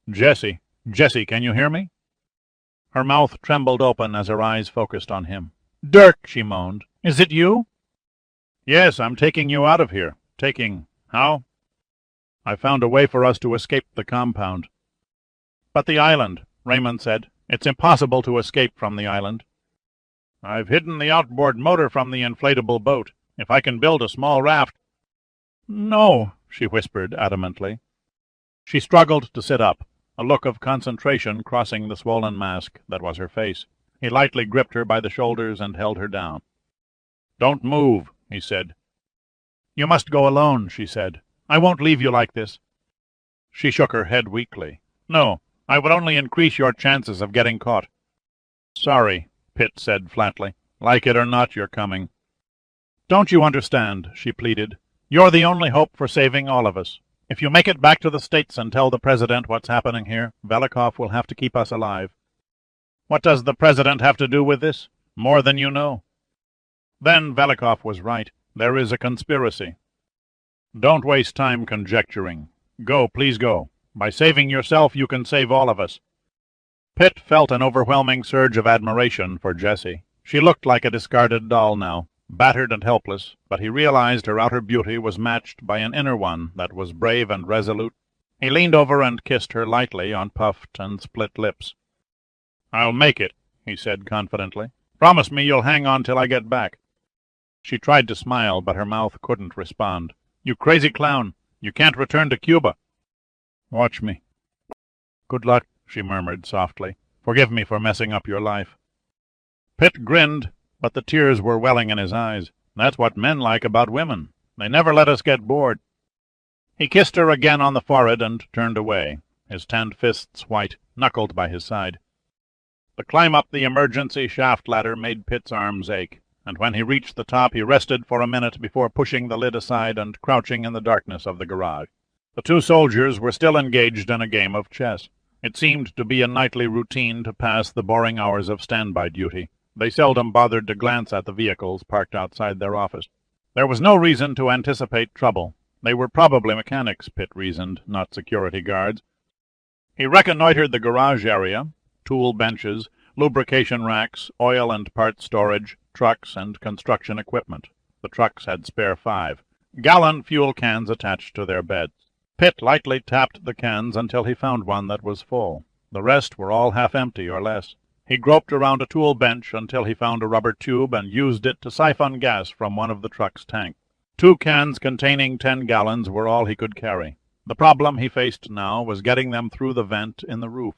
Jessie, Jessie, can you hear me?" Her mouth trembled open as her eyes focused on him. "Dirk," she moaned, "is it you?" "Yes, I'm taking you out of here. How?" "I found a way for us to escape the compound." "But the island," Raymond said. "It's impossible to escape from the island." "I've hidden the outboard motor from the inflatable boat. If I can build a small raft—" "No," she whispered adamantly. She struggled to sit up, a look of concentration crossing the swollen mask that was her face. He lightly gripped her by the shoulders and held her down. "Don't move," he said. "You must go alone," she said. "I won't leave you like this." She shook her head weakly. "No, I would only increase your chances of getting caught." "Sorry," Pitt said flatly. "Like it or not, you're coming." "Don't you understand?" she pleaded. "You're the only hope for saving all of us. If you make it back to the States and tell the President what's happening here, Velikov will have to keep us alive." "What does the President have to do with this? More than you know." Then Velikov was right. There is a conspiracy. "Don't waste time conjecturing. Go, please go. By saving yourself, you can save all of us." Pitt felt an overwhelming surge of admiration for Jessie. She looked like a discarded doll now, battered and helpless, but he realized her outer beauty was matched by an inner one that was brave and resolute. He leaned over and kissed her lightly on puffed and split lips. "I'll make it," he said confidently. "Promise me you'll hang on till I get back." She tried to smile, but her mouth couldn't respond. "You crazy clown! You can't return to Cuba." "Watch me." "Good luck," she murmured softly. "Forgive me for messing up your life." Pitt grinned, but the tears were welling in his eyes. "That's what men like about women. They never let us get bored." He kissed her again on the forehead and turned away, his tanned fists white, knuckled by his side. The climb up the emergency shaft ladder made Pitt's arms ache, and when he reached the top he rested for a minute before pushing the lid aside and crouching in the darkness of the garage. The two soldiers were still engaged in a game of chess. It seemed to be a nightly routine to pass the boring hours of standby duty. They seldom bothered to glance at the vehicles parked outside their office. There was no reason to anticipate trouble. They were probably mechanics, Pitt reasoned, not security guards. He reconnoitered the garage area, tool benches, lubrication racks, oil and part storage, trucks, and construction equipment. The trucks had spare 5-gallon fuel cans attached to their beds. Pitt lightly tapped the cans until he found one that was full. The rest were all half empty or less. He groped around a tool bench until he found a rubber tube and used it to siphon gas from one of the truck's tanks. 2 cans containing 10 gallons were all he could carry. The problem he faced now was getting them through the vent in the roof.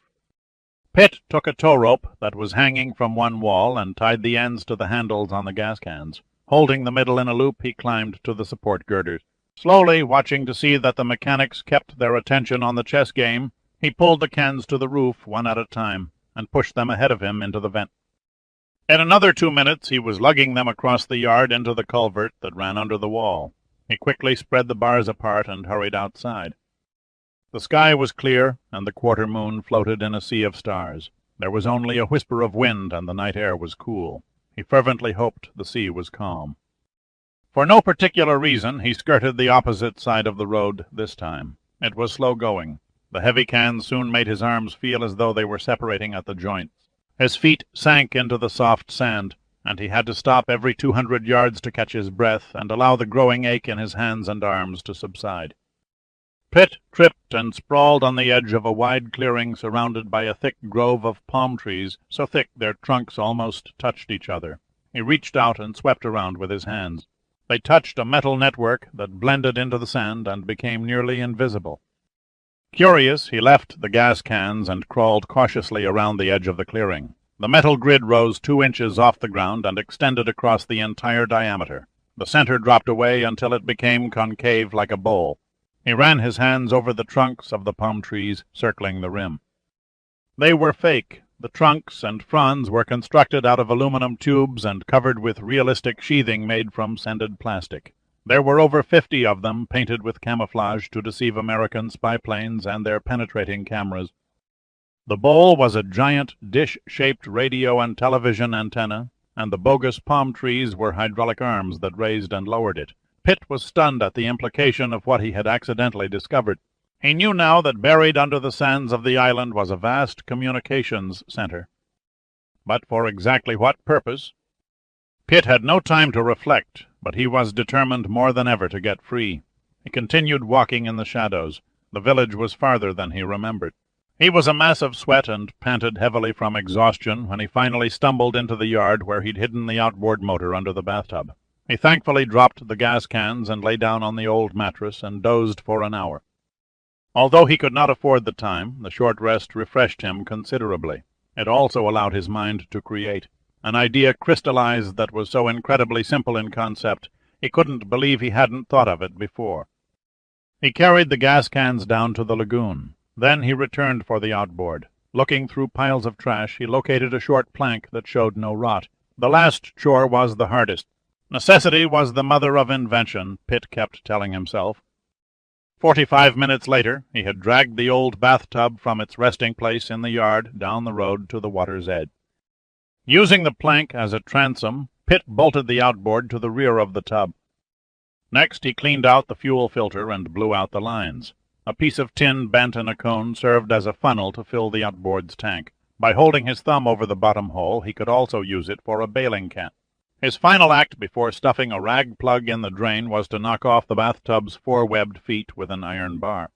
Pitt took a tow rope that was hanging from one wall and tied the ends to the handles on the gas cans. Holding the middle in a loop, he climbed to the support girders. Slowly, watching to see that the mechanics kept their attention on the chess game, he pulled the cans to the roof one at a time and pushed them ahead of him into the vent. In another 2 minutes he was lugging them across the yard into the culvert that ran under the wall. He quickly spread the bars apart and hurried outside. The sky was clear, and the quarter moon floated in a sea of stars. There was only a whisper of wind, and the night air was cool. He fervently hoped the sea was calm. For no particular reason, he skirted the opposite side of the road this time. It was slow going. The heavy cans soon made his arms feel as though they were separating at the joints. His feet sank into the soft sand, and he had to stop every 200 yards to catch his breath and allow the growing ache in his hands and arms to subside. Pitt tripped and sprawled on the edge of a wide clearing surrounded by a thick grove of palm trees, so thick their trunks almost touched each other. He reached out and swept around with his hands. They touched a metal network that blended into the sand and became nearly invisible. Curious, he left the gas cans and crawled cautiously around the edge of the clearing. The metal grid rose 2 inches off the ground and extended across the entire diameter. The center dropped away until it became concave like a bowl. He ran his hands over the trunks of the palm trees, circling the rim. They were fake. The trunks and fronds were constructed out of aluminum tubes and covered with realistic sheathing made from sanded plastic. There were over 50 of them, painted with camouflage to deceive American spy planes and their penetrating cameras. The bowl was a giant dish-shaped radio and television antenna, and the bogus palm trees were hydraulic arms that raised and lowered it. Pitt was stunned at the implication of what he had accidentally discovered. He knew now that buried under the sands of the island was a vast communications center. But for exactly what purpose? Pitt had no time to reflect, but he was determined more than ever to get free. He continued walking in the shadows. The village was farther than he remembered. He was a mass of sweat and panted heavily from exhaustion when he finally stumbled into the yard where he'd hidden the outboard motor under the bathtub. He thankfully dropped the gas cans and lay down on the old mattress and dozed for an hour. Although he could not afford the time, the short rest refreshed him considerably. It also allowed his mind to create. An idea crystallized that was so incredibly simple in concept, he couldn't believe he hadn't thought of it before. He carried the gas cans down to the lagoon. Then he returned for the outboard. Looking through piles of trash, he located a short plank that showed no rot. The last chore was the hardest. Necessity was the mother of invention, Pitt kept telling himself. 45 minutes later, he had dragged the old bathtub from its resting place in the yard down the road to the water's edge. Using the plank as a transom, Pitt bolted the outboard to the rear of the tub. Next, he cleaned out the fuel filter and blew out the lines. A piece of tin bent in a cone served as a funnel to fill the outboard's tank. By holding his thumb over the bottom hole, he could also use it for a bailing can. His final act before stuffing a rag plug in the drain was to knock off the bathtub's four-webbed feet with an iron bar.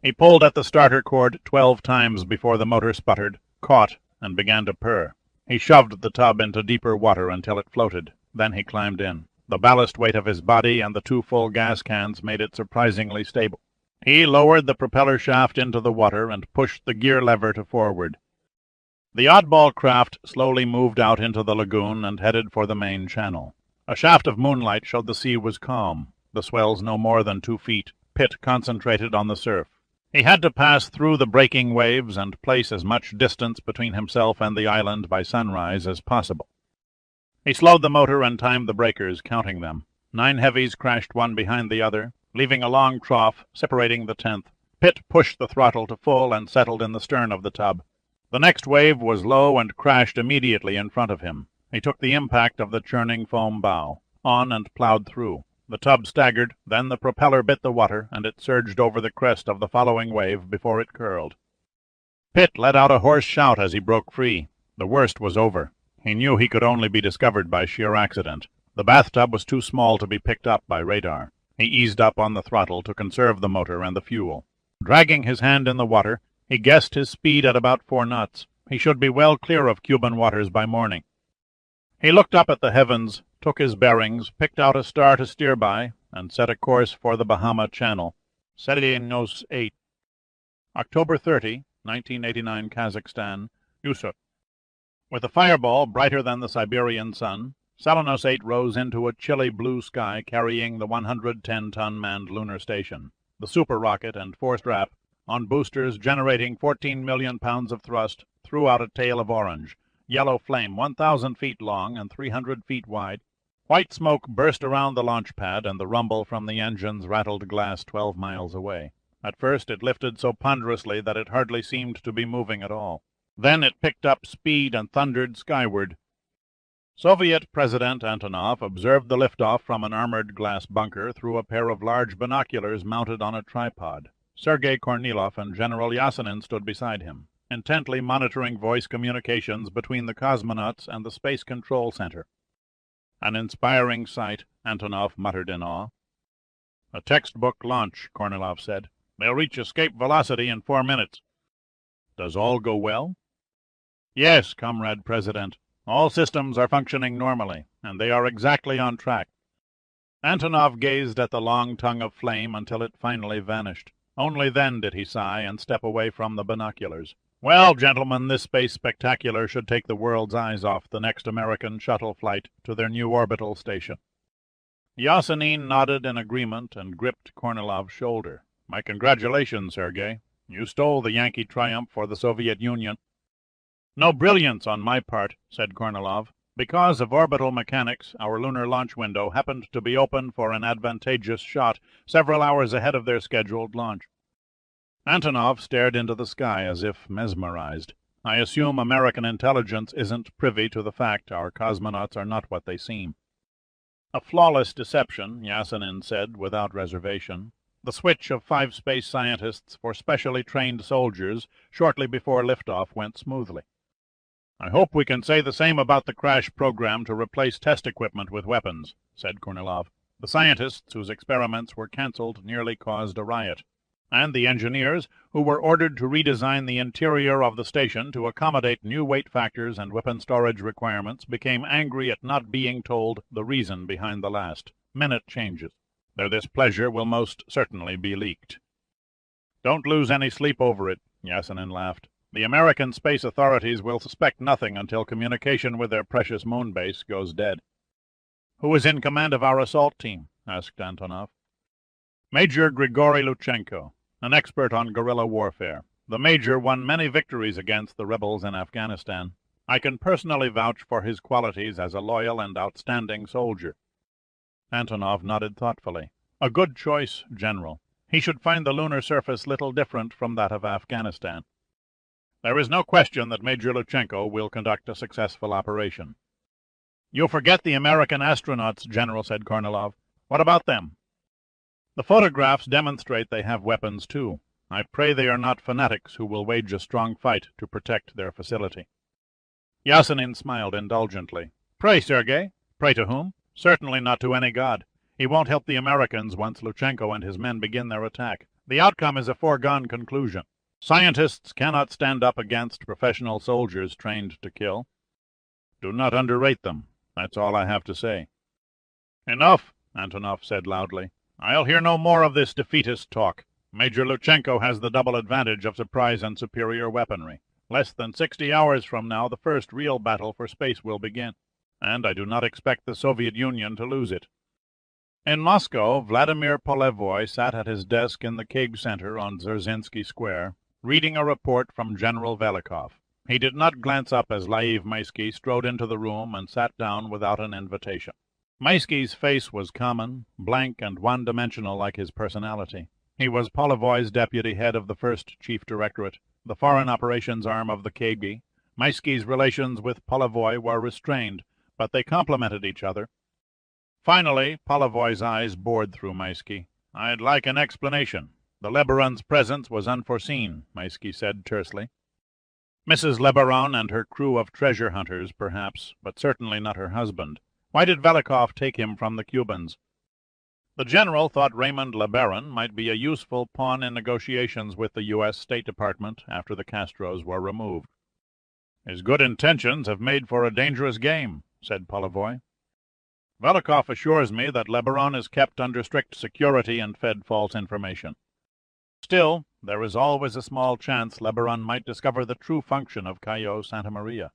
He pulled at the starter cord 12 times before the motor sputtered, caught, and began to purr. He shoved the tub into deeper water until it floated. Then he climbed in. The ballast weight of his body and the 2 full gas cans made it surprisingly stable. He lowered the propeller shaft into the water and pushed the gear lever to forward. The oddball craft slowly moved out into the lagoon and headed for the main channel. A shaft of moonlight showed the sea was calm, the swells no more than 2 feet. Pitt concentrated on the surf. He had to pass through the breaking waves and place as much distance between himself and the island by sunrise as possible. He slowed the motor and timed the breakers, counting them. 9 heavies crashed one behind the other, leaving a long trough separating the 10th. Pitt pushed the throttle to full and settled in the stern of the tub. The next wave was low and crashed immediately in front of him. He took the impact of the churning foam bow, on and plowed through. The tub staggered, then the propeller bit the water, and it surged over the crest of the following wave before it curled. Pitt let out a hoarse shout as he broke free. The worst was over. He knew he could only be discovered by sheer accident. The bathtub was too small to be picked up by radar. He eased up on the throttle to conserve the motor and the fuel. Dragging his hand in the water, he guessed his speed at about 4 knots. He should be well clear of Cuban waters by morning. He looked up at the heavens, took his bearings, picked out a star to steer by, and set a course for the Bahama Channel. Serenos 8. October 30, 1989, Kazakhstan, Yusuf. With a fireball brighter than the Siberian sun, Selenos 8 rose into a chilly blue sky carrying the 110-ton manned lunar station. The super rocket and forced wrap, on boosters generating 14 million pounds of thrust, threw out a tail of orange, yellow flame 1,000 feet long and 300 feet wide. White smoke burst around the launch pad, and the rumble from the engines rattled glass 12 miles away. At first it lifted so ponderously that it hardly seemed to be moving at all. Then it picked up speed and thundered skyward. Soviet President Antonov observed the liftoff from an armored glass bunker through a pair of large binoculars mounted on a tripod. Sergei Kornilov and General Yasenin stood beside him, intently monitoring voice communications between the cosmonauts and the Space Control Center. An inspiring sight, Antonov muttered in awe. A textbook launch, Kornilov said. They'll reach escape velocity in 4 minutes. Does all go well? Yes, Comrade President. All systems are functioning normally, and they are exactly on track. Antonov gazed at the long tongue of flame until it finally vanished. Only then did he sigh and step away from the binoculars. Well, gentlemen, this space spectacular should take the world's eyes off the next American shuttle flight to their new orbital station. Yasenin nodded in agreement and gripped Kornilov's shoulder. My congratulations, Sergei. You stole the Yankee triumph for the Soviet Union. No brilliance on my part, said Kornilov. Because of orbital mechanics, our lunar launch window happened to be open for an advantageous shot several hours ahead of their scheduled launch. Antonov stared into the sky as if mesmerized. I assume American intelligence isn't privy to the fact our cosmonauts are not what they seem. A flawless deception, Yasenin said without reservation. The switch of 5 space scientists for specially trained soldiers shortly before liftoff went smoothly. "I hope we can say the same about the crash program to replace test equipment with weapons," said Kornilov. "The scientists whose experiments were cancelled nearly caused a riot, and the engineers who were ordered to redesign the interior of the station to accommodate new weight factors and weapon storage requirements became angry at not being told the reason behind the last-minute changes. Their displeasure will most certainly be leaked." "Don't lose any sleep over it," Yasenin laughed. "The American space authorities will suspect nothing until communication with their precious moon base goes dead." "Who is in command of our assault team?" asked Antonov. "Major Grigory Luchenko, an expert on guerrilla warfare. The major won many victories against the rebels in Afghanistan. I can personally vouch for his qualities as a loyal and outstanding soldier." Antonov nodded thoughtfully. "A good choice, General. He should find the lunar surface little different from that of Afghanistan. There is no question that Major Luchenko will conduct a successful operation." "You forget the American astronauts, General," said Kornilov. "What about them?" "The photographs demonstrate they have weapons, too. I pray they are not fanatics who will wage a strong fight to protect their facility." Yasenin smiled indulgently. "Pray, Sergei? Pray to whom? Certainly not to any god. He won't help the Americans once Luchenko and his men begin their attack. The outcome is a foregone conclusion. Scientists cannot stand up against professional soldiers trained to kill. Do not underrate them. That's all I have to say." "Enough," Antonov said loudly. "I'll hear no more of this defeatist talk. Major Luchenko has the double advantage of surprise and superior weaponry. Less than 60 hours from now the first real battle for space will begin, and I do not expect the Soviet Union to lose it." In Moscow, Vladimir Polevoy sat at his desk in the Keg Center on Dzerzhinsky Square, reading a report from General Velikov. He did not glance up as Laiv Maisky strode into the room and sat down without an invitation. Maisky's face was common, blank, and one-dimensional like his personality. He was Polevoy's deputy head of the First Chief Directorate, the foreign operations arm of the KGB. Maisky's relations with Polevoy were restrained, but they complemented each other. Finally, Polevoy's eyes bored through Maisky. "I'd like an explanation. The Lebaron's presence was unforeseen," Maisky said tersely. "Mrs. Lebaron and her crew of treasure hunters, perhaps, but certainly not her husband. Why did Velikov take him from the Cubans?" The general thought Raymond Lebaron might be a useful pawn in negotiations with the U.S. State Department after the Castros were removed. "His good intentions have made for a dangerous game," said Polevoy. "Velikov assures me that Lebaron is kept under strict security and fed false information. Still, there is always a small chance Lebaron might discover the true function of Cayo Santa Maria.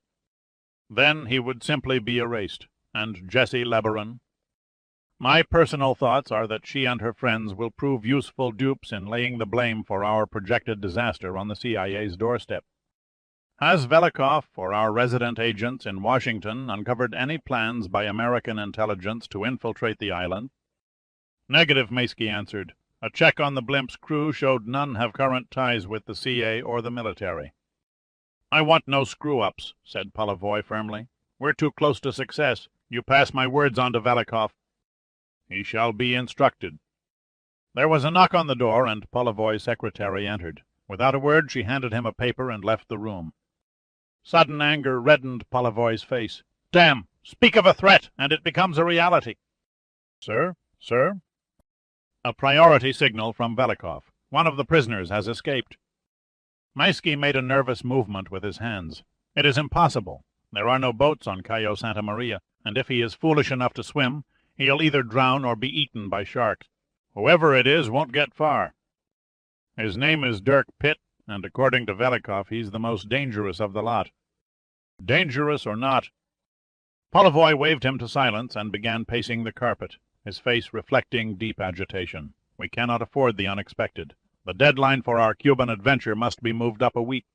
Then he would simply be erased, and Jessie Lebaron. My personal thoughts are that she and her friends will prove useful dupes in laying the blame for our projected disaster on the CIA's doorstep. Has Velikov or our resident agents in Washington uncovered any plans by American intelligence to infiltrate the island?" "Negative," Maisky answered. "A check on the blimp's crew showed none have current ties with the CA or the military." "I want no screw-ups," said Polevoy firmly. "We're too close to success. You pass my words on to Velikov." "He shall be instructed." There was a knock on the door, and Polevoy's secretary entered. Without a word she handed him a paper and left the room. Sudden anger reddened Polevoy's face. "Damn! Speak of a threat, and it becomes a reality." "Sir? Sir?" "A priority signal from Velikov. One of the prisoners has escaped." Maisky made a nervous movement with his hands. "It is impossible. There are no boats on Cayo Santa Maria, and if he is foolish enough to swim, he'll either drown or be eaten by sharks. Whoever it is won't get far. His name is Dirk Pitt, and according to Velikov, he's the most dangerous of the lot." "Dangerous or not—" Polevoy waved him to silence and began pacing the carpet, his face reflecting deep agitation. "We cannot afford the unexpected. The deadline for our Cuban adventure must be moved up a week."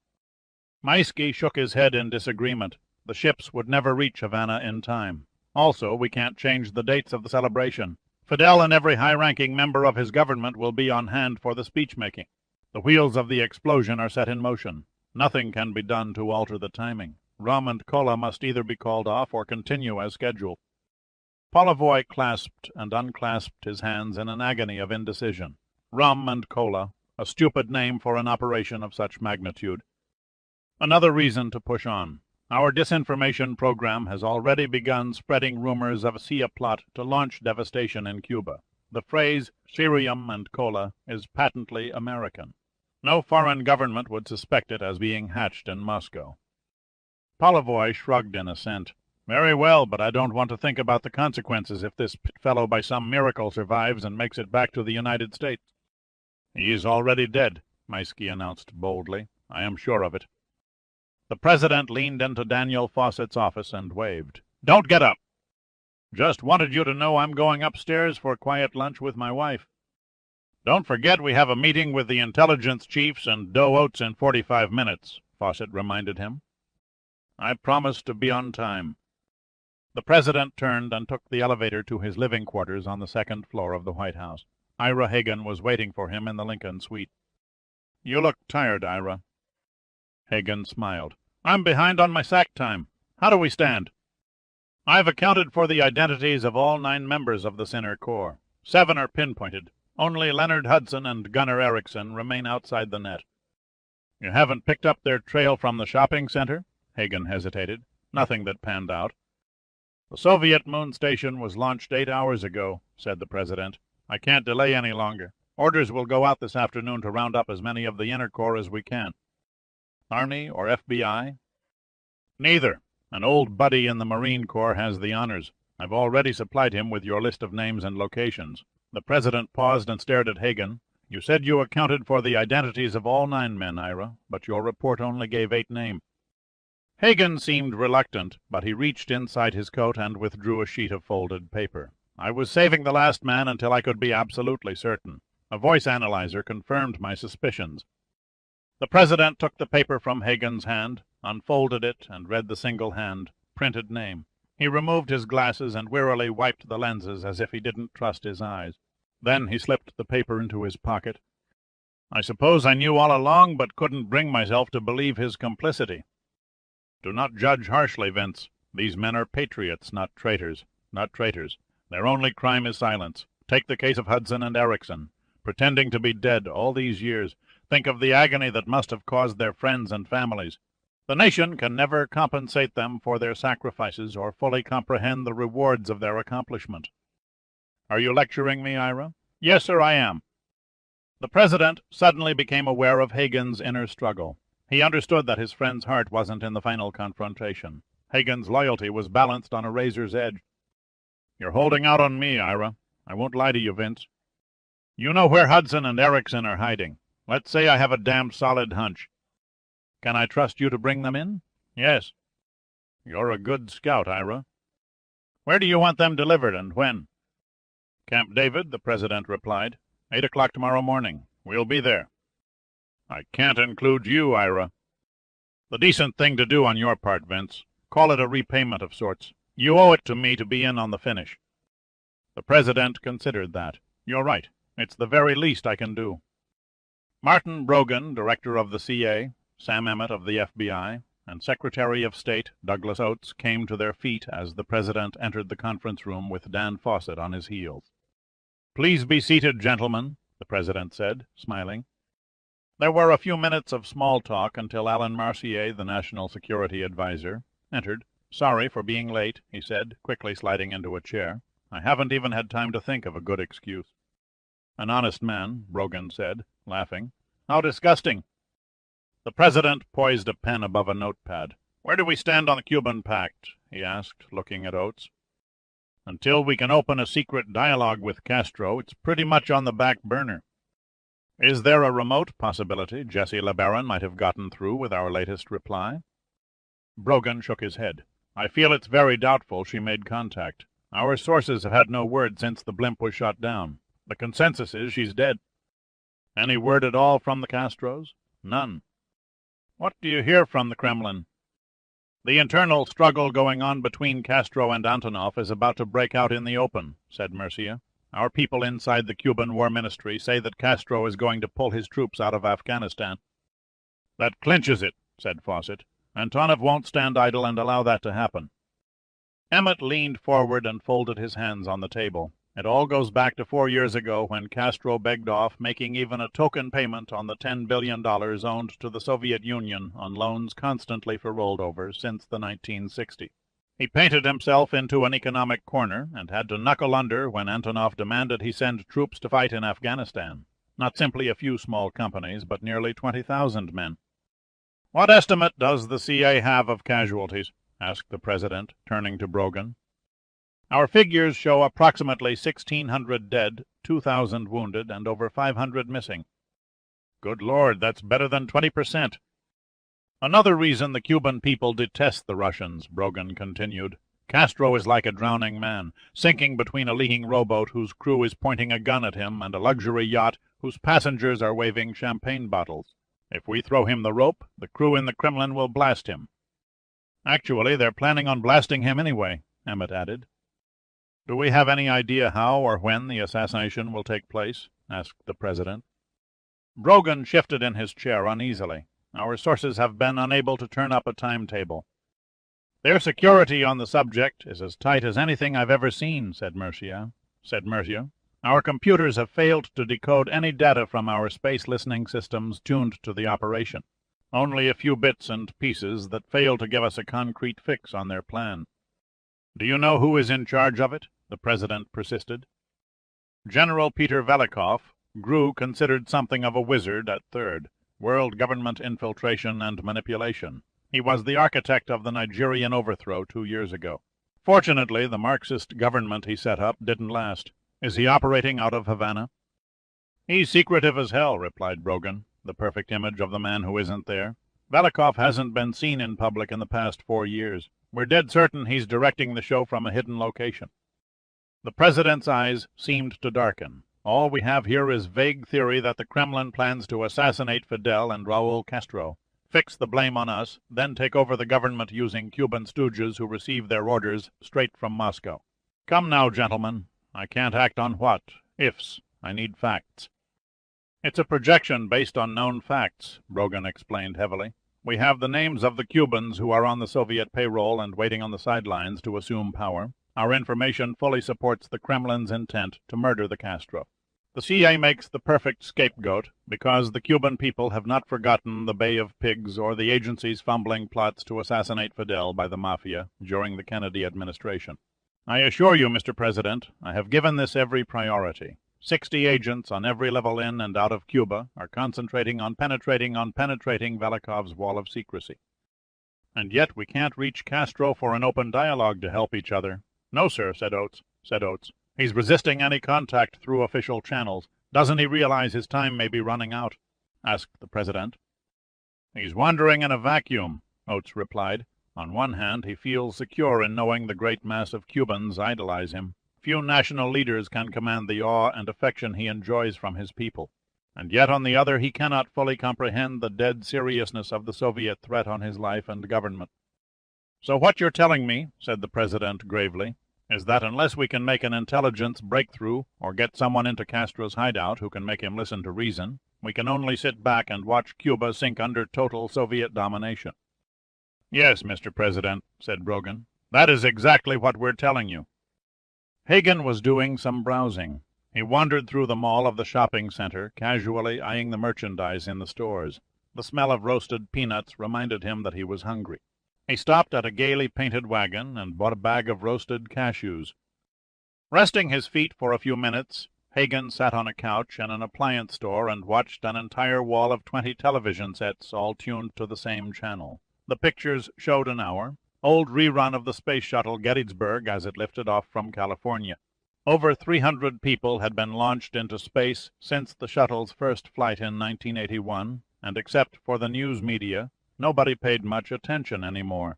Maisky shook his head in disagreement. The ships would never reach Havana in time. Also, we can't change the dates of the celebration. Fidel and every high-ranking member of his government will be on hand for the speech-making. The wheels of the explosion are set in motion. Nothing can be done to alter the timing. Rum and cola must either be called off or continue as scheduled. Polevoy clasped and unclasped his hands in an agony of indecision. Rum and cola, a stupid name for an operation of such magnitude. Another reason to push on. Our disinformation program has already begun spreading rumors of a plot to launch devastation in Cuba. The phrase cerium and cola is patently American. No foreign government would suspect it as being hatched in Moscow. Polivoy shrugged in assent. Very well, but I don't want to think about the consequences if this fellow by some miracle survives and makes it back to the United States. He is already dead, Maisky announced boldly. I am sure of it. The president leaned into Daniel Fawcett's office and waved. Don't get up. Just wanted you to know I'm going upstairs for quiet lunch with my wife. Don't forget we have a meeting with the intelligence chiefs and Doe Oates in 45 minutes, Fawcett reminded him. I promised to be on time. The president turned and took the elevator to his living quarters on the second floor of the White House. Ira Hagan was waiting for him in the Lincoln suite. You look tired, Ira. Hagan smiled. I'm behind on my sack time. How do we stand? I've accounted for the identities of all 9 members of the Center Corps. 7 are pinpointed. Only Leonard Hudson and Gunnar Erickson remain outside the net. You haven't picked up their trail from the shopping center? Hagan hesitated. Nothing that panned out. The Soviet moon station was launched 8 hours ago, said the president. I can't delay any longer. Orders will go out this afternoon to round up as many of the Inner Corps as we can. Army or FBI? Neither. An old buddy in the Marine Corps has the honors. I've already supplied him with your list of names and locations. The president paused and stared at Hagan. You said you accounted for the identities of all 9 men, Ira, but your report only gave 8 names. Hagan seemed reluctant, but he reached inside his coat and withdrew a sheet of folded paper. I was saving the last man until I could be absolutely certain. A voice analyzer confirmed my suspicions. The president took the paper from Hagan's hand, unfolded it, and read the single-hand, printed name. He removed his glasses and wearily wiped the lenses as if he didn't trust his eyes. Then he slipped the paper into his pocket. I suppose I knew all along, but couldn't bring myself to believe his complicity. Do not judge harshly, Vince. These men are patriots, not traitors. Not traitors. Their only crime is silence. Take the case of Hudson and Erickson. Pretending to be dead all these years, think of the agony that must have caused their friends and families. The nation can never compensate them for their sacrifices or fully comprehend the rewards of their accomplishment. Are you lecturing me, Ira? Yes, sir, I am. The president suddenly became aware of Hagan's inner struggle. He understood that his friend's heart wasn't in the final confrontation. Hagan's loyalty was balanced on a razor's edge. You're holding out on me, Ira. I won't lie to you, Vince. You know where Hudson and Erickson are hiding. Let's say I have a damn solid hunch. Can I trust you to bring them in? Yes. You're a good scout, Ira. Where do you want them delivered, and when? Camp David, the president replied. 8 o'clock tomorrow morning. We'll be there. I can't include you, Ira. The decent thing to do on your part, Vince. Call it a repayment of sorts. You owe it to me to be in on the finish. The president considered that. You're right. It's the very least I can do. Martin Brogan, director of the CA, Sam Emmett of the FBI, and Secretary of State Douglas Oates came to their feet as the president entered the conference room with Dan Fawcett on his heels. Please be seated, gentlemen, the president said, smiling. There were a few minutes of small talk until Alan Mercier, the National Security Advisor, entered. Sorry for being late, he said, quickly sliding into a chair. I haven't even had time to think of a good excuse. An honest man, Brogan said, laughing. How disgusting. The president poised a pen above a notepad. Where do we stand on the Cuban Pact? He asked, looking at Oates. Until we can open a secret dialogue with Castro, it's pretty much on the back burner. Is there a remote possibility Jessie LeBaron might have gotten through with our latest reply? Brogan shook his head. I feel it's very doubtful she made contact. Our sources have had no word since the blimp was shot down. The consensus is she's dead. Any word at all from the Castros? None. What do you hear from the Kremlin? The internal struggle going on between Castro and Antonov is about to break out in the open, said Mercia. Our people inside the Cuban War Ministry say that Castro is going to pull his troops out of Afghanistan. That clinches it, said Fawcett. Antonov won't stand idle and allow that to happen. Emmett leaned forward and folded his hands on the table. It all goes back to 4 years ago when Castro begged off making even a token payment on the $10 billion owned to the Soviet Union on loans constantly for rollover since the 1960s. He painted himself into an economic corner and had to knuckle under when Antonov demanded he send troops to fight in Afghanistan. Not simply a few small companies, but nearly 20,000 men. "What estimate does the CA have of casualties?" asked the President, turning to Brogan. "Our figures show approximately 1,600 dead, 2,000 wounded, and over 500 missing." "Good Lord, that's better than 20%. "Another reason the Cuban people detest the Russians," Brogan continued. "Castro is like a drowning man, sinking between a leaking rowboat whose crew is pointing a gun at him and a luxury yacht whose passengers are waving champagne bottles. If we throw him the rope, the crew in the Kremlin will blast him." "Actually, they're planning on blasting him anyway," Emmett added. "Do we have any idea how or when the assassination will take place?" asked the President. Brogan shifted in his chair uneasily. "Our sources have been unable to turn up a timetable." "Their security on the subject is as tight as anything I've ever seen," said Mercier. "Our computers have failed to decode any data from our space listening systems tuned to the operation. Only a few bits and pieces that fail to give us a concrete fix on their plan." "Do you know who is in charge of it?" the President persisted. "General Peter Velikov, GRU considered something of a wizard at Third. World Government Infiltration and Manipulation. He was the architect of the Nigerian overthrow 2 years ago. Fortunately, the Marxist government he set up didn't last. Is he operating out of Havana?" "He's secretive as hell," replied Brogan, the perfect image of the man who isn't there. "Velikov hasn't been seen in public in the past 4 years. We're dead certain he's directing the show from a hidden location." The President's eyes seemed to darken. "All we have here is vague theory that the Kremlin plans to assassinate Fidel and Raul Castro, fix the blame on us, then take over the government using Cuban stooges who receive their orders straight from Moscow. Come now, gentlemen. I can't act on what? Ifs. I need facts." "It's a projection based on known facts," Brogan explained heavily. "We have the names of the Cubans who are on the Soviet payroll and waiting on the sidelines to assume power. Our information fully supports the Kremlin's intent to murder the Castro. The CIA makes the perfect scapegoat because the Cuban people have not forgotten the Bay of Pigs or the agency's fumbling plots to assassinate Fidel by the Mafia during the Kennedy administration. I assure you, Mr. President, I have given this every priority. 60 agents on every level in and out of Cuba are concentrating on penetrating Velikov's wall of secrecy. And yet we can't reach Castro for an open dialogue to help each other." "No, sir," said Oates. "He's resisting any contact through official channels. Doesn't he realize his time may be running out?" asked the President. "He's wandering in a vacuum," Oates replied. "On one hand, he feels secure in knowing the great mass of Cubans idolize him. Few national leaders can command the awe and affection he enjoys from his people. And yet, on the other, he cannot fully comprehend the dead seriousness of the Soviet threat on his life and government." "So what you're telling me," said the President gravely, "is that unless we can make an intelligence breakthrough or get someone into Castro's hideout who can make him listen to reason, we can only sit back and watch Cuba sink under total Soviet domination." "Yes, Mr. President," said Brogan. "That is exactly what we're telling you." Hagen was doing some browsing. He wandered through the mall of the shopping center, casually eyeing the merchandise in the stores. The smell of roasted peanuts reminded him that he was hungry. He stopped at a gaily painted wagon and bought a bag of roasted cashews. Resting his feet for a few minutes, Hagen sat on a couch in an appliance store and watched an entire wall of 20 television sets all tuned to the same channel. The pictures showed an hour, old rerun of the space shuttle Gettysburg as it lifted off from California. Over 300 people had been launched into space since the shuttle's first flight in 1981, and except for the news media, nobody paid much attention anymore.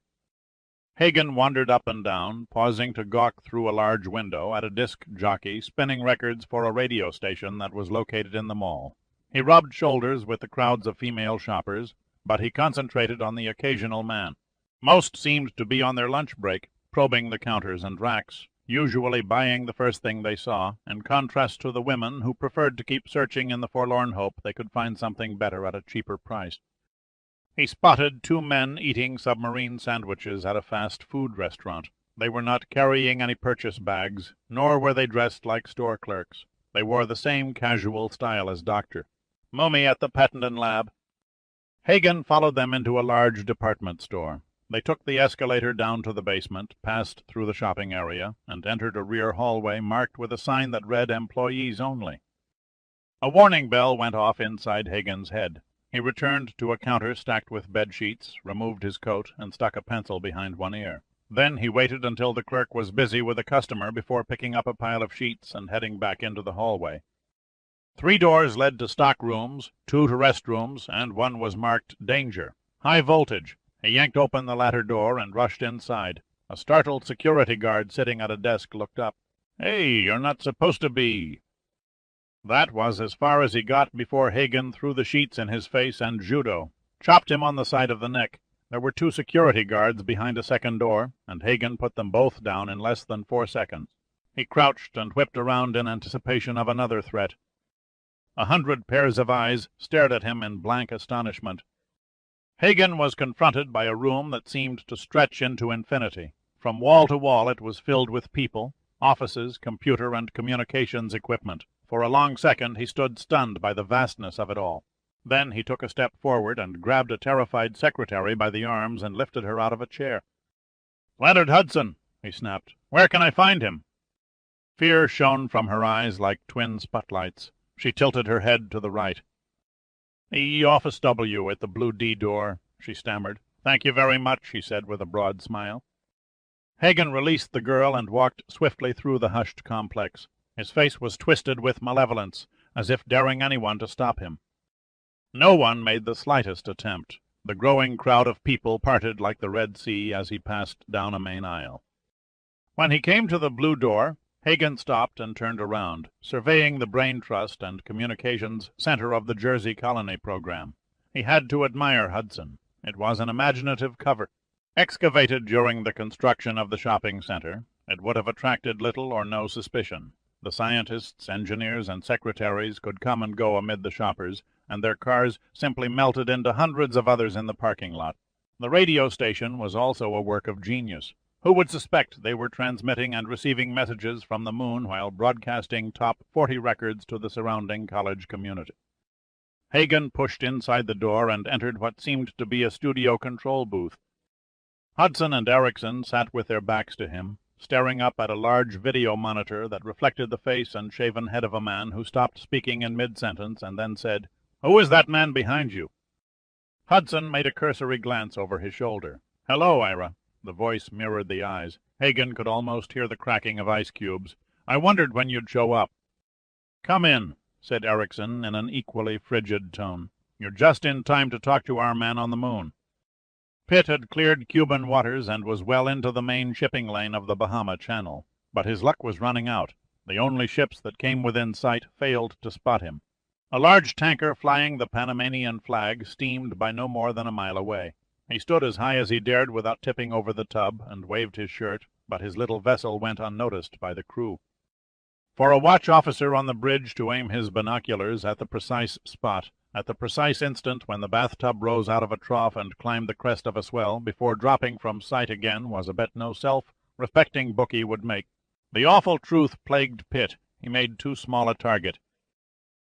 Hagen wandered up and down, pausing to gawk through a large window at a disc jockey spinning records for a radio station that was located in the mall. He rubbed shoulders with the crowds of female shoppers, but he concentrated on the occasional man. Most seemed to be on their lunch break, probing the counters and racks, usually buying the first thing they saw, in contrast to the women who preferred to keep searching in the forlorn hope they could find something better at a cheaper price. He spotted 2 men eating submarine sandwiches at a fast food restaurant. They were not carrying any purchase bags, nor were they dressed like store clerks. They wore the same casual style as Doctor. "Mummy at the Pettenden lab." Hagen followed them into a large department store. They took the escalator down to the basement, passed through the shopping area, and entered a rear hallway marked with a sign that read "Employees Only." A warning bell went off inside Hagen's head. He returned to a counter stacked with bed-sheets, removed his coat, and stuck a pencil behind one ear. Then he waited until the clerk was busy with a customer before picking up a pile of sheets and heading back into the hallway. 3 doors led to stock rooms, 2 to restrooms, and one was marked "Danger." "High voltage." He yanked open the latter door and rushed inside. A startled security guard sitting at a desk looked up. "Hey, you're not supposed to be—" That was as far as he got before Hagen threw the sheets in his face and judo, chopped him on the side of the neck. There were 2 security guards behind a second door, and Hagen put them both down in less than 4 seconds. He crouched and whipped around in anticipation of another threat. 100 pairs of eyes stared at him in blank astonishment. Hagen was confronted by a room that seemed to stretch into infinity. From wall to wall it was filled with people, offices, computer and communications equipment. For a long second he stood stunned by the vastness of it all. Then he took a step forward and grabbed a terrified secretary by the arms and lifted her out of a chair. "Leonard Hudson," he snapped. "Where can I find him?" Fear shone from her eyes like twin spotlights. She tilted her head to the right. "The office W at the blue D door," she stammered. "Thank you very much," he said with a broad smile. Hagen released the girl and walked swiftly through the hushed complex. His face was twisted with malevolence, as if daring anyone to stop him. No one made the slightest attempt. The growing crowd of people parted like the Red Sea as he passed down a main aisle. When he came to the blue door, Hagen stopped and turned around, surveying the brain trust and communications center of the Jersey colony program. He had to admire Hudson. It was an imaginative cover. Excavated during the construction of the shopping center, it would have attracted little or no suspicion. The scientists, engineers, and secretaries could come and go amid the shoppers, and their cars simply melted into hundreds of others in the parking lot. The radio station was also a work of genius. Who would suspect they were transmitting and receiving messages from the moon while broadcasting top 40 records to the surrounding college community? Hagen pushed inside the door and entered what seemed to be a studio control booth. Hudson and Erickson sat with their backs to him, staring up at a large video monitor that reflected the face and shaven head of a man who stopped speaking in mid-sentence and then said, "Who is that man behind you?" Hudson made a cursory glance over his shoulder. "Hello, Ira." The voice mirrored the eyes. Hagen could almost hear the cracking of ice cubes. "I wondered when you'd show up." "Come in," said Erickson in an equally frigid tone. "You're just in time to talk to our man on the moon." Pitt had cleared Cuban waters and was well into the main shipping lane of the Bahama Channel. But his luck was running out. The only ships that came within sight failed to spot him. A large tanker flying the Panamanian flag steamed by no more than a mile away. He stood as high as he dared without tipping over the tub and waved his shirt, but his little vessel went unnoticed by the crew. For a watch officer on the bridge to aim his binoculars at the precise spot, at the precise instant when the bathtub rose out of a trough and climbed the crest of a swell before dropping from sight again, was a bet no self-respecting bookie would make. The awful truth plagued Pitt. He made too small a target.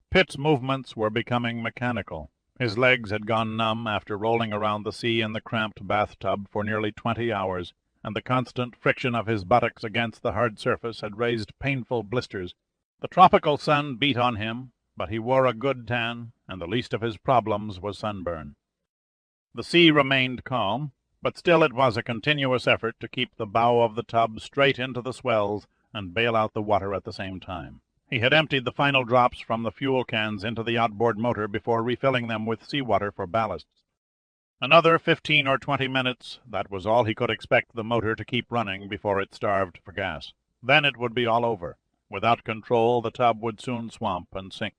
Pitt's movements were becoming mechanical. His legs had gone numb after rolling around the sea in the cramped bathtub for nearly 20 hours, and the constant friction of his buttocks against the hard surface had raised painful blisters. The tropical sun beat on him, but he wore a good tan, and the least of his problems was sunburn. The sea remained calm, but still it was a continuous effort to keep the bow of the tub straight into the swells and bail out the water at the same time. He had emptied the final drops from the fuel cans into the outboard motor before refilling them with seawater for ballasts. Another 15 or 20 minutes, that was all he could expect the motor to keep running before it starved for gas. Then it would be all over. Without control, the tub would soon swamp and sink.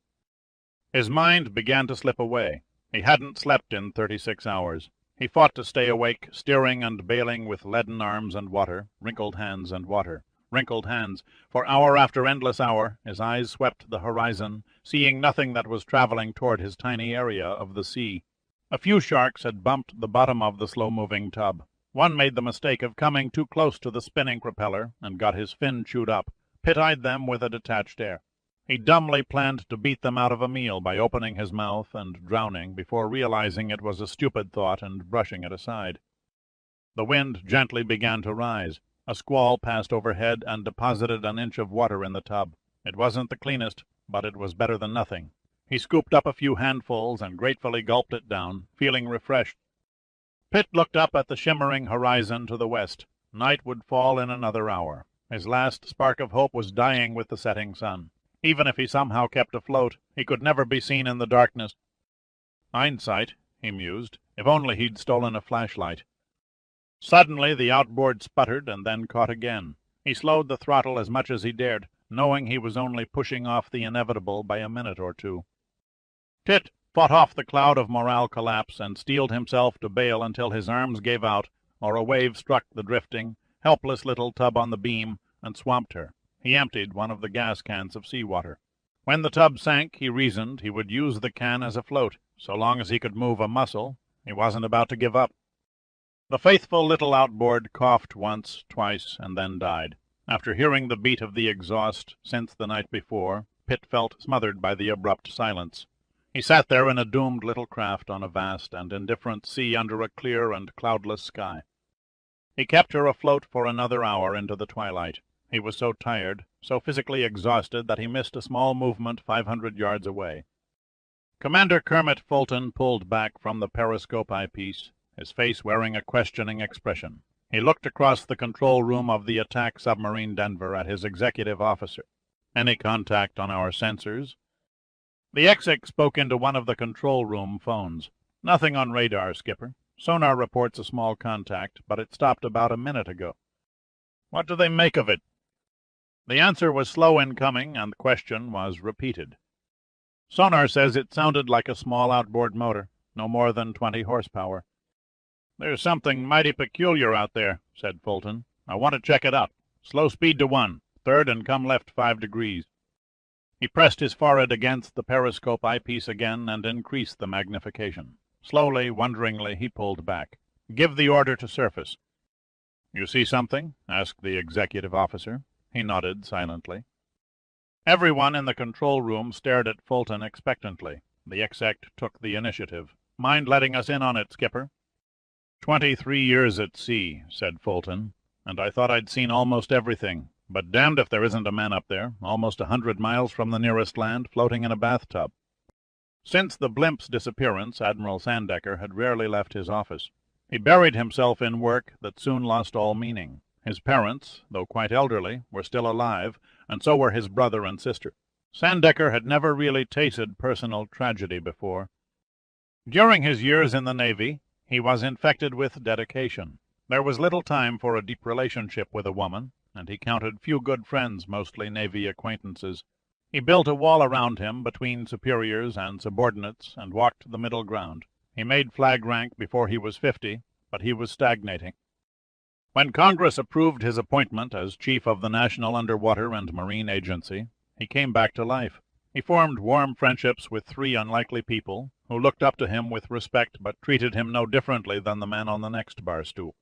His mind began to slip away. He hadn't slept in 36 hours. He fought to stay awake, steering and bailing with leaden arms and water, wrinkled hands and water. Wrinkled hands. For hour after endless hour, his eyes swept the horizon, seeing nothing that was traveling toward his tiny area of the sea. A few sharks had bumped the bottom of the slow-moving tub. One made the mistake of coming too close to the spinning propeller and got his fin chewed up. Pitt eyed them with a detached air. He dumbly planned to beat them out of a meal by opening his mouth and drowning before realizing it was a stupid thought and brushing it aside. The wind gently began to rise. A squall passed overhead and deposited an inch of water in the tub. It wasn't the cleanest, but it was better than nothing. He scooped up a few handfuls and gratefully gulped it down, feeling refreshed. Pitt looked up at the shimmering horizon to the west. Night would fall in another hour. His last spark of hope was dying with the setting sun. Even if he somehow kept afloat, he could never be seen in the darkness. Hindsight, he mused. If only he'd stolen a flashlight. Suddenly the outboard sputtered and then caught again. He slowed the throttle as much as he dared, knowing he was only pushing off the inevitable by a minute or two. Pitt fought off the cloud of morale collapse and steeled himself to bail until his arms gave out, or a wave struck the drifting, helpless little tub on the beam and swamped her. He emptied one of the gas cans of seawater. When the tub sank, he reasoned he would use the can as a float. So long as he could move a muscle, he wasn't about to give up. The faithful little outboard coughed once, twice, and then died. After hearing the beat of the exhaust since the night before, Pitt felt smothered by the abrupt silence. He sat there in a doomed little craft on a vast and indifferent sea under a clear and cloudless sky. He kept her afloat for another hour into the twilight. He was so tired, so physically exhausted, that he missed a small movement 500 yards away. Commander Kermit Fulton pulled back from the periscope eyepiece, his face wearing a questioning expression. He looked across the control room of the attack submarine Denver at his executive officer. "Any contact on our sensors?" The exec spoke into one of the control room phones. "Nothing on radar, Skipper. Sonar reports a small contact, but it stopped about a minute ago." "What do they make of it?" The answer was slow in coming, and the question was repeated. "Sonar says it sounded like a small outboard motor, no more than 20 horsepower. "There's something mighty peculiar out there," said Fulton. "I want to check it out. Slow speed to 1, third and come left 5 degrees. He pressed his forehead against the periscope eyepiece again and increased the magnification. Slowly, wonderingly, he pulled back. "Give the order to surface." "You see something?" asked the executive officer. He nodded silently. Everyone in the control room stared at Fulton expectantly. The exec took the initiative. "Mind letting us in on it, Skipper?" 23 years at sea," said Fulton, "and I thought I'd seen almost everything. But damned if there isn't a man up there, almost 100 miles from the nearest land, floating in a bathtub." Since the blimp's disappearance, Admiral Sandecker had rarely left his office. He buried himself in work that soon lost all meaning. His parents, though quite elderly, were still alive, and so were his brother and sister. Sandecker had never really tasted personal tragedy before. During his years in the Navy, he was infected with dedication. There was little time for a deep relationship with a woman, and he counted few good friends, mostly Navy acquaintances. He built a wall around him between superiors and subordinates and walked the middle ground. He made flag rank before he was 50, but he was stagnating. When Congress approved his appointment as chief of the National Underwater and Marine Agency, he came back to life. He formed warm friendships with 3 unlikely people who looked up to him with respect but treated him no differently than the man on the next bar stool.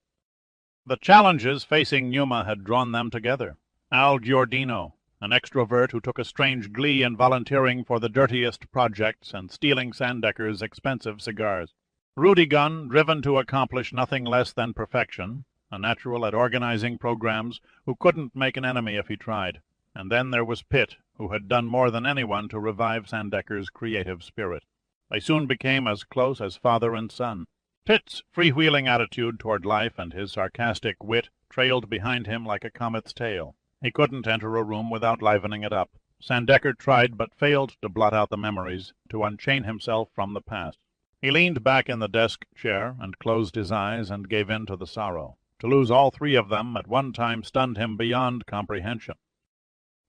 The challenges facing Numa had drawn them together. Al Giordino, an extrovert who took a strange glee in volunteering for the dirtiest projects and stealing Sandecker's expensive cigars. Rudy Gunn, driven to accomplish nothing less than perfection, a natural at organizing programs, who couldn't make an enemy if he tried. And then there was Pitt, who had done more than anyone to revive Sandecker's creative spirit. They soon became as close as father and son. Pitt's freewheeling attitude toward life and his sarcastic wit trailed behind him like a comet's tail. He couldn't enter a room without livening it up. Sandecker tried but failed to blot out the memories, to unchain himself from the past. He leaned back in the desk chair and closed his eyes and gave in to the sorrow. To lose all 3 of them at one time stunned him beyond comprehension.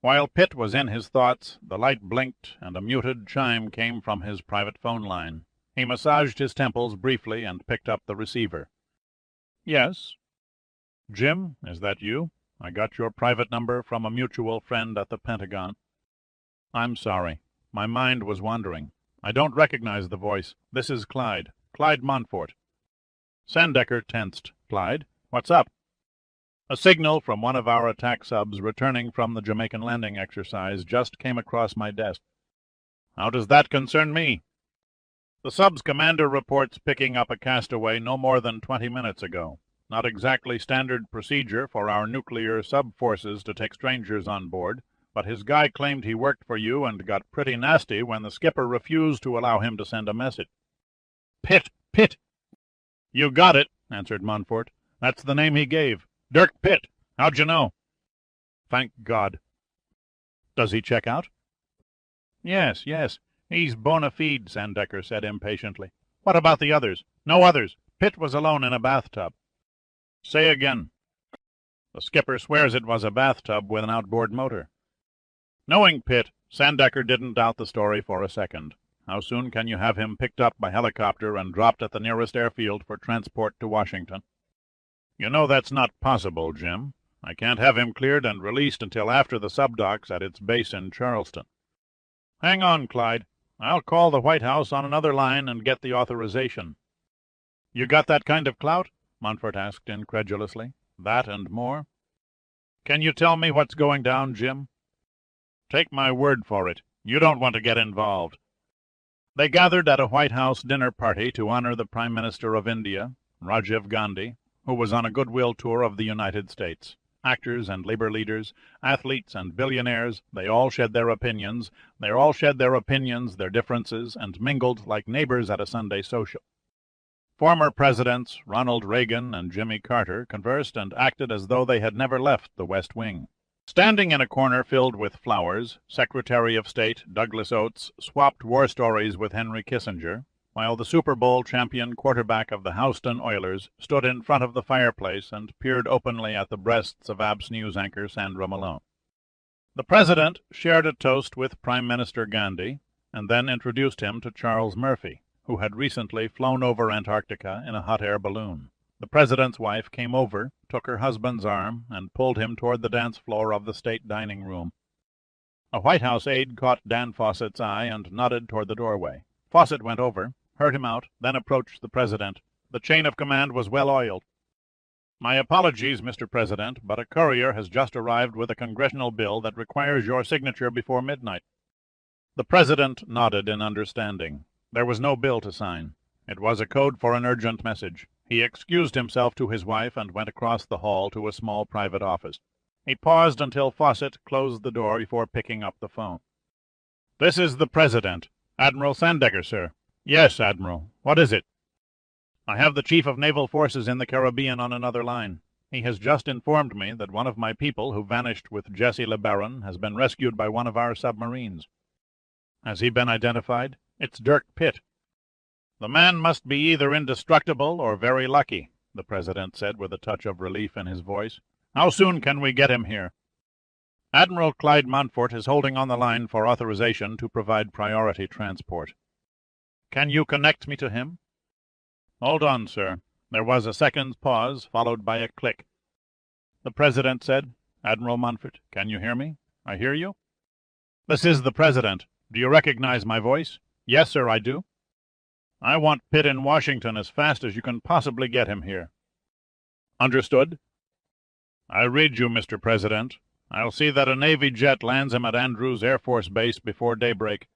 While Pitt was in his thoughts, the light blinked and a muted chime came from his private phone line. He massaged his temples briefly and picked up the receiver. "Yes." "Jim, is that you? I got your private number from a mutual friend at the Pentagon." "I'm sorry. My mind was wandering. I don't recognize the voice. This is Clyde Montfort." Sandecker tensed. "Clyde? What's up? A signal from one of our attack subs returning from the Jamaican landing exercise just came across my desk. How does that concern me? The sub's commander reports picking up a castaway no more than 20 minutes ago. Not exactly standard procedure for our nuclear sub-forces to take strangers on board, but his guy claimed he worked for you and got pretty nasty when the skipper refused to allow him to send a message. Pitt! Pitt! You got it, answered Montfort. That's the name he gave. Dirk Pitt. How'd you know? Thank God. Does he check out? Yes. He's bona fide, Sandecker said impatiently. What about the others? No others. Pitt was alone in a bathtub. Say again. The skipper swears it was a bathtub with an outboard motor. Knowing Pitt, Sandecker didn't doubt the story for a second. How soon can you have him picked up by helicopter and dropped at the nearest airfield for transport to Washington? You know that's not possible, Jim. I can't have him cleared and released until after the subdocks at its base in Charleston. Hang on, Clyde. I'll call the White House on another line and get the authorization. You got that kind of clout? Montfort asked incredulously. That and more? Can you tell me what's going down, Jim? Take my word for it. You don't want to get involved. They gathered at a White House dinner party to honor the Prime Minister of India, Rajiv Gandhi, who was on a goodwill tour of the United States. Actors and labor leaders, athletes and billionaires, they all shed their opinions, their differences, and mingled like neighbors at a Sunday social. Former presidents Ronald Reagan and Jimmy Carter conversed and acted as though they had never left the West Wing. Standing in a corner filled with flowers, Secretary of State Douglas Oates swapped war stories with Henry Kissinger, while the Super Bowl champion quarterback of the Houston Oilers stood in front of the fireplace and peered openly at the breasts of Abs News anchor Sandra Malone. The president shared a toast with Prime Minister Gandhi, and then introduced him to Charles Murphy, who had recently flown over Antarctica in a hot air balloon. The president's wife came over, took her husband's arm, and pulled him toward the dance floor of the state dining room. A White House aide caught Dan Fawcett's eye and nodded toward the doorway. Fawcett went over, heard him out, then approached the president. The chain of command was well oiled. My apologies, Mr. President, but a courier has just arrived with a congressional bill that requires your signature before midnight. The president nodded in understanding. There was no bill to sign. It was a code for an urgent message. He excused himself to his wife and went across the hall to a small private office. He paused until Fawcett closed the door before picking up the phone. This is the President. Admiral Sandecker, sir. Yes, Admiral. What is it? I have the Chief of Naval Forces in the Caribbean on another line. He has just informed me that one of my people who vanished with Jesse LeBaron has been rescued by one of our submarines. Has he been identified? It's Dirk Pitt. The man must be either indestructible or very lucky, the President said with a touch of relief in his voice. How soon can we get him here? Admiral Clyde Montfort is holding on the line for authorization to provide priority transport. Can you connect me to him? Hold on, sir. There was a second's pause, followed by a click. The President said, Admiral Montfort, can you hear me? I hear you. This is the President. Do you recognize my voice? Yes, sir, I do. I want Pitt in Washington as fast as you can possibly get him here. Understood? I read you, Mr. President. I'll see that a Navy jet lands him at Andrews Air Force Base before daybreak.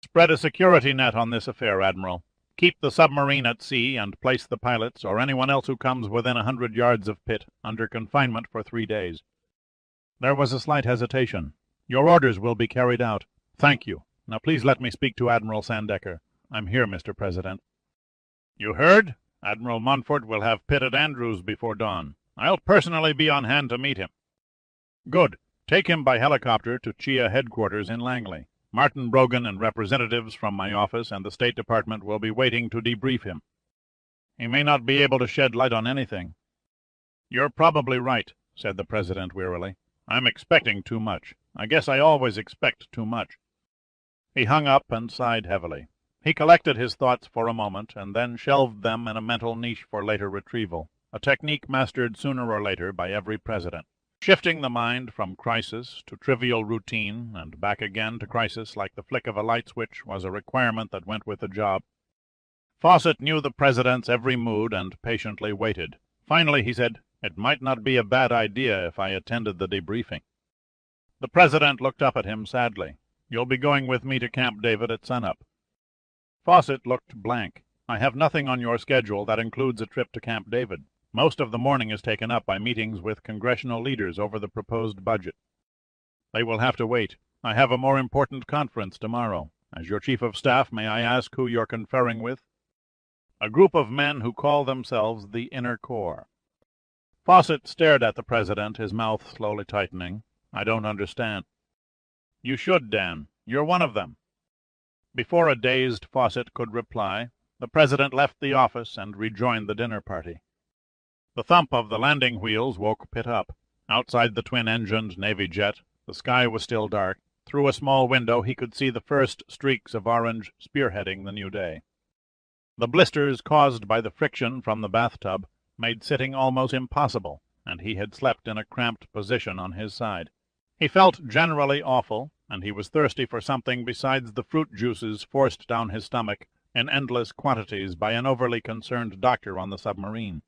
Spread a security net on this affair, Admiral. Keep the submarine at sea and place the pilots or anyone else who comes within 100 yards of Pitt under confinement for 3 days. There was a slight hesitation. Your orders will be carried out. Thank you. Now please let me speak to Admiral Sandecker. I'm here, Mr. President. You heard? Admiral Montfort will have Pitt at Andrews before dawn. I'll personally be on hand to meet him. Good. Take him by helicopter to Chia headquarters in Langley. Martin Brogan and representatives from my office and the State Department will be waiting to debrief him. He may not be able to shed light on anything. You're probably right, said the President wearily. I'm expecting too much. I guess I always expect too much. He hung up and sighed heavily. He collected his thoughts for a moment and then shelved them in a mental niche for later retrieval, a technique mastered sooner or later by every president. Shifting the mind from crisis to trivial routine and back again to crisis like the flick of a light switch was a requirement that went with the job. Fawcett knew the President's every mood and patiently waited. Finally he said, "It might not be a bad idea if I attended the debriefing." The president looked up at him sadly. "You'll be going with me to Camp David at sunup." Fawcett looked blank. "I have nothing on your schedule that includes a trip to Camp David. Most of the morning is taken up by meetings with congressional leaders over the proposed budget." "They will have to wait. I have a more important conference tomorrow. As your chief of staff, may I ask who you're conferring with?" "A group of men who call themselves the Inner Core." Fawcett stared at the president, his mouth slowly tightening. "I don't understand." "You should, Dan. You're one of them." Before a dazed Fawcett could reply, the president left the office and rejoined the dinner party. The thump of the landing wheels woke Pitt up. Outside the twin-engined Navy jet, the sky was still dark. Through a small window he could see the first streaks of orange spearheading the new day. The blisters caused by the friction from the bathtub made sitting almost impossible, and he had slept in a cramped position on his side. He felt generally awful, and he was thirsty for something besides the fruit juices forced down his stomach in endless quantities by an overly concerned doctor on the submarine.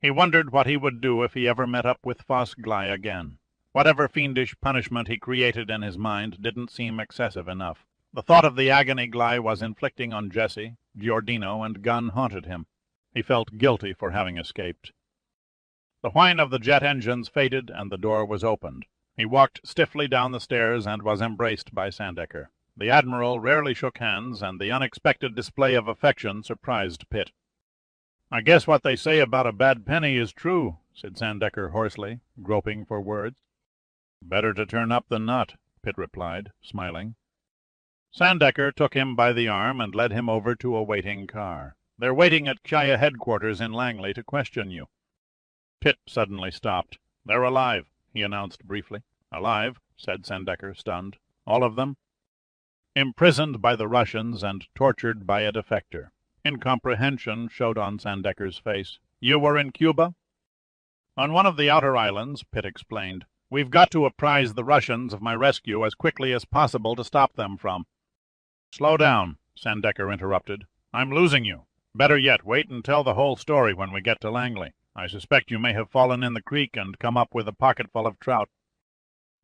He wondered what he would do if he ever met up with Foss Gley again. Whatever fiendish punishment he created in his mind didn't seem excessive enough. The thought of the agony Gley was inflicting on Jesse, Giordino, and Gunn haunted him. He felt guilty for having escaped. The whine of the jet engines faded, and the door was opened. He walked stiffly down the stairs and was embraced by Sandecker. The admiral rarely shook hands, and the unexpected display of affection surprised Pitt. "I guess what they say about a bad penny is true," said Sandecker hoarsely, groping for words. "Better to turn up than not," Pitt replied, smiling. Sandecker took him by the arm and led him over to a waiting car. "They're waiting at Kya headquarters in Langley to question you." Pitt suddenly stopped. "They're alive," he announced briefly. "Alive?" said Sandecker, stunned. "All of them?" "Imprisoned by the Russians and tortured by a defector." Incomprehension showed on Sandecker's face. "You were in Cuba?" "On one of the outer islands," Pitt explained. "We've got to apprise the Russians of my rescue as quickly as possible to stop them from—" "Slow down," Sandecker interrupted. "I'm losing you. Better yet, wait and tell the whole story when we get to Langley. I suspect you may have fallen in the creek and come up with a pocketful of trout."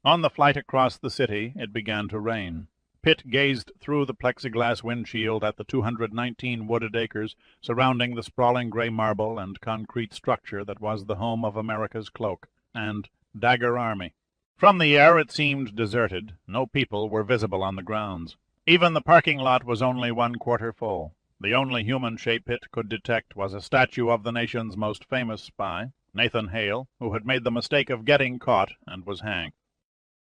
On the flight across the city it began to rain. Pitt gazed through the plexiglass windshield at the 219 wooded acres surrounding the sprawling gray marble and concrete structure that was the home of America's Cloak and Dagger Army. From the air it seemed deserted. No people were visible on the grounds. Even the parking lot was only 1/4 full. The only human shape Pitt could detect was a statue of the nation's most famous spy, Nathan Hale, who had made the mistake of getting caught and was hanged.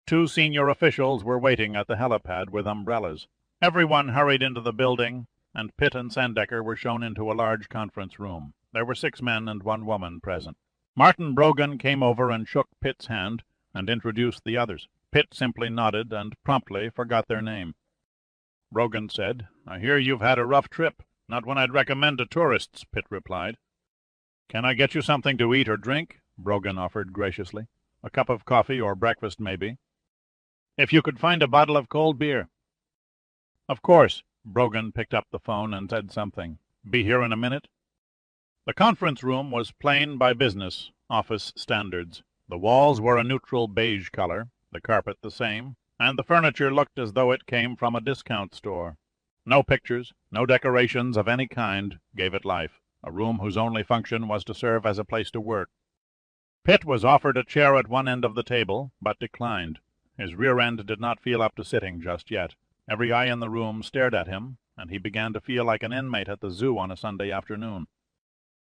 2 senior officials were waiting at the helipad with umbrellas. Everyone hurried into the building, and Pitt and Sandecker were shown into a large conference room. There were 6 men and 1 woman present. Martin Brogan came over and shook Pitt's hand and introduced the others. Pitt simply nodded and promptly forgot their name. Brogan said, "I hear you've had a rough trip." "Not one I'd recommend to tourists," Pitt replied. "Can I get you something to eat or drink?" Brogan offered graciously. "A cup of coffee or breakfast, maybe." "If you could find a bottle of cold beer." "Of course." Brogan picked up the phone and said something. "Be here in a minute." The conference room was plain by business office standards. The walls were a neutral beige color, the carpet the same, and the furniture looked as though it came from a discount store. No pictures, no decorations of any kind gave it life, a room whose only function was to serve as a place to work. Pitt was offered a chair at one end of the table, but declined. His rear end did not feel up to sitting just yet. Every eye in the room stared at him, and he began to feel like an inmate at the zoo on a Sunday afternoon.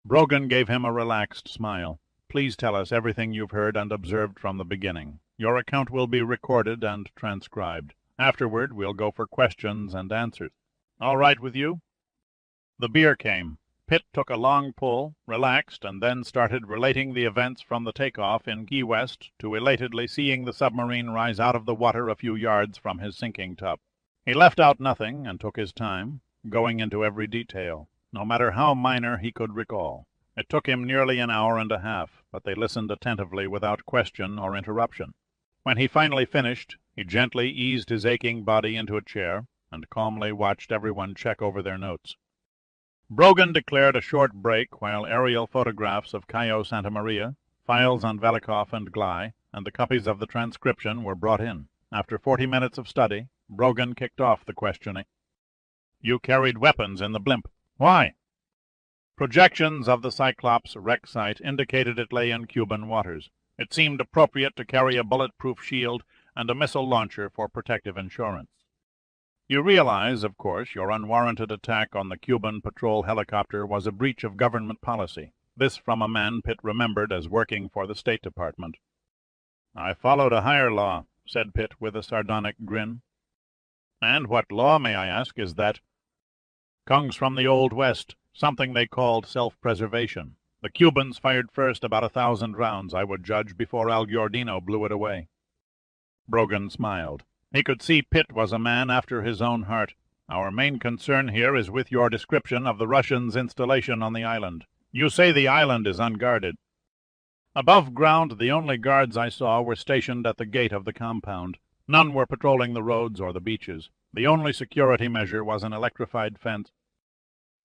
Brogan gave him a relaxed smile. "Please tell us everything you've heard and observed from the beginning. Your account will be recorded and transcribed. Afterward, we'll go for questions and answers. All right with you?" The beer came. Pitt took a long pull, relaxed, and then started relating the events from the takeoff in Key West to elatedly seeing the submarine rise out of the water a few yards from his sinking tub. He left out nothing and took his time, going into every detail, no matter how minor he could recall. It took him nearly an hour and a half, but they listened attentively without question or interruption. When he finally finished, he gently eased his aching body into a chair and calmly watched everyone check over their notes. Brogan declared a short break while aerial photographs of Cayo Santa Maria, files on Velikov and Gley, and the copies of the transcription were brought in. After 40 minutes of study, Brogan kicked off the questioning. "You carried weapons in the blimp. Why?" "Projections of the Cyclops wreck site indicated it lay in Cuban waters. It seemed appropriate to carry a bulletproof shield and a missile launcher for protective insurance. You realize, of course, your unwarranted attack on the Cuban patrol helicopter was a breach of government policy." This from a man Pitt remembered as working for the State Department. "I followed a higher law," said Pitt with a sardonic grin. "And what law, may I ask, is that?" "Comes from the Old West, something they called self-preservation. The Cubans fired first about 1,000 rounds, I would judge, before Alguardino blew it away." Brogan smiled. He could see Pitt was a man after his own heart. "Our main concern here is with your description of the Russians' installation on the island. You say the island is unguarded." "Above ground, the only guards I saw were stationed at the gate of the compound. None were patrolling the roads or the beaches. The only security measure was an electrified fence."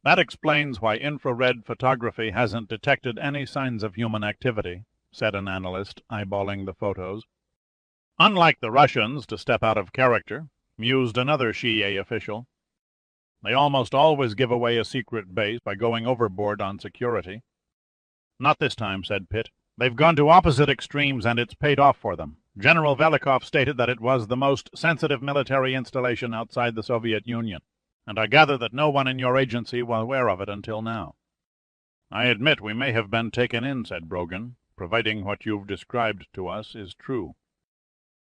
"That explains why infrared photography hasn't detected any signs of human activity," said an analyst, eyeballing the photos. "Unlike the Russians, to step out of character," mused another CIA official. "They almost always give away a secret base by going overboard on security." "Not this time," said Pitt. "They've gone to opposite extremes, and it's paid off for them. General Velikov stated that it was the most sensitive military installation outside the Soviet Union, and I gather that no one in your agency was aware of it until now." "I admit we may have been taken in," said Brogan, "providing what you've described to us is true."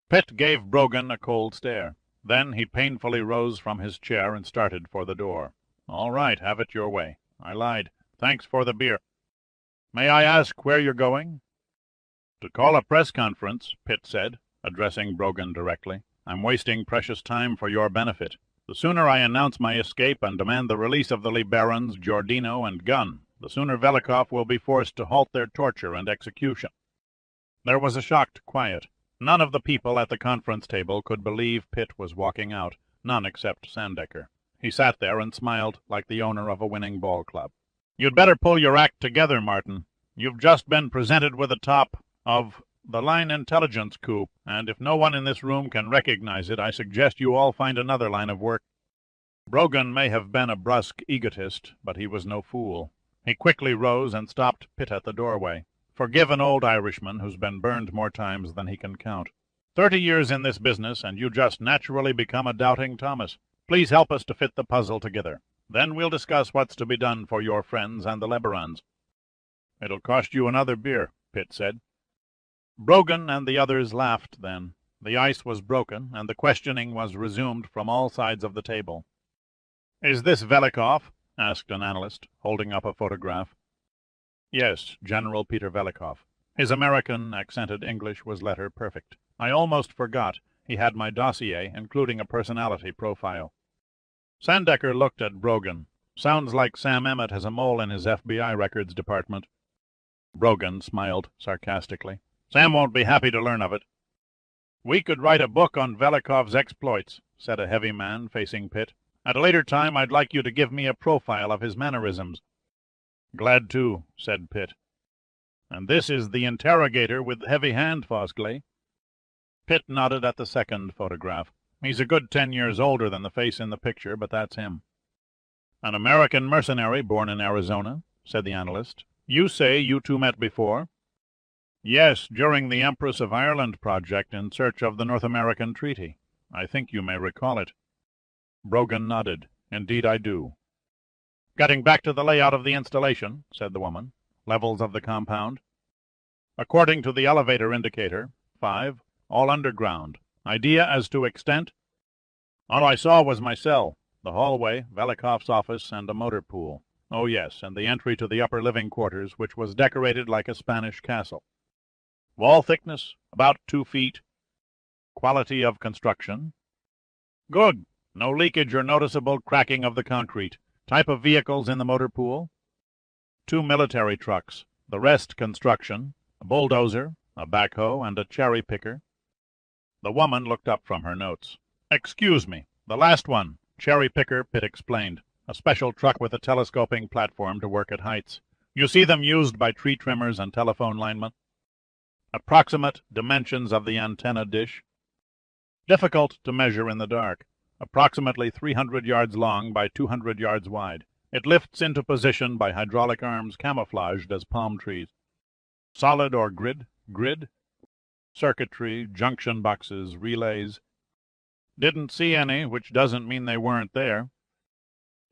Pitt gave Brogan a cold stare. Then he painfully rose from his chair and started for the door. "All right, have it your way. I lied. Thanks for the beer. May I ask where you're going?" "To call a press conference," Pitt said, addressing Brogan directly. "I'm wasting precious time for your benefit. The sooner I announce my escape and demand the release of the Liberans, Giordino, and Gunn, the sooner Velikov will be forced to halt their torture and execution." There was a shocked quiet. None of the people at the conference table could believe Pitt was walking out, none except Sandecker. He sat there and smiled like the owner of a winning ball club. "You'd better pull your act together, Martin. You've just been presented with the top of the line intelligence coup, and if no one in this room can recognize it, I suggest you all find another line of work." Brogan may have been a brusque egotist, but he was no fool. He quickly rose and stopped Pitt at the doorway. "Forgive an old Irishman who's been burned more times than he can count. 30 years in this business, and you just naturally become a doubting Thomas. Please help us to fit the puzzle together. Then we'll discuss what's to be done for your friends and the Liberans." "It'll cost you another beer," Pitt said. Brogan and the others laughed then. The ice was broken, and the questioning was resumed from all sides of the table. "Is this Velikov?" asked an analyst, holding up a photograph. "Yes, General Peter Velikov." His American accented English was letter perfect. "I almost forgot. He had my dossier, including a personality profile." Sandecker looked at Brogan. "Sounds like Sam Emmett has a mole in his FBI records department." Brogan smiled sarcastically. "Sam won't be happy to learn of it." "We could write a book on Velikov's exploits," said a heavy man facing Pitt. "At a later time I'd like you to give me a profile of his mannerisms." "Glad to," said Pitt. "And this is the interrogator with the heavy hand, Fosgley." Pitt nodded at the second photograph. "He's a good 10 years older than the face in the picture, but that's him." "An American mercenary born in Arizona," said the analyst. "You say you two met before?" "Yes, during the Empress of Ireland project in search of the North American Treaty. I think you may recall it." Brogan nodded. "Indeed I do." "Getting back to the layout of the installation," said the woman. "Levels of the compound. According to the elevator indicator, 5, all underground. Idea as to extent?" "All I saw was my cell, the hallway, Velikov's office, and a motor pool. Oh yes, and the entry to the upper living quarters, which was decorated like a Spanish castle. Wall thickness, about 2 feet. Quality of construction?" "Good. No leakage or noticeable cracking of the concrete. Type of vehicles in the motor pool?" 2 military trucks. The rest construction. A bulldozer, a backhoe, and a cherry picker." The woman looked up from her notes. "Excuse me. The last one, cherry picker," Pitt explained. a special truck with a telescoping platform to work at heights. You see them used by tree trimmers and telephone linemen. Approximate dimensions of the antenna dish. Difficult to measure in the dark. Approximately 300 yards long by 200 yards wide. It lifts into position by hydraulic arms camouflaged as palm trees. Solid or grid? Grid. Circuitry, junction boxes, relays. Didn't see any, which doesn't mean they weren't there.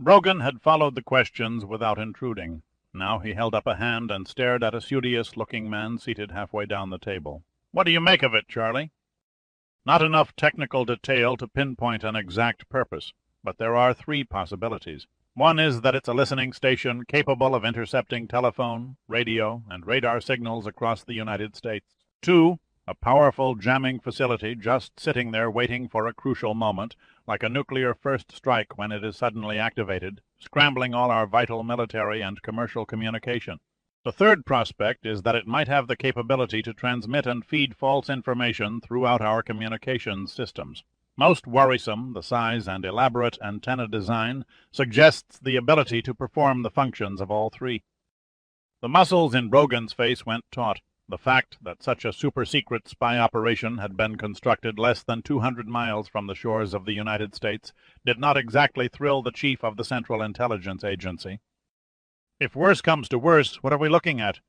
Brogan had followed the questions without intruding. Now he held up a hand and stared at a studious-looking man seated halfway down the table. "What do you make of it, Charlie?" "Not enough technical detail to pinpoint an exact purpose, but there are three possibilities. One is that it's a listening station capable of intercepting telephone, radio, and radar signals across the United States. Two, a powerful jamming facility just sitting there waiting for a crucial moment, like a nuclear first strike when it is suddenly activated, scrambling all our vital military and commercial communication. The third prospect is that it might have the capability to transmit and feed false information throughout our communications systems. Most worrisome, the size and elaborate antenna design suggests the ability to perform the functions of all three." The muscles in Brogan's face went taut. The fact that such a super-secret spy operation had been constructed less than 200 miles from the shores of the United States did not exactly thrill the chief of the Central Intelligence Agency. "If worse comes to worse, what are we looking at?"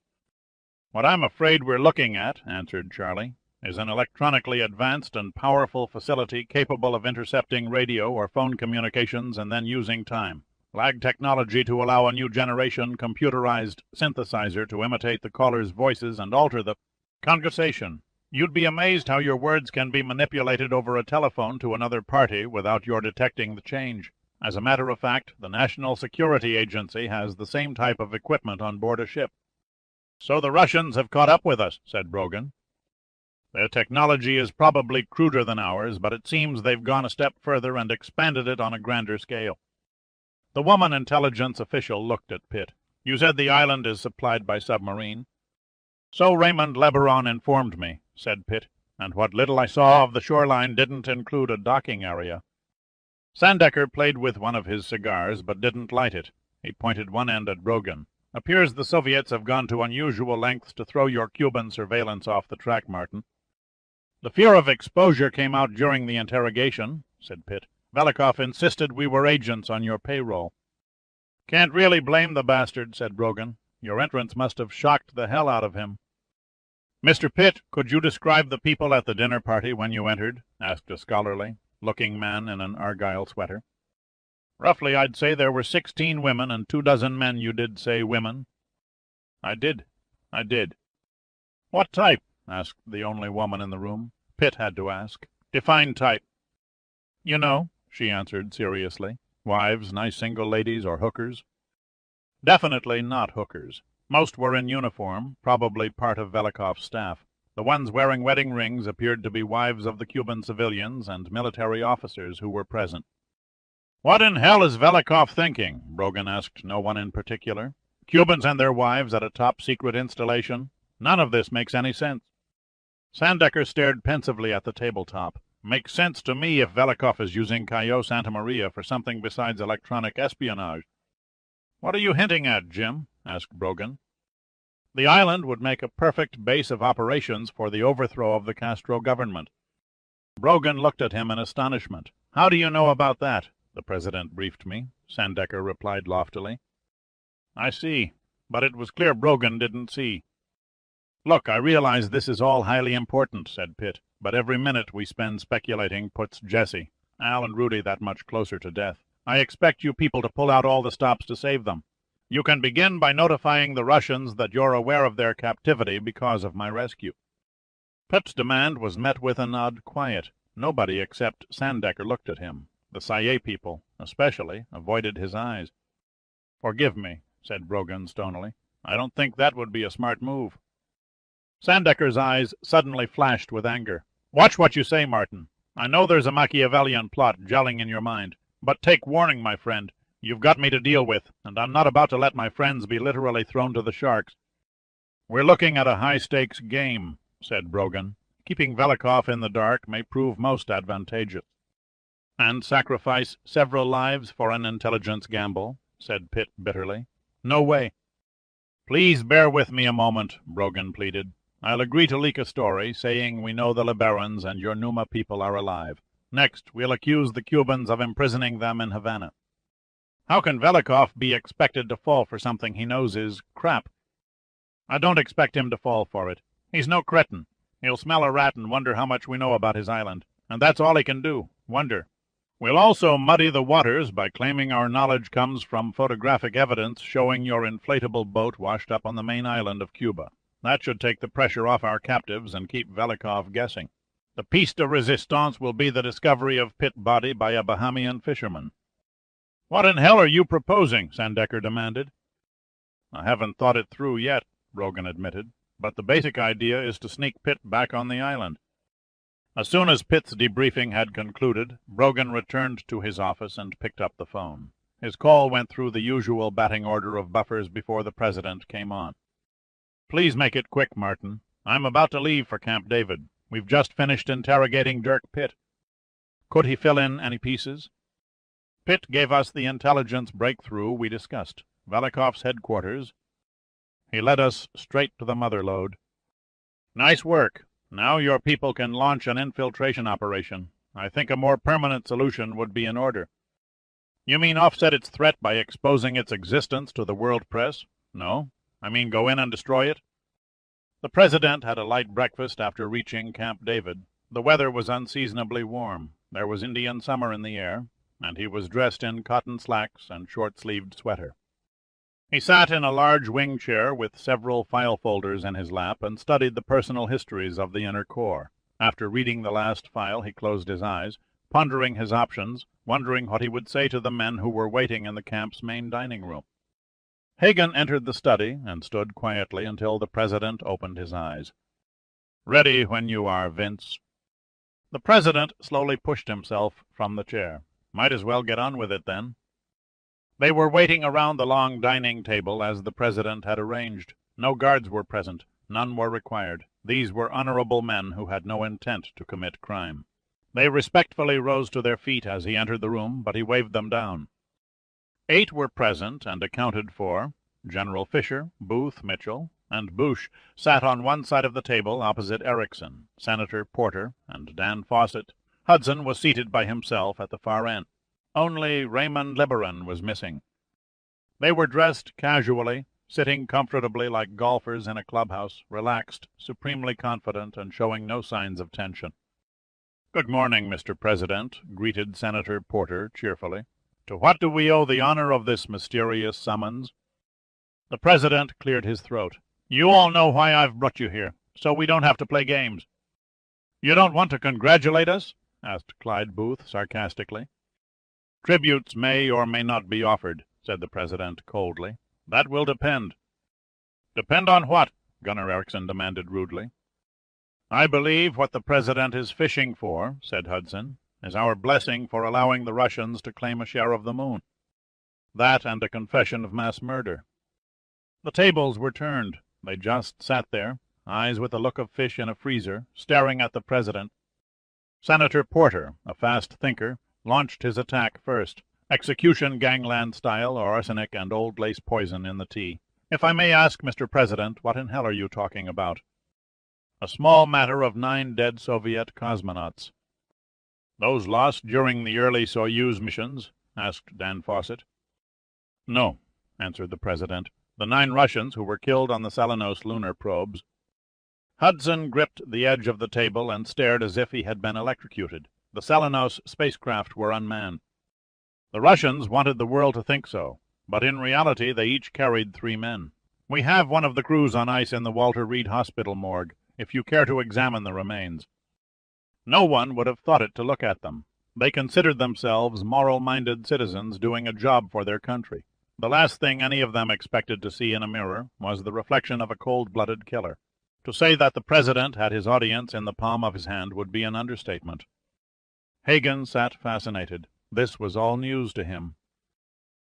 "What I'm afraid we're looking at," answered Charlie, "is an electronically advanced and powerful facility capable of intercepting radio or phone communications and then using time. Lag technology to allow a new generation computerized synthesizer to imitate the caller's voices and alter the conversation. You'd be amazed how your words can be manipulated over a telephone to another party without your detecting the change. As a matter of fact, the National Security Agency has the same type of equipment on board a ship." "So the Russians have caught up with us," said Brogan. "Their technology is probably cruder than ours, but it seems they've gone a step further and expanded it on a grander scale." The woman intelligence official looked at Pitt. "You said the island is supplied by submarine?" "So Raymond Lebaron informed me," said Pitt, "and what little I saw of the shoreline didn't include a docking area." Sandecker played with one of his cigars, but didn't light it. He pointed one end at Brogan. "Appears the Soviets have gone to unusual lengths to throw your Cuban surveillance off the track, Martin." "The fear of exposure came out during the interrogation," said Pitt. "Velikov insisted we were agents on your payroll." "Can't really blame the bastard," said Brogan. "Your entrance must have shocked the hell out of him." "Mr. Pitt, could you describe the people at the dinner party when you entered?" asked a scholarly-looking man in an argyle sweater. "Roughly, I'd say there were 16 women and 24 men. You did say women?" I did. "What type?" asked the only woman in the room. Pitt had to ask. "Define type." "You know," she answered seriously. "Wives, nice single ladies, or hookers?" "Definitely not hookers. Most were in uniform, probably part of Velikov's staff. The ones wearing wedding rings appeared to be wives of the Cuban civilians and military officers who were present." "What in hell is Velikov thinking?" Brogan asked no one in particular. "Cubans and their wives at a top-secret installation? None of this makes any sense." Sandecker stared pensively at the tabletop. "Makes sense to me if Velikov is using Cayo Santa Maria for something besides electronic espionage." "What are you hinting at, Jim?" asked Brogan. "The island would make a perfect base of operations for the overthrow of the Castro government." Brogan looked at him in astonishment. "How do you know about that?" "The President briefed me," Sandecker replied loftily. "I see. But it was clear Brogan didn't see." "Look, I realize this is all highly important," said Pitt, "but every minute we spend speculating puts Jesse, Al, and Rudy that much closer to death. I expect you people to pull out all the stops to save them. You can begin by notifying the Russians that you're aware of their captivity because of my rescue." Pitt's demand was met with an odd quiet. Nobody except Sandecker looked at him. The Saye people, especially, avoided his eyes. "Forgive me," said Brogan stonily. "I don't think that would be a smart move." Sandecker's eyes suddenly flashed with anger. "Watch what you say, Martin. I know there's a Machiavellian plot gelling in your mind. But take warning, my friend. You've got me to deal with, and I'm not about to let my friends be literally thrown to the sharks." "We're looking at a high-stakes game," said Brogan. "Keeping Velikov in the dark may prove most advantageous." "And sacrifice several lives for an intelligence gamble," said Pitt bitterly. "No way." "Please bear with me a moment," Brogan pleaded. "I'll agree to leak a story, saying we know the LeBarons and your Numa people are alive. Next, we'll accuse the Cubans of imprisoning them in Havana. How can Velikov be expected to fall for something he knows is crap? I don't expect him to fall for it. He's no cretin. He'll smell a rat and wonder how much we know about his island. And that's all he can do, wonder. We'll also muddy the waters by claiming our knowledge comes from photographic evidence showing your inflatable boat washed up on the main island of Cuba. That should take the pressure off our captives and keep Velikov guessing. The piece de resistance will be the discovery of Pitt body by a Bahamian fisherman." "What in hell are you proposing?" Sandecker demanded. "I haven't thought it through yet," Brogan admitted, "but the basic idea is to sneak Pitt back on the island." As soon as Pitt's debriefing had concluded, Brogan returned to his office and picked up the phone. His call went through the usual batting order of buffers before the president came on. "Please make it quick, Martin. I'm about to leave for Camp David. We've just finished interrogating Dirk Pitt. Could he fill in any pieces? Pitt gave us the intelligence breakthrough we discussed. Velikov's headquarters. He led us straight to the mother lode. Nice work. Now your people can launch an infiltration operation. I think a more permanent solution would be in order." "You mean offset its threat by exposing its existence to the world press?" "No. I mean go in and destroy it." The president had a light breakfast after reaching Camp David. The weather was unseasonably warm. There was Indian summer in the air, and he was dressed in cotton slacks and short-sleeved sweater. He sat in a large wing chair with several file folders in his lap and studied the personal histories of the inner core. After reading the last file, he closed his eyes, pondering his options, wondering what he would say to the men who were waiting in the camp's main dining room. Hagen entered the study and stood quietly until the president opened his eyes. "Ready when you are, Vince." The president slowly pushed himself from the chair. Might as well get on with it, then. They were waiting around the long dining table as the president had arranged. No guards were present. None were required. These were honorable men who had no intent to commit crime. They respectfully rose to their feet as he entered the room, but he waved them down. 8 were present and accounted for. General Fisher, Booth Mitchell, and Bush sat on one side of the table opposite Erickson, Senator Porter, and Dan Fawcett. Hudson was seated by himself at the far end. Only Raymond Lebaron was missing. They were dressed casually, sitting comfortably like golfers in a clubhouse, relaxed, supremely confident, and showing no signs of tension. "Good morning, Mr. President," greeted Senator Porter cheerfully. "To what do we owe the honor of this mysterious summons?" The president cleared his throat. "You all know why I've brought you here, so we don't have to play games." "You don't want to congratulate us?" asked Clyde Booth sarcastically. "Tributes may or may not be offered," said the president coldly. "That will depend." "Depend on what?" Gunner Erickson demanded rudely. "I believe what the president is fishing for," said Hudson, "is our blessing for allowing the Russians to claim a share of the moon. That and a confession of mass murder." The tables were turned. They just sat there, eyes with the look of fish in a freezer, staring at the president. Senator Porter, a fast thinker, launched his attack first. Execution gangland style, arsenic and old lace poison in the tea. "If I may ask, Mr. President, what in hell are you talking about?" "A small matter of 9 dead Soviet cosmonauts." "Those lost during the early Soyuz missions?" asked Dan Fawcett. "No," answered the president. "The 9 Russians who were killed on the Selenos lunar probes." Hudson gripped the edge of the table and stared as if he had been electrocuted. The Selenos spacecraft were unmanned. The Russians wanted the world to think so, but in reality they each carried 3 men. We have one of the crews on ice in the Walter Reed Hospital morgue, if you care to examine the remains. No one would have thought it to look at them. They considered themselves moral-minded citizens doing a job for their country. The last thing any of them expected to see in a mirror was the reflection of a cold-blooded killer. To say that the president had his audience in the palm of his hand would be an understatement. Hagen sat fascinated. This was all news to him.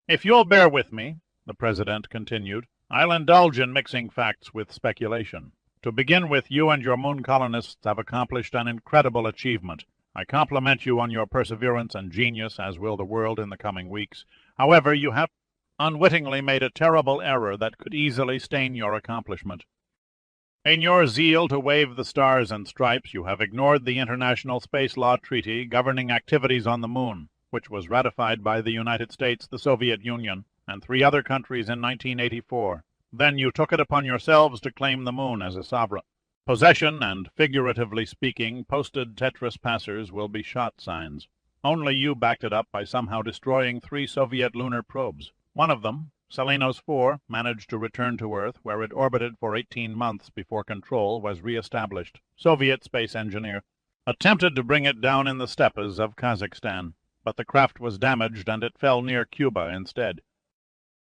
"If you'll bear with me," the president continued, "I'll indulge in mixing facts with speculation. To begin with, you and your moon colonists have accomplished an incredible achievement, I compliment you on your perseverance and genius, as will the world in the coming weeks. However, you have unwittingly made a terrible error that could easily stain your accomplishment. In your zeal to wave the stars and stripes, you have ignored the International Space Law Treaty governing activities on the Moon, which was ratified by the United States, the Soviet Union, and 3 other countries in 1984. Then you took it upon yourselves to claim the Moon as a sovereign. Possession and, figuratively speaking, posted Tetris passers will be shot signs. Only you backed it up by somehow destroying 3 Soviet lunar probes. One of them, Selenos 4, managed to return to Earth, where it orbited for 18 months before control was re-established. Soviet space engineer attempted to bring it down in the steppes of Kazakhstan, but the craft was damaged and it fell near Cuba instead.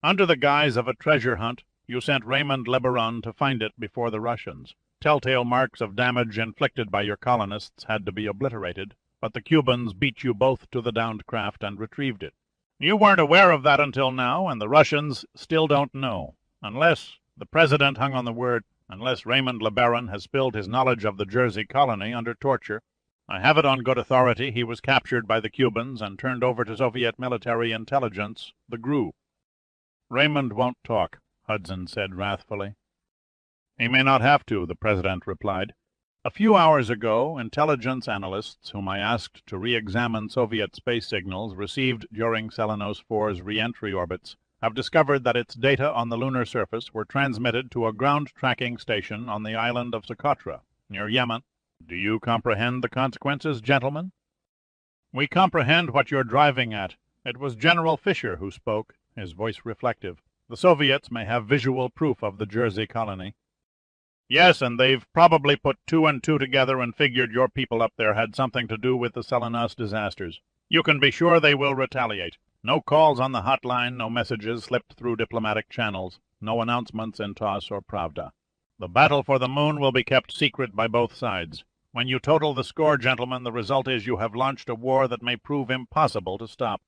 Under the guise of a treasure hunt, you sent Raymond Lebaron to find it before the Russians. Telltale marks of damage inflicted by your colonists had to be obliterated, but the Cubans beat you both to the downed craft and retrieved it. You weren't aware of that until now, and the Russians still don't know. Unless, the President hung on the word, unless Raymond LeBaron has spilled his knowledge of the Jersey colony under torture. I have it on good authority he was captured by the Cubans and turned over to Soviet military intelligence, the GRU. Raymond won't talk, Hudson said wrathfully. He may not have to, the President replied. A few hours ago, intelligence analysts whom I asked to re-examine Soviet space signals received during Selenos 4's re-entry orbits have discovered that its data on the lunar surface were transmitted to a ground tracking station on the island of Socotra, near Yemen. Do you comprehend the consequences, gentlemen? We comprehend what you're driving at. It was General Fisher who spoke, his voice reflective. The Soviets may have visual proof of the Jersey colony. Yes, and they've probably put 2 and 2 together and figured your people up there had something to do with the Selenos disasters. You can be sure they will retaliate. No calls on the hotline, no messages slipped through diplomatic channels, no announcements in TASS or Pravda. The battle for the Moon will be kept secret by both sides. When you total the score, gentlemen, the result is you have launched a war that may prove impossible to stop.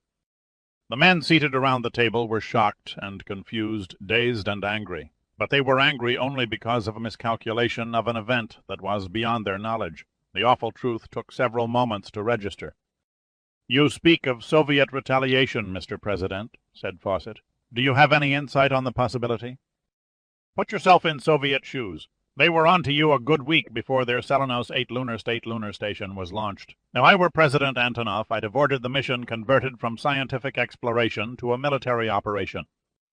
The men seated around the table were shocked and confused, dazed and angry. But they were angry only because of a miscalculation of an event that was beyond their knowledge. The awful truth took several moments to register. You speak of Soviet retaliation, Mr. President, said Fawcett. Do you have any insight on the possibility? Put yourself in Soviet shoes. They were on to you a good week before their Selenos 8 lunar station was launched. If I were President Antonov, I'd have ordered the mission converted from scientific exploration to a military operation.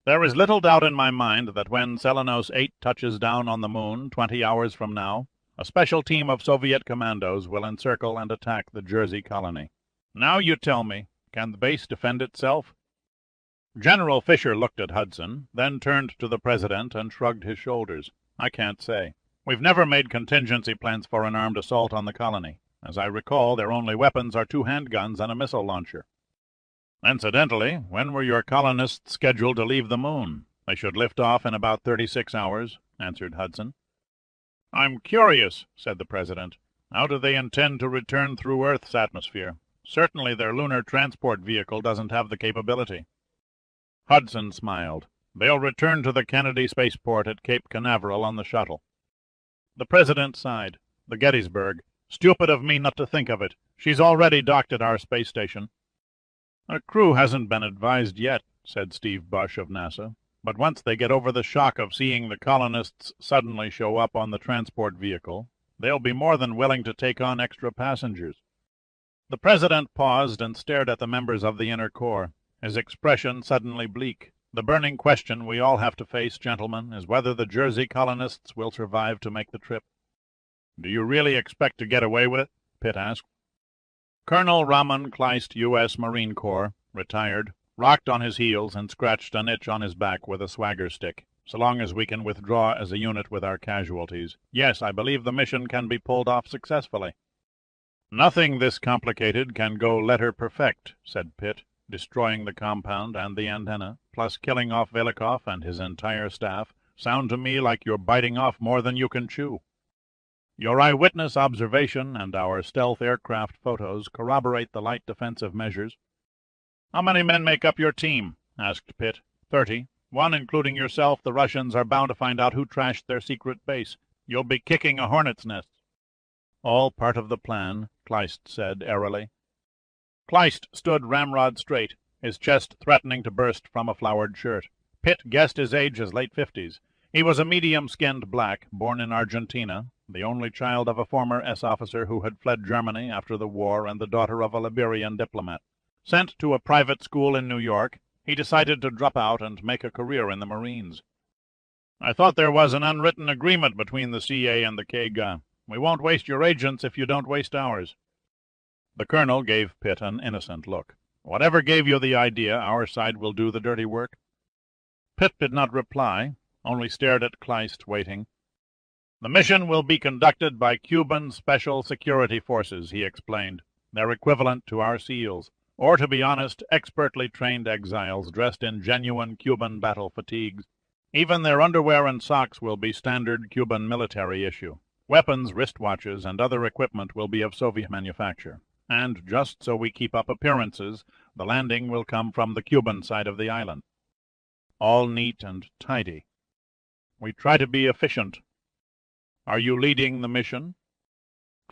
There is little doubt in my mind that when Selenos 8 touches down on the Moon 20 hours from now, a special team of Soviet commandos will encircle and attack the Jersey colony. Now you tell me, can the base defend itself? General Fisher looked at Hudson, then turned to the President and shrugged his shoulders. I can't say. We've never made contingency plans for an armed assault on the colony. As I recall, their only weapons are 2 handguns and a missile launcher. Incidentally, when were your colonists scheduled to leave the Moon? They should lift off in about 36 hours, answered Hudson. I'm curious, said the President. How do they intend to return through Earth's atmosphere? Certainly their lunar transport vehicle doesn't have the capability. Hudson smiled. They'll return to the Kennedy spaceport at Cape Canaveral on the shuttle. The President sighed. The Gettysburg. Stupid of me not to think of it. She's already docked at our space station. A crew hasn't been advised yet, said Steve Bush of NASA. But once they get over the shock of seeing the colonists suddenly show up on the transport vehicle, they'll be more than willing to take on extra passengers. The President paused and stared at the members of the inner core, his expression suddenly bleak. The burning question we all have to face, gentlemen, is whether the Jersey colonists will survive to make the trip. Do you really expect to get away with it? Pitt asked. Colonel Raman Kleist, U.S. Marine Corps, retired, rocked on his heels and scratched an itch on his back with a swagger stick. So long as we can withdraw as a unit with our casualties. Yes, I believe the mission can be pulled off successfully. Nothing this complicated can go letter perfect, said Pitt, destroying the compound and the antenna, plus killing off Velikov and his entire staff, sound to me like you're biting off more than you can chew. Your eyewitness observation and our stealth aircraft photos corroborate the light defensive measures. How many men make up your team? Asked Pitt. 30. 1 including yourself. The Russians are bound to find out who trashed their secret base. You'll be kicking a hornet's nest. All part of the plan, Kleist said airily. Kleist stood ramrod straight, his chest threatening to burst from a flowered shirt. Pitt guessed his age as late 50s. He was a medium-skinned black, born in Argentina, the only child of a former S officer who had fled Germany after the war and the daughter of a Liberian diplomat. Sent to a private school in New York, he decided to drop out and make a career in the Marines. I thought there was an unwritten agreement between the CA and the KGA. We won't waste your agents if you don't waste ours. The colonel gave Pitt an innocent look. Whatever gave you the idea, our side will do the dirty work. Pitt did not reply, only stared at Kleist, waiting. The mission will be conducted by Cuban Special Security Forces, he explained. They're equivalent to our SEALs, or, to be honest, expertly trained exiles dressed in genuine Cuban battle fatigues. Even their underwear and socks will be standard Cuban military issue. Weapons, wristwatches, and other equipment will be of Soviet manufacture. And, just so we keep up appearances, the landing will come from the Cuban side of the island. All neat and tidy. We try to be efficient. Are you leading the mission?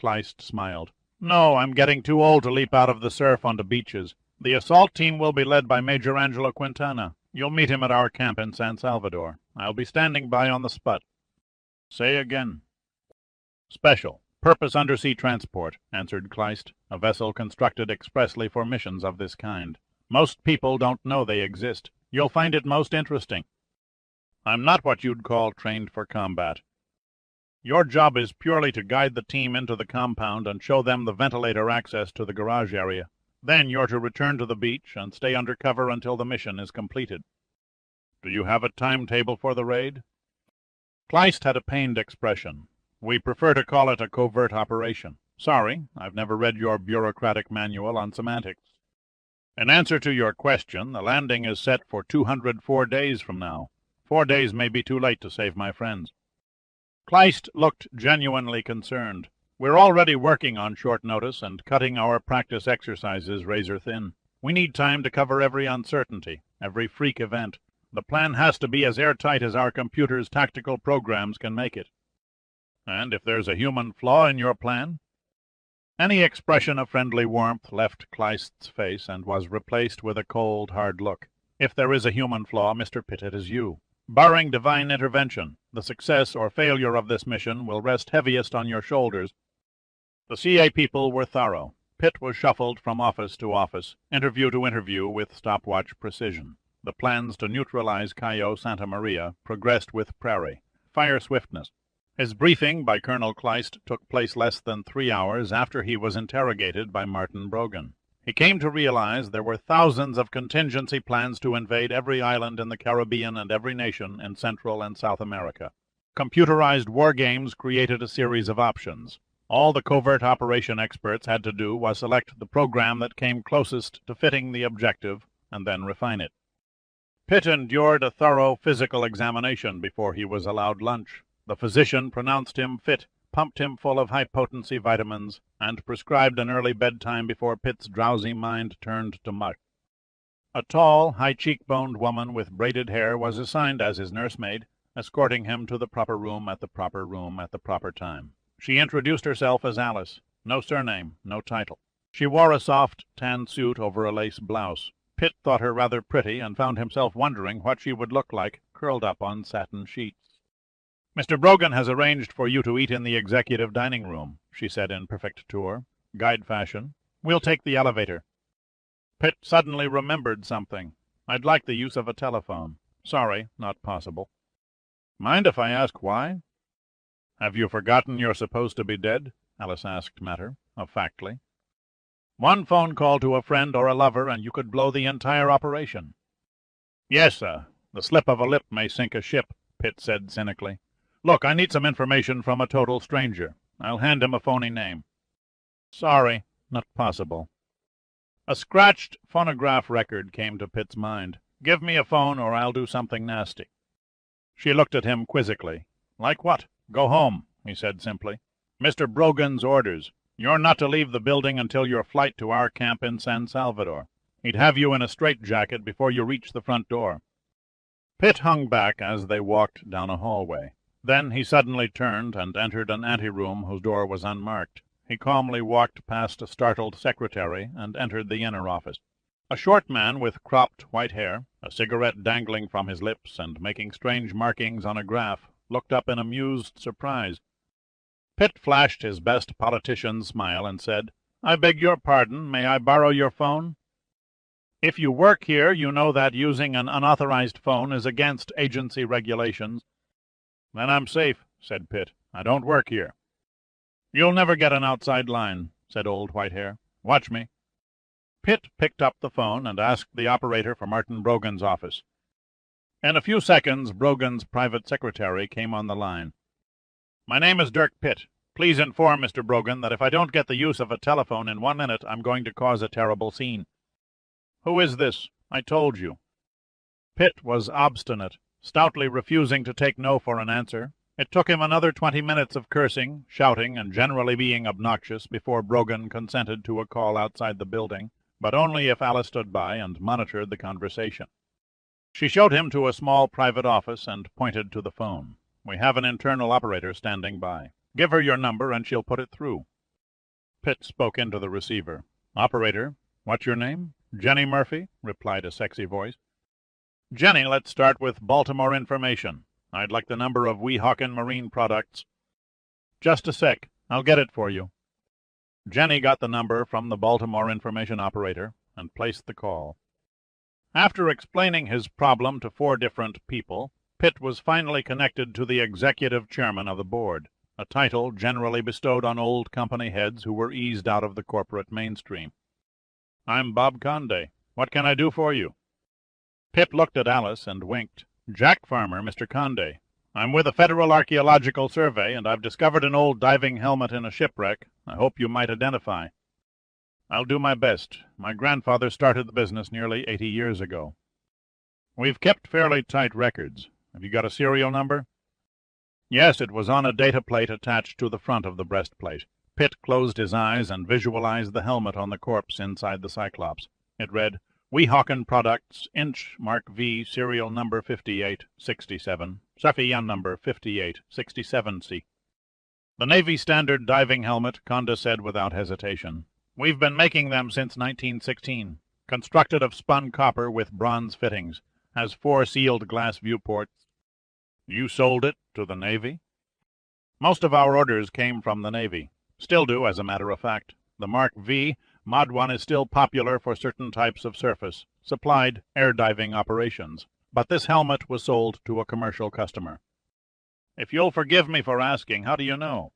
Kleist smiled. No, I'm getting too old to leap out of the surf onto beaches. The assault team will be led by Major Angelo Quintana. You'll meet him at our camp in San Salvador. I'll be standing by on the spot. Say again. Special. Purpose undersea transport, answered Kleist, a vessel constructed expressly for missions of this kind. Most people don't know they exist. You'll find it most interesting. I'm not what you'd call trained for combat. Your job is purely to guide the team into the compound and show them the ventilator access to the garage area. Then you're to return to the beach and stay under cover until the mission is completed. Do you have a timetable for the raid? Kleist had a pained expression. We prefer to call it a covert operation. Sorry, I've never read your bureaucratic manual on semantics. In answer to your question, the landing is set for 204 days from now. 4 days may be too late to save my friends. Kleist looked genuinely concerned. We're already working on short notice and cutting our practice exercises razor thin. We need time to cover every uncertainty, every freak event. The plan has to be as airtight as our computer's tactical programs can make it. And if there's a human flaw in your plan? Any expression of friendly warmth left Kleist's face and was replaced with a cold, hard look. If there is a human flaw, Mr. Pitt, it is you. Barring divine intervention, the success or failure of this mission will rest heaviest on your shoulders. The CA people were thorough. Pitt was shuffled from office to office, interview to interview with stopwatch precision. The plans to neutralize Cayo Santa Maria progressed with prairie, fire swiftness. His briefing by Colonel Kleist took place less than 3 hours after he was interrogated by Martin Brogan. He came to realize there were thousands of contingency plans to invade every island in the Caribbean and every nation in Central and South America. Computerized war games created a series of options. All the covert operation experts had to do was select the program that came closest to fitting the objective and then refine it. Pitt endured a thorough physical examination before he was allowed lunch. The physician pronounced him fit, pumped him full of high-potency vitamins, and prescribed an early bedtime before Pitt's drowsy mind turned to mush. A tall, high-cheekboned woman with braided hair was assigned as his nursemaid, escorting him to the proper room at the proper room at the proper time. She introduced herself as Alice. No surname, no title. She wore a soft, tan suit over a lace blouse. Pitt thought her rather pretty and found himself wondering what she would look like curled up on satin sheets. Mr. Brogan has arranged for you to eat in the executive dining room, she said in perfect tour, guide fashion. We'll take the elevator. Pitt suddenly remembered something. I'd like the use of a telephone. Sorry, not possible. Mind if I ask why? Have you forgotten you're supposed to be dead? Alice asked matter-of-factly. One phone call to a friend or a lover, and you could blow the entire operation. Yes, sir. The slip of a lip may sink a ship, Pitt said cynically. Look, I need some information from a total stranger. I'll hand him a phony name. Sorry, not possible. A scratched phonograph record came to Pitt's mind. Give me a phone or I'll do something nasty. She looked at him quizzically. Like what? Go home, he said simply. Mr. Brogan's orders. You're not to leave the building until your flight to our camp in San Salvador. He'd have you in a straitjacket before you reach the front door. Pitt hung back as they walked down a hallway. Then he suddenly turned and entered an anteroom whose door was unmarked. He calmly walked past a startled secretary and entered the inner office. A short man with cropped white hair, a cigarette dangling from his lips and making strange markings on a graph, looked up in amused surprise. Pitt flashed his best politician's smile and said, "I beg your pardon. May I borrow your phone?" "If you work here, you know that using an unauthorized phone is against agency regulations." "Then I'm safe," said Pitt. "I don't work here." "You'll never get an outside line," said old Whitehair. "Watch me." Pitt picked up the phone and asked the operator for Martin Brogan's office. In a few seconds, Brogan's private secretary came on the line. "My name is Dirk Pitt. Please inform Mr. Brogan that if I don't get the use of a telephone in 1 minute, I'm going to cause a terrible scene." "Who is this?" "I told you." Pitt was obstinate, stoutly refusing to take no for an answer. It took him another 20 minutes of cursing, shouting, and generally being obnoxious before Brogan consented to a call outside the building, but only if Alice stood by and monitored the conversation. She showed him to a small private office and pointed to the phone. "We have an internal operator standing by. Give her your number and she'll put it through." Pitt spoke into the receiver. "Operator, what's your name?" "Jenny Murphy," replied a sexy voice. "Jenny, let's start with Baltimore information. I'd like the number of Weehawken Marine Products." "Just a sec. I'll get it for you." Jenny got the number from the Baltimore information operator and placed the call. After explaining his problem to 4 different people, Pitt was finally connected to the executive chairman of the board, a title generally bestowed on old company heads who were eased out of the corporate mainstream. "I'm Bob Conde. What can I do for you?" Pitt looked at Alice and winked. "Jack Farmer, Mr. Conde. I'm with the Federal Archaeological Survey, and I've discovered an old diving helmet in a shipwreck I hope you might identify." "I'll do my best. My grandfather started the business nearly 80 years ago. We've kept fairly tight records. Have you got a serial number?" "Yes, it was on a data plate attached to the front of the breastplate." Pitt closed his eyes and visualized the helmet on the corpse inside the Cyclops. It read, "Weehawken Products, Inch Mark V, serial number 5867, Safiyan number 5867C." "The Navy Standard diving helmet," Conde said without hesitation. "We've been making them since 1916. Constructed of spun copper with bronze fittings. Has 4 sealed glass viewports." "You sold it to the Navy?" "Most of our orders came from the Navy. Still do, as a matter of fact. The Mark V, Mod 1, is still popular for certain types of surface, supplied air diving operations. But this helmet was sold to a commercial customer." "If you'll forgive me for asking, how do you know?"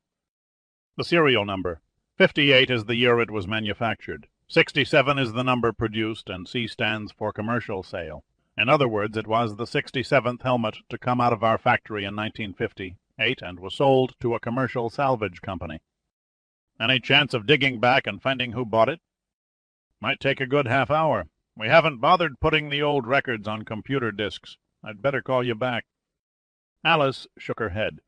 "The serial number. 58 is the year it was manufactured. 67 is the number produced, and C stands for commercial sale. In other words, it was the 67th helmet to come out of our factory in 1958 and was sold to a commercial salvage company." "Any chance of digging back and finding who bought it?" "Might take a good half hour. We haven't bothered putting the old records on computer disks. I'd better call you back." Alice shook her head.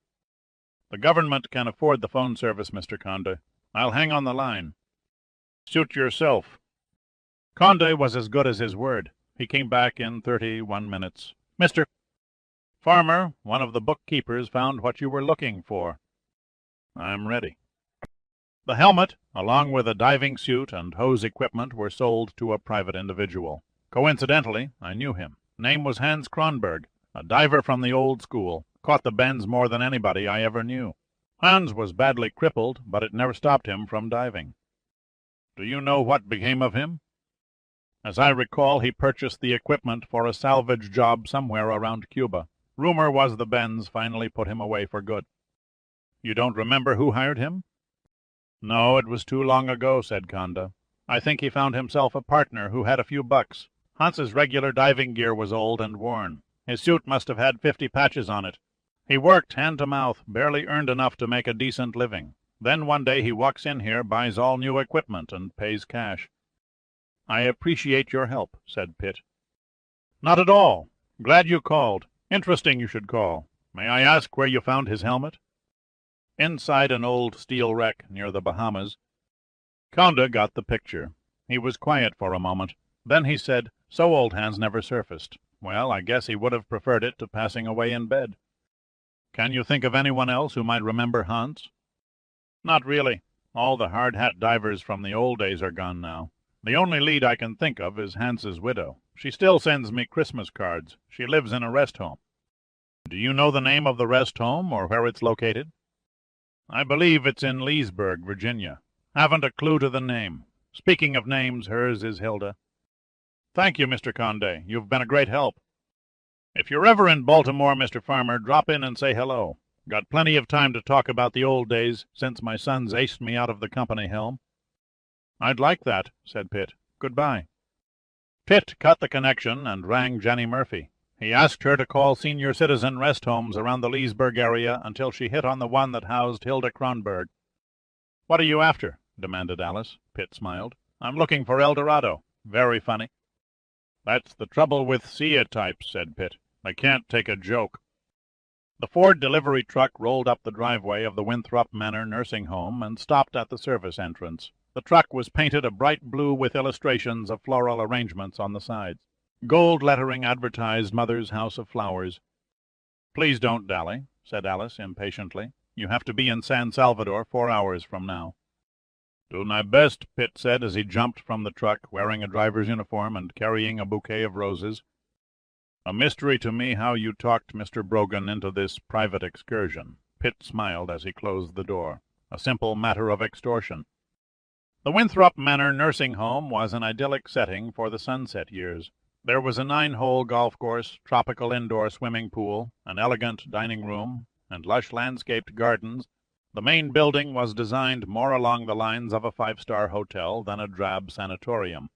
"The government can afford the phone service, Mr. Conde. I'll hang on the line." "Suit yourself." Conde was as good as his word. He came back in 31 minutes. "Mr. Farmer, one of the bookkeepers found what you were looking for." "I'm ready." The helmet, along with a diving suit and hose equipment, were sold to a private individual. Coincidentally, I knew him. Name was Hans Kronberg, a diver from the old school. Caught the bends more than anybody I ever knew. Hans was badly crippled, but it never stopped him from diving. "Do you know what became of him?" "As I recall, he purchased the equipment for a salvage job somewhere around Cuba. Rumor was the bends finally put him away for good." "You don't remember who hired him?" "No, it was too long ago," said Conde. "I think he found himself a partner who had a few bucks. Hans's regular diving gear was old and worn. His suit must have had 50 patches on it. He worked hand to mouth, barely earned enough to make a decent living. Then one day he walks in here, buys all new equipment, and pays cash." "I appreciate your help," said Pitt. "Not at all. Glad you called. Interesting you should call. May I ask where you found his helmet?" "Inside an old steel wreck near the Bahamas." Conde got the picture. He was quiet for a moment. Then he said, "So old Hans never surfaced. Well, I guess he would have preferred it to passing away in bed." Can you think of anyone else who might remember Hans? Not really. All the hard-hat divers from the old days are gone now. The only lead I can think of is Hans's widow. She still sends me Christmas cards. She lives in a rest home. Do you know the name of the rest home, or where it's located? I believe it's in Leesburg, Virginia. Haven't a clue to the name. Speaking of names, hers is Hilda. Thank you, Mr. Conde. You've been a great help. If you're ever in Baltimore, Mr. Farmer, drop in and say hello. Got plenty of time to talk about the old days, since my son's aced me out of the company helm. I'd like that, said Pitt. Goodbye. Pitt cut the connection and rang Jenny Murphy. He asked her to call senior citizen rest homes around the Leesburg area until she hit on the one that housed Hilda Kronberg. What are you after? Demanded Alice. Pitt smiled. I'm looking for El Dorado. Very funny. That's the trouble with SIA types, said Pitt. They can't take a joke. The Ford delivery truck rolled up the driveway of the Winthrop Manor nursing home and stopped at the service entrance. The truck was painted a bright blue with illustrations of floral arrangements on the sides. Gold lettering advertised Mother's House of Flowers. Please don't dally, said Alice impatiently. You have to be in San Salvador 4 hours from now. Do my best, Pitt said as he jumped from the truck, wearing a driver's uniform and carrying a bouquet of roses. A mystery to me how you talked Mr. Brogan into this private excursion. Pitt smiled as he closed the door. A simple matter of extortion. The Winthrop Manor nursing home was an idyllic setting for the Sunset years. There was a 9-hole golf course, tropical indoor swimming pool, an elegant dining room, and lush landscaped gardens. The main building was designed more along the lines of a 5-star hotel than a drab sanatorium.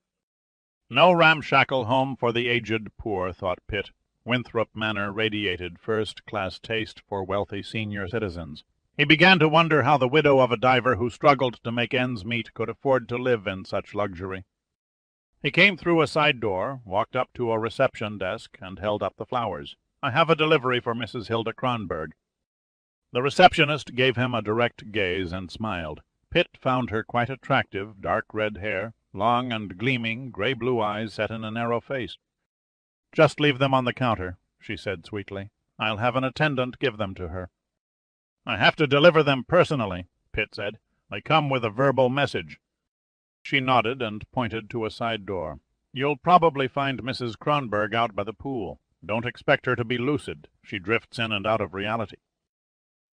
No ramshackle home for the aged poor, thought Pitt. Winthrop Manor radiated first-class taste for wealthy senior citizens. He began to wonder how the widow of a diver who struggled to make ends meet could afford to live in such luxury. He came through a side door, walked up to a reception desk, and held up the flowers. I have a delivery for Mrs. Hilda Kronberg. The receptionist gave him a direct gaze and smiled. Pitt found her quite attractive, dark red hair, long and gleaming, gray-blue eyes set in a narrow face. Just leave them on the counter, she said sweetly. I'll have an attendant give them to her. I have to deliver them personally, Pitt said. They come with a verbal message. She nodded and pointed to a side door. You'll probably find Mrs. Kronberg out by the pool. Don't expect her to be lucid. She drifts in and out of reality.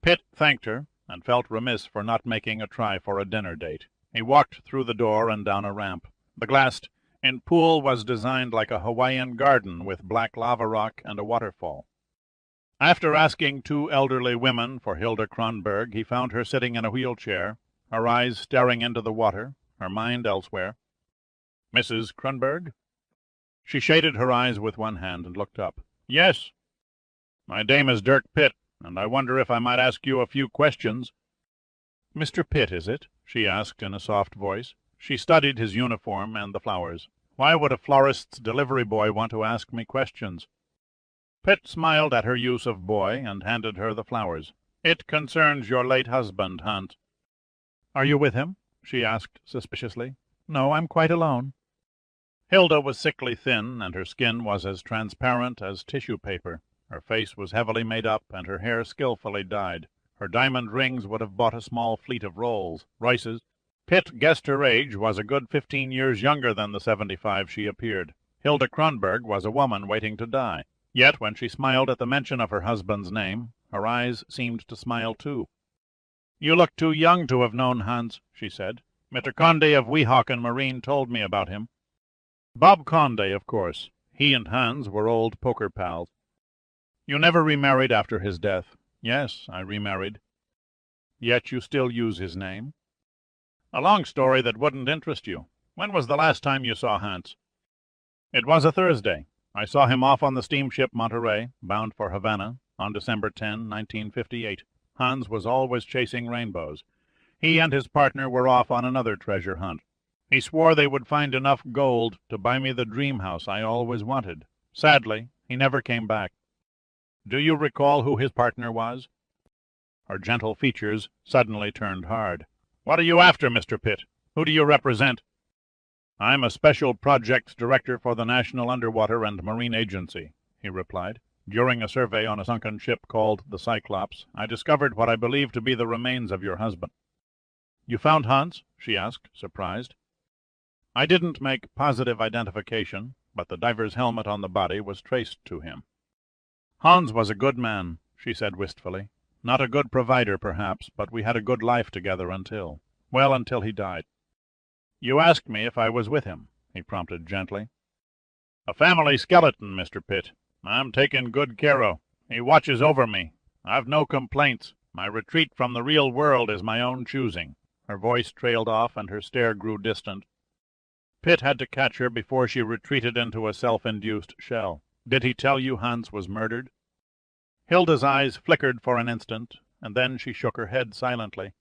Pitt thanked her, and felt remiss for not making a try for a dinner date. He walked through the door and down a ramp. The glassed-in pool was designed like a Hawaiian garden with black lava rock and a waterfall. After asking 2 elderly women for Hilda Kronberg, he found her sitting in a wheelchair, her eyes staring into the water, her mind elsewhere. Mrs. Kronberg? She shaded her eyes with one hand and looked up. Yes. My name is Dirk Pitt, and I wonder if I might ask you a few questions. Mr. Pitt, is it? She asked in a soft voice. She studied his uniform and the flowers. Why would a florist's delivery boy want to ask me questions? Pitt smiled at her use of boy and handed her the flowers. It concerns your late husband, Hans. Are you with him? She asked suspiciously. No, I'm quite alone. Hilda was sickly thin, and her skin was as transparent as tissue paper. Her face was heavily made up, and her hair skillfully dyed. Her diamond rings would have bought a small fleet of Rolls Royces. Pitt guessed her age was a good 15 years younger than the 75 she appeared. Hilda Kronberg was a woman waiting to die. Yet when she smiled at the mention of her husband's name, her eyes seemed to smile too. You look too young to have known Hans, she said. Mr. Conde of Weehawken Marine told me about him. Bob Conde, of course. He and Hans were old poker pals. You never remarried after his death. Yes, I remarried. Yet you still use his name? A long story that wouldn't interest you. When was the last time you saw Hans? It was a Thursday. I saw him off on the steamship Monterey, bound for Havana, on December 10, 1958. Hans was always chasing rainbows. He and his partner were off on another treasure hunt. He swore they would find enough gold to buy me the dream house I always wanted. Sadly, he never came back. Do you recall who his partner was? Her gentle features suddenly turned hard. What are you after, Mr. Pitt? Who do you represent? I'm a special projects director for the National Underwater and Marine Agency, he replied. During a survey on a sunken ship called the Cyclops, I discovered what I believe to be the remains of your husband." "You found Hans?" she asked, surprised. "I didn't make positive identification, but the diver's helmet on the body was traced to him." "Hans was a good man," she said wistfully. "Not a good provider, perhaps, but we had a good life together until he died." "You asked me if I was with him," he prompted gently. "A family skeleton, Mr. Pitt. I'm taken good care o'. He watches over me. I've no complaints. My retreat from the real world is my own choosing." Her voice trailed off, and her stare grew distant. Pitt had to catch her before she retreated into a self-induced shell. "Did he tell you Hans was murdered?" Hilda's eyes flickered for an instant, and then she shook her head silently.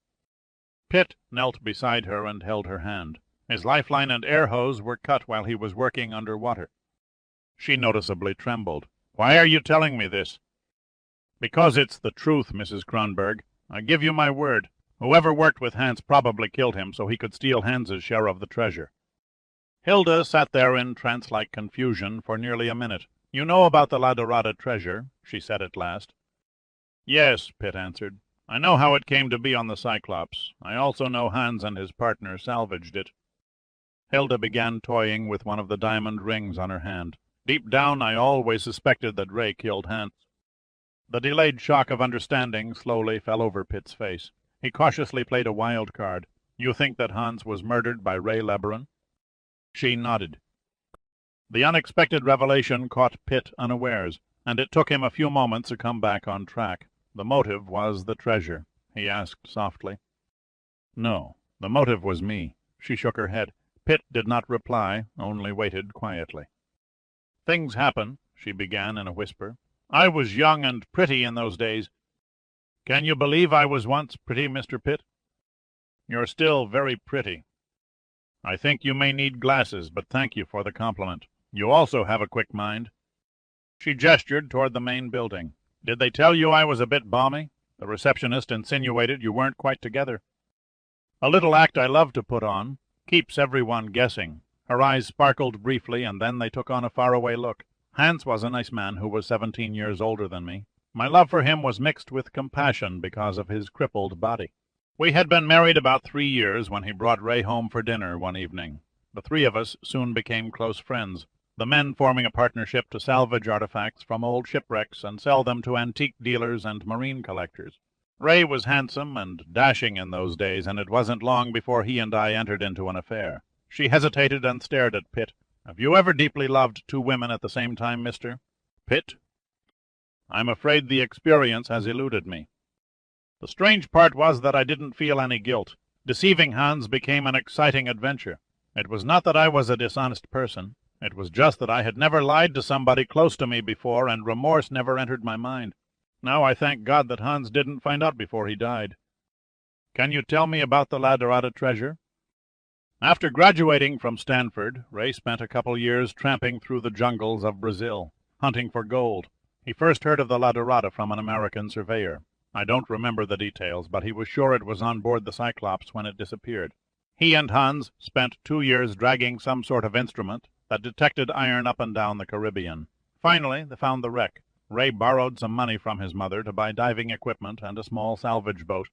Pitt knelt beside her and held her hand. His lifeline and air hose were cut while he was working under water. She noticeably trembled. "Why are you telling me this?" "Because it's the truth, Mrs. Kronberg. I give you my word. Whoever worked with Hans probably killed him so he could steal Hans's share of the treasure." Hilda sat there in trance-like confusion for nearly a minute. "You know about the La Dorada treasure?" she said at last. "Yes," Pitt answered. "I know how it came to be on the Cyclops. I also know Hans and his partner salvaged it." Hilda began toying with one of the diamond rings on her hand. "Deep down, I always suspected that Ray killed Hans." The delayed shock of understanding slowly fell over Pitt's face. He cautiously played a wild card. "You think that Hans was murdered by Ray Lebaron?" She nodded. The unexpected revelation caught Pitt unawares, and it took him a few moments to come back on track. "The motive was the treasure?" he asked softly. "No, the motive was me." She shook her head. Pitt did not reply, only waited quietly. "Things happen," she began in a whisper. "I was young and pretty in those days. Can you believe I was once pretty, Mr. Pitt?" "You're still very pretty." "I think you may need glasses, but thank you for the compliment. You also have a quick mind." She gestured toward the main building. "Did they tell you I was a bit balmy? The receptionist insinuated you weren't quite together." "A little act I love to put on. Keeps everyone guessing." Her eyes sparkled briefly, and then they took on a faraway look. "Hans was a nice man who was 17 years older than me. My love for him was mixed with compassion because of his crippled body. We had been married about 3 years when he brought Ray home for dinner one evening. The three of us soon became close friends, the men forming a partnership to salvage artifacts from old shipwrecks and sell them to antique dealers and marine collectors. Ray was handsome and dashing in those days, and it wasn't long before he and I entered into an affair." She hesitated and stared at Pitt. "Have you ever deeply loved 2 women at the same time, Mr. Pitt?" "I'm afraid the experience has eluded me." "The strange part was that I didn't feel any guilt. Deceiving Hans became an exciting adventure. It was not that I was a dishonest person. It was just that I had never lied to somebody close to me before, and remorse never entered my mind. Now I thank God that Hans didn't find out before he died." "Can you tell me about the La Dorada treasure?" "After graduating from Stanford, Ray spent a couple years tramping through the jungles of Brazil, hunting for gold. He first heard of the La Dorada from an American surveyor. I don't remember the details, but he was sure it was on board the Cyclops when it disappeared. He and Hans spent 2 years dragging some sort of instrument that detected iron up and down the Caribbean. Finally, they found the wreck. Ray borrowed some money from his mother to buy diving equipment and a small salvage boat.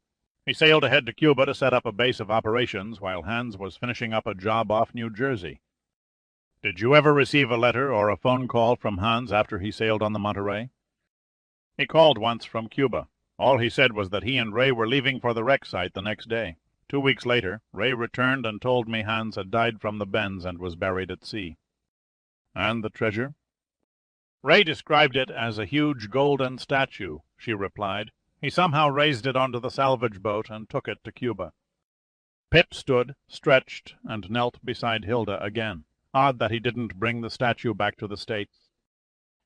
He sailed ahead to Cuba to set up a base of operations while Hans was finishing up a job off New Jersey. Did you ever receive a letter or a phone call from Hans after he sailed on the Monterey?" "He called once from Cuba. All he said was that he and Ray were leaving for the wreck site the next day. 2 weeks later, Ray returned and told me Hans had died from the bends and was buried at sea." "And the treasure?" "Ray described it as a huge golden statue," she replied. "He somehow raised it onto the salvage boat and took it to Cuba." Pitt stood, stretched, and knelt beside Hilda again. Odd that he didn't bring the statue back to the States.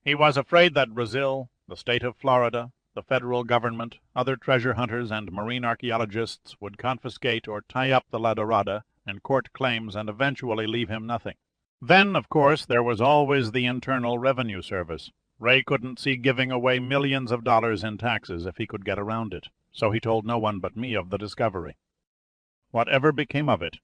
He was afraid that Brazil, the state of Florida, the federal government, other treasure hunters, and marine archaeologists would confiscate or tie up the La Dorada and court claims and eventually leave him nothing. Then, of course, there was always the Internal Revenue Service. Ray couldn't see giving away millions of dollars in taxes if he could get around it, so he told no one but me of the discovery. Whatever became of it?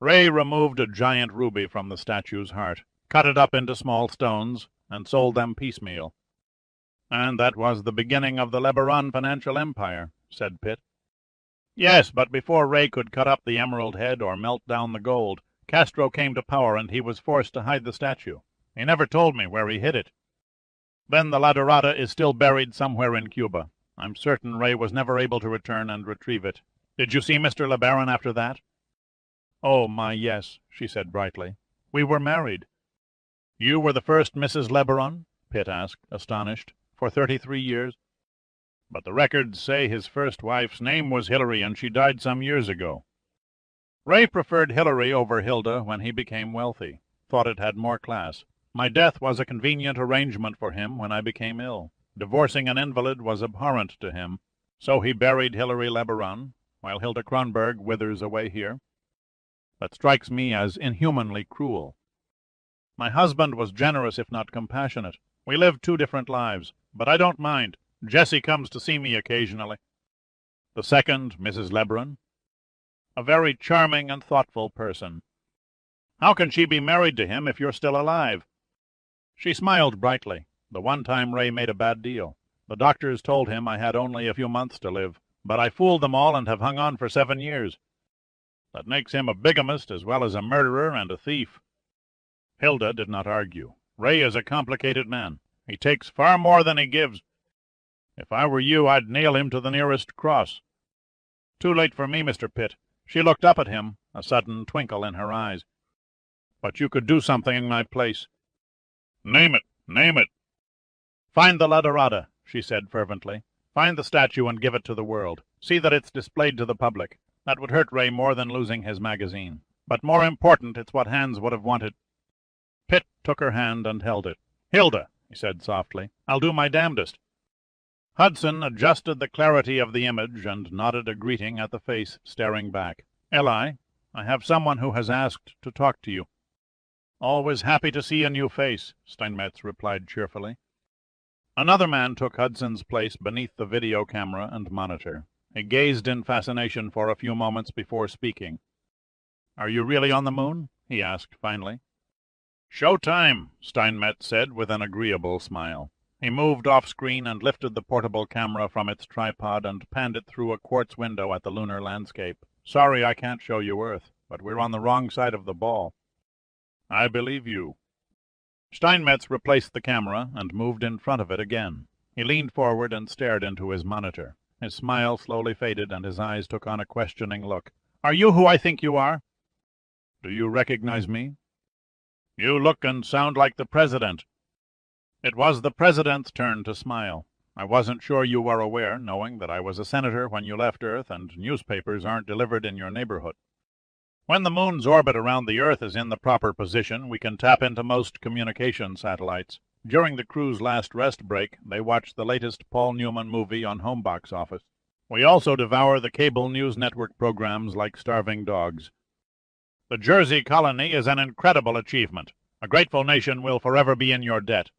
Ray removed a giant ruby from the statue's heart, cut it up into small stones, and sold them piecemeal. And that was the beginning of the Lebaron financial empire, said Pitt. Yes, but before Ray could cut up the emerald head or melt down the gold, Castro came to power and he was forced to hide the statue. He never told me where he hid it. Then the La Dorada is still buried somewhere in Cuba. I'm certain Ray was never able to return and retrieve it. Did you see Mr. LeBaron after that? Oh, my, yes, she said brightly. We were married. You were the first Mrs. LeBaron? Pitt asked, astonished. For 33 years? But the records say his first wife's name was Hillary, and she died some years ago. Ray preferred Hillary over Hilda when he became wealthy, thought it had more class. My death was a convenient arrangement for him when I became ill. Divorcing an invalid was abhorrent to him, so he buried Hillary LeBaron, while Hilda Kronberg withers away here. That strikes me as inhumanly cruel. My husband was generous if not compassionate. We lived 2 different lives, but I don't mind. Jessie comes to see me occasionally. The second, Mrs. LeBaron, a very charming and thoughtful person. How can she be married to him if you're still alive? She smiled brightly. The one time Ray made a bad deal. The doctors told him I had only a few months to live, but I fooled them all and have hung on for 7 years. That makes him a bigamist as well as a murderer and a thief. Hilda did not argue. Ray is a complicated man. He takes far more than he gives. If I were you, I'd nail him to the nearest cross. Too late for me, Mr. Pitt. She looked up at him, a sudden twinkle in her eyes. But you could do something in my place. Name it, name it. Find the La Dorada, she said fervently. Find the statue and give it to the world. See that it's displayed to the public. That would hurt Ray more than losing his magazine. But more important, it's what Hans would have wanted. Pitt took her hand and held it. Hilda, he said softly, I'll do my damnedest. Hudson adjusted the clarity of the image and nodded a greeting at the face staring back. Eli, I have someone who has asked to talk to you. Always happy to see a new face, Steinmetz replied cheerfully. Another man took Hudson's place beneath the video camera and monitor. He gazed in fascination for a few moments before speaking. Are you really on the moon? He asked finally. Show time, Steinmetz said with an agreeable smile. He moved off-screen and lifted the portable camera from its tripod and panned it through a quartz window at the lunar landscape. Sorry I can't show you Earth, but we're on the wrong side of the ball. I believe you. Steinmetz replaced the camera and moved in front of it again. He leaned forward and stared into his monitor. His smile slowly faded and his eyes took on a questioning look. Are you who I think you are? Do you recognize me? You look and sound like the President. It was the President's turn to smile. I wasn't sure you were aware, knowing that I was a senator when you left Earth and newspapers aren't delivered in your neighborhood. When the moon's orbit around the Earth is in the proper position, we can tap into most communication satellites. During the crew's last rest break, they watched the latest Paul Newman movie on home box office. We also devour the cable news network programs like starving dogs. The Jersey colony is an incredible achievement. A grateful nation will forever be in your debt.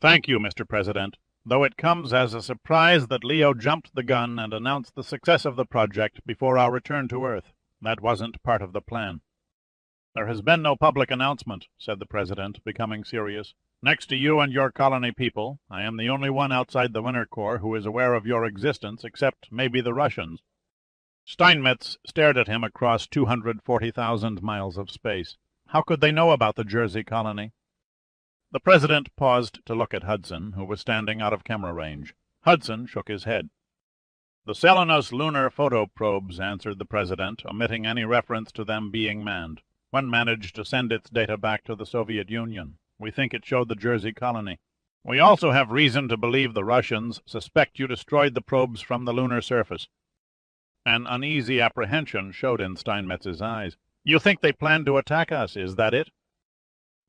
Thank you, Mr. President, though it comes as a surprise that Leo jumped the gun and announced the success of the project before our return to Earth. That wasn't part of the plan. There has been no public announcement, said the President, becoming serious. Next to you and your colony people, I am the only one outside the Winter Corps who is aware of your existence, except maybe the Russians. Steinmetz stared at him across 240,000 miles of space. How could they know about the Jersey colony? The President paused to look at Hudson, who was standing out of camera range. Hudson shook his head. The Selenos lunar photo probes, answered the President, omitting any reference to them being manned. One managed to send its data back to the Soviet Union. We think it showed the Jersey colony. We also have reason to believe the Russians suspect you destroyed the probes from the lunar surface. An uneasy apprehension showed in Steinmetz's eyes. You think they planned to attack us, is that it?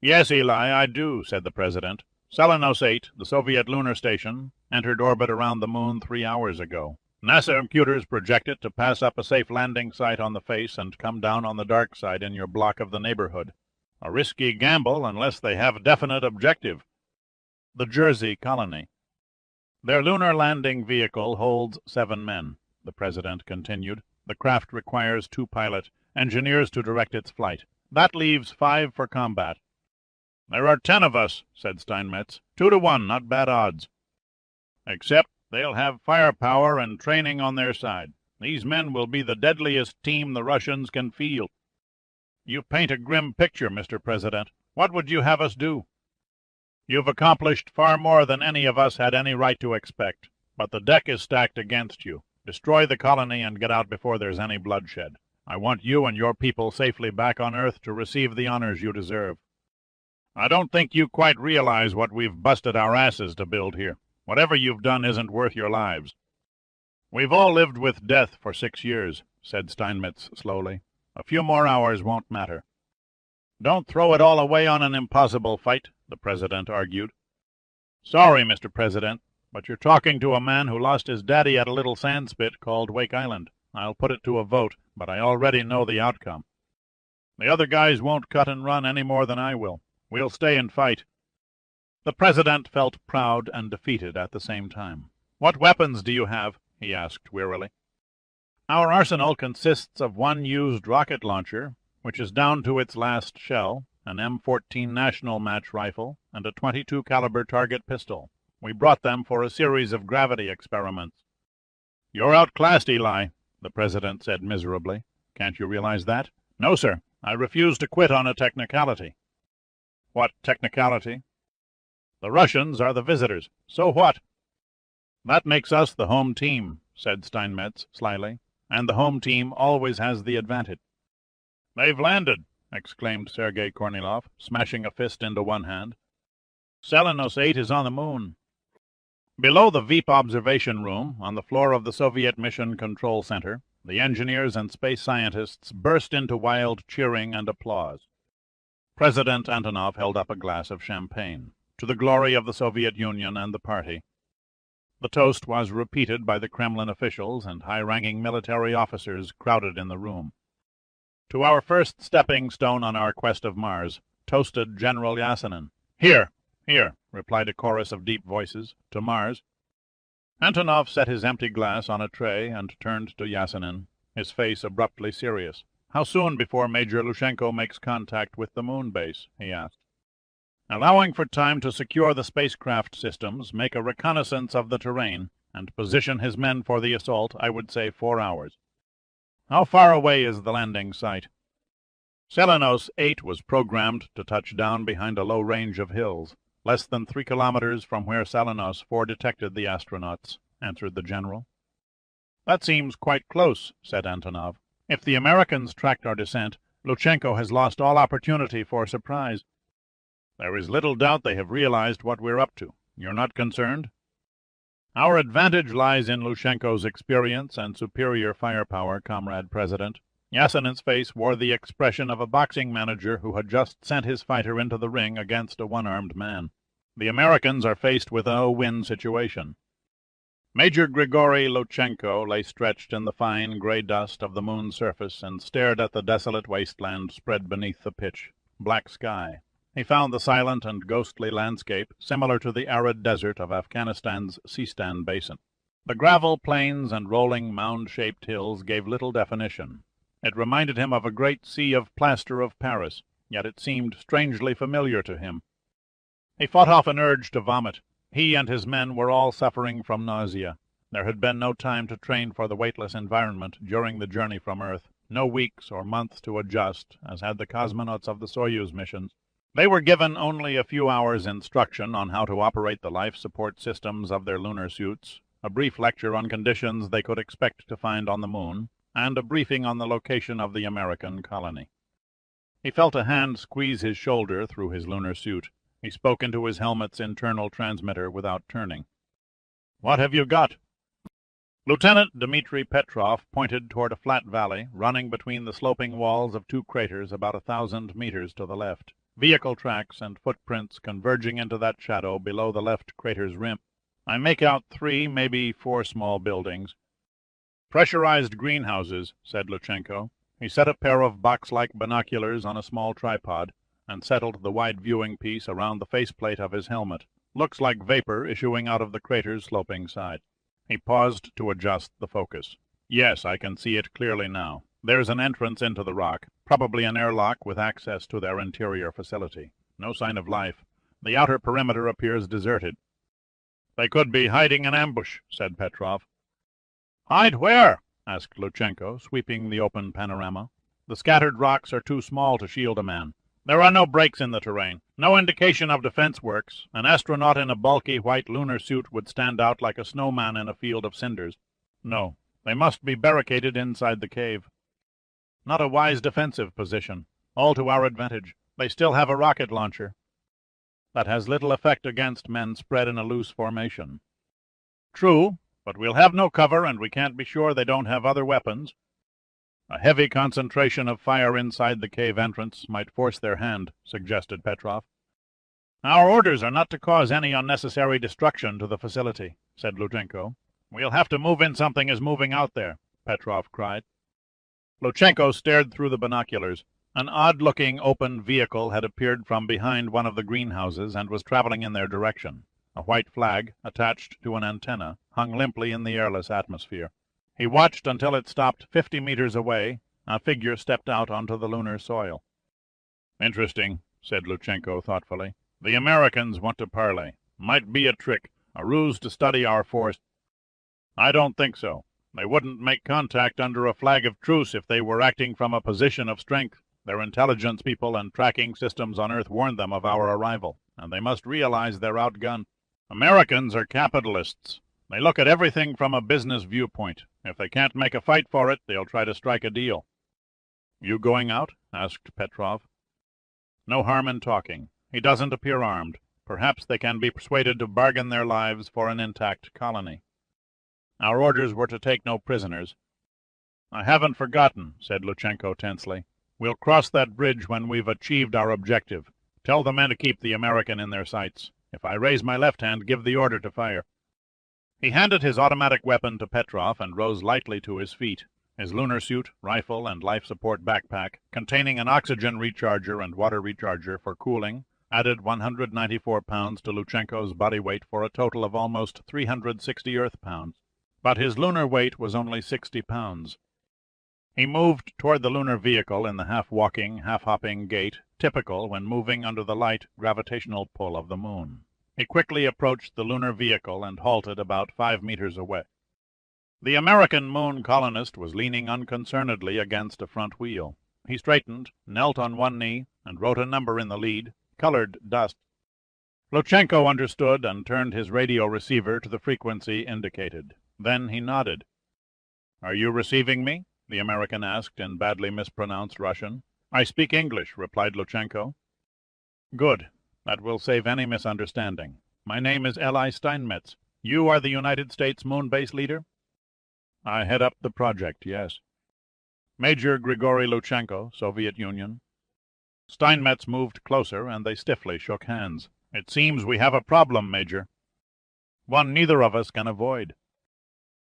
Yes, Eli, I do, said the President. Selenos 8, the Soviet lunar station, entered orbit around the moon 3 hours ago. NASA computers project it to pass up a safe landing site on the face and come down on the dark side in your block of the neighborhood. A risky gamble unless they have a definite objective. The Jersey colony. Their lunar landing vehicle holds 7 men, the President continued. The craft requires 2 pilot engineers to direct its flight. That leaves 5 for combat. There are 10 of us, said Steinmetz. 2 to 1, not bad odds. Except they'll have firepower and training on their side. These men will be the deadliest team the Russians can field. You paint a grim picture, Mr. President. What would you have us do? You've accomplished far more than any of us had any right to expect. But the deck is stacked against you. Destroy the colony and get out before there's any bloodshed. I want you and your people safely back on Earth to receive the honors you deserve. I don't think you quite realize what we've busted our asses to build here. Whatever you've done isn't worth your lives. We've all lived with death for 6 years, said Steinmetz slowly. A few more hours won't matter. Don't throw it all away on an impossible fight, the President argued. Sorry, Mr. President, but you're talking to a man who lost his daddy at a little sandspit called Wake Island. I'll put it to a vote, but I already know the outcome. The other guys won't cut and run any more than I will. We'll stay and fight. The President felt proud and defeated at the same time. What weapons do you have? He asked wearily. Our arsenal consists of one used rocket launcher, which is down to its last shell, an M14 National Match rifle, and a .22 caliber target pistol. We brought them for a series of gravity experiments. You're outclassed, Eli, the President said miserably. Can't you realize that? No, sir. I refuse to quit on a technicality. What technicality? The Russians are the visitors. So what? That makes us the home team, said Steinmetz slyly, and the home team always has the advantage. They've landed, exclaimed Sergei Kornilov, smashing a fist into one hand. Selenos 8 is on the moon. Below the Veep observation room, on the floor of the Soviet Mission Control Center, the engineers and space scientists burst into wild cheering and applause. President Antonov held up a glass of champagne, to the glory of the Soviet Union and the party. The toast was repeated by the Kremlin officials and high-ranking military officers crowded in the room. To our first stepping stone on our quest of Mars, toasted General Yasenin. Here, here, replied a chorus of deep voices. To Mars. Antonov set his empty glass on a tray and turned to Yasenin, his face abruptly serious. How soon before Major Lushenko makes contact with the moon base? He asked. Allowing for time to secure the spacecraft systems, make a reconnaissance of the terrain, and position his men for the assault, I would say 4 hours. How far away is the landing site? Selenos 8 was programmed to touch down behind a low range of hills, less than 3 kilometers from where Selenos 4 detected the astronauts, answered the general. That seems quite close, said Antonov. If the Americans tracked our descent, Lushenko has lost all opportunity for surprise. There is little doubt they have realized what we're up to. You're not concerned? Our advantage lies in Lushenko's experience and superior firepower, Comrade President. Yasenin's face wore the expression of a boxing manager who had just sent his fighter into the ring against a one-armed man. The Americans are faced with a no-win situation. Major Grigory Lushenko lay stretched in the fine gray dust of the moon's surface and stared at the desolate wasteland spread beneath the pitch black sky. He found the silent and ghostly landscape similar to the arid desert of Afghanistan's Sistan Basin. The gravel plains and rolling mound-shaped hills gave little definition. It reminded him of a great sea of plaster of Paris, yet it seemed strangely familiar to him. He fought off an urge to vomit. He and his men were all suffering from nausea. There had been no time to train for the weightless environment during the journey from Earth, no weeks or months to adjust, as had the cosmonauts of the Soyuz missions. They were given only a few hours' instruction on how to operate the life support systems of their lunar suits, a brief lecture on conditions they could expect to find on the moon, and a briefing on the location of the American colony. He felt a hand squeeze his shoulder through his lunar suit. He spoke into his helmet's internal transmitter without turning. "What have you got?" Lieutenant Dmitri Petrov pointed toward a flat valley running between the sloping walls of 2 craters about 1,000 meters to the left, vehicle tracks and footprints converging into that shadow below the left crater's rim. "I make out 3, maybe 4 small buildings." "Pressurized greenhouses," said Lushenko. He set a pair of box-like binoculars on a small tripod and settled the wide viewing piece around the faceplate of his helmet. "Looks like vapor issuing out of the crater's sloping side." He paused to adjust the focus. "Yes, I can see it clearly now. There's an entrance into the rock, probably an airlock with access to their interior facility. No sign of life. The outer perimeter appears deserted." They could be hiding in ambush, said Petrov. Hide where? Asked Luchenko, sweeping the open panorama. The scattered rocks are too small to shield a man. There are no breaks in the terrain, no indication of defense works. An astronaut in a bulky white lunar suit would stand out like a snowman in a field of cinders. No, they must be barricaded inside the cave. Not a wise defensive position. All to our advantage. They still have a rocket launcher. That has little effect against men spread in a loose formation. True, but we'll have no cover, and we can't be sure they don't have other weapons. A heavy concentration of fire inside the cave entrance might force their hand, suggested Petrov. Our orders are not to cause any unnecessary destruction to the facility, said Luchenko. We'll have to move in something is moving out there, Petrov cried. Luchenko stared through the binoculars. An odd-looking open vehicle had appeared from behind one of the greenhouses and was traveling in their direction. A white flag, attached to an antenna, hung limply in the airless atmosphere. He watched until it stopped 50 meters away. A figure stepped out onto the lunar soil. Interesting, said Luchenko thoughtfully. The Americans want to parley. Might be a trick, a ruse to study our force. I don't think so. They wouldn't make contact under a flag of truce if they were acting from a position of strength. Their intelligence people and tracking systems on Earth warned them of our arrival, and they must realize they're outgunned. Americans are capitalists. They look at everything from a business viewpoint. If they can't make a fight for it, they'll try to strike a deal. You going out? Asked Petrov. No harm in talking. He doesn't appear armed. Perhaps they can be persuaded to bargain their lives for an intact colony. Our orders were to take no prisoners. I haven't forgotten, said Luchenko tensely. We'll cross that bridge when we've achieved our objective. Tell the men to keep the American in their sights. If I raise my left hand, give the order to fire. He handed his automatic weapon to Petrov and rose lightly to his feet. His lunar suit, rifle, and life support backpack, containing an oxygen recharger and water recharger for cooling, added 194 pounds to Luchenko's body weight for a total of almost 360 Earth pounds. But his lunar weight was only 60 pounds. He moved toward the lunar vehicle in the half-walking, half-hopping gait, typical when moving under the light gravitational pull of the moon. He quickly approached the lunar vehicle and halted about 5 meters away. The American moon colonist was leaning unconcernedly against a front wheel. He straightened, knelt on one knee, and wrote a number in the lead, colored dust. Luchenko understood and turned his radio receiver to the frequency indicated. Then he nodded. "Are you receiving me?" the American asked in badly mispronounced Russian. "I speak English," replied Luchenko. "Good. That will save any misunderstanding. My name is Eli Steinmetz. You are the United States moon base leader?" "I head up the project, yes." "Major Grigory Luchenko, Soviet Union." Steinmetz moved closer, and they stiffly shook hands. "It seems we have a problem, Major. One neither of us can avoid."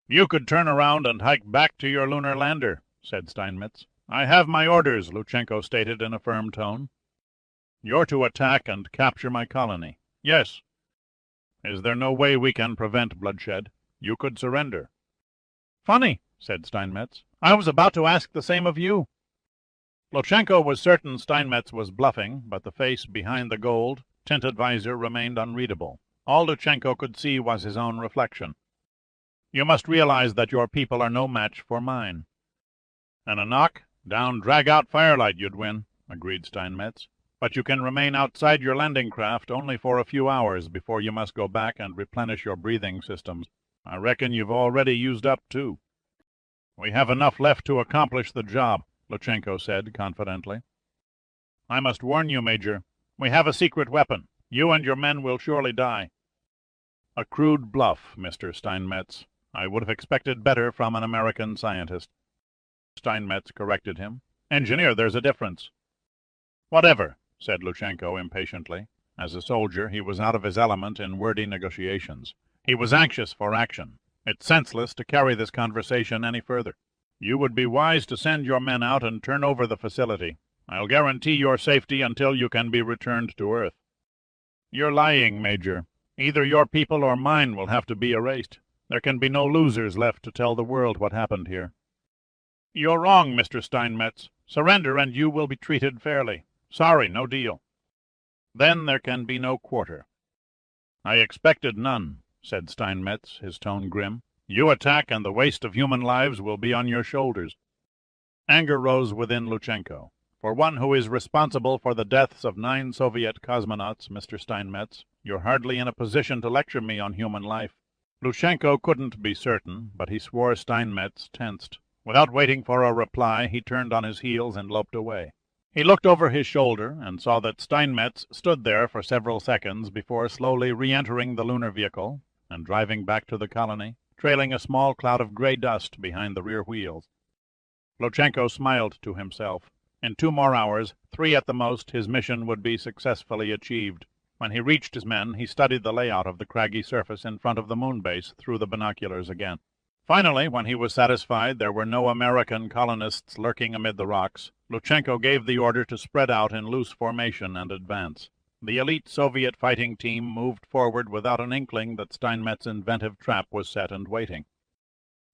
"You could turn around and hike back to your lunar lander," said Steinmetz. "I have my orders," Luchenko stated in a firm tone. "You're to attack and capture my colony." "Yes." "Is there no way we can prevent bloodshed? You could surrender." "Funny," said Steinmetz. "I was about to ask the same of you." Luchenko was certain Steinmetz was bluffing, but the face behind the gold, tinted visor remained unreadable. All Luchenko could see was his own reflection. "You must realize that your people are no match for mine." "And a knock, down, drag-out firelight you'd win," agreed Steinmetz. "But you can remain outside your landing craft only for a few hours before you must go back and replenish your breathing systems. I reckon you've already used up 2. "We have enough left to accomplish the job," Luchenko said confidently. "I must warn you, Major. We have a secret weapon. You and your men will surely die." "A crude bluff, Mr. Steinmetz. I would have expected better from an American scientist." Steinmetz corrected him. "Engineer, there's a difference." "Whatever," said Luchenko impatiently. As a soldier, he was out of his element in wordy negotiations. He was anxious for action. "It's senseless to carry this conversation any further. You would be wise to send your men out and turn over the facility. I'll guarantee your safety until you can be returned to Earth." "You're lying, Major. Either your people or mine will have to be erased. There can be no losers left to tell the world what happened here." "You're wrong, Mr. Steinmetz. Surrender and you will be treated fairly. Sorry, no deal." "Then there can be no quarter." "I expected none," said Steinmetz, his tone grim. "You attack, and the waste of human lives will be on your shoulders." Anger rose within Luchenko. "For one who is responsible for the deaths of 9 Soviet cosmonauts, Mr. Steinmetz, you're hardly in a position to lecture me on human life." Luchenko couldn't be certain, but he swore Steinmetz tensed. Without waiting for a reply, he turned on his heels and loped away. He looked over his shoulder and saw that Steinmetz stood there for several seconds before slowly re-entering the lunar vehicle and driving back to the colony, trailing a small cloud of gray dust behind the rear wheels. Luchenko smiled to himself. In 2 more hours, 3 at the most, his mission would be successfully achieved. When he reached his men, he studied the layout of the craggy surface in front of the moon base through the binoculars again. Finally, when he was satisfied there were no American colonists lurking amid the rocks, Luchenko gave the order to spread out in loose formation and advance. The elite Soviet fighting team moved forward without an inkling that Steinmetz's inventive trap was set and waiting.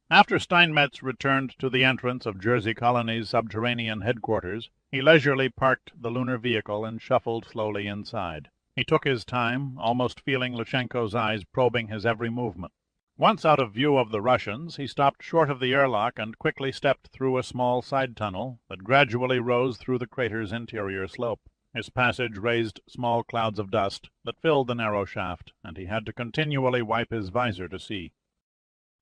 After Steinmetz returned to the entrance of Jersey Colony's subterranean headquarters, he leisurely parked the lunar vehicle and shuffled slowly inside. He took his time, almost feeling Luchenko's eyes probing his every movement. Once out of view of the Russians, he stopped short of the airlock and quickly stepped through a small side tunnel that gradually rose through the crater's interior slope. His passage raised small clouds of dust that filled the narrow shaft, and he had to continually wipe his visor to see.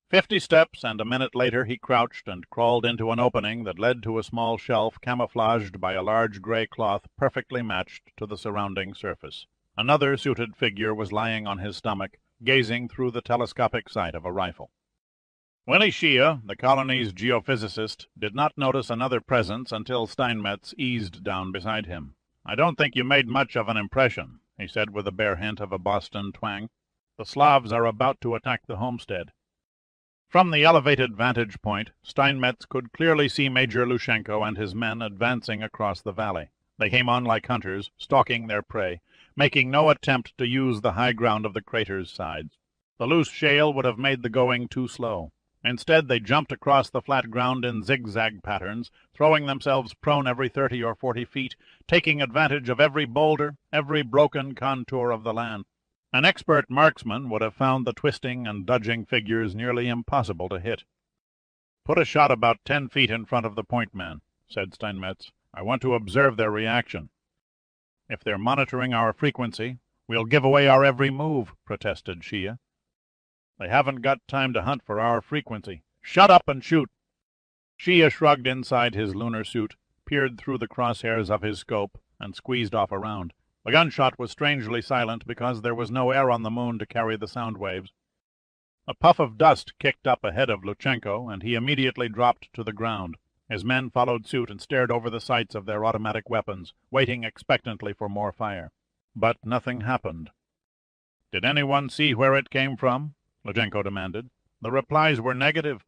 50 steps, and a minute later he crouched and crawled into an opening that led to a small shelf camouflaged by a large gray cloth perfectly matched to the surrounding surface. Another suited figure was lying on his stomach, gazing through the telescopic sight of a rifle. Willie Shea, the colony's geophysicist, did not notice another presence until Steinmetz eased down beside him. "I don't think you made much of an impression," he said with a bare hint of a Boston twang. "The Slavs are about to attack the homestead." From the elevated vantage point, Steinmetz could clearly see Major Luchenko and his men advancing across the valley. They came on like hunters, stalking their prey, making no attempt to use the high ground of the crater's sides. The loose shale would have made the going too slow. Instead, they jumped across the flat ground in zigzag patterns, throwing themselves prone every 30 or 40 feet, taking advantage of every boulder, every broken contour of the land. An expert marksman would have found the twisting and dodging figures nearly impossible to hit. "Put a shot about 10 feet in front of the point man," said Steinmetz. "I want to observe their reaction." "If they're monitoring our frequency, we'll give away our every move," protested Shea. "They haven't got time to hunt for our frequency. Shut up and shoot." Shea shrugged inside his lunar suit, peered through the crosshairs of his scope, and squeezed off a round. The gunshot was strangely silent because there was no air on the moon to carry the sound waves. A puff of dust kicked up ahead of Luchenko, and he immediately dropped to the ground. His men followed suit and stared over the sights of their automatic weapons, waiting expectantly for more fire. But nothing happened. "Did anyone see where it came from?" Luchenko demanded. The replies were negative.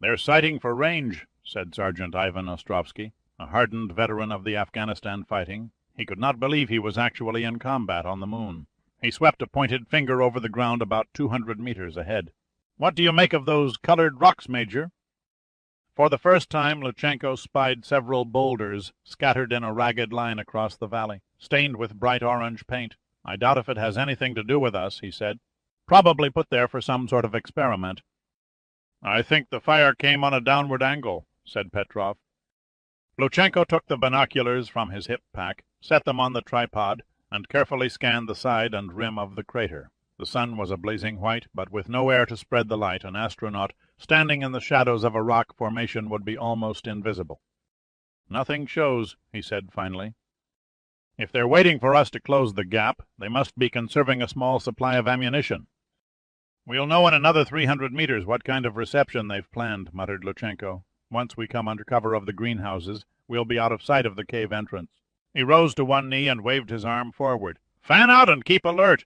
"They're sighting for range," said Sergeant Ivan Ostrovsky, a hardened veteran of the Afghanistan fighting. He could not believe he was actually in combat on the moon. He swept a pointed finger over the ground about 200 meters ahead. "What do you make of those colored rocks, Major?" For the first time, Luchenko spied several boulders scattered in a ragged line across the valley, stained with bright orange paint. "I doubt if it has anything to do with us," he said. "Probably put there for some sort of experiment." "I think the fire came on a downward angle," said Petrov. Luchenko took the binoculars from his hip pack, set them on the tripod, and carefully scanned the side and rim of the crater. The sun was a blazing white, but with no air to spread the light, an astronaut standing in the shadows of a rock formation would be almost invisible. "Nothing shows," he said finally. "If they're waiting for us to close the gap, they must be conserving a small supply of ammunition." "We'll know in another 300 meters what kind of reception they've planned," muttered Luchenko. "Once we come under cover of the greenhouses, we'll be out of sight of the cave entrance." He rose to one knee and waved his arm forward. "Fan out and keep alert!"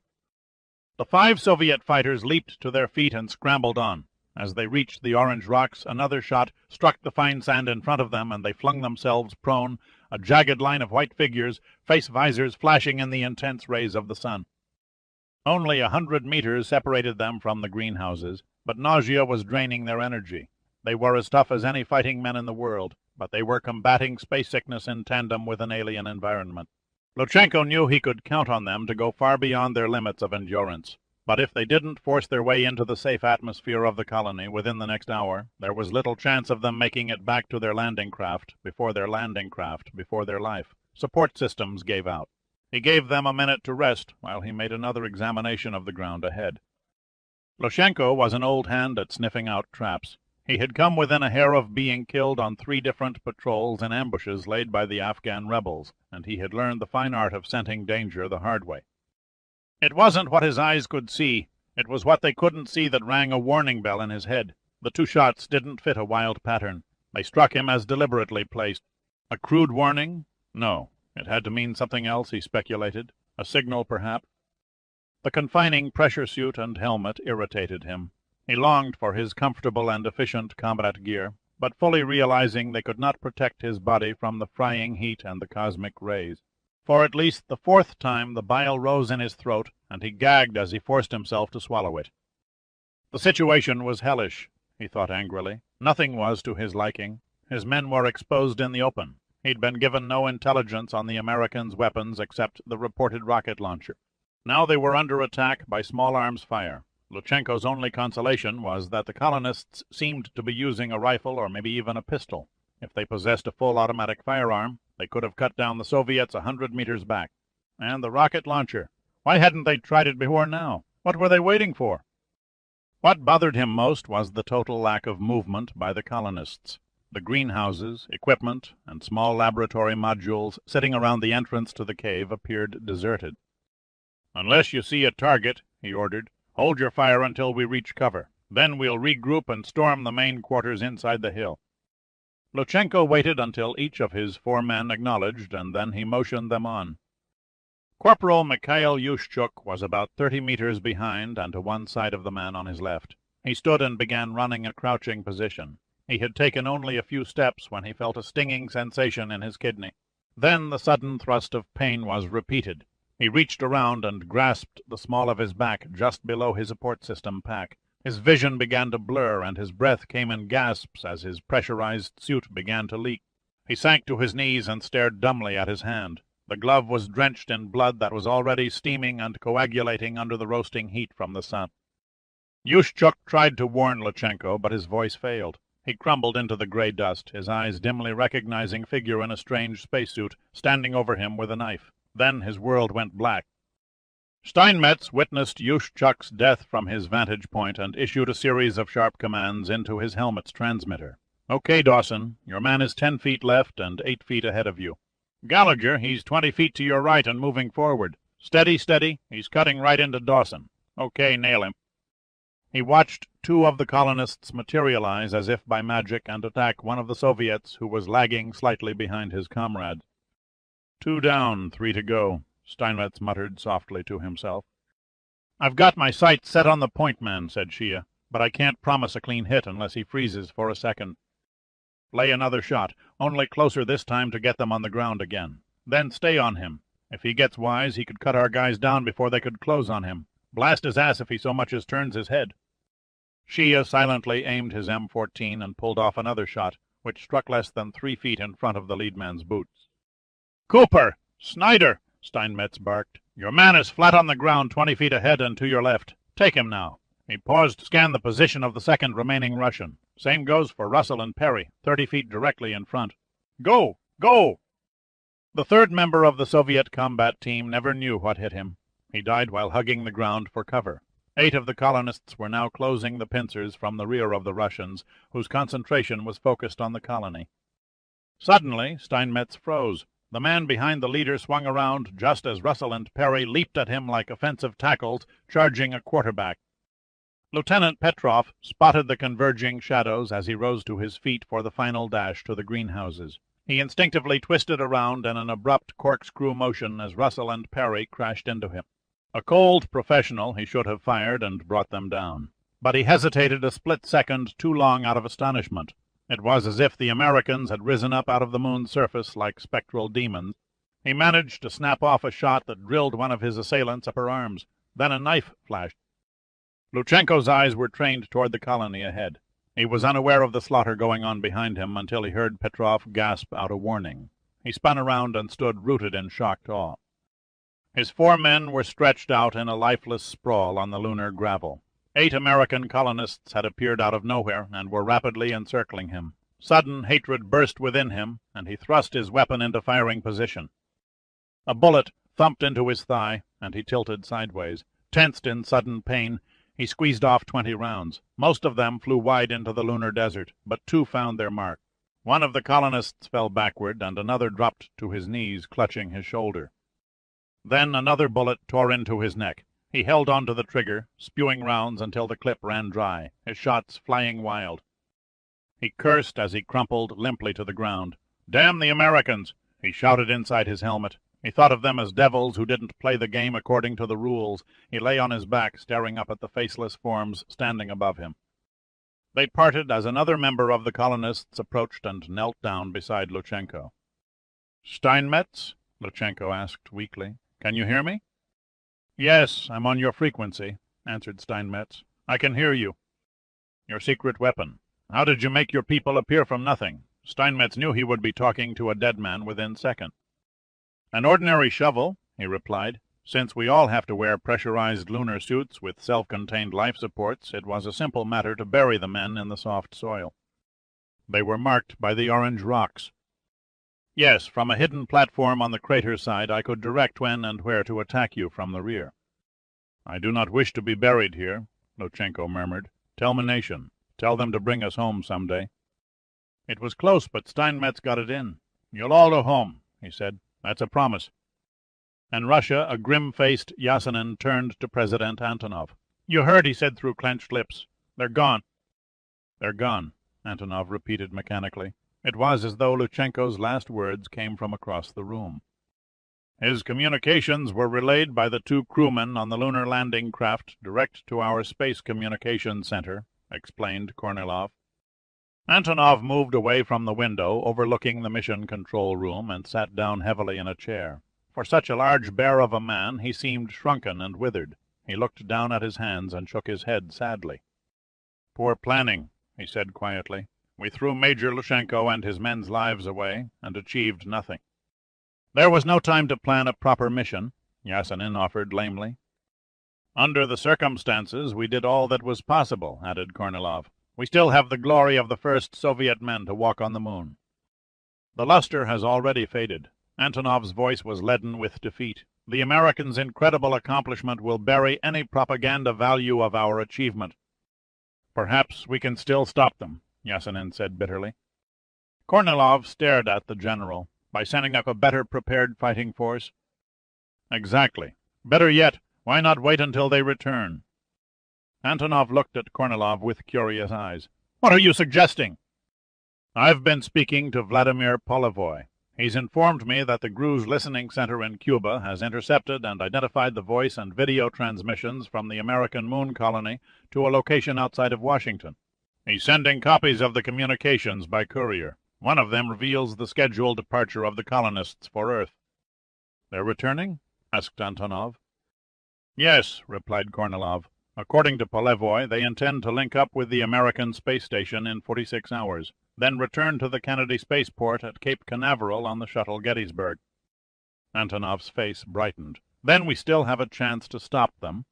The 5 Soviet fighters leaped to their feet and scrambled on. As they reached the orange rocks, another shot struck the fine sand in front of them, and they flung themselves prone, a jagged line of white figures, face visors flashing in the intense rays of the sun. Only 100 meters separated them from the greenhouses, but nausea was draining their energy. They were as tough as any fighting men in the world, but they were combating space sickness in tandem with an alien environment. Luchenko knew he could count on them to go far beyond their limits of endurance, But if they didn't force their way into the safe atmosphere of the colony within the next hour, there was little chance of them making it back to their landing craft before their life. Support systems gave out. He gave them a minute to rest while he made another examination of the ground ahead. Loshenko was an old hand at sniffing out traps. He had come within a hair of being killed on 3 different patrols in ambushes laid by the Afghan rebels, and he had learned the fine art of scenting danger the hard way. It wasn't what his eyes could see. It was what they couldn't see that rang a warning bell in his head. The 2 shots didn't fit a wild pattern. They struck him as deliberately placed. A crude warning? No. It had to mean something else, he speculated. A signal, perhaps. The confining pressure suit and helmet irritated him. He longed for his comfortable and efficient combat gear, but fully realizing they could not protect his body from the frying heat and the cosmic rays. For at least the 4th time the bile rose in his throat, and he gagged as he forced himself to swallow it. The situation was hellish, he thought angrily. Nothing was to his liking. His men were exposed in the open. He'd been given no intelligence on the Americans' weapons except the reported rocket launcher. Now they were under attack by small arms fire. Loshenko's only consolation was that the colonists seemed to be using a rifle or maybe even a pistol. If they possessed a full automatic firearm, they could have cut down the Soviets 100 meters back. And the rocket launcher. Why hadn't they tried it before now? What were they waiting for? What bothered him most was the total lack of movement by the colonists. The greenhouses, equipment, and small laboratory modules sitting around the entrance to the cave appeared deserted. "Unless you see a target," he ordered, "hold your fire until we reach cover. Then we'll regroup and storm the main quarters inside the hill." Loshenko waited until each of his 4 men acknowledged, and then he motioned them on. Corporal Mikhail Yushchuk was about 30 meters behind and to one side of the man on his left. He stood and began running a crouching position. He had taken only a few steps when he felt a stinging sensation in his kidney. Then the sudden thrust of pain was repeated. He reached around and grasped the small of his back just below his support system pack. His vision began to blur, and his breath came in gasps as his pressurized suit began to leak. He sank to his knees and stared dumbly at his hand. The glove was drenched in blood that was already steaming and coagulating under the roasting heat from the sun. Yushchuk tried to warn Loshenko, but his voice failed. He crumbled into the gray dust, his eyes dimly recognizing figure in a strange spacesuit standing over him with a knife. Then his world went black. Steinmetz witnessed Yushchuk's death from his vantage point and issued a series of sharp commands into his helmet's transmitter. "Okay, Dawson, your man is 10 feet left and 8 feet ahead of you. Gallagher, he's 20 feet to your right and moving forward. Steady, steady, he's cutting right into Dawson. Okay, nail him." He watched 2 of the colonists materialize as if by magic and attack one of the Soviets who was lagging slightly behind his comrades. 2 down, 3 to go. Steinmetz muttered softly to himself. "I've got my sights set on the point man," said Shia, "but I can't promise a clean hit unless he freezes for a second. Lay another shot, only closer this time to get them on the ground again. Then stay on him. If he gets wise, he could cut our guys down before they could close on him. Blast his ass if he so much as turns his head." Shia silently aimed his M14 and pulled off another shot, which struck less than 3 feet in front of the lead man's boots. "Cooper! Snyder!" Steinmetz barked. "Your man is flat on the ground 20 feet ahead and to your left. Take him now." He paused to scan the position of the second remaining Russian. "Same goes for Russell and Perry, 30 feet directly in front. Go! Go!" The 3rd member of the Soviet combat team never knew what hit him. He died while hugging the ground for cover. 8 of the colonists were now closing the pincers from the rear of the Russians, whose concentration was focused on the colony. Suddenly, Steinmetz froze. The man behind the leader swung around just as Russell and Perry leaped at him like offensive tackles, charging a quarterback. Lieutenant Petrov spotted the converging shadows as he rose to his feet for the final dash to the greenhouses. He instinctively twisted around in an abrupt corkscrew motion as Russell and Perry crashed into him. A cold professional, he should have fired and brought them down. But he hesitated a split second too long out of astonishment. It was as if the Americans had risen up out of the moon's surface like spectral demons. He managed to snap off a shot that drilled one of his assailants' upper arms. Then a knife flashed. Loshenko's eyes were trained toward the colony ahead. He was unaware of the slaughter going on behind him until he heard Petrov gasp out a warning. He spun around and stood rooted in shocked awe. His 4 men were stretched out in a lifeless sprawl on the lunar gravel. 8 American colonists had appeared out of nowhere and were rapidly encircling him. Sudden hatred burst within him, and he thrust his weapon into firing position. A bullet thumped into his thigh, and he tilted sideways. Tensed in sudden pain, he squeezed off 20 rounds. Most of them flew wide into the lunar desert, but 2 found their mark. One of the colonists fell backward, and another dropped to his knees, clutching his shoulder. Then another bullet tore into his neck. He held on to the trigger, spewing rounds until the clip ran dry, his shots flying wild. He cursed as he crumpled limply to the ground. "Damn the Americans!" he shouted inside his helmet. He thought of them as devils who didn't play the game according to the rules. He lay on his back, staring up at the faceless forms standing above him. They parted as another member of the colonists approached and knelt down beside Luchenko. "Steinmetz?" Luchenko asked weakly. "Can you hear me?" "Yes, I'm on your frequency," answered Steinmetz. "I can hear you." "Your secret weapon. How did you make your people appear from nothing?" Steinmetz knew he would be talking to a dead man within seconds. "An ordinary shovel," he replied. "Since we all have to wear pressurized lunar suits with self-contained life supports, it was a simple matter to bury the men in the soft soil. They were marked by the orange rocks. Yes, from a hidden platform on the crater side I could direct when and where to attack you from the rear." "I do not wish to be buried here," Luchenko murmured. "Termination. Tell them to bring us home some day." It was close, but Steinmetz got it in. "You'll all go home," he said. "That's a promise." In Russia, a grim-faced Yasenin turned to President Antonov. "You heard," he said through clenched lips. "They're gone." "They're gone," Antonov repeated mechanically. It was as though Luchenko's last words came from across the room. "His communications were relayed by the 2 crewmen on the lunar landing craft direct to our space communications center," explained Kornilov. Antonov moved away from the window overlooking the mission control room and sat down heavily in a chair. For such a large bear of a man, he seemed shrunken and withered. He looked down at his hands and shook his head sadly. "Poor planning," he said quietly. "We threw Major Luchenko and his men's lives away, and achieved nothing." "There was no time to plan a proper mission," Yasenin offered lamely. "Under the circumstances, we did all that was possible," added Kornilov. "We still have the glory of the first Soviet men to walk on the moon." The luster has already faded. Antonov's voice was leaden with defeat. "The Americans' incredible accomplishment will bury any propaganda value of our achievement." "Perhaps we can still stop them," Yasenin said bitterly. Kornilov stared at the general. "By sending up a better prepared fighting force?" "Exactly. Better yet, why not wait until they return?" Antonov looked at Kornilov with curious eyes. "What are you suggesting?" "I've been speaking to Vladimir Polevoy. He's informed me that the GRU's listening center in Cuba has intercepted and identified the voice and video transmissions from the American moon colony to a location outside of Washington. He's sending copies of the communications by courier. One of them reveals the scheduled departure of the colonists for Earth." "They're returning?" asked Antonov. "Yes," replied Kornilov. "According to Polevoy, they intend to link up with the American space station in 46 hours, then return to the Kennedy spaceport at Cape Canaveral on the shuttle Gettysburg." Antonov's face brightened. "Then we still have a chance to stop them?"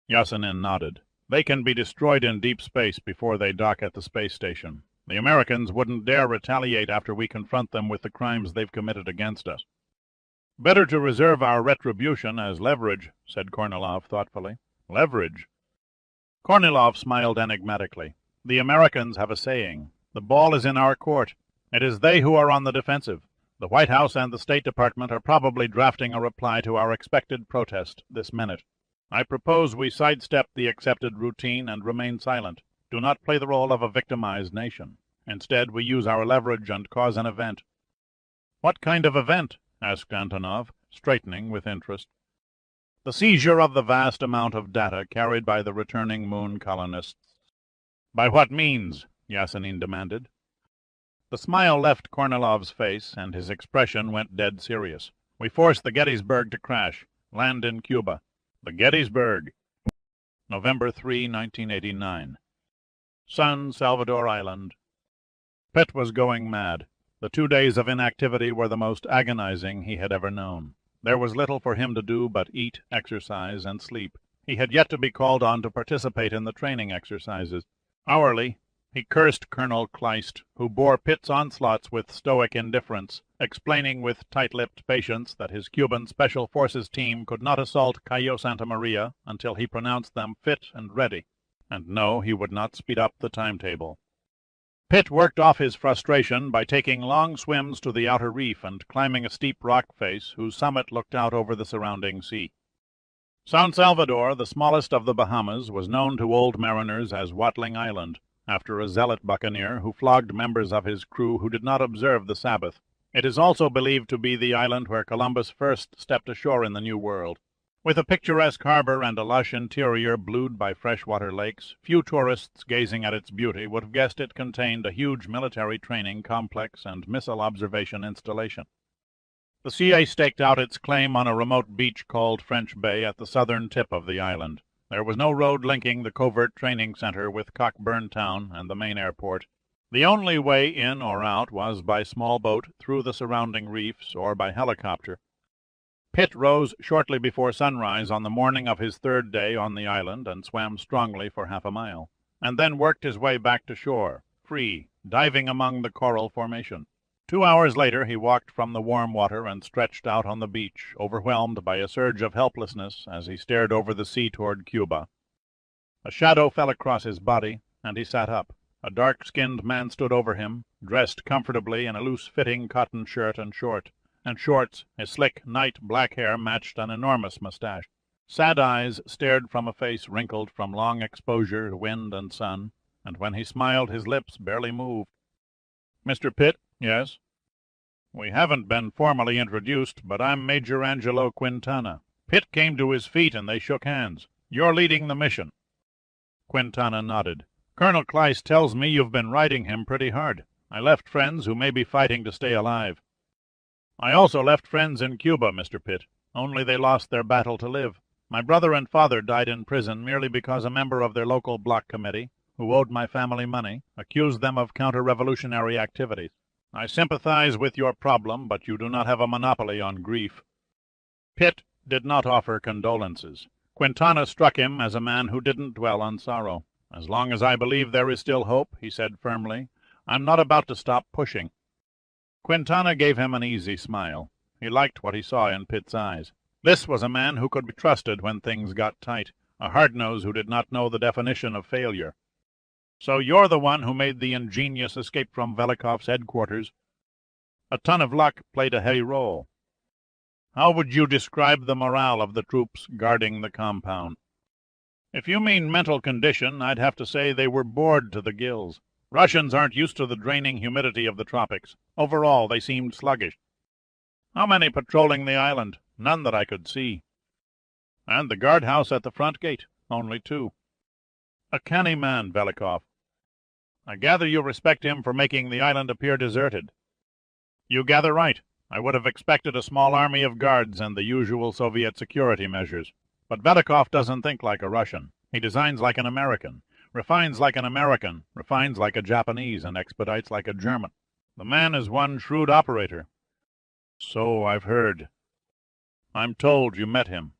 Yasenin nodded. "They can be destroyed in deep space before they dock at the space station. The Americans wouldn't dare retaliate after we confront them with the crimes they've committed against us." "Better to reserve our retribution as leverage," said Kornilov thoughtfully. "Leverage?" Kornilov smiled enigmatically. "The Americans have a saying. The ball is in our court. It is they who are on the defensive. The White House and the State Department are probably drafting a reply to our expected protest this minute. I propose we sidestep the accepted routine and remain silent. Do not play the role of a victimized nation. Instead, we use our leverage and cause an event." "What kind of event?" asked Antonov, straightening with interest. "The seizure of the vast amount of data carried by the returning moon colonists." "By what means?" Yasenin demanded. The smile left Kornilov's face, and his expression went dead serious. "We force the Gettysburg to crash. Land in Cuba." The Gettysburg. November 3, 1989. San Salvador Island. Pitt was going mad. The 2 days of inactivity were the most agonizing he had ever known. There was little for him to do but eat, exercise, and sleep. He had yet to be called on to participate in the training exercises. Hourly, he cursed Colonel Kleist, who bore Pitt's onslaughts with stoic indifference, explaining with tight-lipped patience that his Cuban Special Forces team could not assault Cayo Santa Maria until he pronounced them fit and ready. And no, he would not speed up the timetable. Pitt worked off his frustration by taking long swims to the outer reef and climbing a steep rock face whose summit looked out over the surrounding sea. San Salvador, the smallest of the Bahamas, was known to old mariners as Watling Island, after a zealot buccaneer who flogged members of his crew who did not observe the Sabbath. It is also believed to be the island where Columbus first stepped ashore in the New World. With a picturesque harbor and a lush interior blued by freshwater lakes, few tourists gazing at its beauty would have guessed it contained a huge military training complex and missile observation installation. The CA staked out its claim on a remote beach called French Bay at the southern tip of the island. There was no road linking the covert training center with Cockburn Town and the main airport. The only way in or out was by small boat through the surrounding reefs or by helicopter. Pitt rose shortly before sunrise on the morning of his third day on the island and swam strongly for half a mile, and then worked his way back to shore, free, diving among the coral formation. 2 hours later he walked from the warm water and stretched out on the beach, overwhelmed by a surge of helplessness as he stared over the sea toward Cuba. A shadow fell across his body, and he sat up. A dark-skinned man stood over him, dressed comfortably in a loose-fitting cotton shirt and shorts. His slick, night black hair matched an enormous mustache. Sad eyes stared from a face wrinkled from long exposure to wind and sun, and when he smiled his lips barely moved. "Mr. Pitt?" "Yes." "We haven't been formally introduced, but I'm Major Angelo Quintana." Pitt came to his feet and they shook hands. "You're leading the mission." Quintana nodded. "Colonel Kleist tells me you've been riding him pretty hard. I left friends who may be fighting to stay alive." "I also left friends in Cuba, Mr. Pitt, only they lost their battle to live. My brother and father died in prison merely because a member of their local block committee, who owed my family money, accused them of counter-revolutionary activities. I sympathize with your problem, but you do not have a monopoly on grief." Pitt did not offer condolences. Quintana struck him as a man who didn't dwell on sorrow. "As long as I believe there is still hope," he said firmly, "I'm not about to stop pushing." Quintana gave him an easy smile. He liked what he saw in Pitt's eyes. This was a man who could be trusted when things got tight, a hard-nose who did not know the definition of failure. "So you're the one who made the ingenious escape from Velikov's headquarters." "A ton of luck played a heavy role." "How would you describe the morale of the troops guarding the compound?" "If you mean mental condition, I'd have to say they were bored to the gills. Russians aren't used to the draining humidity of the tropics. Overall, they seemed sluggish." "How many patrolling the island?" "None that I could see." "And the guardhouse at the front gate?" "Only 2. "A canny man, Velikov." "I gather you respect him for making the island appear deserted." "You gather right. I would have expected a small army of guards and the usual Soviet security measures. But Velikov doesn't think like a Russian. He designs like an American, refines like an American, refines like a Japanese, and expedites like a German. The man is one shrewd operator." "So I've heard." "I'm told you met him."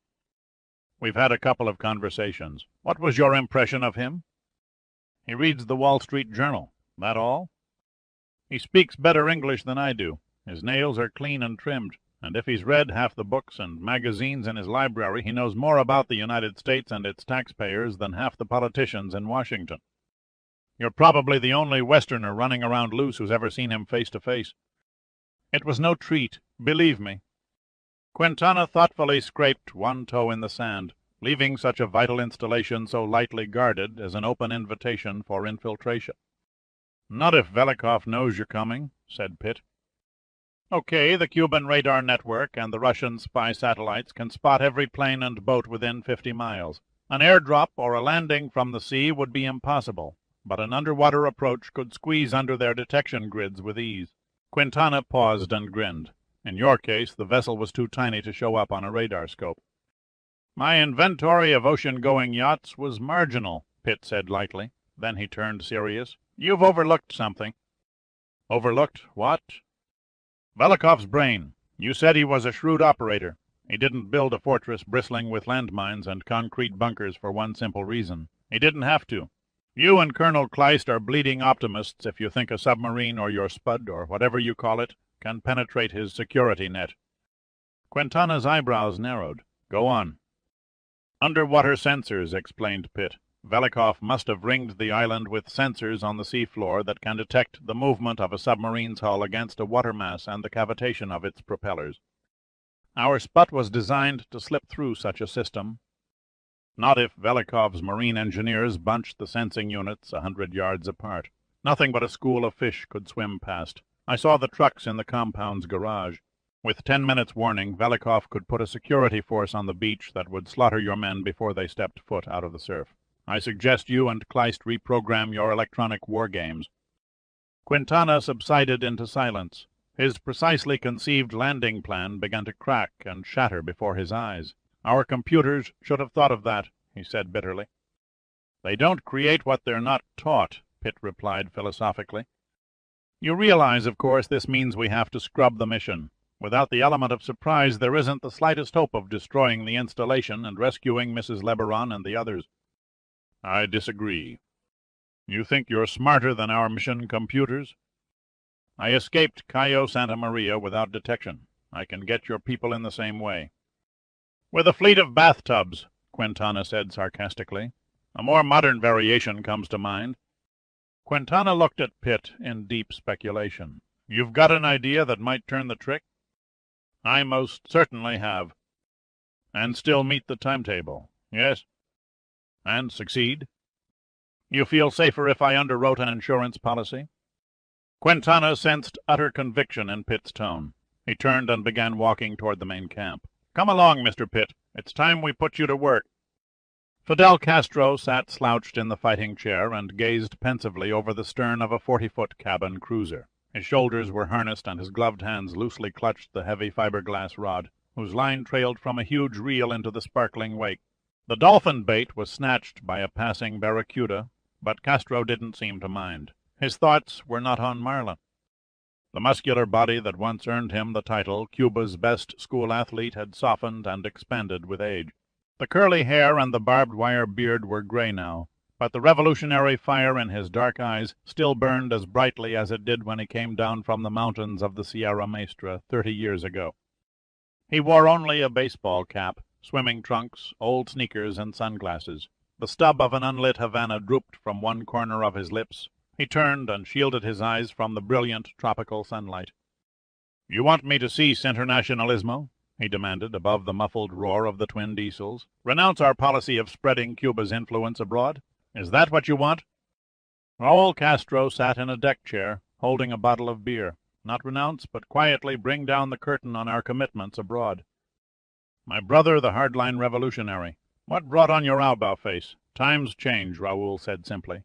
"We've had a couple of conversations. What was your impression of him?" "He reads the Wall Street Journal." "That all?" "He speaks better English than I do. His nails are clean and trimmed, and if he's read half the books and magazines in his library, he knows more about the United States and its taxpayers than half the politicians in Washington. You're probably the only Westerner running around loose who's ever seen him face to face." "It was no treat, believe me." Quintana thoughtfully scraped one toe in the sand, leaving such a vital installation so lightly guarded as an open invitation for infiltration. "Not if Velikov knows you're coming," said Pitt. "Okay, the Cuban radar network and the Russian spy satellites can spot every plane and boat within 50 miles. An airdrop or a landing from the sea would be impossible, but an underwater approach could squeeze under their detection grids with ease." Quintana paused and grinned. "In your case, the vessel was too tiny to show up on a radar scope." "My inventory of ocean-going yachts was marginal," Pitt said lightly. Then he turned serious. "You've overlooked something." "Overlooked what?" "Velikov's brain. You said he was a shrewd operator. He didn't build a fortress bristling with landmines and concrete bunkers for one simple reason. He didn't have to. You and Colonel Kleist are bleeding optimists if you think a submarine or your Spud, or whatever you call it, can penetrate his security net. Quintana's eyebrows narrowed. Go on. Underwater sensors, explained Pitt. Velikov must have ringed the island with sensors on the seafloor that can detect the movement of a submarine's hull against a water mass and the cavitation of its propellers. Our Sput was designed to slip through such a system. Not if Velikov's marine engineers bunched the sensing units 100 yards apart. Nothing but a school of fish could swim past. I saw the trucks in the compound's garage. With 10 minutes' warning, Velikov could put a security force on the beach that would slaughter your men before they stepped foot out of the surf. I suggest you and Kleist reprogram your electronic war games. Quintana subsided into silence. His precisely conceived landing plan began to crack and shatter before his eyes. Our computers should have thought of that, he said bitterly. They don't create what they're not taught, Pitt replied philosophically. You realize, of course, this means we have to scrub the mission. Without the element of surprise, there isn't the slightest hope of destroying the installation and rescuing Mrs. Lebaron and the others. I disagree. You think you're smarter than our mission computers? I escaped Cayo Santa Maria without detection. I can get your people in the same way. With a fleet of bathtubs, Quintana said sarcastically. A more modern variation comes to mind. Quintana looked at Pitt in deep speculation. You've got an idea that might turn the trick? I most certainly have. And still meet the timetable, yes? And succeed? You feel safer if I underwrote an insurance policy? Quintana sensed utter conviction in Pitt's tone. He turned and began walking toward the main camp. Come along, Mr. Pitt. It's time we put you to work. Fidel Castro sat slouched in the fighting chair and gazed pensively over the stern of a 40-foot cabin cruiser. His shoulders were harnessed and his gloved hands loosely clutched the heavy fiberglass rod, whose line trailed from a huge reel into the sparkling wake. The dolphin bait was snatched by a passing barracuda, but Castro didn't seem to mind. His thoughts were not on Marla. The muscular body that once earned him the title Cuba's best school athlete had softened and expanded with age. The curly hair and the barbed wire beard were gray now, but the revolutionary fire in his dark eyes still burned as brightly as it did when he came down from the mountains of the Sierra Maestra 30 years ago. He wore only a baseball cap, swimming trunks, old sneakers, and sunglasses. The stub of an unlit Havana drooped from one corner of his lips. He turned and shielded his eyes from the brilliant tropical sunlight. You want me to cease internationalismo? He demanded above the muffled roar of the twin diesels. Renounce our policy of spreading Cuba's influence abroad? Is that what you want? Raul Castro sat in a deck chair, holding a bottle of beer. Not renounce, but quietly bring down the curtain on our commitments abroad. My brother, the hardline revolutionary. What brought on your about-face? Times change, Raul said simply.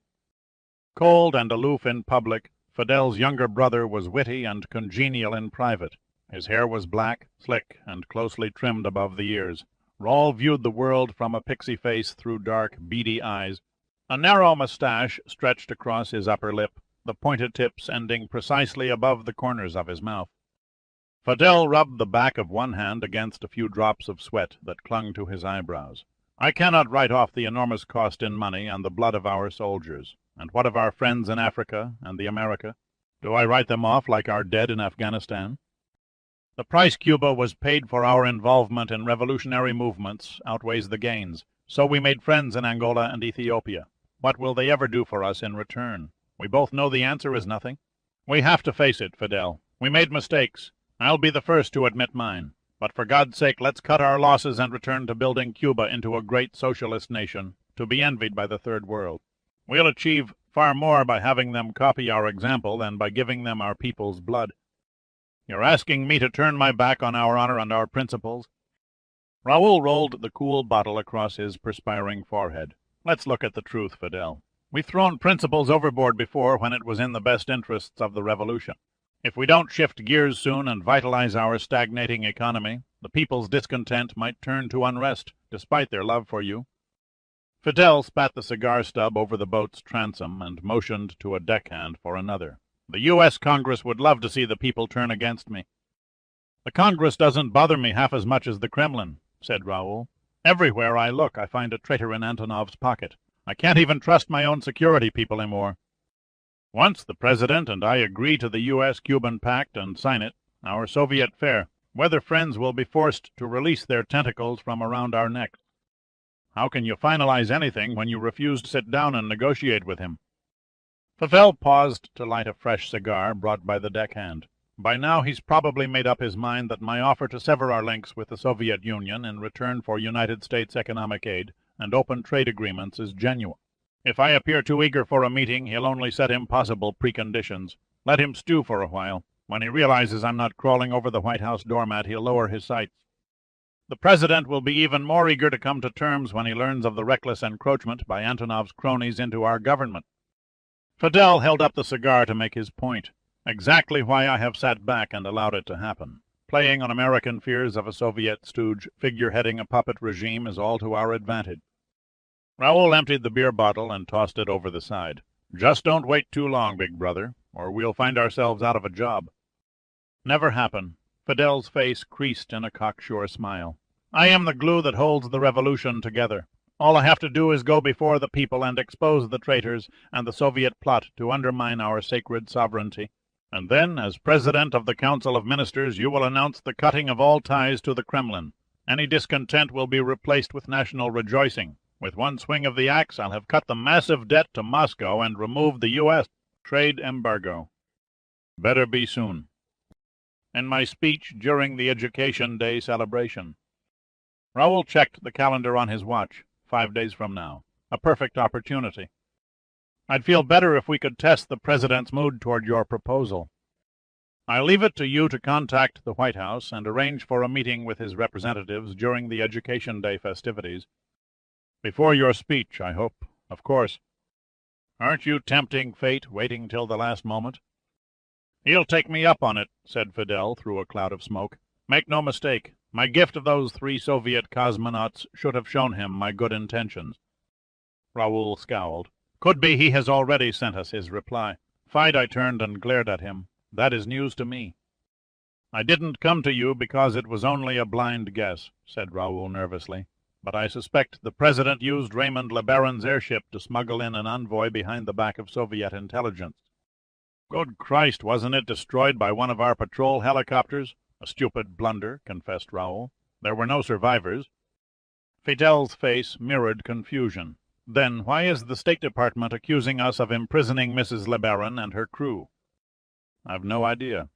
Cold and aloof in public, Fidel's younger brother was witty and congenial in private. His hair was black, slick, and closely trimmed above the ears. Raul viewed the world from a pixie face through dark, beady eyes. A narrow mustache stretched across his upper lip, the pointed tips ending precisely above the corners of his mouth. Fidel rubbed the back of one hand against a few drops of sweat that clung to his eyebrows. I cannot write off the enormous cost in money and the blood of our soldiers. And what of our friends in Africa and the America? Do I write them off like our dead in Afghanistan? The price Cuba was paid for our involvement in revolutionary movements outweighs the gains. So we made friends in Angola and Ethiopia. What will they ever do for us in return? We both know the answer is nothing. We have to face it, Fidel. We made mistakes. I'll be the first to admit mine. But for God's sake, let's cut our losses and return to building Cuba into a great socialist nation, to be envied by the Third World. We'll achieve far more by having them copy our example than by giving them our people's blood. You're asking me to turn my back on our honor and our principles? Raul rolled the cool bottle across his perspiring forehead. Let's look at the truth, Fidel. We've thrown principles overboard before when it was in the best interests of the revolution. If we don't shift gears soon and vitalize our stagnating economy, the people's discontent might turn to unrest, despite their love for you. Fidel spat the cigar stub over the boat's transom and motioned to a deckhand for another. The U.S. Congress would love to see the people turn against me. The Congress doesn't bother me half as much as the Kremlin, said Raoul. Everywhere I look, I find a traitor in Antonov's pocket. I can't even trust my own security people anymore. Once the President and I agree to the U.S.-Cuban Pact and sign it, our Soviet fair-weather friends will be forced to release their tentacles from around our necks. How can you finalize anything when you refuse to sit down and negotiate with him? Pavel paused to light a fresh cigar brought by the deckhand. By now he's probably made up his mind that my offer to sever our links with the Soviet Union in return for United States economic aid and open trade agreements is genuine. If I appear too eager for a meeting, he'll only set impossible preconditions. Let him stew for a while. When he realizes I'm not crawling over the White House doormat, he'll lower his sights. The President will be even more eager to come to terms when he learns of the reckless encroachment by Antonov's cronies into our government. Fidel held up the cigar to make his point. Exactly why I have sat back and allowed it to happen. Playing on American fears of a Soviet stooge figureheading a puppet regime is all to our advantage. Raoul emptied the beer bottle and tossed it over the side. Just don't wait too long, big brother, or we'll find ourselves out of a job. Never happen. Fidel's face creased in a cocksure smile. I am the glue that holds the revolution together. All I have to do is go before the people and expose the traitors and the Soviet plot to undermine our sacred sovereignty. And then, as President of the Council of Ministers, you will announce the cutting of all ties to the Kremlin. Any discontent will be replaced with national rejoicing. With one swing of the axe, I'll have cut the massive debt to Moscow and removed the U.S. trade embargo. Better be soon. In my speech during the Education Day celebration. Raoul checked the calendar on his watch. 5 days from now. A perfect opportunity. I'd feel better if we could test the President's mood toward your proposal. I'll leave it to you to contact the White House and arrange for a meeting with his representatives during the Education Day festivities. Before your speech, I hope, of course. Aren't you tempting fate, waiting till the last moment? He'll take me up on it, said Fidel through a cloud of smoke. Make no mistake, my gift of those 3 Soviet cosmonauts should have shown him my good intentions. Raoul scowled. Could be he has already sent us his reply. I turned and glared at him. That is news to me. I didn't come to you because it was only a blind guess, said Raoul nervously. But I suspect the President used Raymond LeBaron's airship to smuggle in an envoy behind the back of Soviet intelligence. Good Christ, wasn't it destroyed by one of our patrol helicopters? A stupid blunder, confessed Raoul. There were no survivors. Fidel's face mirrored confusion. Then why is the State Department accusing us of imprisoning Mrs. LeBaron and her crew? I've no idea.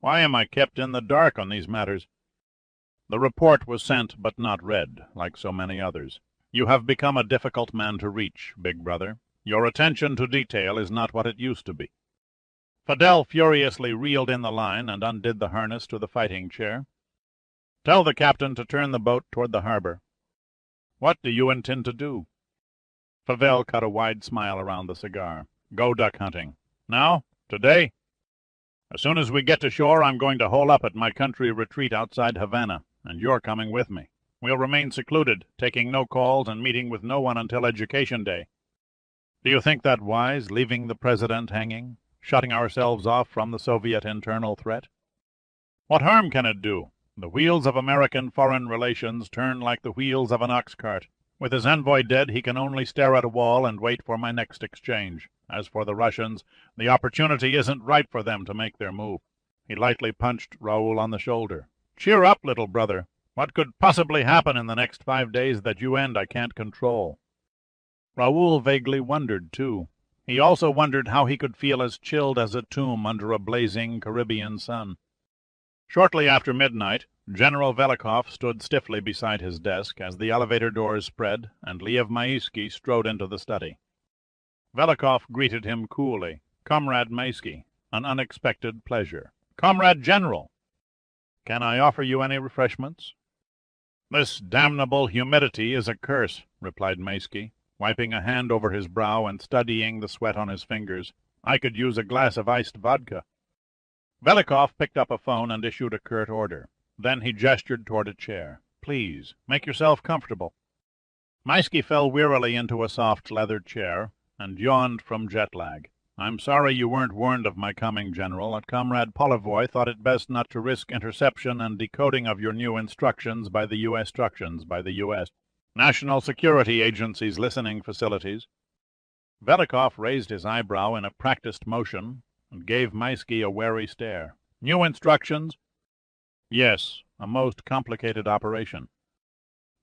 Why am I kept in the dark on these matters? The report was sent but not read, like so many others. You have become a difficult man to reach, big brother. Your attention to detail is not what it used to be. Fidel furiously reeled in the line and undid the harness to the fighting chair. Tell the captain to turn the boat toward the harbor. What do you intend to do? Fidel cut a wide smile around the cigar. Go duck hunting. Now? Today? As soon as we get to shore, I'm going to hole up at my country retreat outside Havana, and you're coming with me. We'll remain secluded, taking no calls and meeting with no one until Education Day. Do you think that wise, leaving the President hanging, shutting ourselves off from the Soviet internal threat? What harm can it do? The wheels of American foreign relations turn like the wheels of an ox cart. With his envoy dead, he can only stare at a wall and wait for my next exchange. As for the Russians, the opportunity isn't right for them to make their move. He lightly punched Raoul on the shoulder. Cheer up, little brother. What could possibly happen in the next 5 days that you and I can't control? Raoul vaguely wondered, too. He also wondered how he could feel as chilled as a tomb under a blazing Caribbean sun. Shortly after midnight, General Velikov stood stiffly beside his desk as the elevator doors spread and Liev Maisky strode into the study. Velikov greeted him coolly. Comrade Maisky, an unexpected pleasure. Comrade General! Can I offer you any refreshments? This damnable humidity is a curse, replied Maisky, wiping a hand over his brow and studying the sweat on his fingers. I could use a glass of iced vodka. Velikov picked up a phone and issued a curt order. Then he gestured toward a chair. Please, make yourself comfortable. Maisky fell wearily into a soft leather chair and yawned from jet lag. I'm sorry you weren't warned of my coming, General, and Comrade Polivoy thought it best not to risk interception and decoding of your new instructions by the U.S. National Security Agency's listening facilities. Velikov raised his eyebrow in a practiced motion and gave Maisky a wary stare. New instructions? Yes, a most complicated operation.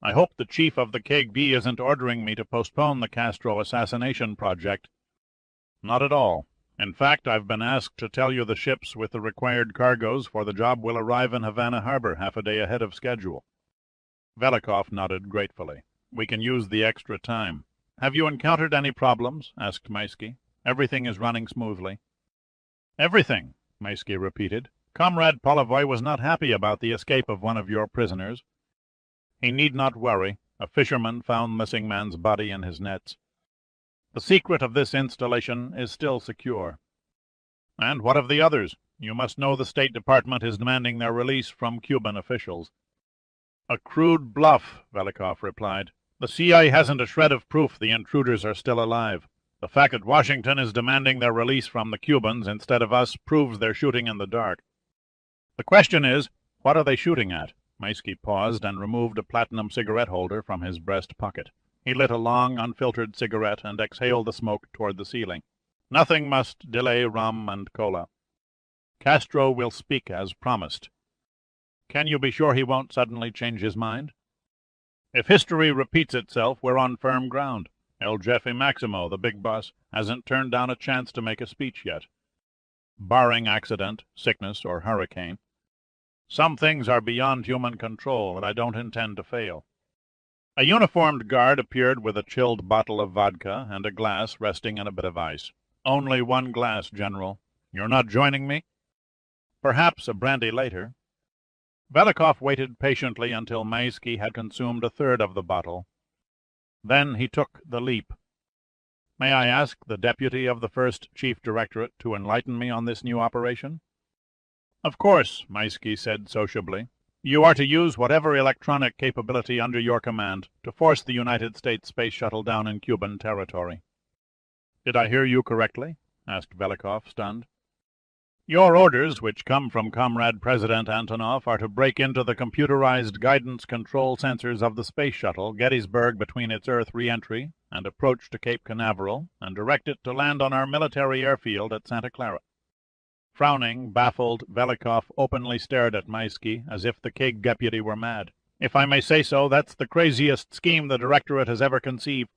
I hope the chief of the KGB isn't ordering me to postpone the Castro assassination project. Not at all. In fact, I've been asked to tell you the ships with the required cargoes for the job will arrive in Havana Harbor half a day ahead of schedule. Velikov nodded gratefully. We can use the extra time. Have you encountered any problems? Asked Maisky. Everything is running smoothly. Everything, Maisky repeated. Comrade Polivoy was not happy about the escape of one of your prisoners. He need not worry. A fisherman found missing man's body in his nets. The secret of this installation is still secure. And what of the others? You must know the State Department is demanding their release from Cuban officials. A crude bluff, Velikov replied. The CIA hasn't a shred of proof the intruders are still alive. The fact that Washington is demanding their release from the Cubans instead of us proves they're shooting in the dark. The question is, what are they shooting at? Maisky paused and removed a platinum cigarette holder from his breast pocket. He lit a long, unfiltered cigarette and exhaled the smoke toward the ceiling. Nothing must delay rum and cola. Castro will speak as promised. Can you be sure he won't suddenly change his mind? If history repeats itself, we're on firm ground. El Jefe Maximo, the big boss, hasn't turned down a chance to make a speech yet. Barring accident, sickness, or hurricane. Some things are beyond human control, and I don't intend to fail. A uniformed guard appeared with a chilled bottle of vodka and a glass resting in a bit of ice. Only one glass, General. You're not joining me? Perhaps a brandy later. Velikov waited patiently until Maisky had consumed a third of the bottle. Then he took the leap. May I ask the deputy of the First Chief Directorate to enlighten me on this new operation? Of course, Maisky said sociably. You are to use whatever electronic capability under your command to force the United States space shuttle down in Cuban territory. Did I hear you correctly? Asked Velikov, stunned. Your orders, which come from Comrade President Antonov, are to break into the computerized guidance control sensors of the space shuttle, Gettysburg between its Earth re-entry and approach to Cape Canaveral, and direct it to land on our military airfield at Santa Clara. Frowning, baffled, Velikov openly stared at Maisky as if the KGB deputy were mad. If I may say so, that's the craziest scheme the Directorate has ever conceived.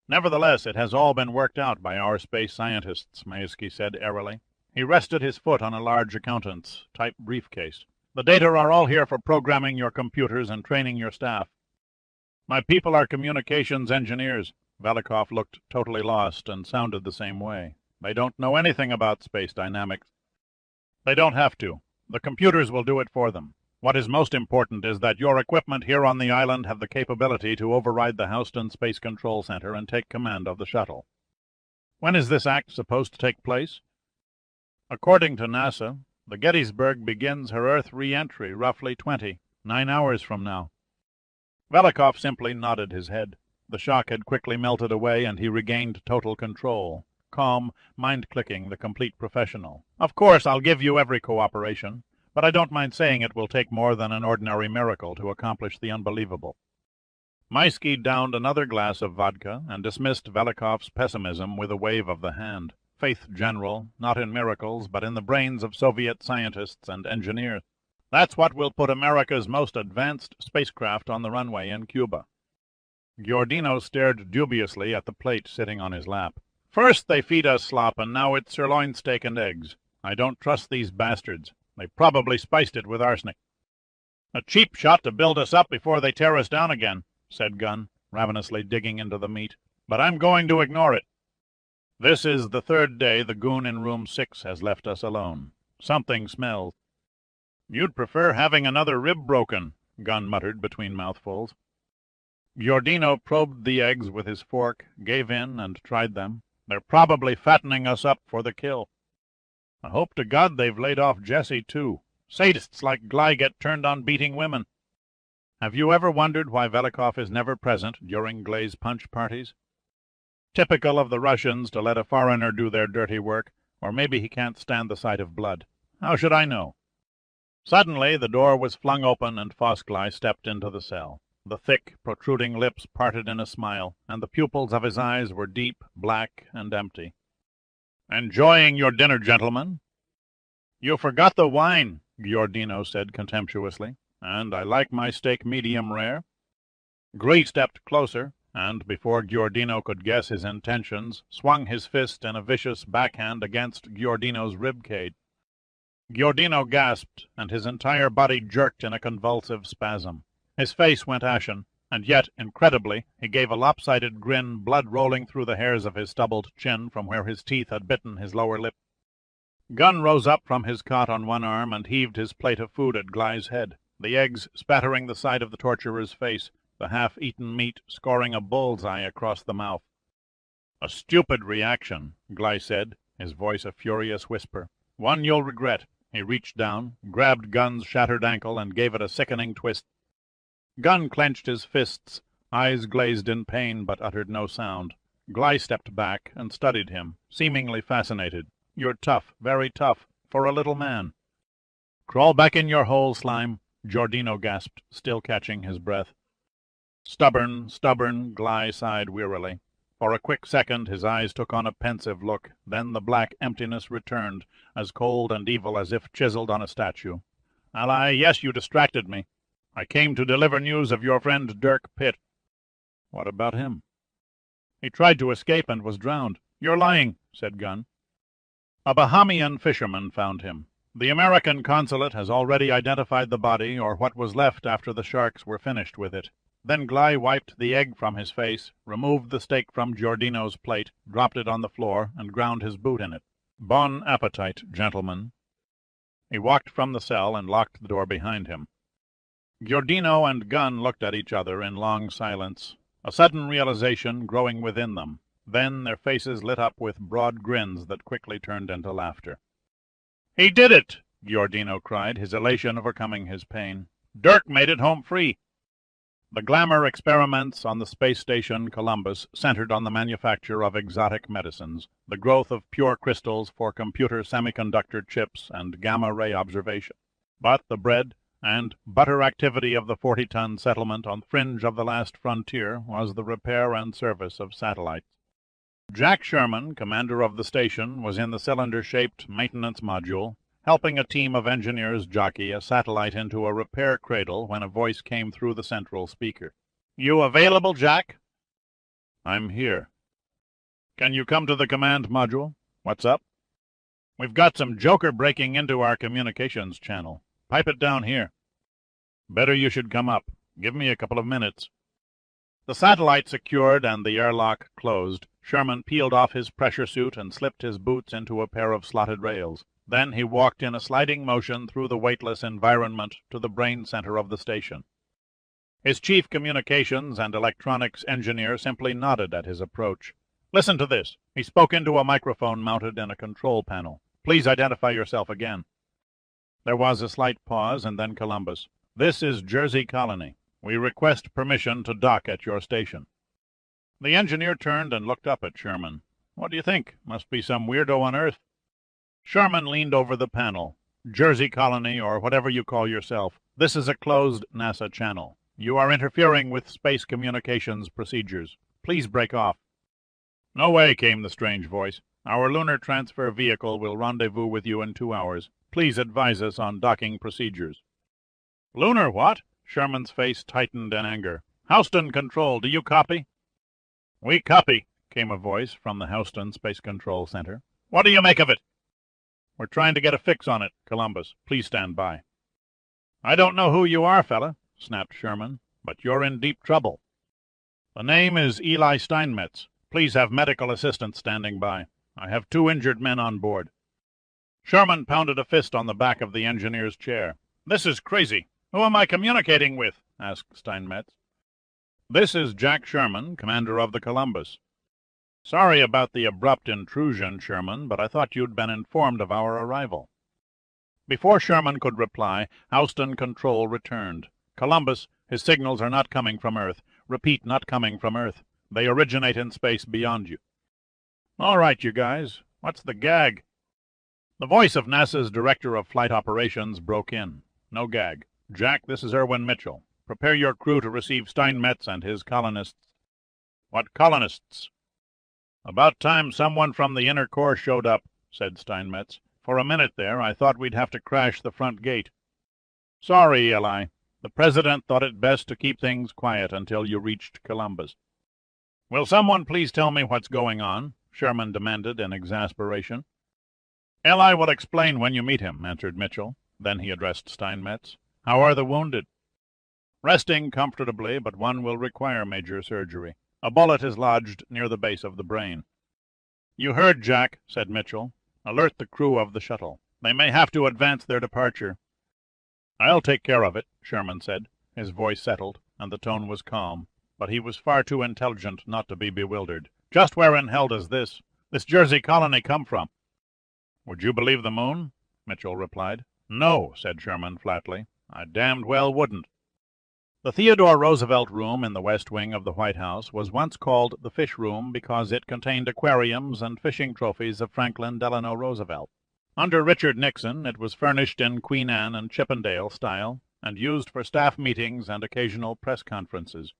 Nevertheless, it has all been worked out by our space scientists, Maisky said airily. He rested his foot on a large accountant's type briefcase. The data are all here for programming your computers and training your staff. My people are communications engineers. Velikov looked totally lost and sounded the same way. They don't know anything about space dynamics. They don't have to. The computers will do it for them. What is most important is that your equipment here on the island have the capability to override the Houston Space Control Center and take command of the shuttle. When is this act supposed to take place? According to NASA, the Gettysburg begins her Earth re-entry roughly 9 hours from now. Velikov simply nodded his head. The shock had quickly melted away, and he regained total control. Calm, mind-clicking, the complete professional. Of course, I'll give you every cooperation, but I don't mind saying it will take more than an ordinary miracle to accomplish the unbelievable. Maisky downed another glass of vodka and dismissed Velikov's pessimism with a wave of the hand. Faith, General, not in miracles, but in the brains of Soviet scientists and engineers. That's what will put America's most advanced spacecraft on the runway in Cuba. Giordino stared dubiously at the plate sitting on his lap. First they feed us slop, and now it's sirloin steak and eggs. I don't trust these bastards. They probably spiced it with arsenic. A cheap shot to build us up before they tear us down again, said Gunn, ravenously digging into the meat. But I'm going to ignore it. This is the third day the goon in room 6 has left us alone. Something smells. You'd prefer having another rib broken, Gunn muttered between mouthfuls. Giordino probed the eggs with his fork, gave in, and tried them. They're probably fattening us up for the kill. I hope to God they've laid off Jesse, too. Sadists like Gly get turned on beating women. Have you ever wondered why Velikov is never present during Glay's punch parties? Typical of the Russians to let a foreigner do their dirty work, or maybe he can't stand the sight of blood. How should I know? Suddenly the door was flung open and Fosgly stepped into the cell. The thick, protruding lips parted in a smile, and the pupils of his eyes were deep, black, and empty. "Enjoying your dinner, gentlemen?" "You forgot the wine," Giordino said contemptuously, "and I like my steak medium rare." Gray stepped closer, and, before Giordino could guess his intentions, swung his fist in a vicious backhand against Giordino's rib-cage. Giordino gasped, and his entire body jerked in a convulsive spasm. His face went ashen, and yet, incredibly, he gave a lopsided grin, blood rolling through the hairs of his stubbled chin from where his teeth had bitten his lower lip. Gunn rose up from his cot on one arm and heaved his plate of food at Gly's head, the eggs spattering the side of the torturer's face, the half-eaten meat scoring a bull's-eye across the mouth. "A stupid reaction," Gly said, his voice a furious whisper. "One you'll regret." He reached down, grabbed Gunn's shattered ankle, and gave it a sickening twist. Gunn clenched his fists, eyes glazed in pain, but uttered no sound. Gly stepped back and studied him, seemingly fascinated. "You're tough, very tough, for a little man." "Crawl back in your hole, Slime," Giordino gasped, still catching his breath. "Stubborn, stubborn," Gly sighed wearily. For a quick second his eyes took on a pensive look, then the black emptiness returned, as cold and evil as if chiseled on a statue. "Ally, yes, you distracted me. I came to deliver news of your friend Dirk Pitt." "What about him?" "He tried to escape and was drowned." "You're lying," said Gunn. "A Bahamian fisherman found him. The American consulate has already identified the body, or what was left after the sharks were finished with it." Then Gly wiped the egg from his face, removed the steak from Giordino's plate, dropped it on the floor, and ground his boot in it. "Bon appetit, gentlemen." He walked from the cell and locked the door behind him. Giordino and Gunn looked at each other in long silence, a sudden realization growing within them. Then their faces lit up with broad grins that quickly turned into laughter. "He did it!" Giordino cried, his elation overcoming his pain. "Dirk made it home free." The glamour experiments on the space station Columbus centered on the manufacture of exotic medicines, the growth of pure crystals for computer semiconductor chips and gamma-ray observation. But the bread and butter activity of the 40-ton settlement on the fringe of the last frontier was the repair and service of satellites. Jack Sherman, commander of the station, was in the cylinder-shaped maintenance module, helping a team of engineers jockey a satellite into a repair cradle when a voice came through the central speaker. "You available, Jack?" "I'm here." "Can you come to the command module?" "What's up?" "We've got some joker breaking into our communications channel. Pipe it down here." "Better you should come up. Give me a couple of minutes." The satellite secured and the airlock closed, Sherman peeled off his pressure suit and slipped his boots into a pair of slotted rails. Then he walked in a sliding motion through the weightless environment to the brain center of the station. His chief communications and electronics engineer simply nodded at his approach. "Listen to this." He spoke into a microphone mounted in a control panel. "Please identify yourself again." There was a slight pause, and then Columbus. "This is Jersey Colony. We request permission to dock at your station." The engineer turned and looked up at Sherman. "What do you think? Must be some weirdo on Earth." Sherman leaned over the panel. "Jersey Colony, or whatever you call yourself, this is a closed NASA channel. You are interfering with space communications procedures. Please break off." "No way," came the strange voice. "Our lunar transfer vehicle will rendezvous with you in 2 hours. Please advise us on docking procedures." "Lunar what?" Sherman's face tightened in anger. "Houston Control, do you copy?" "We copy," came a voice from the Houston Space Control Center. "What do you make of it?" "We're trying to get a fix on it, Columbus. Please stand by." "I don't know who you are, fella," snapped Sherman, "but you're in deep trouble." "The name is Eli Steinmetz. Please have medical assistance standing by. I have 2 injured men on board." Sherman pounded a fist on the back of the engineer's chair. "This is crazy. Who am I communicating with?" asked Steinmetz. "This is Jack Sherman, commander of the Columbus." "Sorry about the abrupt intrusion, Sherman, but I thought you'd been informed of our arrival." Before Sherman could reply, Houston Control returned. "Columbus, his signals are not coming from Earth. Repeat, not coming from Earth. They originate in space beyond you. All right, you guys. What's the gag? The voice of NASA's Director of Flight Operations broke in. No gag. Jack, this is Irwin Mitchell. Prepare your crew to receive Steinmetz and his colonists. What colonists? About time someone from the inner core showed up, said Steinmetz. For a minute there, I thought we'd have to crash the front gate. Sorry, Eli. The President thought it best to keep things quiet until you reached Columbus. Will someone please tell me what's going on? Sherman demanded in exasperation. Eli will explain when you meet him, answered Mitchell. Then he addressed Steinmetz. How are the wounded? Resting comfortably, but one will require major surgery. A bullet is lodged near the base of the brain. You heard, Jack, said Mitchell. Alert the crew of the shuttle. They may have to advance their departure. I'll take care of it, Sherman said. His voice settled, and the tone was calm, but he was far too intelligent not to be bewildered. Just where in hell does this Jersey colony come from? Would you believe the moon? Mitchell replied. No, said Sherman flatly. I damned well wouldn't. The Theodore Roosevelt Room in the West Wing of the White House was once called the Fish Room because it contained aquariums and fishing trophies of Franklin Delano Roosevelt. Under Richard Nixon, it was furnished in Queen Anne and Chippendale style and used for staff meetings and occasional press conferences.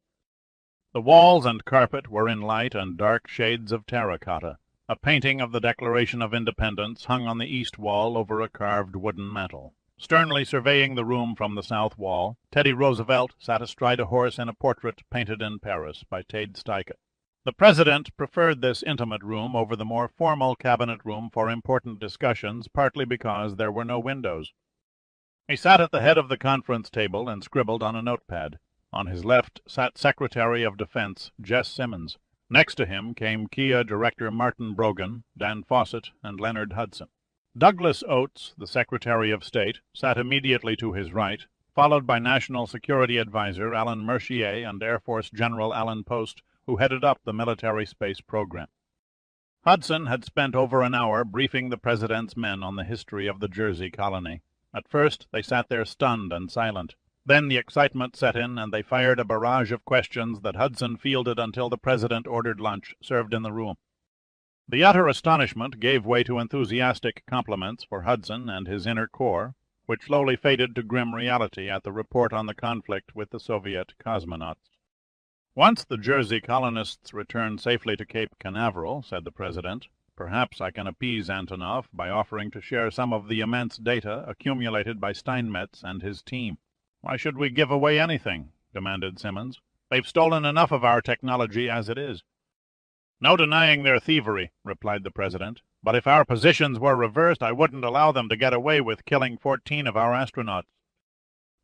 The walls and carpet were in light and dark shades of terracotta. A painting of the Declaration of Independence hung on the east wall over a carved wooden mantel. Sternly surveying the room from the south wall, Teddy Roosevelt sat astride a horse in a portrait painted in Paris by Tade Steiche. The President preferred this intimate room over the more formal cabinet room for important discussions, partly because there were no windows. He sat at the head of the conference table and scribbled on a notepad. On his left sat Secretary of Defense Jess Simmons. Next to him came Kia Director Martin Brogan, Dan Fawcett, and Leonard Hudson. Douglas Oates, the Secretary of State, sat immediately to his right, followed by National Security Advisor Alan Mercier and Air Force General Alan Post, who headed up the military space program. Hudson had spent over an hour briefing the President's men on the history of the Jersey colony. At first they sat there stunned and silent. Then the excitement set in, and they fired a barrage of questions that Hudson fielded until the President ordered lunch served in the room. The utter astonishment gave way to enthusiastic compliments for Hudson and his inner core, which slowly faded to grim reality at the report on the conflict with the Soviet cosmonauts. Once the Jersey colonists return safely to Cape Canaveral, said the President, perhaps I can appease Antonov by offering to share some of the immense data accumulated by Steinmetz and his team. Why should we give away anything? Demanded Simmons. They've stolen enough of our technology as it is. No denying their thievery, replied the President, but if our positions were reversed, I wouldn't allow them to get away with killing 14 of our astronauts.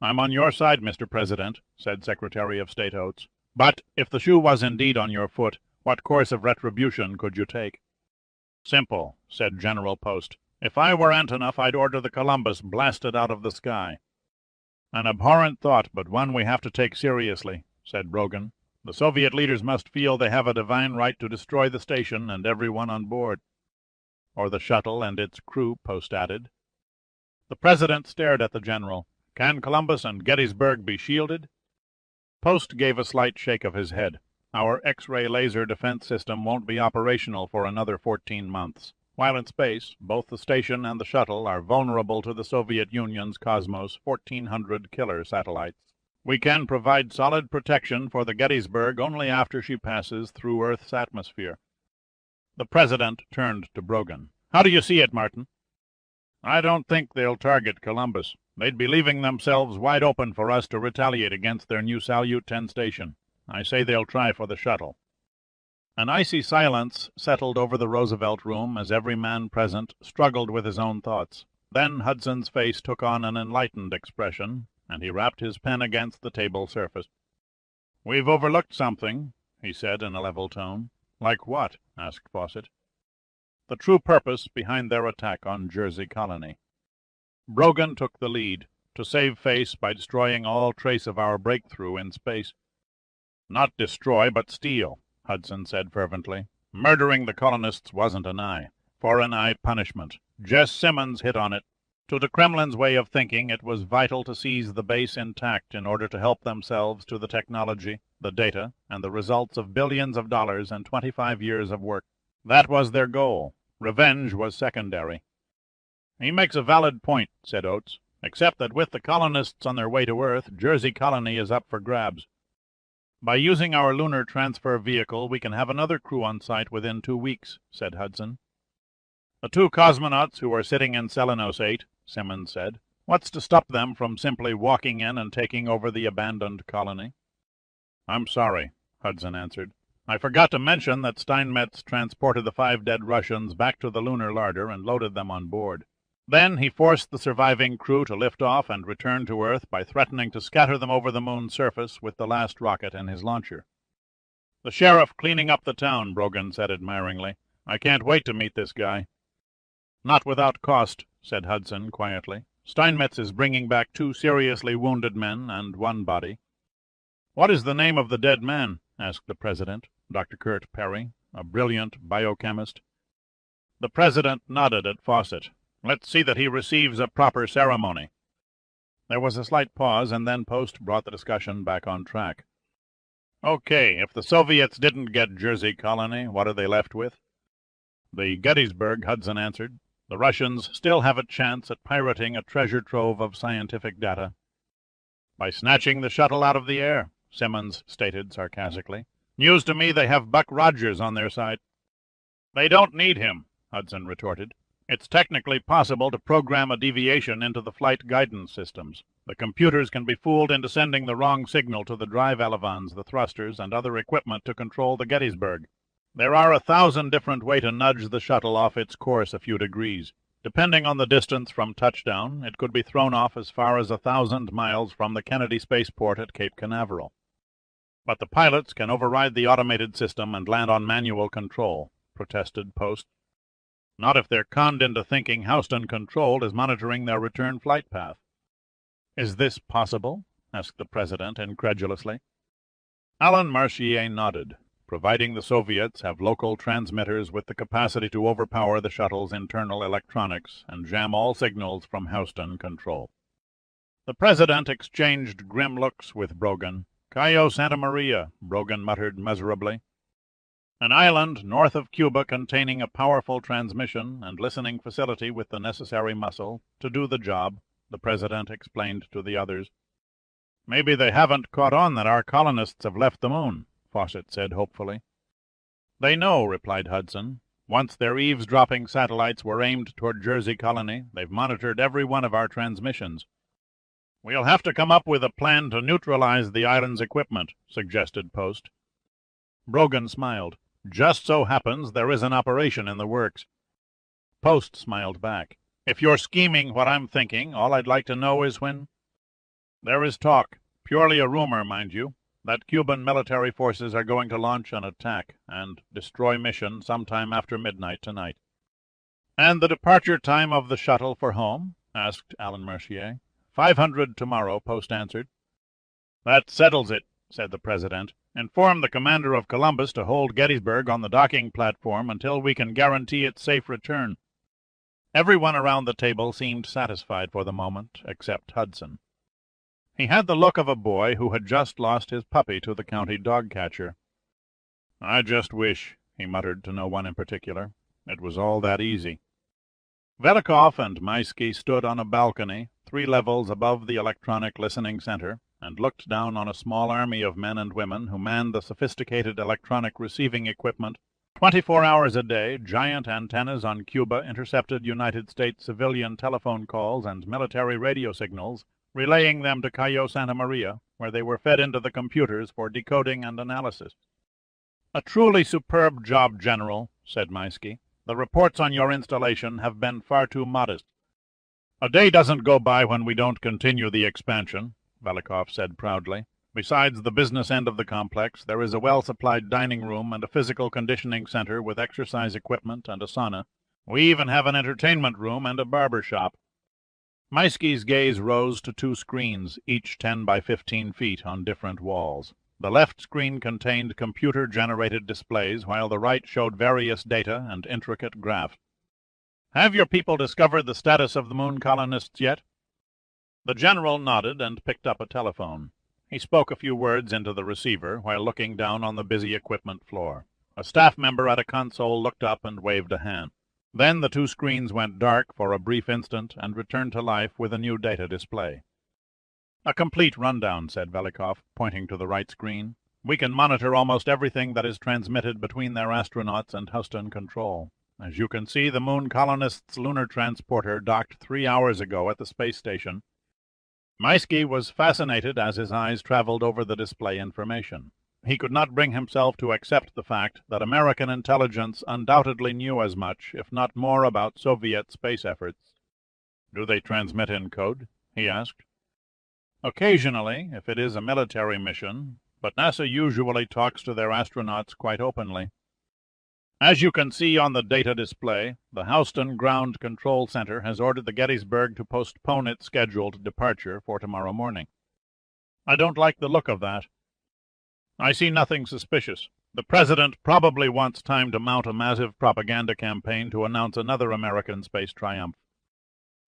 I'm on your side, Mr. President, said Secretary of State Oates. But if the shoe was indeed on your foot, what course of retribution could you take? Simple, said General Post. If I were Antonov, I'd order the Columbus blasted out of the sky. An abhorrent thought, but one we have to take seriously, said Brogan. The Soviet leaders must feel they have a divine right to destroy the station and everyone on board. Or the shuttle and its crew, Post added. The President stared at the General. Can Columbus and Gettysburg be shielded? Post gave a slight shake of his head. Our X-ray laser defense system won't be operational for another 14 months. While in space, both the station and the shuttle are vulnerable to the Soviet Union's Cosmos 1400 killer satellites. We can provide solid protection for the Gettysburg only after she passes through Earth's atmosphere. The President turned to Brogan. How do you see it, Martin? I don't think they'll target Columbus. They'd be leaving themselves wide open for us to retaliate against their new Salyut 10 station. I say they'll try for the shuttle. An icy silence settled over the Roosevelt room as every man present struggled with his own thoughts. Then Hudson's face took on an enlightened expression, and he rapped his pen against the table surface. We've overlooked something, he said in a level tone. Like what? Asked Fawcett. The true purpose behind their attack on Jersey colony. Brogan took the lead, to save face by destroying all trace of our breakthrough in space. Not destroy, but steal, Hudson said fervently. Murdering the colonists wasn't an eye. For an eye punishment. Jess Simmons hit on it. To the Kremlin's way of thinking, it was vital to seize the base intact in order to help themselves to the technology, the data, and the results of billions of dollars and 25 years of work. That was their goal. Revenge was secondary. He makes a valid point, said Oates, except that with the colonists on their way to Earth, Jersey Colony is up for grabs. By using our lunar transfer vehicle, we can have another crew on site within 2 weeks, said Hudson. The 2 cosmonauts who are sitting in Selenos 8, Simmons said. What's to stop them from simply walking in and taking over the abandoned colony? I'm sorry, Hudson answered. I forgot to mention that Steinmetz transported the 5 dead Russians back to the lunar larder and loaded them on board. Then he forced the surviving crew to lift off and return to Earth by threatening to scatter them over the moon's surface with the last rocket in his launcher. The sheriff cleaning up the town, Brogan said admiringly. I can't wait to meet this guy. Not without cost, said Hudson quietly. Steinmetz is bringing back 2 seriously wounded men and 1 body. What is the name of the dead man? Asked the president, Dr. Kurt Perry, a brilliant biochemist. The president nodded at Fawcett. Let's see that he receives a proper ceremony. There was a slight pause, and then Post brought the discussion back on track. Okay, if the Soviets didn't get Jersey Colony, what are they left with? The Gettysburg, Hudson answered. The Russians still have a chance at pirating a treasure trove of scientific data. By snatching the shuttle out of the air, Simmons stated sarcastically. News to me they have Buck Rogers on their side. They don't need him, Hudson retorted. It's technically possible to program a deviation into the flight guidance systems. The computers can be fooled into sending the wrong signal to the drive elevons, the thrusters, and other equipment to control the Gettysburg. There are 1,000 different ways to nudge the shuttle off its course a few degrees. Depending on the distance from touchdown, it could be thrown off as far as 1,000 miles from the Kennedy spaceport at Cape Canaveral. But the pilots can override the automated system and land on manual control, protested Post. Not if they're conned into thinking Houston-controlled is monitoring their return flight path. Is this possible? Asked the president incredulously. Alan Marchier nodded. Providing the Soviets have local transmitters with the capacity to overpower the shuttle's internal electronics and jam all signals from Houston control. The president exchanged grim looks with Brogan. Cayo Santa Maria, Brogan muttered miserably. An island north of Cuba containing a powerful transmission and listening facility with the necessary muscle to do the job, the president explained to the others. Maybe they haven't caught on that our colonists have left the moon, Fawcett said hopefully. They know, replied Hudson. Once their eavesdropping satellites were aimed toward Jersey Colony, they've monitored every one of our transmissions. We'll have to come up with a plan to neutralize the island's equipment, suggested Post. Brogan smiled. Just so happens there is an operation in the works. Post smiled back. If you're scheming what I'm thinking, all I'd like to know is when... There is talk, purely a rumor, mind you, that Cuban military forces are going to launch an attack and destroy mission sometime after midnight tonight. And the departure time of the shuttle for home? Asked Alan Mercier. 500 tomorrow, Post answered. That settles it, said the president. Inform the commander of Columbus to hold Gettysburg on the docking platform until we can guarantee its safe return. Everyone around the table seemed satisfied for the moment, except Hudson. He had the look of a boy who had just lost his puppy to the county dog catcher. I just wish, he muttered to no one in particular, it was all that easy. Velikov and Maisky stood on a balcony, 3 levels above the electronic listening center, and looked down on a small army of men and women who manned the sophisticated electronic receiving equipment. 24 hours a day, giant antennas on Cuba intercepted United States civilian telephone calls and military radio signals, relaying them to Cayo Santa Maria, where they were fed into the computers for decoding and analysis. A truly superb job, General, said Maisky. The reports on your installation have been far too modest. A day doesn't go by when we don't continue the expansion, Velikov said proudly. Besides the business end of the complex, there is a well-supplied dining room and a physical conditioning center with exercise equipment and a sauna. We even have an entertainment room and a barber shop. Maisky's gaze rose to 2 screens, each 10 by 15 feet on different walls. The left screen contained computer-generated displays, while the right showed various data and intricate graphs. Have your people discovered the status of the moon colonists yet? The general nodded and picked up a telephone. He spoke a few words into the receiver while looking down on the busy equipment floor. A staff member at a console looked up and waved a hand. Then the two screens went dark for a brief instant and returned to life with a new data display. A complete rundown, said Velikov, pointing to the right screen. We can monitor almost everything that is transmitted between their astronauts and Houston Control. As you can see, the moon colonists' lunar transporter docked 3 hours ago at the space station. Maisky was fascinated as his eyes traveled over the display information. He could not bring himself to accept the fact that American intelligence undoubtedly knew as much, if not more, about Soviet space efforts. Do they transmit in code? He asked. Occasionally, if it is a military mission, but NASA usually talks to their astronauts quite openly. As you can see on the data display, the Houston Ground Control Center has ordered the Gettysburg to postpone its scheduled departure for tomorrow morning. I don't like the look of that. I see nothing suspicious. The President probably wants time to mount a massive propaganda campaign to announce another American space triumph.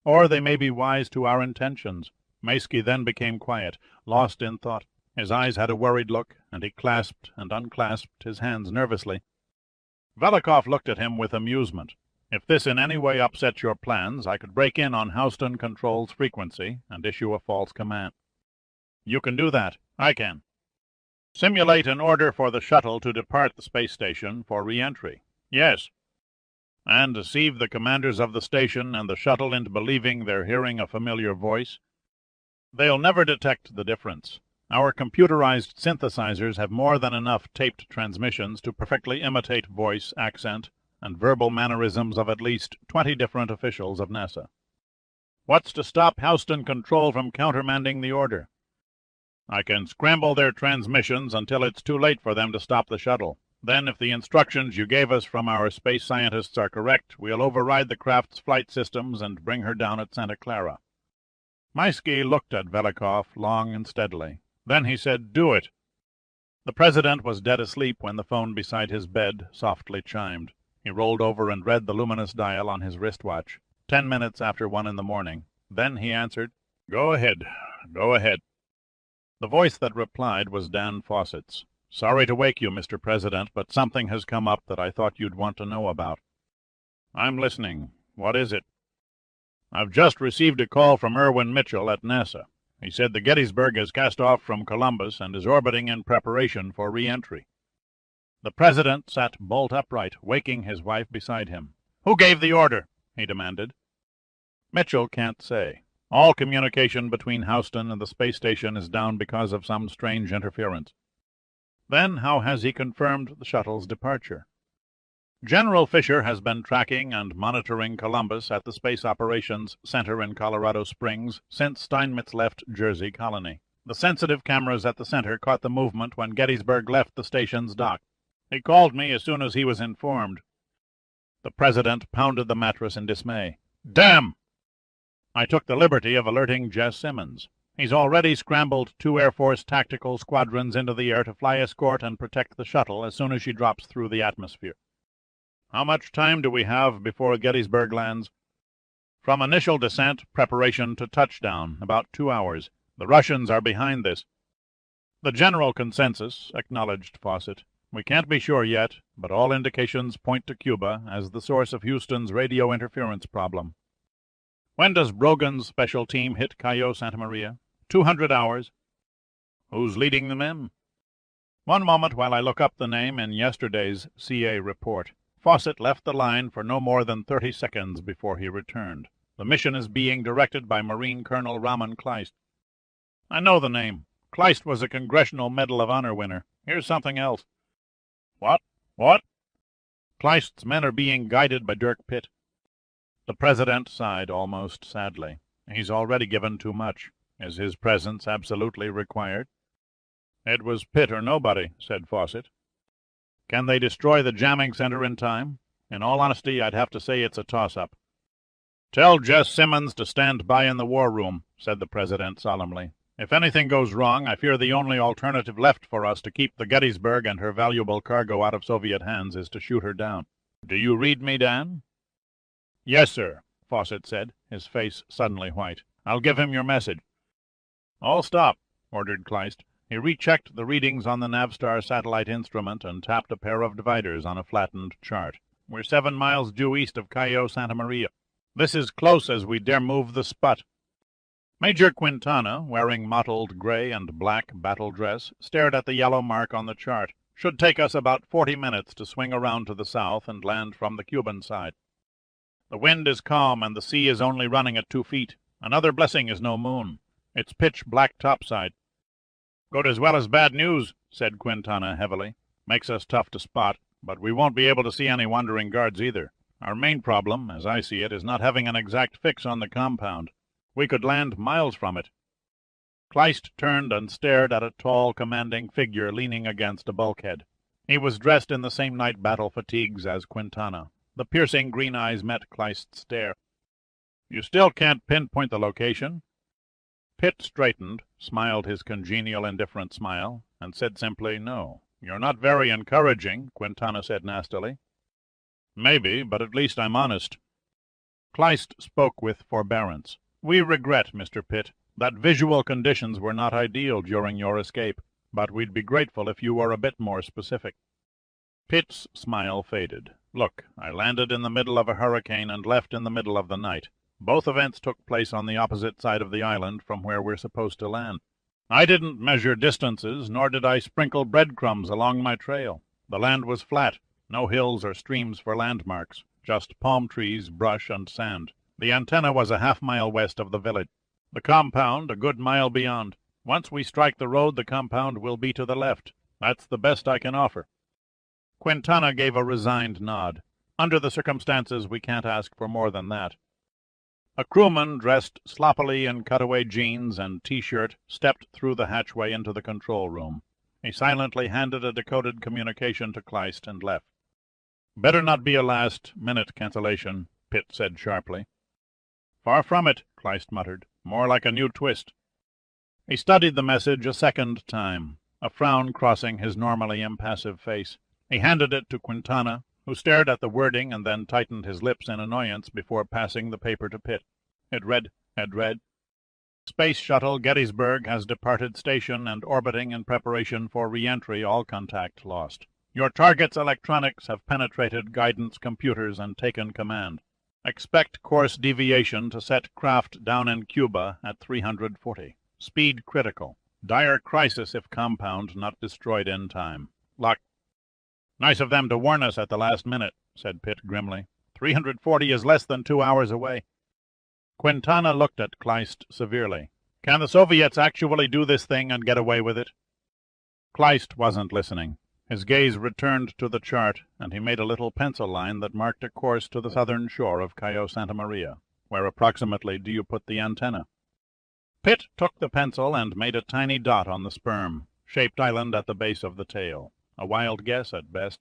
Or they may be wise to our intentions. Maisky then became quiet, lost in thought. His eyes had a worried look, and he clasped and unclasped his hands nervously. Velikov looked at him with amusement. If this in any way upsets your plans, I could break in on Houston Control's frequency and issue a false command. You can do that. I can. Simulate an order for the shuttle to depart the space station for re-entry. Yes. And deceive the commanders of the station and the shuttle into believing they're hearing a familiar voice. They'll never detect the difference. Our computerized synthesizers have more than enough taped transmissions to perfectly imitate voice, accent, and verbal mannerisms of at least 20 different officials of NASA. What's to stop Houston Control from countermanding the order? I can scramble their transmissions until it's too late for them to stop the shuttle. Then, if the instructions you gave us from our space scientists are correct, we'll override the craft's flight systems and bring her down at Santa Clara. Maisky looked at Velikov long and steadily. Then he said, "Do it." The President was dead asleep when the phone beside his bed softly chimed. He rolled over and read the luminous dial on his wristwatch. 10 minutes after 1 in the morning. Then he answered, "Go ahead. Go ahead." The voice that replied was Dan Fawcett's. "Sorry to wake you, Mr. President, but something has come up that I thought you'd want to know about." "I'm listening. What is it?" "I've just received a call from Irwin Mitchell at NASA. He said the Gettysburg has cast off from Columbus and is orbiting in preparation for re-entry." The President sat bolt upright, waking his wife beside him. "Who gave the order?" he demanded. "Mitchell can't say. All communication between Houston and the space station is down because of some strange interference." "Then how has he confirmed the shuttle's departure?" "General Fisher has been tracking and monitoring Columbus at the Space Operations Center in Colorado Springs since Steinmetz left Jersey Colony. The sensitive cameras at the center caught the movement when Gettysburg left the station's dock. He called me as soon as he was informed." The President pounded the mattress in dismay. "Damn!" "I took the liberty of alerting Jess Simmons. He's already scrambled 2 Air Force tactical squadrons into the air to fly escort and protect the shuttle as soon as she drops through the atmosphere." "How much time do we have before Gettysburg lands?" "From initial descent, preparation to touchdown, about 2 hours. The Russians are behind this." "The general consensus," acknowledged Fawcett. "We can't be sure yet, but all indications point to Cuba as the source of Houston's radio interference problem." "When does Brogan's special team hit Cayo Santa Maria?" 200 hours. "Who's leading them in?" "One moment while I look up the name in yesterday's CA report." Fawcett left the line for no more than 30 seconds before he returned. "The mission is being directed by Marine Colonel Raman Kleist." "I know the name. Kleist was a Congressional Medal of Honor winner. Here's something else." "What? What?" "Kleist's men are being guided by Dirk Pitt." The President sighed almost sadly. He's already given too much. Is his presence absolutely required? "It was Pitt or nobody," said Fawcett. "Can they destroy the jamming center in time? In all honesty, I'd have to say it's a toss-up." "Tell Jess Simmons to stand by in the war room," said the President solemnly. "If anything goes wrong, I fear the only alternative left for us to keep the Gettysburg and her valuable cargo out of Soviet hands is to shoot her down. Do you read me, Dan?" Yes, sir, Fawcett said, his face suddenly white. I'll give him your message. All stop, ordered Kleist. He rechecked the readings on the Navstar satellite instrument and tapped a pair of dividers on a flattened chart. We're 7 miles due east of Cayo Santa Maria. This is close as we dare move the Sput. Major Quintana, wearing mottled gray and black battle dress, stared at the yellow mark on the chart. Should take us about 40 minutes to swing around to the south and land from the Cuban side. The wind is calm and the sea is only running at 2 feet. Another blessing is no moon. It's pitch black topside. Good as well as bad news, said Quintana heavily. Makes us tough to spot, but we won't be able to see any wandering guards either. Our main problem, as I see it, is not having an exact fix on the compound. We could land miles from it. Kleist turned and stared at a tall, commanding figure leaning against a bulkhead. He was dressed in the same night battle fatigues as Quintana. The piercing green eyes met Kleist's stare. You still can't pinpoint the location? Pitt straightened, smiled his congenial, indifferent smile, and said simply, no. You're not very encouraging, Quintana said nastily. Maybe, but at least I'm honest. Kleist spoke with forbearance. We regret, Mr. Pitt, that visual conditions were not ideal during your escape, but we'd be grateful if you were a bit more specific. Pitt's smile faded. Look, I landed in the middle of a hurricane and left in the middle of the night. Both events took place on the opposite side of the island from where we're supposed to land. I didn't measure distances, nor did I sprinkle breadcrumbs along my trail. The land was flat, no hills or streams for landmarks, just palm trees, brush, and sand. The antenna was a half-mile west of the village. The compound a good mile beyond. Once we strike the road, the compound will be to the left. That's the best I can offer. Quintana gave a resigned nod. Under the circumstances, we can't ask for more than that. A crewman dressed sloppily in cutaway jeans and T-shirt stepped through the hatchway into the control room. He silently handed a decoded communication to Kleist and left. Better not be a last-minute cancellation, Pitt said sharply. Far from it, Kleist muttered. More like a new twist. He studied the message a second time, a frown crossing his normally impassive face. He handed it to Quintana, who stared at the wording and then tightened his lips in annoyance before passing the paper to Pitt. It read, Space Shuttle Gettysburg has departed station and orbiting in preparation for re-entry, all contact lost. Your target's electronics have penetrated guidance computers and taken command. Expect course deviation to set craft down in Cuba at 340. Speed critical. Dire crisis if compound not destroyed in time. Lock. Nice of them to warn us at the last minute, said Pitt grimly. 340 is less than 2 hours away. Quintana looked at Kleist severely. Can the Soviets actually do this thing and get away with it? Kleist wasn't listening. His gaze returned to the chart, and he made a little pencil line that marked a course to the southern shore of Cayo Santa Maria. Where approximately do you put the antenna? Pitt took the pencil and made a tiny dot on the sperm-shaped island at the base of the tail. A wild guess at best.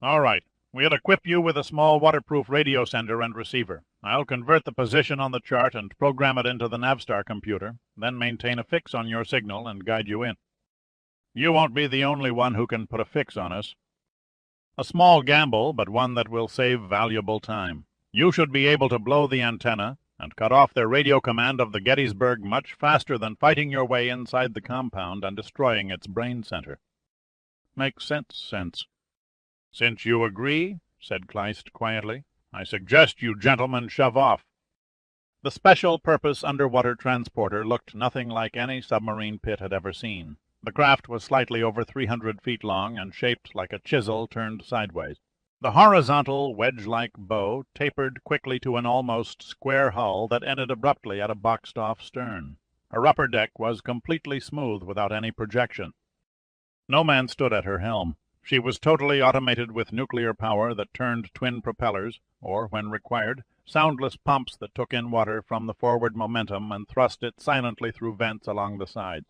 All right. We'll equip you with a small waterproof radio sender and receiver. I'll convert the position on the chart and program it into the Navstar computer, then maintain a fix on your signal and guide you in. You won't be the only one who can put a fix on us. A small gamble, but one that will save valuable time. You should be able to blow the antenna and cut off their radio command of the Gettysburg much faster than fighting your way inside the compound and destroying its brain center. Makes sense. Since you agree, said Kleist quietly, I suggest you gentlemen shove off. The special-purpose underwater transporter looked nothing like any submarine Pitt had ever seen. The craft was slightly over 300 feet long and shaped like a chisel turned sideways. The horizontal, wedge-like bow tapered quickly to an almost square hull that ended abruptly at a boxed-off stern. Her upper deck was completely smooth without any projection. No man stood at her helm. She was totally automated with nuclear power that turned twin propellers, or, when required, soundless pumps that took in water from the forward momentum and thrust it silently through vents along the sides.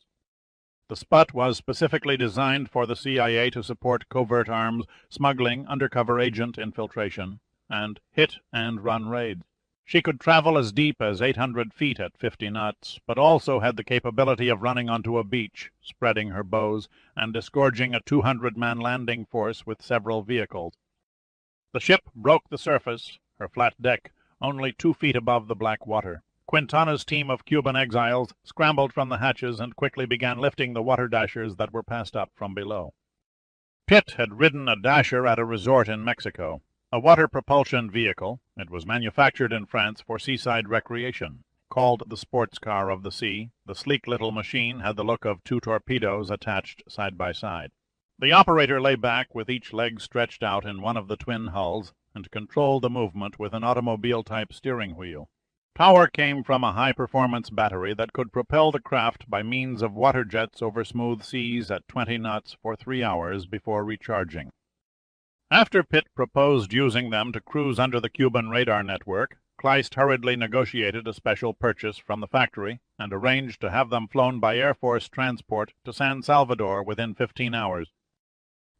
The Sput was specifically designed for the CIA to support covert arms, smuggling, undercover agent infiltration, and hit-and-run raids. She could travel as deep as 800 feet at 50 knots, but also had the capability of running onto a beach, spreading her bows, and disgorging a 200-man landing force with several vehicles. The ship broke the surface, her flat deck only 2 feet above the black water. Quintana's team of Cuban exiles scrambled from the hatches and quickly began lifting the water dashers that were passed up from below. Pitt had ridden a dasher at a resort in Mexico, a water propulsion vehicle. It was manufactured in France for seaside recreation. Called the sports car of the sea, the sleek little machine had the look of 2 torpedoes attached side by side. The operator lay back with each leg stretched out in one of the twin hulls and controlled the movement with an automobile-type steering wheel. Power came from a high-performance battery that could propel the craft by means of water jets over smooth seas at 20 knots for 3 hours before recharging. After Pitt proposed using them to cruise under the Cuban radar network, Kleist hurriedly negotiated a special purchase from the factory and arranged to have them flown by Air Force transport to San Salvador within 15 hours.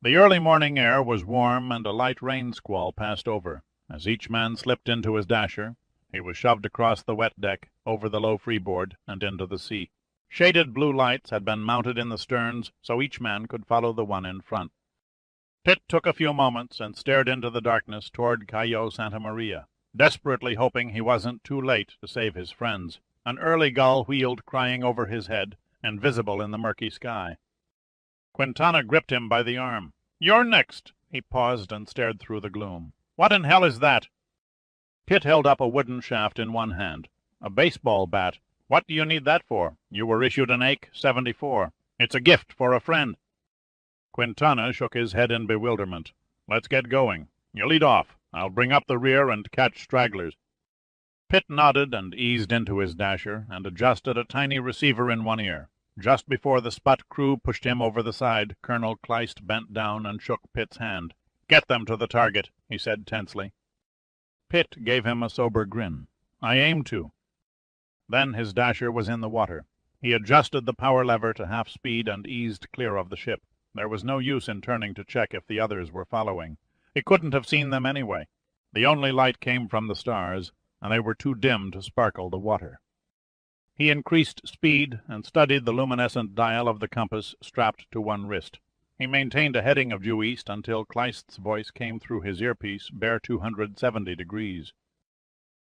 The early morning air was warm and a light rain squall passed over. As each man slipped into his dasher, he was shoved across the wet deck, over the low freeboard, and into the sea. Shaded blue lights had been mounted in the sterns so each man could follow the one in front. Pitt took a few moments and stared into the darkness toward Cayo Santa Maria, desperately hoping he wasn't too late to save his friends. An early gull wheeled crying over his head, invisible in the murky sky. Quintana gripped him by the arm. "You're next!" He paused and stared through the gloom. "What in hell is that?" Pitt held up a wooden shaft in one hand. "A baseball bat. What do you need that for? You were issued an Ake 74. It's a gift for a friend." Quintana shook his head in bewilderment. "Let's get going. You lead off. I'll bring up the rear and catch stragglers." Pitt nodded and eased into his dasher and adjusted a tiny receiver in one ear. Just before the Sput crew pushed him over the side, Colonel Kleist bent down and shook Pitt's hand. "Get them to the target," he said tensely. Pitt gave him a sober grin. "I aim to." Then his dasher was in the water. He adjusted the power lever to half speed and eased clear of the ship. There was no use in turning to check if the others were following. He couldn't have seen them anyway. The only light came from the stars, and they were too dim to sparkle the water. He increased speed and studied the luminescent dial of the compass strapped to one wrist. He maintained a heading of due east until Kleist's voice came through his earpiece, bare 270 degrees.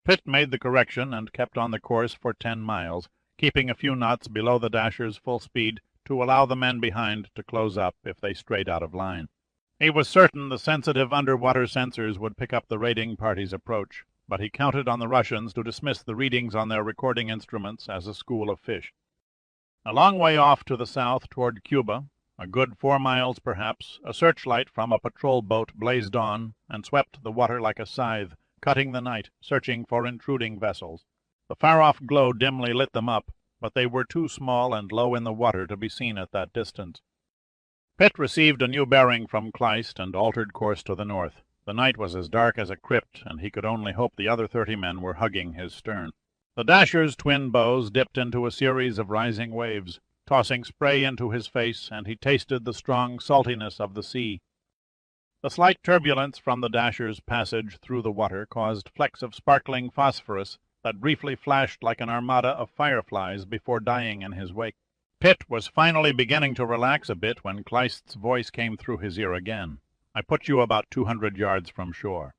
Pitt made the correction and kept on the course for 10 miles, keeping a few knots below the dasher's full speed to allow the men behind to close up if they strayed out of line. He was certain the sensitive underwater sensors would pick up the raiding party's approach, but he counted on the Russians to dismiss the readings on their recording instruments as a school of fish. A long way off to the south toward Cuba, a good 4 miles perhaps, a searchlight from a patrol boat blazed on and swept the water like a scythe, cutting the night, searching for intruding vessels. The far-off glow dimly lit them up, but they were too small and low in the water to be seen at that distance. Pitt received a new bearing from Kleist and altered course to the north. The night was as dark as a crypt, and he could only hope the other 30 men were hugging his stern. The dasher's twin bows dipped into a series of rising waves, tossing spray into his face, and he tasted the strong saltiness of the sea. The slight turbulence from the dasher's passage through the water caused flecks of sparkling phosphorus that briefly flashed like an armada of fireflies before dying in his wake. Pitt was finally beginning to relax a bit when Kleist's voice came through his ear again. "I put you about 200 yards from shore."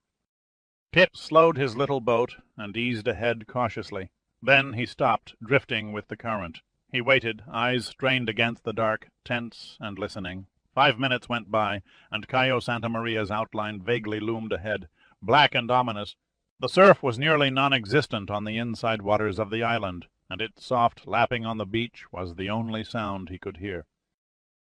Pitt slowed his little boat and eased ahead cautiously. Then he stopped, drifting with the current. He waited, eyes strained against the dark, tense and listening. 5 minutes went by, and Cayo Santa Maria's outline vaguely loomed ahead, black and ominous. The surf was nearly non-existent on the inside waters of the island, and its soft lapping on the beach was the only sound he could hear.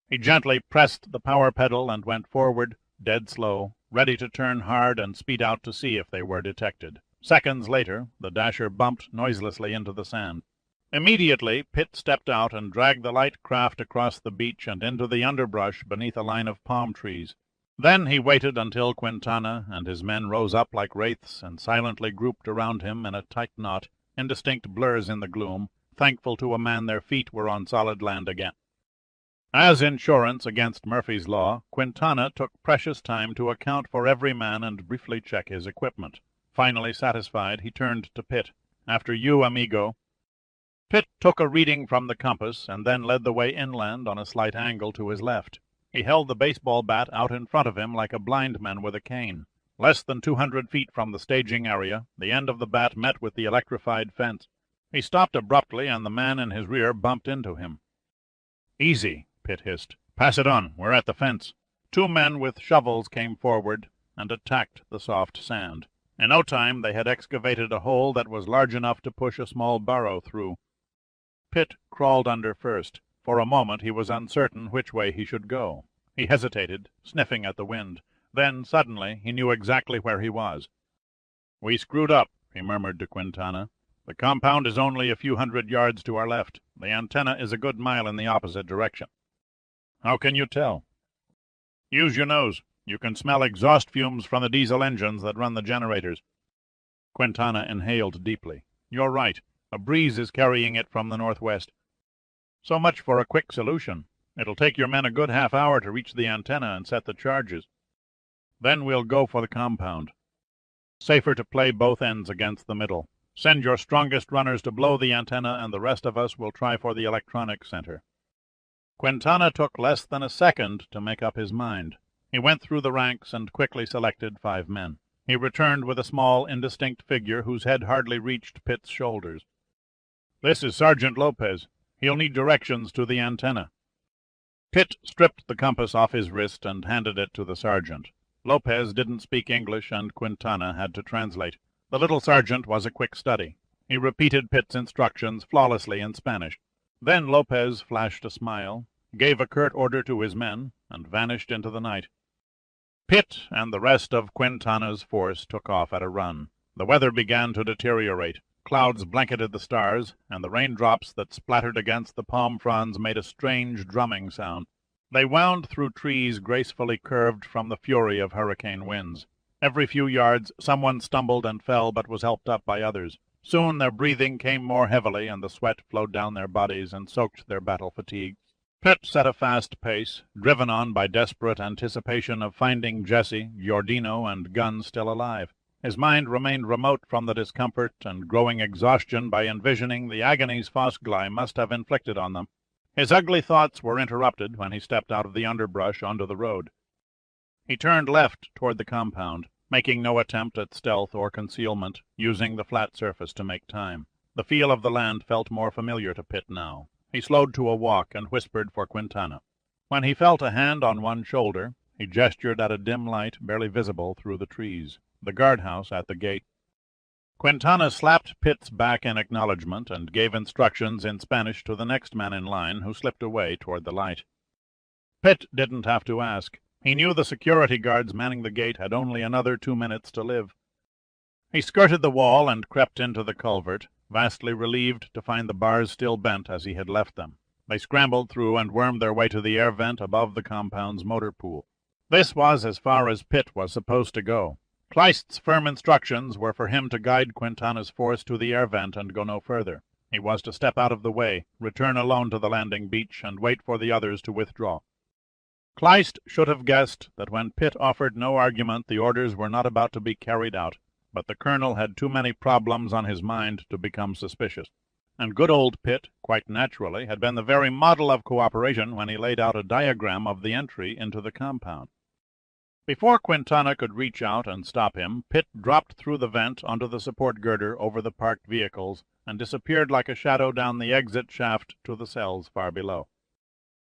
He gently pressed the power pedal and went forward, dead slow, ready to turn hard and speed out to sea if they were detected. Seconds later, the dasher bumped noiselessly into the sand. Immediately, Pitt stepped out and dragged the light craft across the beach and into the underbrush beneath a line of palm trees. Then he waited until Quintana and his men rose up like wraiths and silently grouped around him in a tight knot, indistinct blurs in the gloom, thankful to a man their feet were on solid land again. As insurance against Murphy's Law, Quintana took precious time to account for every man and briefly check his equipment. Finally satisfied, he turned to Pitt. "After you, amigo." Pitt took a reading from the compass and then led the way inland on a slight angle to his left. He held the baseball bat out in front of him like a blind man with a cane. Less than 200 feet from the staging area, the end of the bat met with the electrified fence. He stopped abruptly, and the man in his rear bumped into him. "Easy," Pitt hissed. "Pass it on. We're at the fence." Two men with shovels came forward and attacked the soft sand. In no time they had excavated a hole that was large enough to push a small burrow through. Pitt crawled under first. For a moment he was uncertain which way he should go. He hesitated, sniffing at the wind. Then, suddenly, he knew exactly where he was. "We screwed up," he murmured to Quintana. "The compound is only a few hundred yards to our left. The antenna is a good mile in the opposite direction." "How can you tell?" "Use your nose. You can smell exhaust fumes from the diesel engines that run the generators." Quintana inhaled deeply. "You're right. A breeze is carrying it from the northwest." "So much for a quick solution. It'll take your men a good half-hour to reach the antenna and set the charges. Then we'll go for the compound. Safer to play both ends against the middle. Send your strongest runners to blow the antenna, and the rest of us will try for the electronic center." Quintana took less than a second to make up his mind. He went through the ranks and quickly selected 5 men. He returned with a small, indistinct figure whose head hardly reached Pitt's shoulders. "This is Sergeant Lopez. He'll need directions to the antenna." Pitt stripped the compass off his wrist and handed it to the sergeant. Lopez didn't speak English, and Quintana had to translate. The little sergeant was a quick study. He repeated Pitt's instructions flawlessly in Spanish. Then Lopez flashed a smile, gave a curt order to his men, and vanished into the night. Pitt and the rest of Quintana's force took off at a run. The weather began to deteriorate. Clouds blanketed the stars, and the raindrops that splattered against the palm fronds made a strange drumming sound. They wound through trees gracefully curved from the fury of hurricane winds. Every few yards someone stumbled and fell, but was helped up by others. Soon their breathing came more heavily, and the sweat flowed down their bodies and soaked their battle fatigue. Pitt set a fast pace, driven on by desperate anticipation of finding Jesse, Giordino, and Gunn still alive. His mind remained remote from the discomfort and growing exhaustion by envisioning the agonies Fosgly must have inflicted on them. His ugly thoughts were interrupted when he stepped out of the underbrush onto the road. He turned left toward the compound, making no attempt at stealth or concealment, using the flat surface to make time. The feel of the land felt more familiar to Pitt now. He slowed to a walk and whispered for Quintana. When he felt a hand on one shoulder, he gestured at a dim light barely visible through the trees, the guardhouse at the gate. Quintana slapped Pitt's back in acknowledgment and gave instructions in Spanish to the next man in line, who slipped away toward the light. Pitt didn't have to ask. He knew the security guards manning the gate had only another 2 minutes to live. He skirted the wall and crept into the culvert, vastly relieved to find the bars still bent as he had left them. They scrambled through and wormed their way to the air vent above the compound's motor pool. This was as far as Pitt was supposed to go. Kleist's firm instructions were for him to guide Quintana's force to the air vent and go no further. He was to step out of the way, return alone to the landing beach, and wait for the others to withdraw. Kleist should have guessed that when Pitt offered no argument, the orders were not about to be carried out, but the colonel had too many problems on his mind to become suspicious. And good old Pitt, quite naturally, had been the very model of cooperation when he laid out a diagram of the entry into the compound. Before Quintana could reach out and stop him, Pitt dropped through the vent onto the support girder over the parked vehicles and disappeared like a shadow down the exit shaft to the cells far below.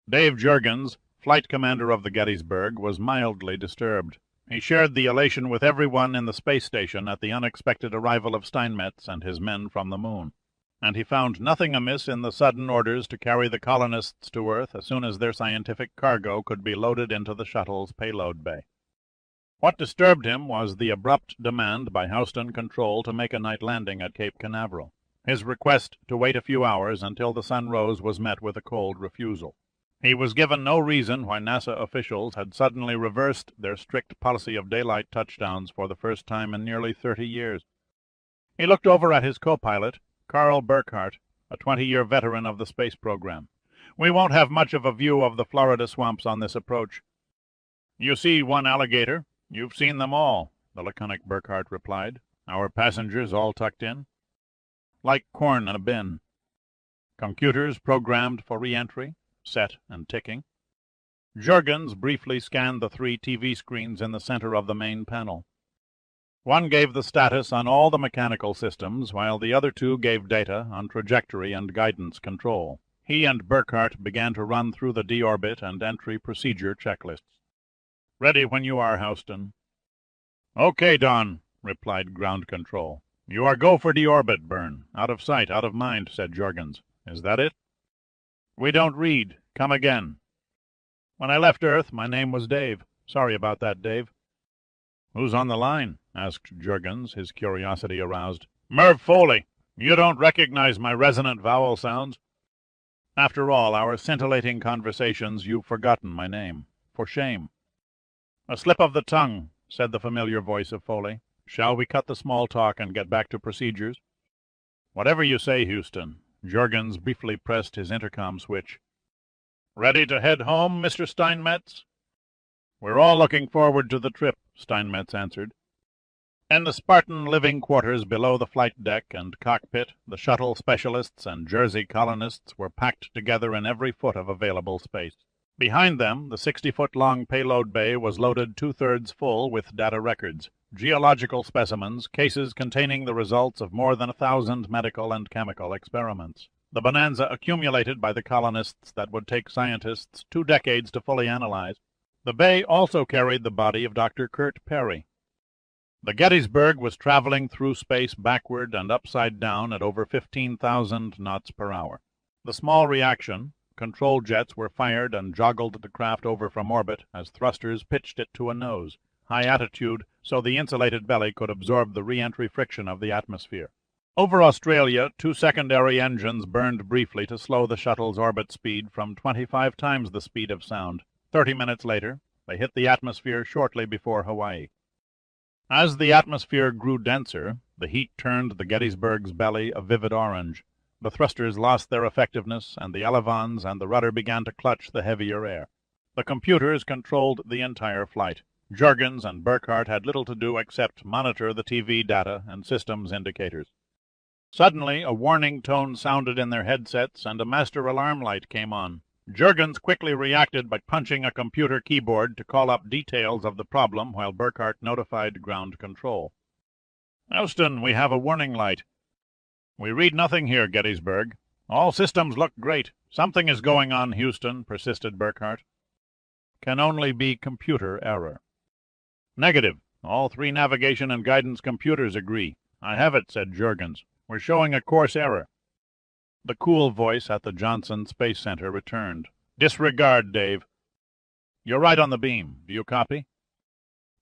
Dave Jurgens, flight commander of the Gettysburg, was mildly disturbed. He shared the elation with everyone in the space station at the unexpected arrival of Steinmetz and his men from the moon, and he found nothing amiss in the sudden orders to carry the colonists to Earth as soon as their scientific cargo could be loaded into the shuttle's payload bay. What disturbed him was the abrupt demand by Houston Control to make a night landing at Cape Canaveral. His request to wait a few hours until the sun rose was met with a cold refusal. He was given no reason why NASA officials had suddenly reversed their strict policy of daylight touchdowns for the first time in nearly 30 years. He looked over at his co-pilot, Carl Burkhardt, a 20-year veteran of the space program. "We won't have much of a view of the Florida swamps on this approach." "You see one alligator. You've seen them all," the laconic Burkhardt replied. "Our passengers all tucked in, like corn in a bin. Computers programmed for re-entry, set and ticking." Jurgens briefly scanned the 3 TV screens in the center of the main panel. One gave the status on all the mechanical systems, while the other two gave data on trajectory and guidance control. He and Burkhardt began to run through the deorbit and entry procedure checklists. "Ready when you are, Houston." "Okay, Don," replied ground control. "You are go for deorbit, Byrne. Out of sight, out of mind," said Jorgens. "Is that it?" "We don't read. Come again." "When I left Earth, my name was Dave. Sorry about that, Dave." "Who's on the line?" asked Jorgens, his curiosity aroused. "Merv Foley. You don't recognize my resonant vowel sounds?" "After all our scintillating conversations, you've forgotten my name. For shame." "A slip of the tongue," said the familiar voice of Foley. "Shall we cut the small talk and get back to procedures?" "Whatever you say, Houston." Jorgens briefly pressed his intercom switch. "Ready to head home, Mr. Steinmetz?" "We're all looking forward to the trip," Steinmetz answered. In the Spartan living quarters below the flight deck and cockpit, the shuttle specialists and Jersey colonists were packed together in every foot of available space. Behind them, the 60-foot-long payload bay was loaded two-thirds full with data records, geological specimens, cases containing the results of more than 1,000 medical and chemical experiments. The bonanza accumulated by the colonists that would take scientists 2 decades to fully analyze. The bay also carried the body of Dr. Kurt Perry. The Gettysburg was traveling through space backward and upside down at over 15,000 knots per hour. The small reaction, control jets were fired and joggled the craft over from orbit as thrusters pitched it to a nose, high attitude, so the insulated belly could absorb the re-entry friction of the atmosphere. Over Australia, 2 secondary engines burned briefly to slow the shuttle's orbit speed from 25 times the speed of sound. 30 minutes later, they hit the atmosphere shortly before Hawaii. As the atmosphere grew denser, the heat turned the Gettysburg's belly a vivid orange. The thrusters lost their effectiveness, and the elevons and the rudder began to clutch the heavier air. The computers controlled the entire flight. Jorgens and Burkhardt had little to do except monitor the TV data and systems indicators. Suddenly, a warning tone sounded in their headsets, and a master alarm light came on. Jorgens quickly reacted by punching a computer keyboard to call up details of the problem while Burkhardt notified ground control. "Houston, we have a warning light." "We read nothing here, Gettysburg. All systems look great. Something is going on, Houston," persisted Burkhardt. "Can only be computer error." "Negative. All 3 navigation and guidance computers agree." "I have it," said Jorgens. "We're showing a course error." The cool voice at the Johnson Space Center returned. "Disregard, Dave." "You're right on the beam. Do you copy?"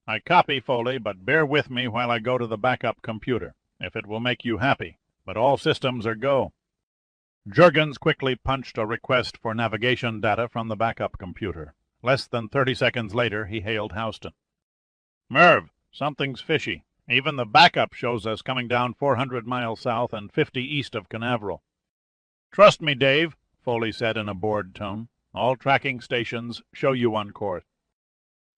"I copy, Foley, but bear with me while I go to the backup computer, if it will make you happy. But all systems are go." Jorgens quickly punched a request for navigation data from the backup computer. Less than 30 seconds later, he hailed Houston. "Merv, something's fishy. Even the backup shows us coming down 400 miles south and 50 east of Canaveral." "Trust me, Dave," Foley said in a bored tone. "All tracking stations show you on course."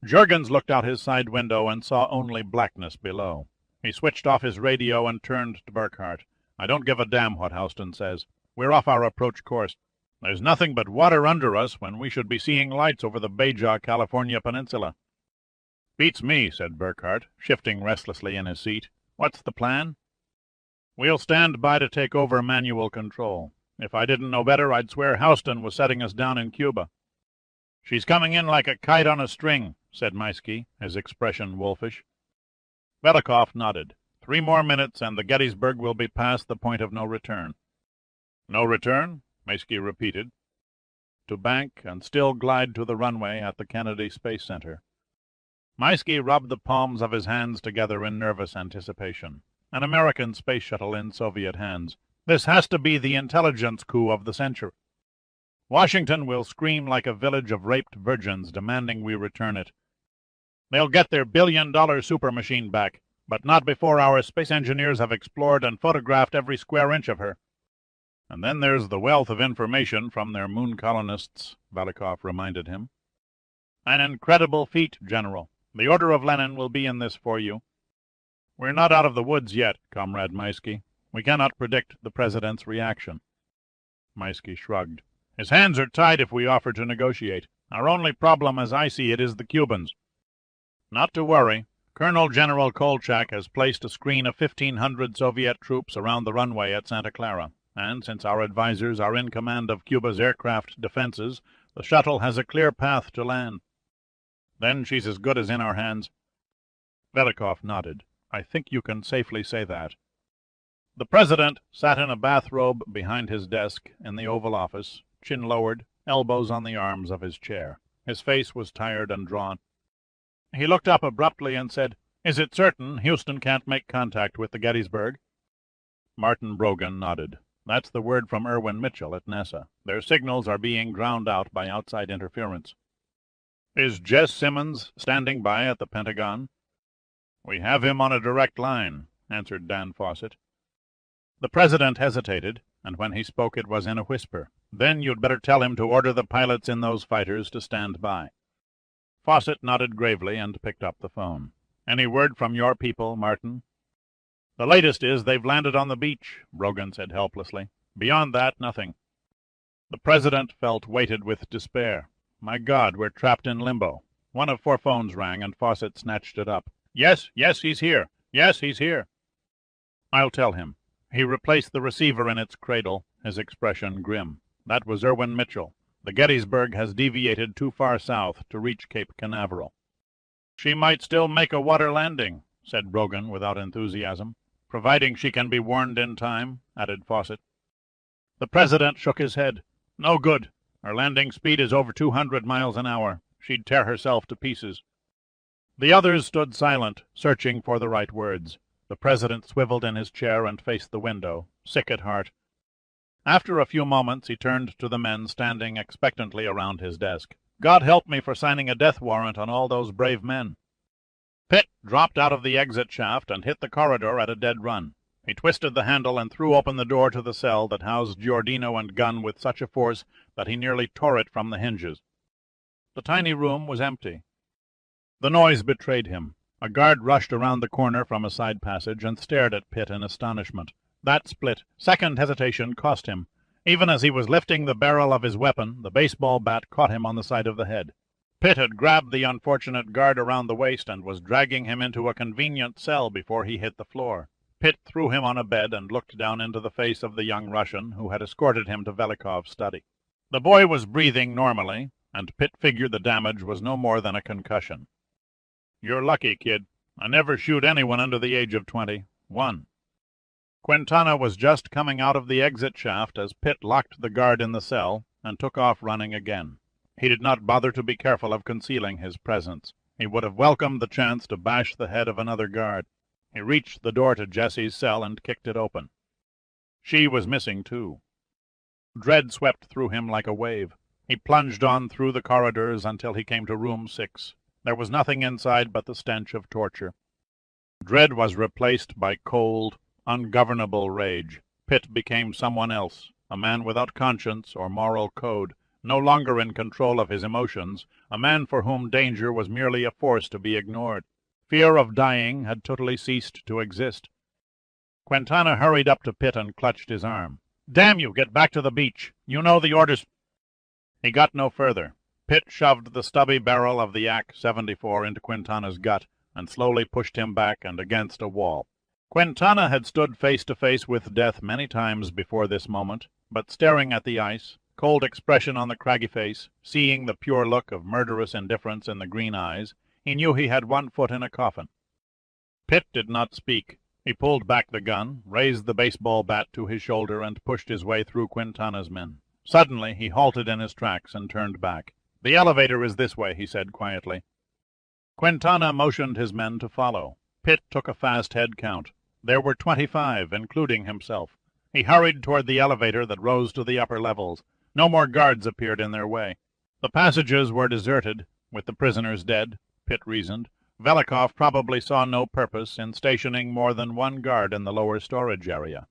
Jorgens looked out his side window and saw only blackness below. He switched off his radio and turned to Burkhardt. "I don't give a damn what Houston says. We're off our approach course. There's nothing but water under us when we should be seeing lights over the Baja, California peninsula." "Beats me," said Burkhardt, shifting restlessly in his seat. "What's the plan?" "We'll stand by to take over manual control. If I didn't know better, I'd swear Houston was setting us down in Cuba." "She's coming in like a kite on a string," said Maisky, his expression wolfish. Velikov nodded. 3 more minutes and the Gettysburg will be past the point of no return." "No return?" Maisky repeated. "To bank and still glide to the runway at the Kennedy Space Center." Maisky rubbed the palms of his hands together in nervous anticipation. An American space shuttle in Soviet hands. This has to be the intelligence coup of the century. Washington will scream like a village of raped virgins demanding we return it. They'll get their billion-dollar super machine back, but not before our space engineers have explored and photographed every square inch of her. And then there's the wealth of information from their moon colonists, Velikov reminded him. "An incredible feat, General. The Order of Lenin will be in this for you." "We're not out of the woods yet, Comrade Maisky. We cannot predict the President's reaction." Maisky shrugged. "His hands are tied if we offer to negotiate. Our only problem, as I see it, is the Cubans." "Not to worry. Colonel General Kolchak has placed a screen of 1,500 Soviet troops around the runway at Santa Clara, and since our advisers are in command of Cuba's aircraft defenses, the shuttle has a clear path to land. Then she's as good as in our hands." Velikov nodded. "I think you can safely say that." The President sat in a bathrobe behind his desk in the Oval Office, chin lowered, elbows on the arms of his chair. His face was tired and drawn. He looked up abruptly and said, "Is it certain Houston can't make contact with the Gettysburg?" Martin Brogan nodded. "That's the word from Irwin Mitchell at NASA. Their signals are being drowned out by outside interference." "Is Jess Simmons standing by at the Pentagon?" "We have him on a direct line," answered Dan Fawcett. The President hesitated, and when he spoke it was in a whisper. "Then you'd better tell him to order the pilots in those fighters to stand by." Fawcett nodded gravely and picked up the phone. "Any word from your people, Martin?" "The latest is they've landed on the beach," Brogan said helplessly. "Beyond that, nothing." The President felt weighted with despair. "My God, we're trapped in limbo." One of four phones rang, and Fawcett snatched it up. Yes, he's here. Yes, he's here." "I'll tell him." He replaced the receiver in its cradle, his expression grim. "That was Irwin Mitchell. The Gettysburg has deviated too far south to reach Cape Canaveral." "She might still make a water landing," said Brogan without enthusiasm. "Providing she can be warned in time," added Fawcett. The President shook his head. "No good. Her landing speed is over 200 miles an hour. She'd tear herself to pieces." The others stood silent, searching for the right words. The President swiveled in his chair and faced the window, sick at heart. After a few moments he turned to the men standing expectantly around his desk. "God help me for signing a death warrant on all those brave men." Pitt dropped out of the exit shaft and hit the corridor at a dead run. He twisted the handle and threw open the door to the cell that housed Giordino and Gunn with such a force that he nearly tore it from the hinges. The tiny room was empty. The noise betrayed him. A guard rushed around the corner from a side passage and stared at Pitt in astonishment. That split, second hesitation cost him. Even as he was lifting the barrel of his weapon, the baseball bat caught him on the side of the head. Pitt had grabbed the unfortunate guard around the waist and was dragging him into a convenient cell before he hit the floor. Pitt threw him on a bed and looked down into the face of the young Russian who had escorted him to Velikov's study. The boy was breathing normally, and Pitt figured the damage was no more than a concussion. "You're lucky, kid. I never shoot anyone under the age of 20. One." Quintana was just coming out of the exit shaft as Pitt locked the guard in the cell and took off running again. He did not bother to be careful of concealing his presence. He would have welcomed the chance to bash the head of another guard. He reached the door to Jessie's cell and kicked it open. She was missing, too. Dread swept through him like a wave. He plunged on through the corridors until he came to room 6. There was nothing inside but the stench of torture. Dread was replaced by cold, ungovernable rage. Pitt became someone else, a man without conscience or moral code, no longer in control of his emotions, a man for whom danger was merely a force to be ignored. Fear of dying had totally ceased to exist. Quintana hurried up to Pitt and clutched his arm. "Damn you, get back to the beach. You know the orders." He got no further. Pitt shoved the stubby barrel of the AK-74 into Quintana's gut and slowly pushed him back and against a wall. Quintana had stood face to face with death many times before this moment, but staring at the ice, cold expression on the craggy face, seeing the pure look of murderous indifference in the green eyes, he knew he had one foot in a coffin. Pitt did not speak. He pulled back the gun, raised the baseball bat to his shoulder, and pushed his way through Quintana's men. Suddenly he halted in his tracks and turned back. "The elevator is this way," he said quietly. Quintana motioned his men to follow. Pitt took a fast head count. There were 25, including himself. He hurried toward the elevator that rose to the upper levels. No more guards appeared in their way. The passages were deserted, with the prisoners dead, Pitt reasoned. Velikov probably saw no purpose in stationing more than one guard in the lower storage area.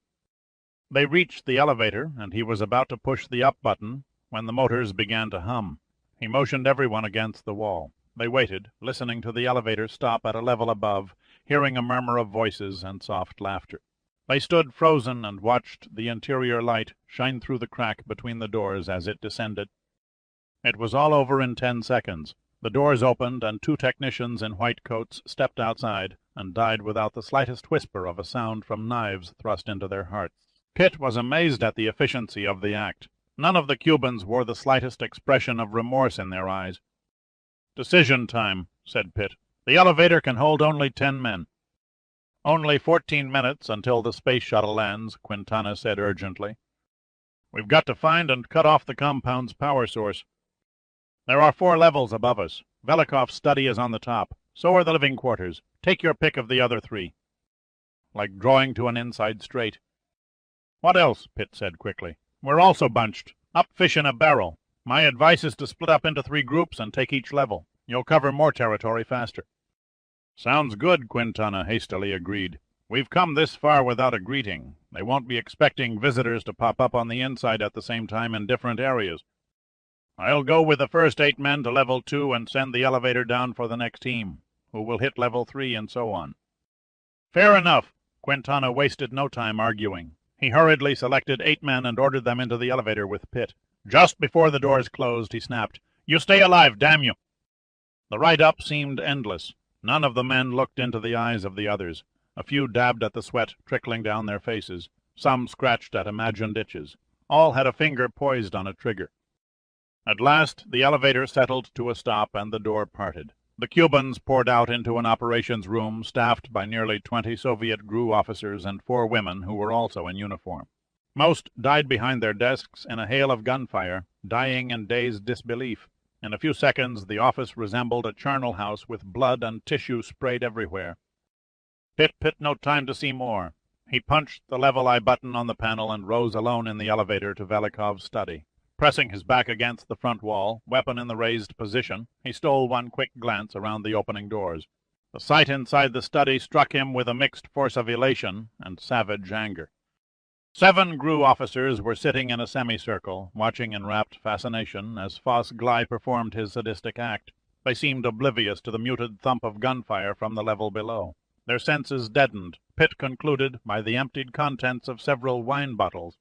They reached the elevator, and he was about to push the up button when the motors began to hum. He motioned everyone against the wall. They waited, listening to the elevator stop at a level above, hearing a murmur of voices and soft laughter. They stood frozen and watched the interior light shine through the crack between the doors as it descended. It was all over in 10 seconds. The doors opened, and two technicians in white coats stepped outside and died without the slightest whisper of a sound from knives thrust into their hearts. Pitt was amazed at the efficiency of the act. None of the Cubans wore the slightest expression of remorse in their eyes. "Decision time," said Pitt. "The elevator can hold only 10 men." "Only 14 minutes until the space shuttle lands," Quintana said urgently. "We've got to find and cut off the compound's power source. There are 4 levels above us. Velikov's study is on the top. So are the living quarters. Take your pick of the other 3. Like drawing to an inside straight. "What else?" Pitt said quickly. "We're also bunched. Up fish in a barrel. My advice is to split up into 3 groups and take each level. You'll cover more territory faster." "Sounds good," Quintana hastily agreed. "We've come this far without a greeting. They won't be expecting visitors to pop up on the inside at the same time in different areas. I'll go with the first 8 men to level 2 and send the elevator down for the next team, who will hit level 3 and so on." "Fair enough." Quintana wasted no time arguing. He hurriedly selected 8 men and ordered them into the elevator with Pitt. Just before the doors closed, he snapped, "You stay alive, damn you!" The ride up seemed endless. None of the men looked into the eyes of the others. A few dabbed at the sweat trickling down their faces. Some scratched at imagined itches. All had a finger poised on a trigger. At last the elevator settled to a stop and the door parted. The Cubans poured out into an operations room staffed by nearly 20 Soviet GRU officers and 4 women who were also in uniform. Most died behind their desks in a hail of gunfire, dying in dazed disbelief. In a few seconds the office resembled a charnel house with blood and tissue sprayed everywhere. Pitt no time to see more. He punched the level I button on the panel and rose alone in the elevator to Velikov's study. Pressing his back against the front wall, weapon in the raised position, he stole one quick glance around the opening doors. The sight inside the study struck him with a mixed force of elation and savage anger. 7 GRU officers were sitting in a semicircle, watching in rapt fascination as Foss Gley performed his sadistic act. They seemed oblivious to the muted thump of gunfire from the level below. Their senses deadened, Pitt concluded, by the emptied contents of several wine bottles.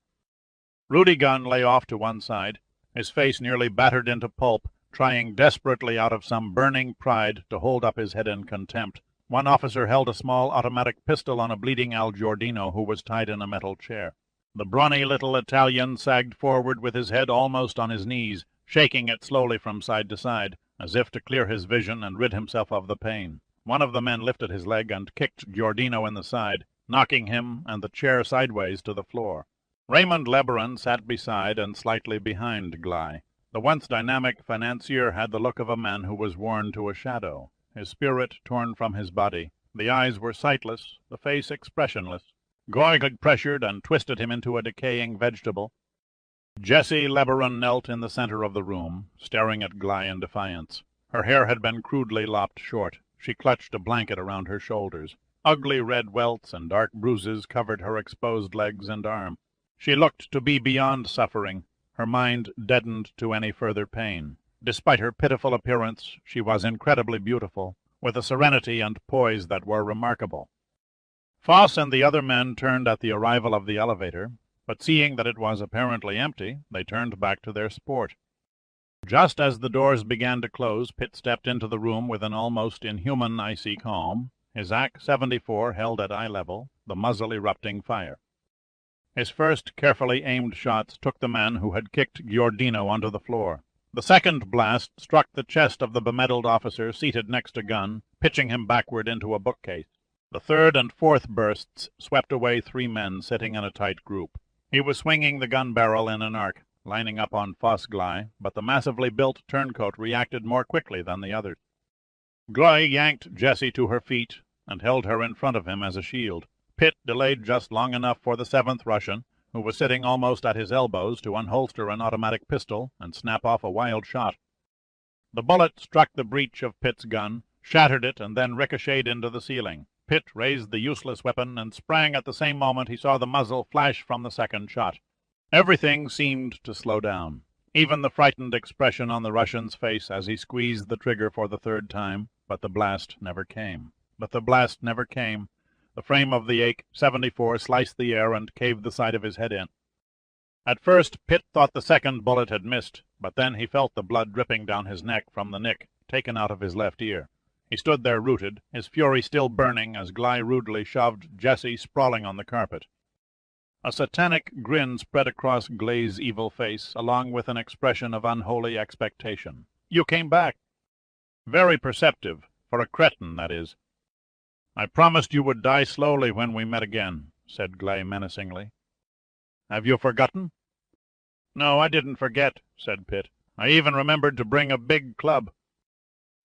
Rudy Gunn lay off to one side, his face nearly battered into pulp, trying desperately out of some burning pride to hold up his head in contempt. One officer held a small automatic pistol on a bleeding Al Giordino who was tied in a metal chair. The brawny little Italian sagged forward with his head almost on his knees, shaking it slowly from side to side, as if to clear his vision and rid himself of the pain. One of the men lifted his leg and kicked Giordino in the side, knocking him and the chair sideways to the floor. Raymond Lebaron sat beside and slightly behind Gley. The once dynamic financier had the look of a man who was worn to a shadow, his spirit torn from his body. The eyes were sightless, the face expressionless. Goig pressured and twisted him into a decaying vegetable. Jessie Lebaron knelt in the center of the room, staring at Gley in defiance. Her hair had been crudely lopped short. She clutched a blanket around her shoulders. Ugly red welts and dark bruises covered her exposed legs and arm. She looked to be beyond suffering, her mind deadened to any further pain. Despite her pitiful appearance, she was incredibly beautiful, with a serenity and poise that were remarkable. Foss and the other men turned at the arrival of the elevator, but seeing that it was apparently empty, they turned back to their sport. Just as the doors began to close, Pitt stepped into the room with an almost inhuman icy calm, his AK-74 held at eye level, the muzzle erupting fire. His first carefully aimed shots took the man who had kicked Giordino onto the floor. The second blast struck the chest of the bemedaled officer seated next to Gunn, pitching him backward into a bookcase. The third and fourth bursts swept away 3 men sitting in a tight group. He was swinging the gun barrel in an arc, lining up on Foss Gley, but the massively built turncoat reacted more quickly than the others. Gley yanked Jessie to her feet and held her in front of him as a shield. Pitt delayed just long enough for the 7th Russian, who was sitting almost at his elbows, to unholster an automatic pistol and snap off a wild shot. The bullet struck the breech of Pitt's gun, shattered it, and then ricocheted into the ceiling. Pitt raised the useless weapon and sprang at the same moment he saw the muzzle flash from the second shot. Everything seemed to slow down, even the frightened expression on the Russian's face as he squeezed the trigger for the 3rd time, but the blast never came. The frame of the AK-74 sliced the air and caved the side of his head in. At first, Pitt thought the second bullet had missed, but then he felt the blood dripping down his neck from the nick. taken out of his left ear. He stood there rooted, his fury still burning as Gly rudely shoved Jessie sprawling on the carpet. A satanic grin spread across Glay's evil face, along with an expression of unholy expectation. "You came back." "Very perceptive. For a cretin, that is." "I promised you would die slowly when we met again," said Glay menacingly. "Have you forgotten?" "No, I didn't forget," said Pitt. "I even remembered to bring a big club."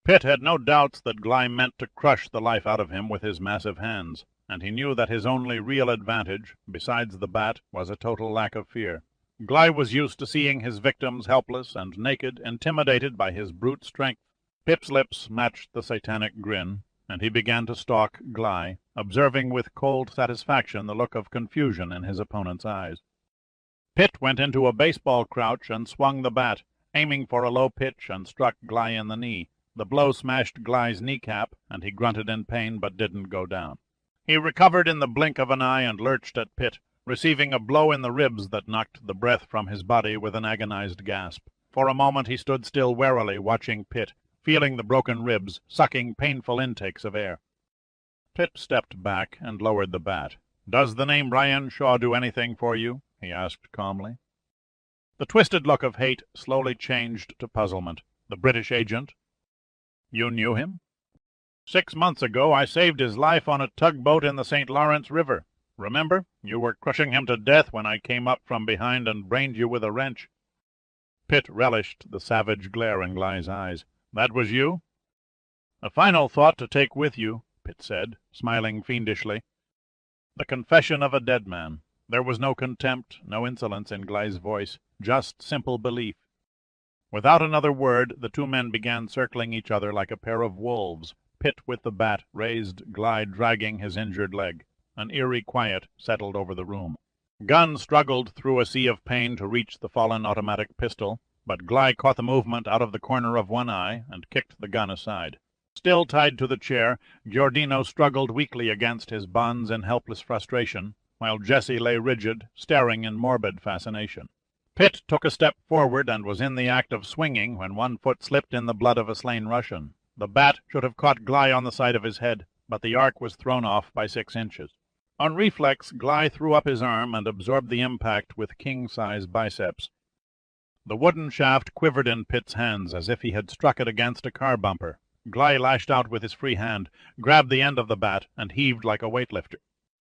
Pitt had no doubts that Gly meant to crush the life out of him with his massive hands, and he knew that his only real advantage, besides the bat, was a total lack of fear. Gly was used to seeing his victims helpless and naked, intimidated by his brute strength. Pitt's lips matched the satanic grin, and he began to stalk Gly, observing with cold satisfaction the look of confusion in his opponent's eyes. Pitt went into a baseball crouch and swung the bat, aiming for a low pitch, and struck Gly in the knee. The blow smashed Gly's kneecap, and he grunted in pain but didn't go down. He recovered in the blink of an eye and lurched at Pitt, receiving a blow in the ribs that knocked the breath from his body with an agonized gasp. For a moment he stood still warily, watching Pitt, feeling the broken ribs, sucking painful intakes of air. Pitt stepped back and lowered the bat. "Does the name Ryan Shaw do anything for you?" he asked calmly. The twisted look of hate slowly changed to puzzlement. "The British agent? You knew him?" "6 months ago I saved his life on a tugboat in the St. Lawrence River. Remember? You were crushing him to death when I came up from behind and brained you with a wrench." Pitt relished the savage glare in Gly's eyes. "That was you?" "A final thought to take with you," Pitt said, smiling fiendishly. The confession of a dead man. There was no contempt, no insolence in Gly's voice, just simple belief. Without another word, the two men began circling each other like a pair of wolves. Pitt with the bat raised, Gly dragging his injured leg. An eerie quiet settled over the room. Gunn struggled through a sea of pain to reach the fallen automatic pistol, but Gly caught the movement out of the corner of one eye and kicked the gun aside. Still tied to the chair, Giordino struggled weakly against his bonds in helpless frustration, while Jessie lay rigid, staring in morbid fascination. Pitt took a step forward and was in the act of swinging when one foot slipped in the blood of a slain Russian. The bat should have caught Gly on the side of his head, but the arc was thrown off by 6 inches. On reflex, Gly threw up his arm and absorbed the impact with king-size biceps. The wooden shaft quivered in Pitt's hands as if he had struck it against a car bumper. Gly lashed out with his free hand, grabbed the end of the bat, and heaved like a weightlifter.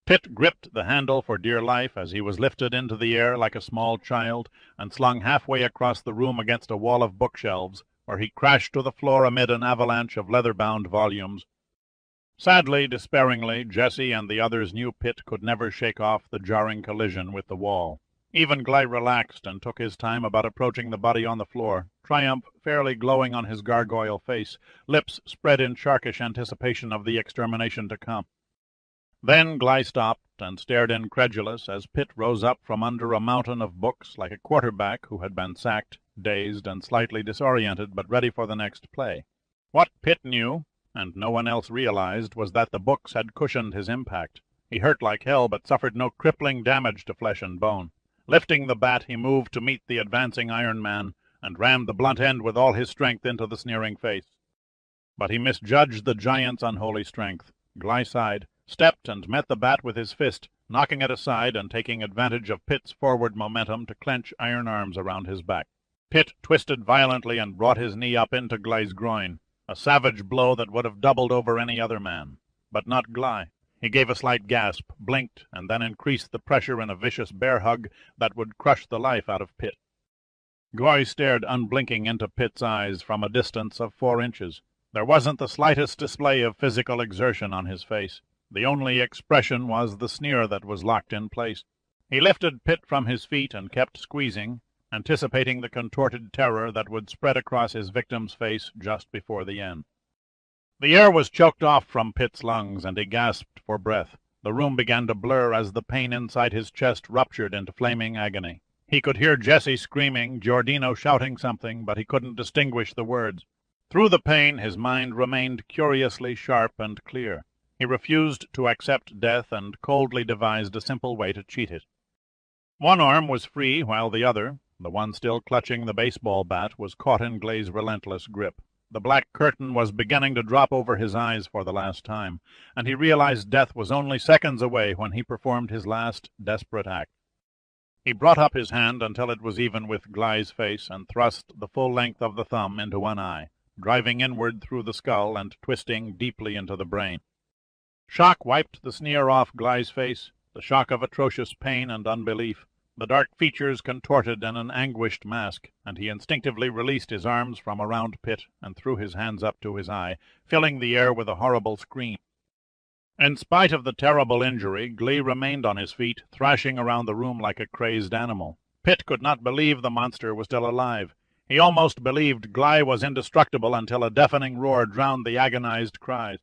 Pitt gripped the handle for dear life as he was lifted into the air like a small child and slung halfway across the room against a wall of bookshelves, where he crashed to the floor amid an avalanche of leather-bound volumes. Sadly, despairingly, Jessie and the others knew Pitt could never shake off the jarring collision with the wall. Even Gly relaxed and took his time about approaching the body on the floor, triumph fairly glowing on his gargoyle face, lips spread in sharkish anticipation of the extermination to come. Then Gly stopped and stared incredulous as Pitt rose up from under a mountain of books like a quarterback who had been sacked, dazed and slightly disoriented, but ready for the next play. What Pitt knew, and no one else realized, was that the books had cushioned his impact. He hurt like hell, but suffered no crippling damage to flesh and bone. Lifting the bat, he moved to meet the advancing Iron Man, and rammed the blunt end with all his strength into the sneering face. But he misjudged the giant's unholy strength. Gly sighed, stepped and met the bat with his fist, knocking it aside and taking advantage of Pitt's forward momentum to clench iron arms around his back. Pitt twisted violently and brought his knee up into Gly's groin, a savage blow that would have doubled over any other man. But not Gly. He gave a slight gasp, blinked, and then increased the pressure in a vicious bear hug that would crush the life out of Pitt. Gly stared unblinking into Pitt's eyes from a distance of 4 inches. There wasn't the slightest display of physical exertion on his face. The only expression was the sneer that was locked in place. He lifted Pitt from his feet and kept squeezing, anticipating the contorted terror that would spread across his victim's face just before the end. The air was choked off from Pitt's lungs, and he gasped for breath. The room began to blur as the pain inside his chest ruptured into flaming agony. He could hear Jessie screaming, Giordino shouting something, but he couldn't distinguish the words. Through the pain, his mind remained curiously sharp and clear. He refused to accept death and coldly devised a simple way to cheat it. One arm was free, while the other, the one still clutching the baseball bat, was caught in Gly's relentless grip. The black curtain was beginning to drop over his eyes for the last time, and he realized death was only seconds away when he performed his last desperate act. He brought up his hand until it was even with Gly's face and thrust the full length of the thumb into one eye, driving inward through the skull and twisting deeply into the brain. Shock wiped the sneer off Gly's face, the shock of atrocious pain and unbelief. The dark features contorted in an anguished mask, and he instinctively released his arms from around Pitt and threw his hands up to his eye, filling the air with a horrible scream. In spite of the terrible injury, Gly remained on his feet, thrashing around the room like a crazed animal. Pitt could not believe the monster was still alive. He almost believed Gly was indestructible until a deafening roar drowned the agonized cries.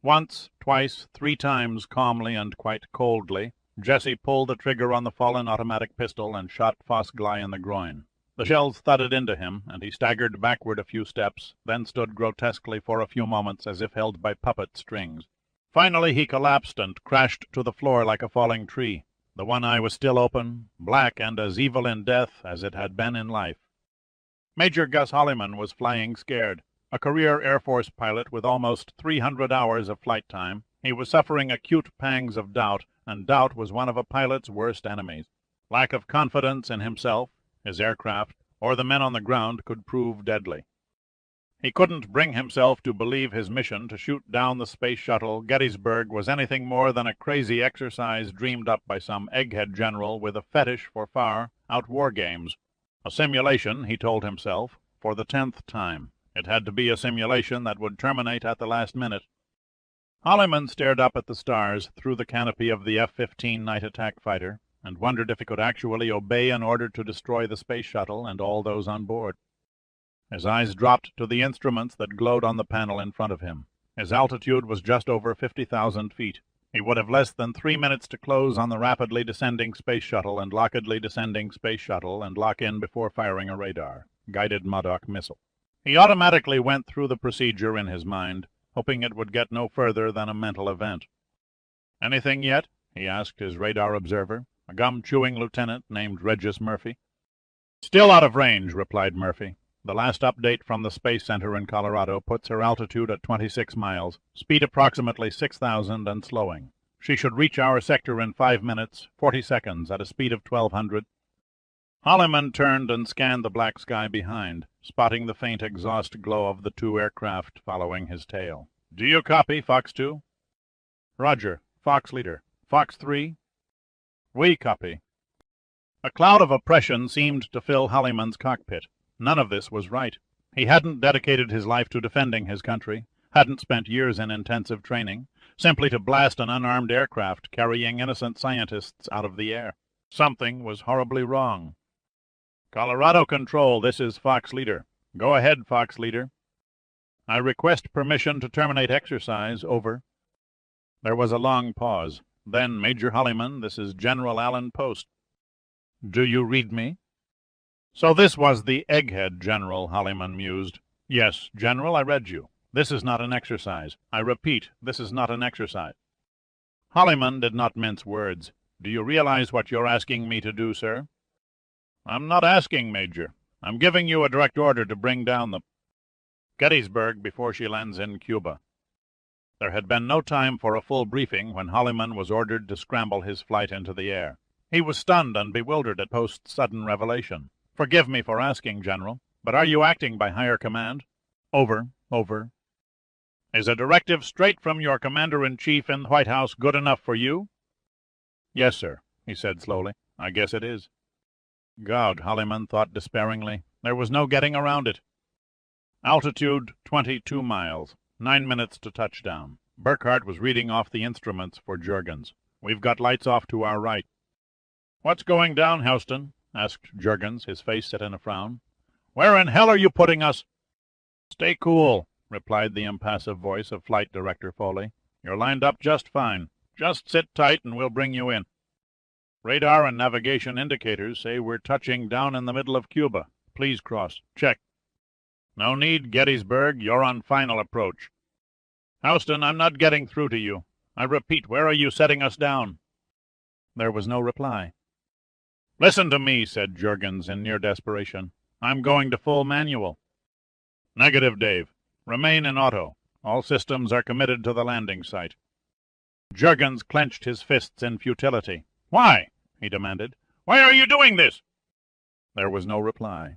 Once, twice, 3 times, calmly and quite coldly, Jesse pulled the trigger on the fallen automatic pistol and shot Foss Gly in the groin. The shells thudded into him, and he staggered backward a few steps, then stood grotesquely for a few moments as if held by puppet strings. Finally he collapsed and crashed to the floor like a falling tree. The one eye was still open, black and as evil in death as it had been in life. Major Gus Holliman was flying scared. A career Air Force pilot with almost 300 hours of flight time, he was suffering acute pangs of doubt, and doubt was one of a pilot's worst enemies. Lack of confidence in himself, his aircraft, or the men on the ground could prove deadly. He couldn't bring himself to believe his mission to shoot down the space shuttle Gettysburg was anything more than a crazy exercise dreamed up by some egghead general with a fetish for far-out war games. A simulation, he told himself, for the 10th time. It had to be a simulation that would terminate at the last minute. Holliman stared up at the stars through the canopy of the F-15 night attack fighter and wondered if he could actually obey an order to destroy the space shuttle and all those on board. His eyes dropped to the instruments that glowed on the panel in front of him. His altitude was just over 50,000 feet. He would have less than 3 minutes to close on the rapidly descending space shuttle and locked descending space shuttle and lock in before firing a radar-guided Modoc missile. He automatically went through the procedure in his mind, hoping it would get no further than a mental event. "Anything yet?" he asked his radar observer, a gum-chewing lieutenant named Regis Murphy. "Still out of range," replied Murphy. "The last update from the Space Center in Colorado puts her altitude at 26 miles, speed approximately 6,000 and slowing. She should reach our sector in 5 minutes, 40 seconds at a speed of 1,200. Holliman turned and scanned the black sky behind, spotting the faint exhaust glow of the 2 aircraft following his tail. "Do you copy, Fox 2? "Roger. Fox leader. Fox 3? "We copy." A cloud of oppression seemed to fill Holliman's cockpit. None of this was right. He hadn't dedicated his life to defending his country, hadn't spent years in intensive training, simply to blast an unarmed aircraft carrying innocent scientists out of the air. Something was horribly wrong. "Colorado Control, this is Fox Leader. Go ahead, Fox Leader." "I request permission to terminate exercise. Over." There was a long pause. Then, "Major Holliman, this is General Allen Post." "Do you read me?" So this was the egghead general, Holliman mused. "Yes, General, I read you. This is not an exercise. I repeat, this is not an exercise." Holliman did not mince words. "Do you realize what you're asking me to do, sir?" "I'm not asking, Major. I'm giving you a direct order to bring down the Gettysburg before she lands in Cuba." There had been no time for a full briefing when Holliman was ordered to scramble his flight into the air. He was stunned and bewildered at Post's sudden revelation. "Forgive me for asking, General, but are you acting by higher command?" "Over, over." "Is a directive straight from your commander-in-chief in the White House good enough for you?" "Yes, sir," he said slowly. "I guess it is." God, Holliman thought despairingly. There was no getting around it. Altitude 22 miles. 9 minutes to touchdown. Burkhardt was reading off the instruments for Juergens. "We've got lights off to our right." "What's going down, Houston?" asked Juergens, his face set in a frown. "Where in hell are you putting us?" "Stay cool," replied the impassive voice of Flight Director Foley. "You're lined up just fine. Just sit tight and we'll bring you in. Radar and navigation indicators say we're touching down in the middle of Cuba. Please cross. Check." "No need, Gettysburg. You're on final approach." "Houston, I'm not getting through to you. I repeat, where are you setting us down?" There was no reply. "Listen to me," said Juergens in near desperation. "I'm going to full manual." Negative, Dave. Remain in auto. All systems are committed to the landing site. Juergens clenched his fists in futility. Why? He demanded. Why are you doing this? There was no reply.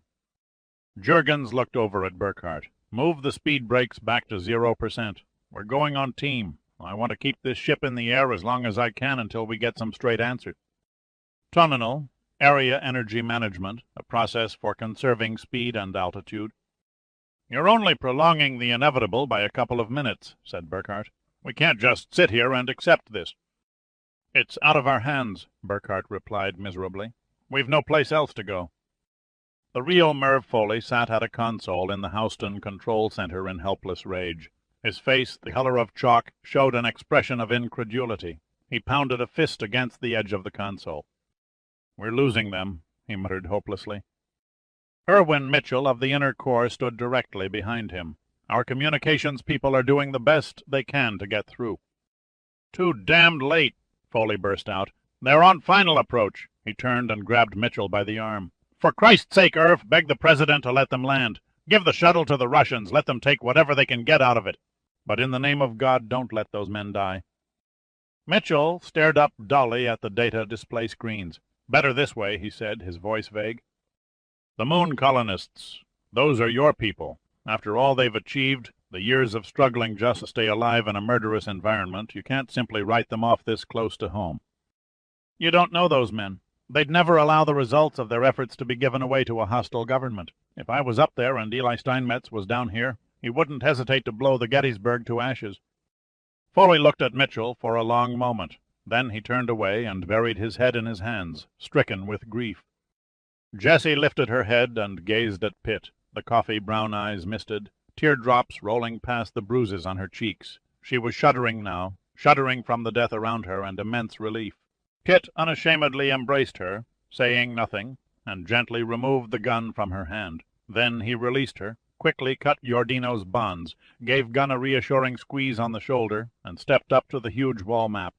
Juergens looked over at Burkhardt. Move the speed brakes back to 0%. We're going on team. I want to keep this ship in the air as long as I can until we get some straight answers. Tonal, area energy management, a process for conserving speed and altitude. You're only prolonging the inevitable by a couple of minutes, said Burkhardt. We can't just sit here and accept this. It's out of our hands, Burkhardt replied miserably. We've no place else to go. The real Merv Foley sat at a console in the Houston Control Center in helpless rage. His face, the color of chalk, showed an expression of incredulity. He pounded a fist against the edge of the console. We're losing them, he muttered hopelessly. Irwin Mitchell of the Inner Corps stood directly behind him. Our communications people are doing the best they can to get through. Too damned late, Foley burst out. They're on final approach. He turned and grabbed Mitchell by the arm. For Christ's sake, Irv, beg the President to let them land. Give the shuttle to the Russians. Let them take whatever they can get out of it. But in the name of God, don't let those men die. Mitchell stared up dully at the data display screens. Better this way, he said, his voice vague. The moon colonists, those are your people. After all they've achieved, the years of struggling just to stay alive in a murderous environment, you can't simply write them off this close to home. You don't know those men. They'd never allow the results of their efforts to be given away to a hostile government. If I was up there and Eli Steinmetz was down here, he wouldn't hesitate to blow the Gettysburg to ashes. Foley looked at Mitchell for a long moment. Then he turned away and buried his head in his hands, stricken with grief. Jessie lifted her head and gazed at Pitt, the coffee-brown eyes misted, teardrops rolling past the bruises on her cheeks. She was shuddering now, shuddering from the death around her and immense relief. Pitt unashamedly embraced her, saying nothing, and gently removed the gun from her hand. Then he released her, quickly cut Giordino's bonds, gave Gunn a reassuring squeeze on the shoulder, and stepped up to the huge wall map.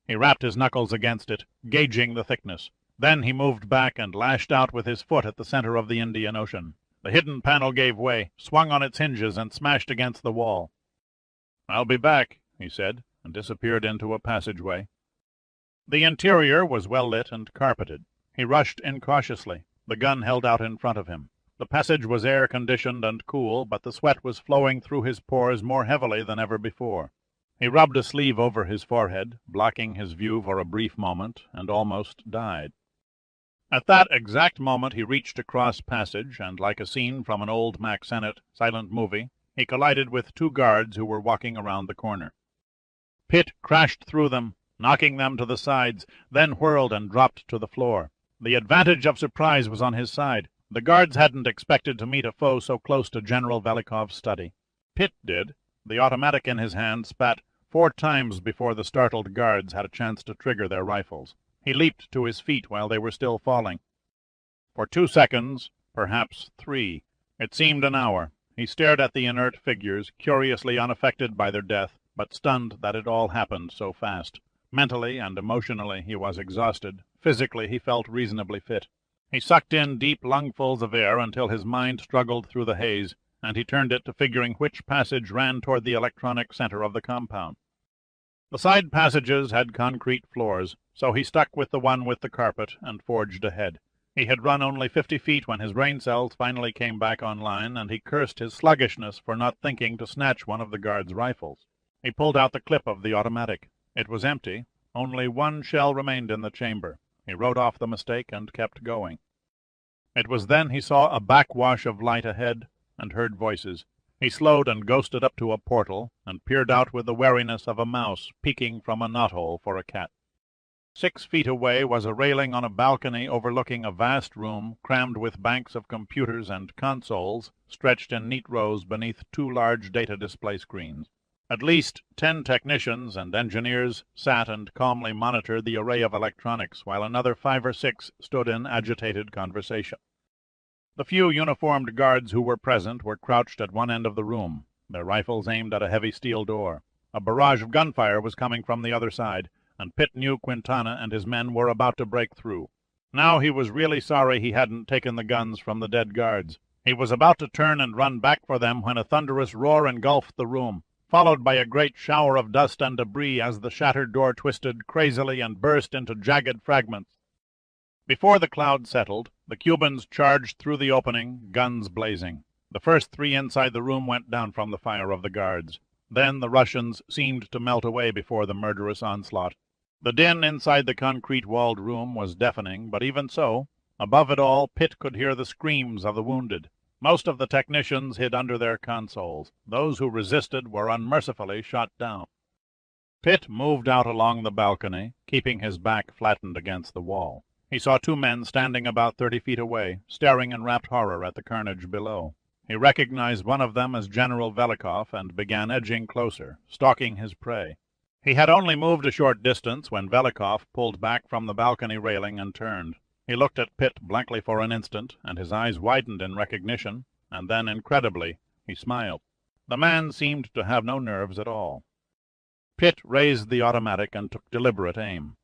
He rapped his knuckles against it, gauging the thickness. Then he moved back and lashed out with his foot at the center of the Indian Ocean. The hidden panel gave way, swung on its hinges, and smashed against the wall. "I'll be back," he said, and disappeared into a passageway. The interior was well lit and carpeted. He rushed incautiously, the gun held out in front of him. The passage was air-conditioned and cool, but the sweat was flowing through his pores more heavily than ever before. He rubbed a sleeve over his forehead, blocking his view for a brief moment, and almost died. At that exact moment he reached a cross passage, and like a scene from an old Mack Sennett silent movie, he collided with two guards who were walking around the corner. Pitt crashed through them, knocking them to the sides, then whirled and dropped to the floor. The advantage of surprise was on his side. The guards hadn't expected to meet a foe so close to General Velikov's study. Pitt did. The automatic in his hand spat 4 times before the startled guards had a chance to trigger their rifles. He leaped to his feet while they were still falling. For 2 seconds, perhaps 3, it seemed an hour, he stared at the inert figures, curiously unaffected by their death, but stunned that it all happened so fast. Mentally and emotionally he was exhausted. Physically he felt reasonably fit. He sucked in deep lungfuls of air until his mind struggled through the haze, and he turned it to figuring which passage ran toward the electronic center of the compound. The side passages had concrete floors, so he stuck with the one with the carpet and forged ahead. He had run only 50 feet when his brain cells finally came back online, and he cursed his sluggishness for not thinking to snatch one of the guards' rifles. He pulled out the clip of the automatic. It was empty. Only 1 shell remained in the chamber. He wrote off the mistake and kept going. It was then he saw a backwash of light ahead and heard voices. He slowed and ghosted up to a portal and peered out with the wariness of a mouse peeking from a knothole for a cat. 6 feet away was a railing on a balcony overlooking a vast room crammed with banks of computers and consoles stretched in neat rows beneath 2 large data display screens. At least 10 technicians and engineers sat and calmly monitored the array of electronics, while another 5 or 6 stood in agitated conversation. The few uniformed guards who were present were crouched at one end of the room, their rifles aimed at a heavy steel door. A barrage of gunfire was coming from the other side, and Pitt knew Quintana and his men were about to break through. Now he was really sorry he hadn't taken the guns from the dead guards. He was about to turn and run back for them when a thunderous roar engulfed the room, followed by a great shower of dust and debris as the shattered door twisted crazily and burst into jagged fragments. Before the cloud settled, the Cubans charged through the opening, guns blazing. The first 3 inside the room went down from the fire of the guards. Then the Russians seemed to melt away before the murderous onslaught. The din inside the concrete-walled room was deafening, but even so, above it all, Pitt could hear the screams of the wounded. Most of the technicians hid under their consoles. Those who resisted were unmercifully shot down. Pitt moved out along the balcony, keeping his back flattened against the wall. He saw 2 men standing about 30 feet away, staring in rapt horror at the carnage below. He recognized one of them as General Velikov and began edging closer, stalking his prey. He had only moved a short distance when Velikov pulled back from the balcony railing and turned. He looked at Pitt blankly for an instant, and his eyes widened in recognition, and then, incredibly, he smiled. The man seemed to have no nerves at all. Pitt raised the automatic and took deliberate aim.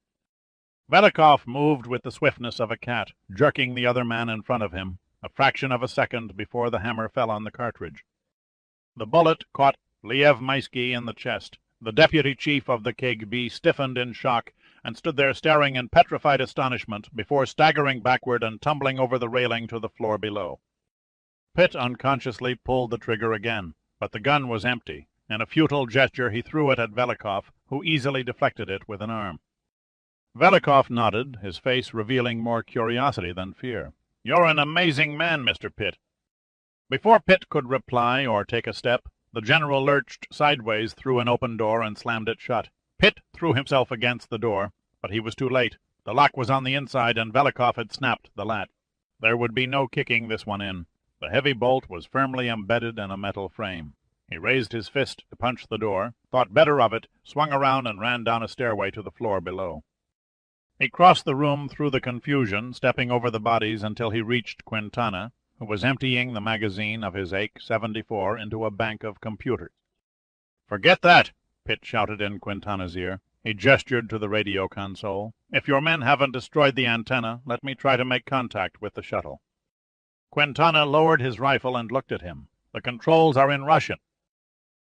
Velikov moved with the swiftness of a cat, jerking the other man in front of him, a fraction of a second before the hammer fell on the cartridge. The bullet caught Liev Maisky in the chest. The deputy chief of the KGB stiffened in shock and stood there staring in petrified astonishment before staggering backward and tumbling over the railing to the floor below. Pitt unconsciously pulled the trigger again, but the gun was empty. In a futile gesture he threw it at Velikov, who easily deflected it with an arm. Velikov nodded, his face revealing more curiosity than fear. "You're an amazing man, Mr. Pitt." Before Pitt could reply or take a step, the general lurched sideways through an open door and slammed it shut. Pitt threw himself against the door, but he was too late. The lock was on the inside, and Velikov had snapped the latch. There would be no kicking this one in. The heavy bolt was firmly embedded in a metal frame. He raised his fist to punch the door, thought better of it, swung around and ran down a stairway to the floor below. He crossed the room through the confusion, stepping over the bodies until he reached Quintana, who was emptying the magazine of his AK-74 into a bank of computers. "Forget that!" Pitt shouted in Quintana's ear. He gestured to the radio console. "If your men haven't destroyed the antenna, let me try to make contact with the shuttle." Quintana lowered his rifle and looked at him. "The controls are in Russian.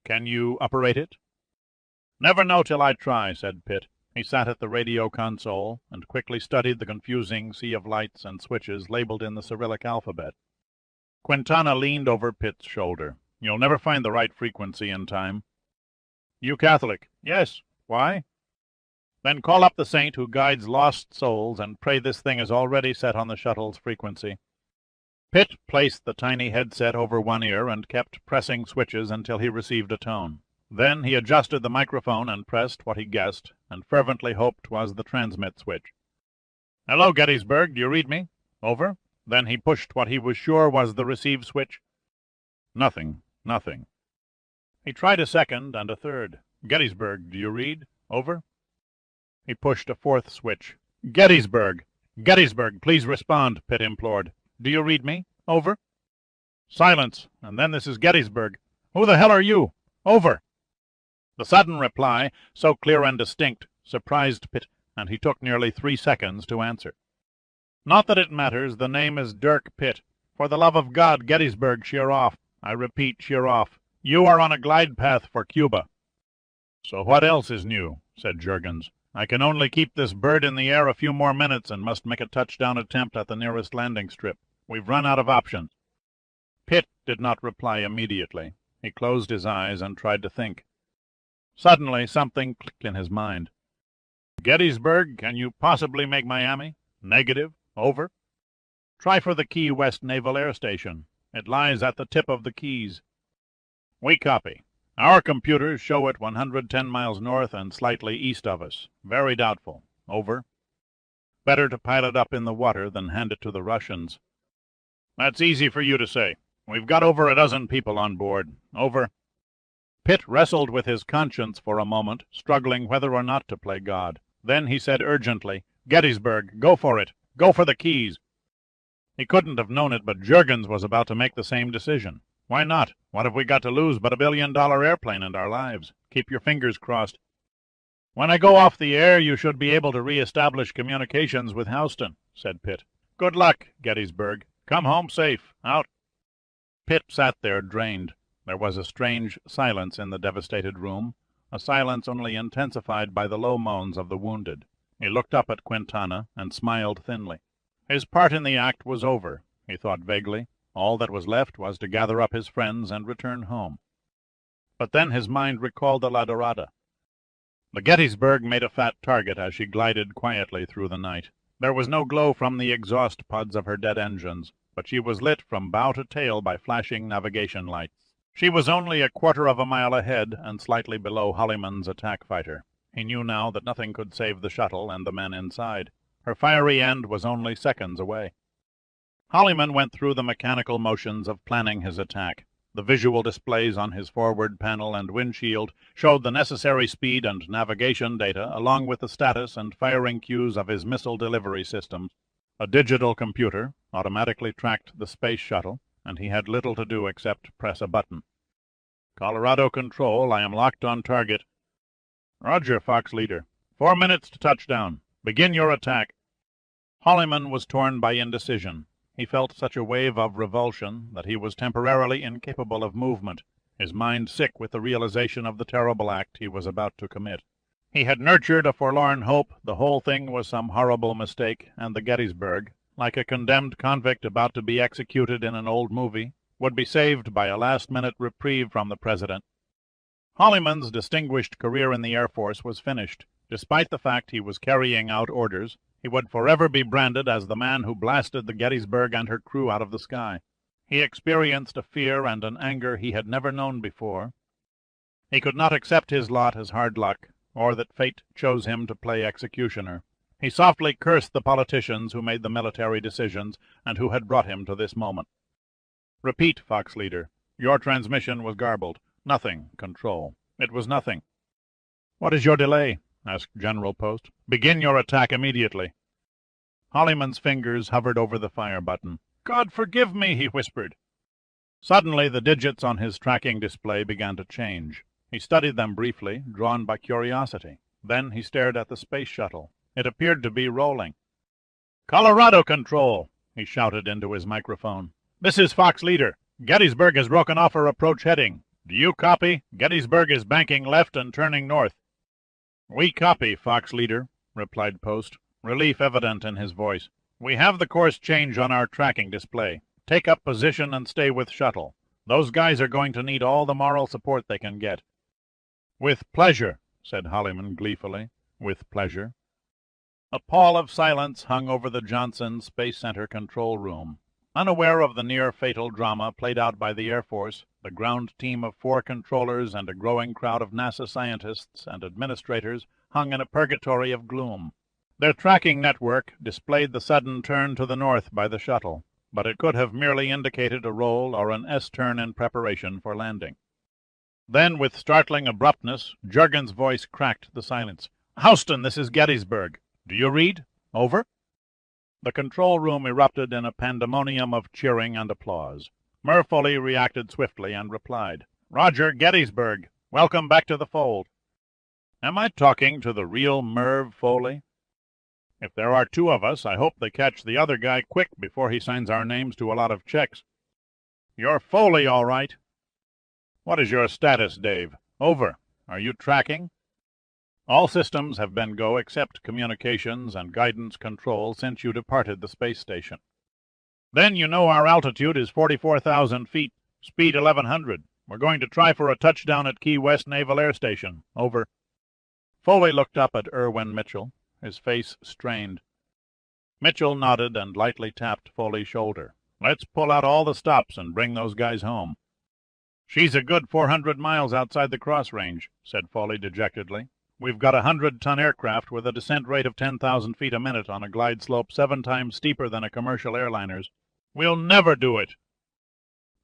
Can you operate it?" "Never know till I try," said Pitt. He sat at the radio console and quickly studied the confusing sea of lights and switches labeled in the Cyrillic alphabet. Quintana leaned over Pitt's shoulder. "You'll never find the right frequency in time." "You Catholic?" "Yes. Why?" "Then call up the saint who guides lost souls and pray this thing is already set on the shuttle's frequency." Pitt placed the tiny headset over one ear and kept pressing switches until he received a tone. Then he adjusted the microphone and pressed what he guessed and fervently hoped was the transmit switch. "Hello, Gettysburg, do you read me? Over." Then he pushed what he was sure was the receive switch. Nothing. He tried a second and a third. "Gettysburg, do you read? Over." He pushed a fourth switch. "Gettysburg! Gettysburg, please respond," Pitt implored. "Do you read me? Over." Silence, and then "This is Gettysburg. Who the hell are you? Over." The sudden reply, so clear and distinct, surprised Pitt, and he took nearly 3 seconds to answer. "Not that it matters. The name is Dirk Pitt. For the love of God, Gettysburg, sheer off. I repeat, sheer off. You are on a glide path for Cuba." "So what else is new?" said Juergens. "I can only keep this bird in the air a few more minutes and must make a touchdown attempt at the nearest landing strip. We've run out of options." Pitt did not reply immediately. He closed his eyes and tried to think. Suddenly something clicked in his mind. "Gettysburg, can you possibly make Miami? Negative. Over." "Try for the Key West Naval Air Station. It lies at the tip of the Keys." "We copy. Our computers show it 110 miles north and slightly east of us. Very doubtful. Over." "Better to pilot up in the water than hand it to the Russians." "That's easy for you to say. We've got over a dozen people on board. Over." Pitt wrestled with his conscience for a moment, struggling whether or not to play God. Then he said urgently, "Gettysburg, go for it. Go for the Keys." He couldn't have known it, but Juergens was about to make the same decision. Why not? What have we got to lose but $1 billion airplane and our lives? Keep your fingers crossed. "When I go off the air, you should be able to re-establish communications with Houston," said Pitt. "Good luck, Gettysburg. Come home safe. Out." Pitt sat there, drained. There was a strange silence in the devastated room, a silence only intensified by the low moans of the wounded. He looked up at Quintana and smiled thinly. His part in the act was over, he thought vaguely. All that was left was to gather up his friends and return home. But then his mind recalled the La Dorada. The Gettysburg made a fat target as she glided quietly through the night. There was no glow from the exhaust pods of her dead engines, but she was lit from bow to tail by flashing navigation lights. She was only a quarter of a mile ahead and slightly below Holliman's attack fighter. He knew now that nothing could save the shuttle and the men inside. Her fiery end was only seconds away. Holliman went through the mechanical motions of planning his attack. The visual displays on his forward panel and windshield showed the necessary speed and navigation data, along with the status and firing cues of his missile delivery systems. A digital computer automatically tracked the space shuttle, and he had little to do except press a button. "Colorado Control, I am locked on target." "Roger, Fox Leader. 4 minutes to touchdown. Begin your attack." Holliman was torn by indecision. He felt such a wave of revulsion that he was temporarily incapable of movement, his mind sick with the realization of the terrible act he was about to commit. He had nurtured a forlorn hope the whole thing was some horrible mistake, and the Gettysburg, like a condemned convict about to be executed in an old movie, would be saved by a last-minute reprieve from the President. Holliman's distinguished career in the Air Force was finished. Despite the fact he was carrying out orders, he would forever be branded as the man who blasted the Gettysburg and her crew out of the sky. He experienced a fear and an anger he had never known before. He could not accept his lot as hard luck, or that fate chose him to play executioner. He softly cursed the politicians who made the military decisions and who had brought him to this moment. "Repeat, Fox Leader. Your transmission was garbled. Nothing, Control. It was nothing." "What is your delay?" asked General Post. "Begin your attack immediately." Holliman's fingers hovered over the fire button. "God forgive me," he whispered. Suddenly the digits on his tracking display began to change. He studied them briefly, drawn by curiosity. Then he stared at the space shuttle. It appeared to be rolling. "Colorado Control!" he shouted into his microphone. "This is Fox Leader. Gettysburg has broken off her approach heading. Do you copy? Gettysburg is banking left and turning north." "We copy, Fox Leader," replied Post, relief evident in his voice. "We have the course change on our tracking display. Take up position and stay with shuttle. Those guys are going to need all the moral support they can get." "With pleasure," said Holliman gleefully. "With pleasure." A pall of silence hung over the Johnson Space Center control room. Unaware of the near-fatal drama played out by the Air Force, the ground team of 4 controllers and a growing crowd of NASA scientists and administrators hung in a purgatory of gloom. Their tracking network displayed the sudden turn to the north by the shuttle, but it could have merely indicated a roll or an S-turn in preparation for landing. Then, with startling abruptness, Juergen's voice cracked the silence. "Houston, this is Gettysburg. Do you read? Over?" The control room erupted in a pandemonium of cheering and applause. Merv Foley reacted swiftly and replied, "Roger, Gettysburg. Welcome back to the fold." Am I talking to the real Merv Foley? If there are 2 of us, I hope they catch the other guy quick before he signs our names to a lot of checks. "You're Foley, all right." "What is your status, Dave? Over. Are you tracking?" "All systems have been go except communications and guidance control since you departed the space station." "Then you know our altitude is 44,000 feet, speed 1100. We're going to try for a touchdown at Key West Naval Air Station. Over." Foley looked up at Irwin Mitchell, his face strained. Mitchell nodded and lightly tapped Foley's shoulder. "Let's pull out all the stops and bring those guys home." "She's a good 400 miles outside the cross range," said Foley dejectedly. "We've got a 100-ton aircraft with a descent rate of 10,000 feet a minute on a glide slope 7 times steeper than a commercial airliner's. We'll never do it."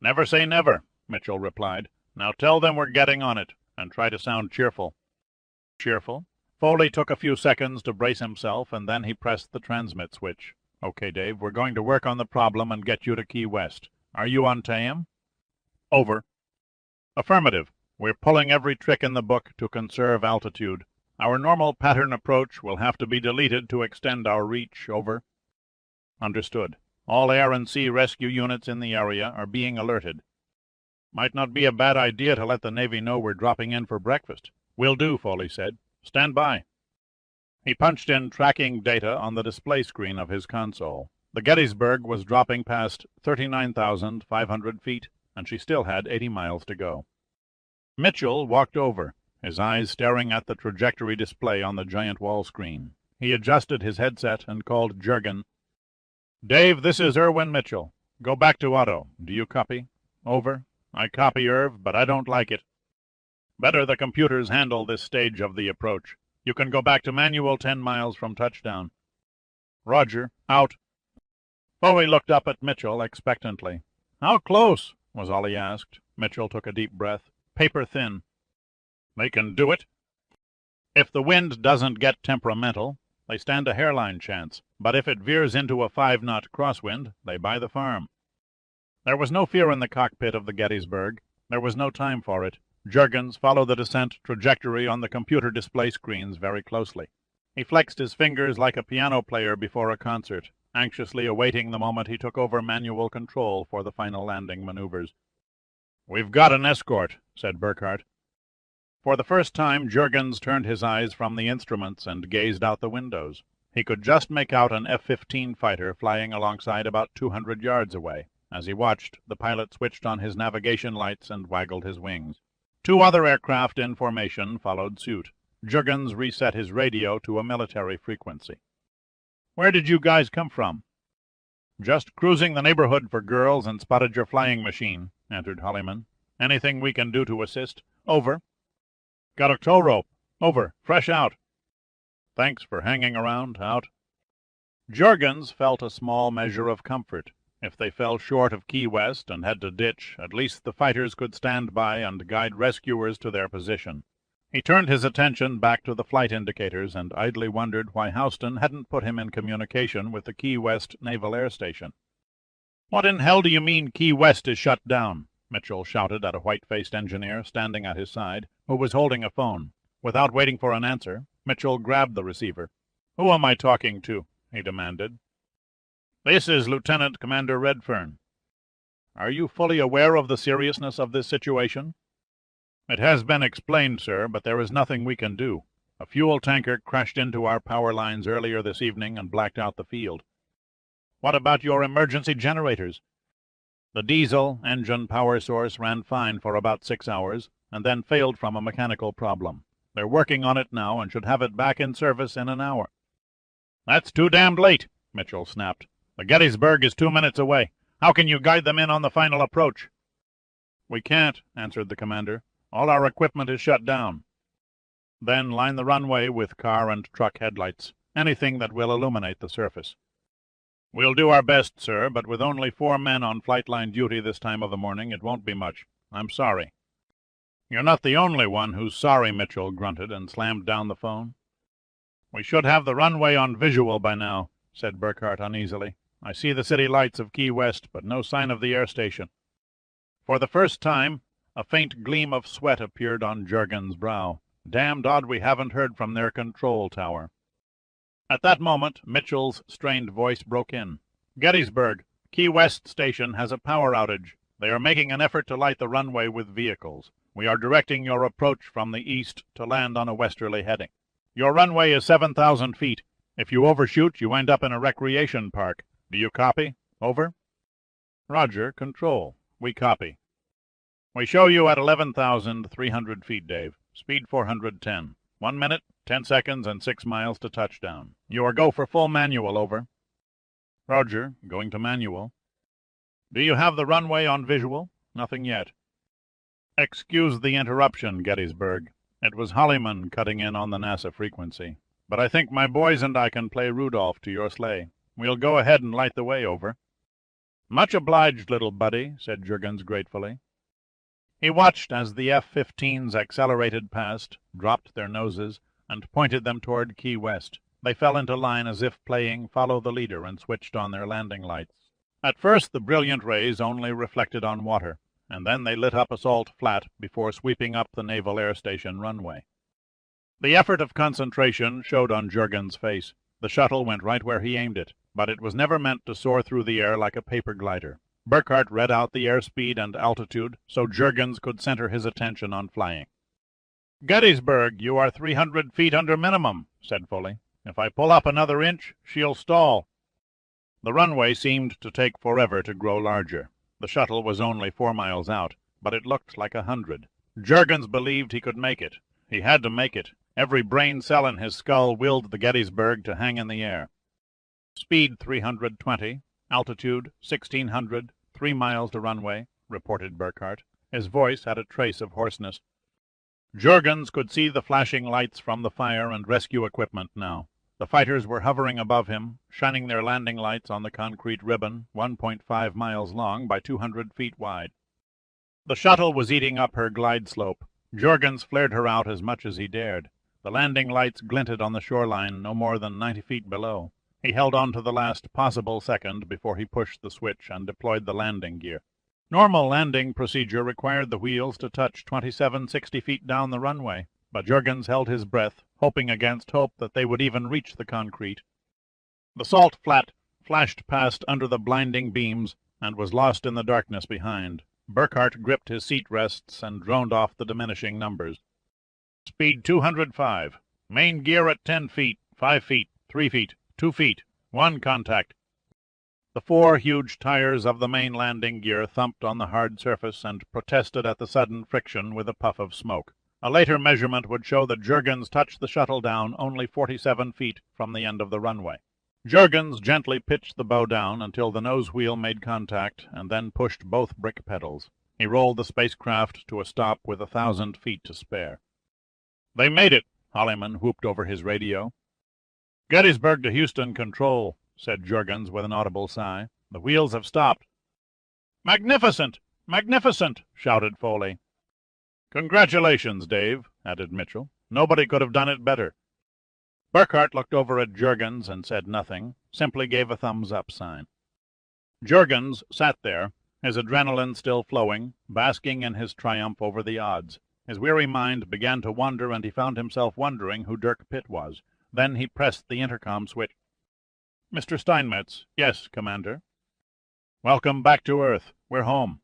"Never say never," Mitchell replied. "Now tell them we're getting on it, and try to sound cheerful." Cheerful? Foley took a few seconds to brace himself, and then he pressed the transmit switch. "Okay, Dave, we're going to work on the problem and get you to Key West. Are you on TAM?" "Over." "Affirmative. We're pulling every trick in the book to conserve altitude. Our normal pattern approach will have to be deleted to extend our reach. Over." "Understood. All air and sea rescue units in the area are being alerted. Might not be a bad idea to let the Navy know we're dropping in for breakfast. Will do, Foley said. Stand by. He punched in tracking data on the display screen of his console. The Gettysburg was dropping past 39,500 feet, and she still had 80 miles to go. Mitchell walked over, his eyes staring at the trajectory display on the giant wall screen. He adjusted his headset and called Jurgen. Dave, this is Irwin Mitchell. Go back to Otto. Do you copy? Over. I copy, Irv, but I don't like it. Better the computers handle this stage of the approach. You can go back to manual 10 miles from touchdown. Roger. Out. Foley looked up at Mitchell expectantly. How close? Was all he asked. Mitchell took a deep breath. Paper thin. They can do it. If the wind doesn't get temperamental, they stand a hairline chance, but if it veers into a 5-knot crosswind, they buy the farm. There was no fear in the cockpit of the Gettysburg. There was no time for it. Jurgens followed the descent trajectory on the computer display screens very closely. He flexed his fingers like a piano player before a concert, anxiously awaiting the moment he took over manual control for the final landing maneuvers. We've got an escort, said Burkhardt. For the first time, Jurgens turned his eyes from the instruments and gazed out the windows. He could just make out an F-15 fighter flying alongside about 200 yards away. As he watched, the pilot switched on his navigation lights and waggled his wings. 2 other aircraft in formation followed suit. Jurgens reset his radio to a military frequency. Where did you guys come from? Just cruising the neighborhood for girls and spotted your flying machine, answered Holliman. Anything we can do to assist? Over. Got a tow rope. Over. Fresh out. Thanks for hanging around. Out. Jurgens felt a small measure of comfort. If they fell short of Key West and had to ditch, at least the fighters could stand by and guide rescuers to their position. He turned his attention back to the flight indicators and idly wondered why Houston hadn't put him in communication with the Key West Naval Air Station. What in hell do you mean Key West is shut down? Mitchell shouted at a white-faced engineer standing at his side, who was holding a phone. Without waiting for an answer, Mitchell grabbed the receiver. Who am I talking to? He demanded. This is Lieutenant Commander Redfern. Are you fully aware of the seriousness of this situation? It has been explained, sir, but there is nothing we can do. A fuel tanker crashed into our power lines earlier this evening and blacked out the field. What about your emergency generators? The diesel engine power source ran fine for about 6 hours, and then failed from a mechanical problem. They're working on it now and should have it back in service in an hour. That's too damned late, Mitchell snapped. The Gettysburg is 2 minutes away. How can you guide them in on the final approach? We can't, answered the commander. All our equipment is shut down. Then line the runway with car and truck headlights, anything that will illuminate the surface. We'll do our best, sir, but with only 4 men on flight line duty this time of the morning, it won't be much. I'm sorry. You're not the only one who's sorry, Mitchell grunted and slammed down the phone. We should have the runway on visual by now, said Burkhardt uneasily. I see the city lights of Key West, but no sign of the air station. For the first time, a faint gleam of sweat appeared on Jurgens' brow. Damned odd we haven't heard from their control tower. At that moment, Mitchell's strained voice broke in. Gettysburg, Key West station has a power outage. They are making an effort to light the runway with vehicles. We are directing your approach from the east to land on a westerly heading. Your runway is 7,000 feet. If you overshoot, you end up in a recreation park. Do you copy? Over. Roger, control. We copy. We show you at 11,300 feet, Dave. Speed 410. 1 minute, 10 seconds, and 6 miles to touchdown. You are go for full manual, over. Roger, going to manual. Do you have the runway on visual? Nothing yet. Excuse the interruption, Gettysburg. It was Holliman cutting in on the NASA frequency. But I think my boys and I can play Rudolph to your sleigh. We'll go ahead and light the way, over. Much obliged, little buddy, said Jurgens gratefully. He watched as the F-15s accelerated past, dropped their noses, and pointed them toward Key West. They fell into line as if playing Follow the Leader and switched on their landing lights. At first the brilliant rays only reflected on water, and then they lit up Assault Flat before sweeping up the Naval Air Station runway. The effort of concentration showed on Jurgens' face. The shuttle went right where he aimed it, but it was never meant to soar through the air like a paper glider. Burkhardt read out the airspeed and altitude so Juergens could center his attention on flying. "Gettysburg, you are 300 feet under minimum," said Foley. "If I pull up another inch, she'll stall." The runway seemed to take forever to grow larger. The shuttle was only 4 miles out, but it looked like 100. Juergens believed he could make it. He had to make it. Every brain cell in his skull willed the Gettysburg to hang in the air. "Speed 320, altitude 1600, 3 miles to runway," reported Burkhardt. His voice had a trace of hoarseness. Juergens could see the flashing lights from the fire and rescue equipment now. The fighters were hovering above him, shining their landing lights on the concrete ribbon, 1.5 miles long by 200 feet wide. The shuttle was eating up her glide slope. Juergens flared her out as much as he dared. The landing lights glinted on the shoreline no more than 90 feet below. He held on to the last possible second before he pushed the switch and deployed the landing gear. Normal landing procedure required the wheels to touch 2760 feet down the runway, but Juergens held his breath, hoping against hope that they would even reach the concrete. The salt flat flashed past under the blinding beams and was lost in the darkness behind. Burkhardt gripped his seat rests and droned off the diminishing numbers. "Speed 205. Main gear at 10 feet, 5 feet, 3 feet, 2 feet. 1 contact." The 4 huge tires of the main landing gear thumped on the hard surface and protested at the sudden friction with a puff of smoke. A later measurement would show that Juergens touched the shuttle down only 47 feet from the end of the runway. Juergens gently pitched the bow down until the nose wheel made contact and then pushed both brake pedals. He rolled the spacecraft to a stop with 1,000 feet to spare. "They made it," Holliman whooped over his radio. "Gettysburg to Houston Control," said Juergens with an audible sigh. "The wheels have stopped." "Magnificent! Magnificent!" shouted Foley. "Congratulations, Dave," added Mitchell. "Nobody could have done it better." Burkhardt looked over at Juergens and said nothing, simply gave a thumbs-up sign. Juergens sat there, his adrenaline still flowing, basking in his triumph over the odds. His weary mind began to wander, and he found himself wondering who Dirk Pitt was. Then he pressed the intercom switch. "Mr. Steinmetz." "Yes, Commander." "Welcome back to Earth. We're home."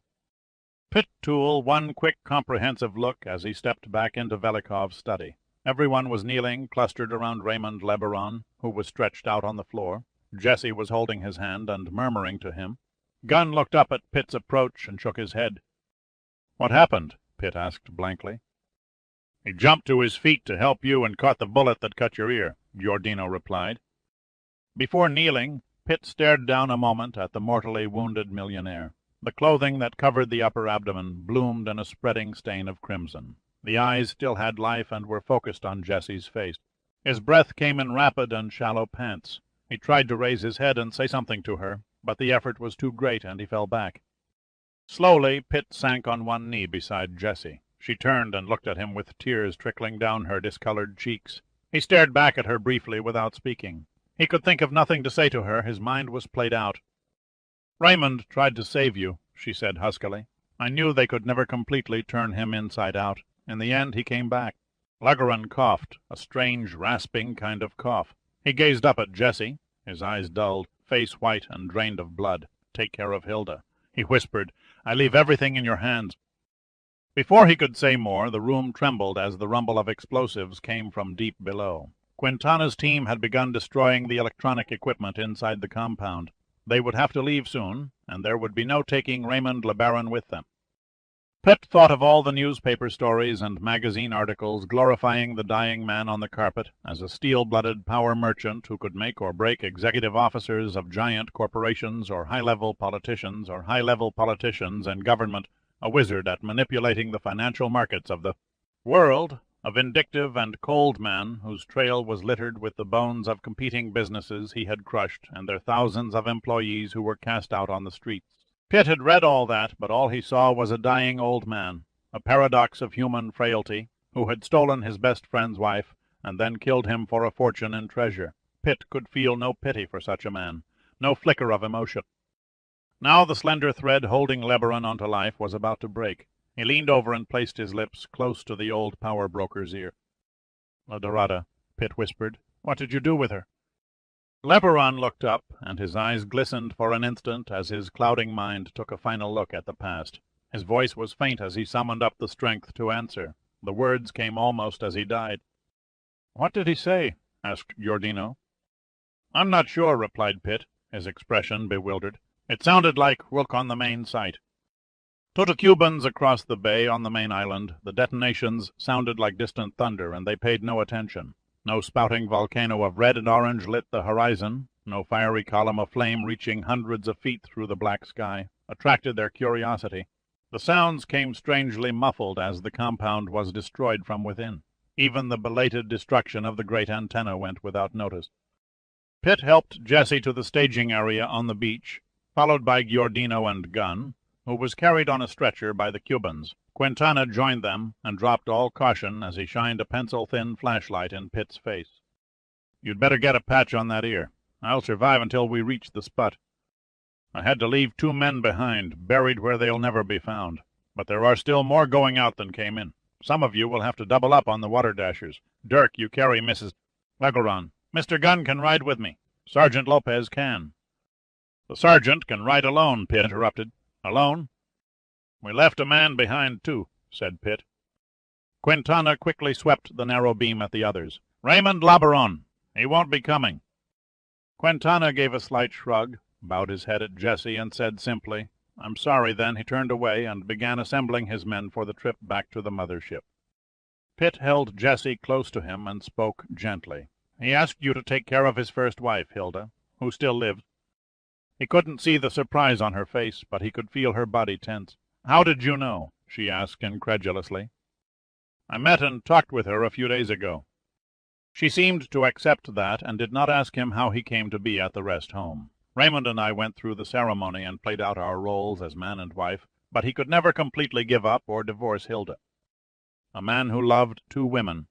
Pitt tool one quick, comprehensive look as he stepped back into Velikov's study. Everyone was kneeling, clustered around Raymond Lebaron, who was stretched out on the floor. Jesse was holding his hand and murmuring to him. Gunn looked up at Pitt's approach and shook his head. "What happened?" Pitt asked blankly. "He jumped to his feet to help you and caught the bullet that cut your ear," Giordino replied. Before kneeling, Pitt stared down a moment at the mortally wounded millionaire. The clothing that covered the upper abdomen bloomed in a spreading stain of crimson. The eyes still had life and were focused on Jesse's face. His breath came in rapid and shallow pants. He tried to raise his head and say something to her, but the effort was too great and he fell back. Slowly, Pitt sank on one knee beside Jesse. She turned and looked at him with tears trickling down her discolored cheeks. He stared back at her briefly without speaking. He could think of nothing to say to her. His mind was played out. "Raymond tried to save you," she said huskily. "I knew they could never completely turn him inside out. In the end, he came back." Legoran coughed, a strange, rasping kind of cough. He gazed up at Jesse, his eyes dulled, face white and drained of blood. "Take care of Hilda," he whispered. "I leave everything in your hands." Before he could say more, the room trembled as the rumble of explosives came from deep below. Quintana's team had begun destroying the electronic equipment inside the compound. They would have to leave soon, and there would be no taking Raymond LeBaron with them. Pitt thought of all the newspaper stories and magazine articles glorifying the dying man on the carpet as a steel-blooded power merchant who could make or break executive officers of giant corporations or high-level politicians and government, a wizard at manipulating the financial markets of the world, a vindictive and cold man whose trail was littered with the bones of competing businesses he had crushed and their thousands of employees who were cast out on the streets. Pitt had read all that, but all he saw was a dying old man, a paradox of human frailty, who had stolen his best friend's wife and then killed him for a fortune in treasure. Pitt could feel no pity for such a man, no flicker of emotion. Now the slender thread holding Lebaron onto life was about to break. He leaned over and placed his lips close to the old power broker's ear. "La Dorada," Pitt whispered. "What did you do with her?" Lebaron looked up, and his eyes glistened for an instant as his clouding mind took a final look at the past. His voice was faint as he summoned up the strength to answer. The words came almost as he died. "What did he say?" asked Giordino. "I'm not sure," replied Pitt, his expression bewildered. "It sounded like 'Work on the main site.'" To the Cubans across the bay on the main island, the detonations sounded like distant thunder, and they paid no attention. No spouting volcano of red and orange lit the horizon. No fiery column of flame reaching hundreds of feet through the black sky attracted their curiosity. The sounds came strangely muffled as the compound was destroyed from within. Even the belated destruction of the great antenna went without notice. Pitt helped Jesse to the staging area on the beach, followed by Giordino and Gunn, who was carried on a stretcher by the Cubans. Quintana joined them and dropped all caution as he shined a pencil-thin flashlight in Pitt's face. "You'd better get a patch on that ear. I'll survive until we reach the spot. I had to leave 2 men behind, buried where they'll never be found. But there are still more going out than came in. Some of you will have to double up on the water dashers. Dirk, you carry Mrs. Legoron. Mr. Gunn can ride with me. Sergeant Lopez can." "The sergeant can ride alone," Pitt interrupted. "Alone?" "We left a man behind, too," said Pitt. Quintana quickly swept the narrow beam at the others. "Raymond Labaron. He won't be coming." Quintana gave a slight shrug, bowed his head at Jesse, and said simply, "I'm sorry." Then he turned away and began assembling his men for the trip back to the mother ship. Pitt held Jesse close to him and spoke gently. "He asked you to take care of his first wife, Hilda, who still lives." He couldn't see the surprise on her face, but he could feel her body tense. "How did you know?" she asked incredulously. "I met and talked with her a few days ago." She seemed to accept that, and did not ask him how he came to be at the rest home. "Raymond and I went through the ceremony and played out our roles as man and wife, but he could never completely give up or divorce Hilda. A man who loved 2 women,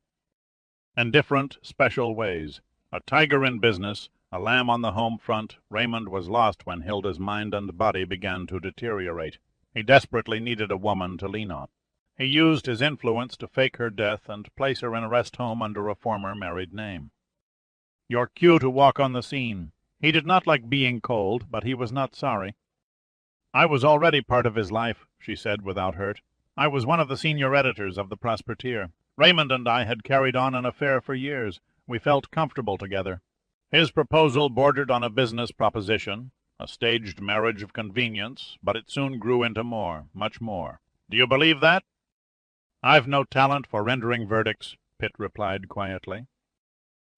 in different, special ways. A tiger in business, a lamb on the home front, Raymond was lost when Hilda's mind and body began to deteriorate. He desperately needed a woman to lean on. He used his influence to fake her death and place her in a rest home under a former married name. Your cue to walk on the scene. He did not like being cold, but he was not sorry. I was already part of his life," she said without hurt. "I was one of the senior editors of the Prosperier. Raymond and I had carried on an affair for years. We felt comfortable together. His proposal bordered on a business proposition, a staged marriage of convenience, but it soon grew into more, much more. Do you believe that?" "I've no talent for rendering verdicts," Pitt replied quietly.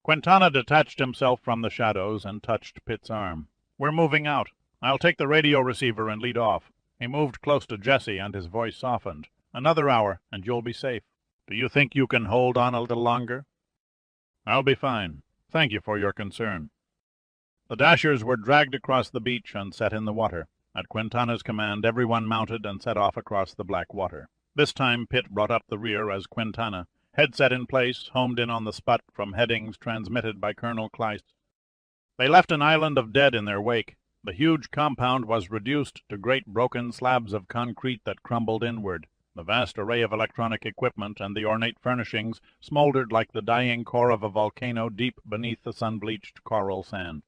Quintana detached himself from the shadows and touched Pitt's arm. "We're moving out. I'll take the radio receiver and lead off." He moved close to Jesse, and his voice softened. "Another hour, and you'll be safe. Do you think you can hold on a little longer?" "I'll be fine. Thank you for your concern." The dashers were dragged across the beach and set in the water. At Quintana's command, everyone mounted and set off across the black water. This time Pitt brought up the rear as Quintana, headset in place, homed in on the spot from headings transmitted by Colonel Kleist. They left an island of dead in their wake. The huge compound was reduced to great broken slabs of concrete that crumbled inward. The vast array of electronic equipment and the ornate furnishings smoldered like the dying core of a volcano deep beneath the sun-bleached coral sand.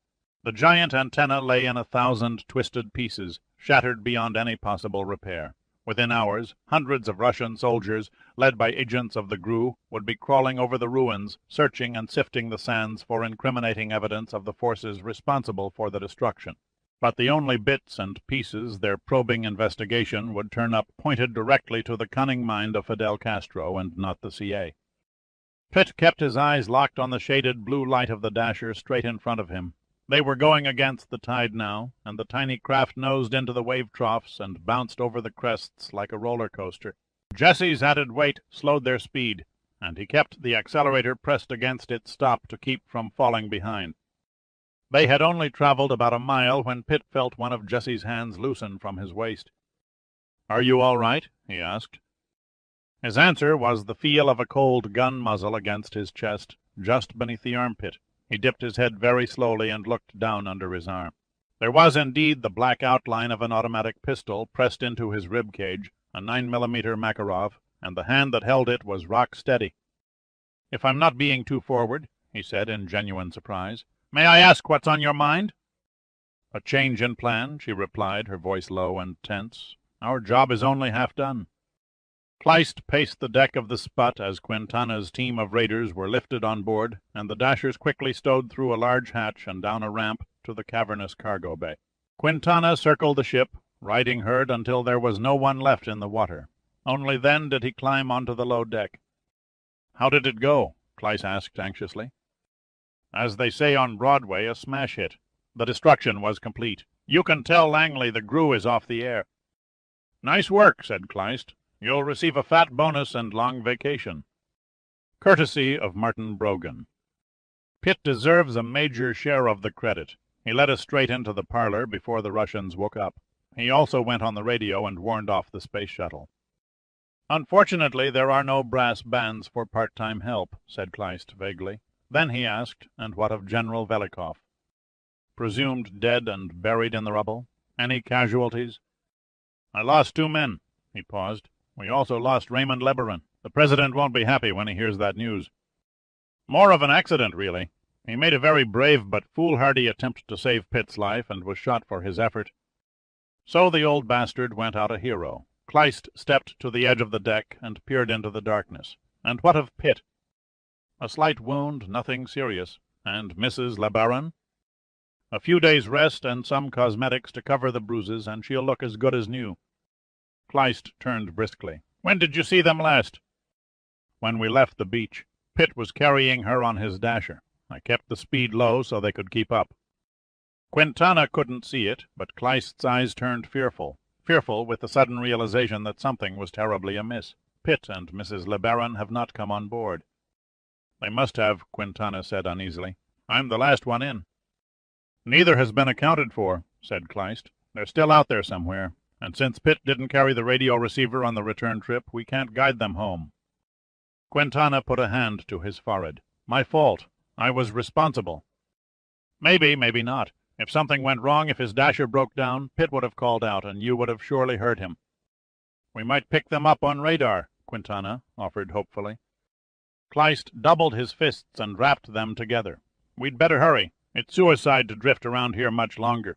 The giant antenna lay in 1,000 twisted pieces, shattered beyond any possible repair. Within hours, hundreds of Russian soldiers, led by agents of the GRU, would be crawling over the ruins, searching and sifting the sands for incriminating evidence of the forces responsible for the destruction. But the only bits and pieces their probing investigation would turn up pointed directly to the cunning mind of Fidel Castro and not the CA. Pitt kept his eyes locked on the shaded blue light of the dasher straight in front of him. They were going against the tide now, and the tiny craft nosed into the wave troughs and bounced over the crests like a roller coaster. Jesse's added weight slowed their speed, and he kept the accelerator pressed against its stop to keep from falling behind. They had only traveled about a mile when Pitt felt one of Jesse's hands loosen from his waist. "Are you all right?" he asked. His answer was the feel of a cold gun muzzle against his chest, just beneath the armpit. He dipped his head very slowly and looked down under his arm. There was indeed the black outline of an automatic pistol pressed into his rib cage, a 9mm Makarov, and the hand that held it was rock steady. "If I'm not being too forward," he said in genuine surprise, May I ask what's on your mind? A change in plan, she replied, her voice low and tense. Our job is only half done. Kleist paced the deck of the Sput as Quintana's team of raiders were lifted on board, and the Dashers quickly stowed through a large hatch and down a ramp to the cavernous cargo bay. Quintana circled the ship, riding herd until there was no one left in the water. Only then did he climb onto the low deck. How did it go? Kleist asked anxiously. As they say on Broadway, a smash hit. The destruction was complete. You can tell Langley the Gru is off the air. Nice work, said Kleist. You'll receive a fat bonus and long vacation. Courtesy of Martin Brogan. Pitt deserves a major share of the credit. He led us straight into the parlor before the Russians woke up. He also went on the radio and warned off the space shuttle. Unfortunately, there are no brass bands for part-time help, said Kleist vaguely. Then he asked, and what of General Velikov? Presumed dead and buried in the rubble? Any casualties? I lost 2 men. He paused. We also lost Raymond Lebaron. The president won't be happy when he hears that news. More of an accident, really. He made a very brave but foolhardy attempt to save Pitt's life and was shot for his effort. So the old bastard went out a hero. Kleist stepped to the edge of the deck and peered into the darkness. And what of Pitt? A slight wound, nothing serious. And Mrs. Lebaron? A few days' rest and some cosmetics to cover the bruises, and she'll look as good as new. Kleist turned briskly. When did you see them last? When we left the beach. Pitt was carrying her on his dasher. I kept the speed low so they could keep up. Quintana couldn't see it, but Kleist's eyes turned fearful with the sudden realization that something was terribly amiss. Pitt and Mrs. Lebaron have not come on board. They must have, Quintana said uneasily. I'm the last one in. Neither has been accounted for, said Kleist. They're still out there somewhere, and since Pitt didn't carry the radio receiver on the return trip, we can't guide them home. Quintana put a hand to his forehead. My fault. I was responsible. Maybe, maybe not. If something went wrong, if his dasher broke down, Pitt would have called out, and you would have surely heard him. We might pick them up on radar, Quintana offered hopefully. Kleist doubled his fists and rapped them together. We'd better hurry. It's suicide to drift around here much longer.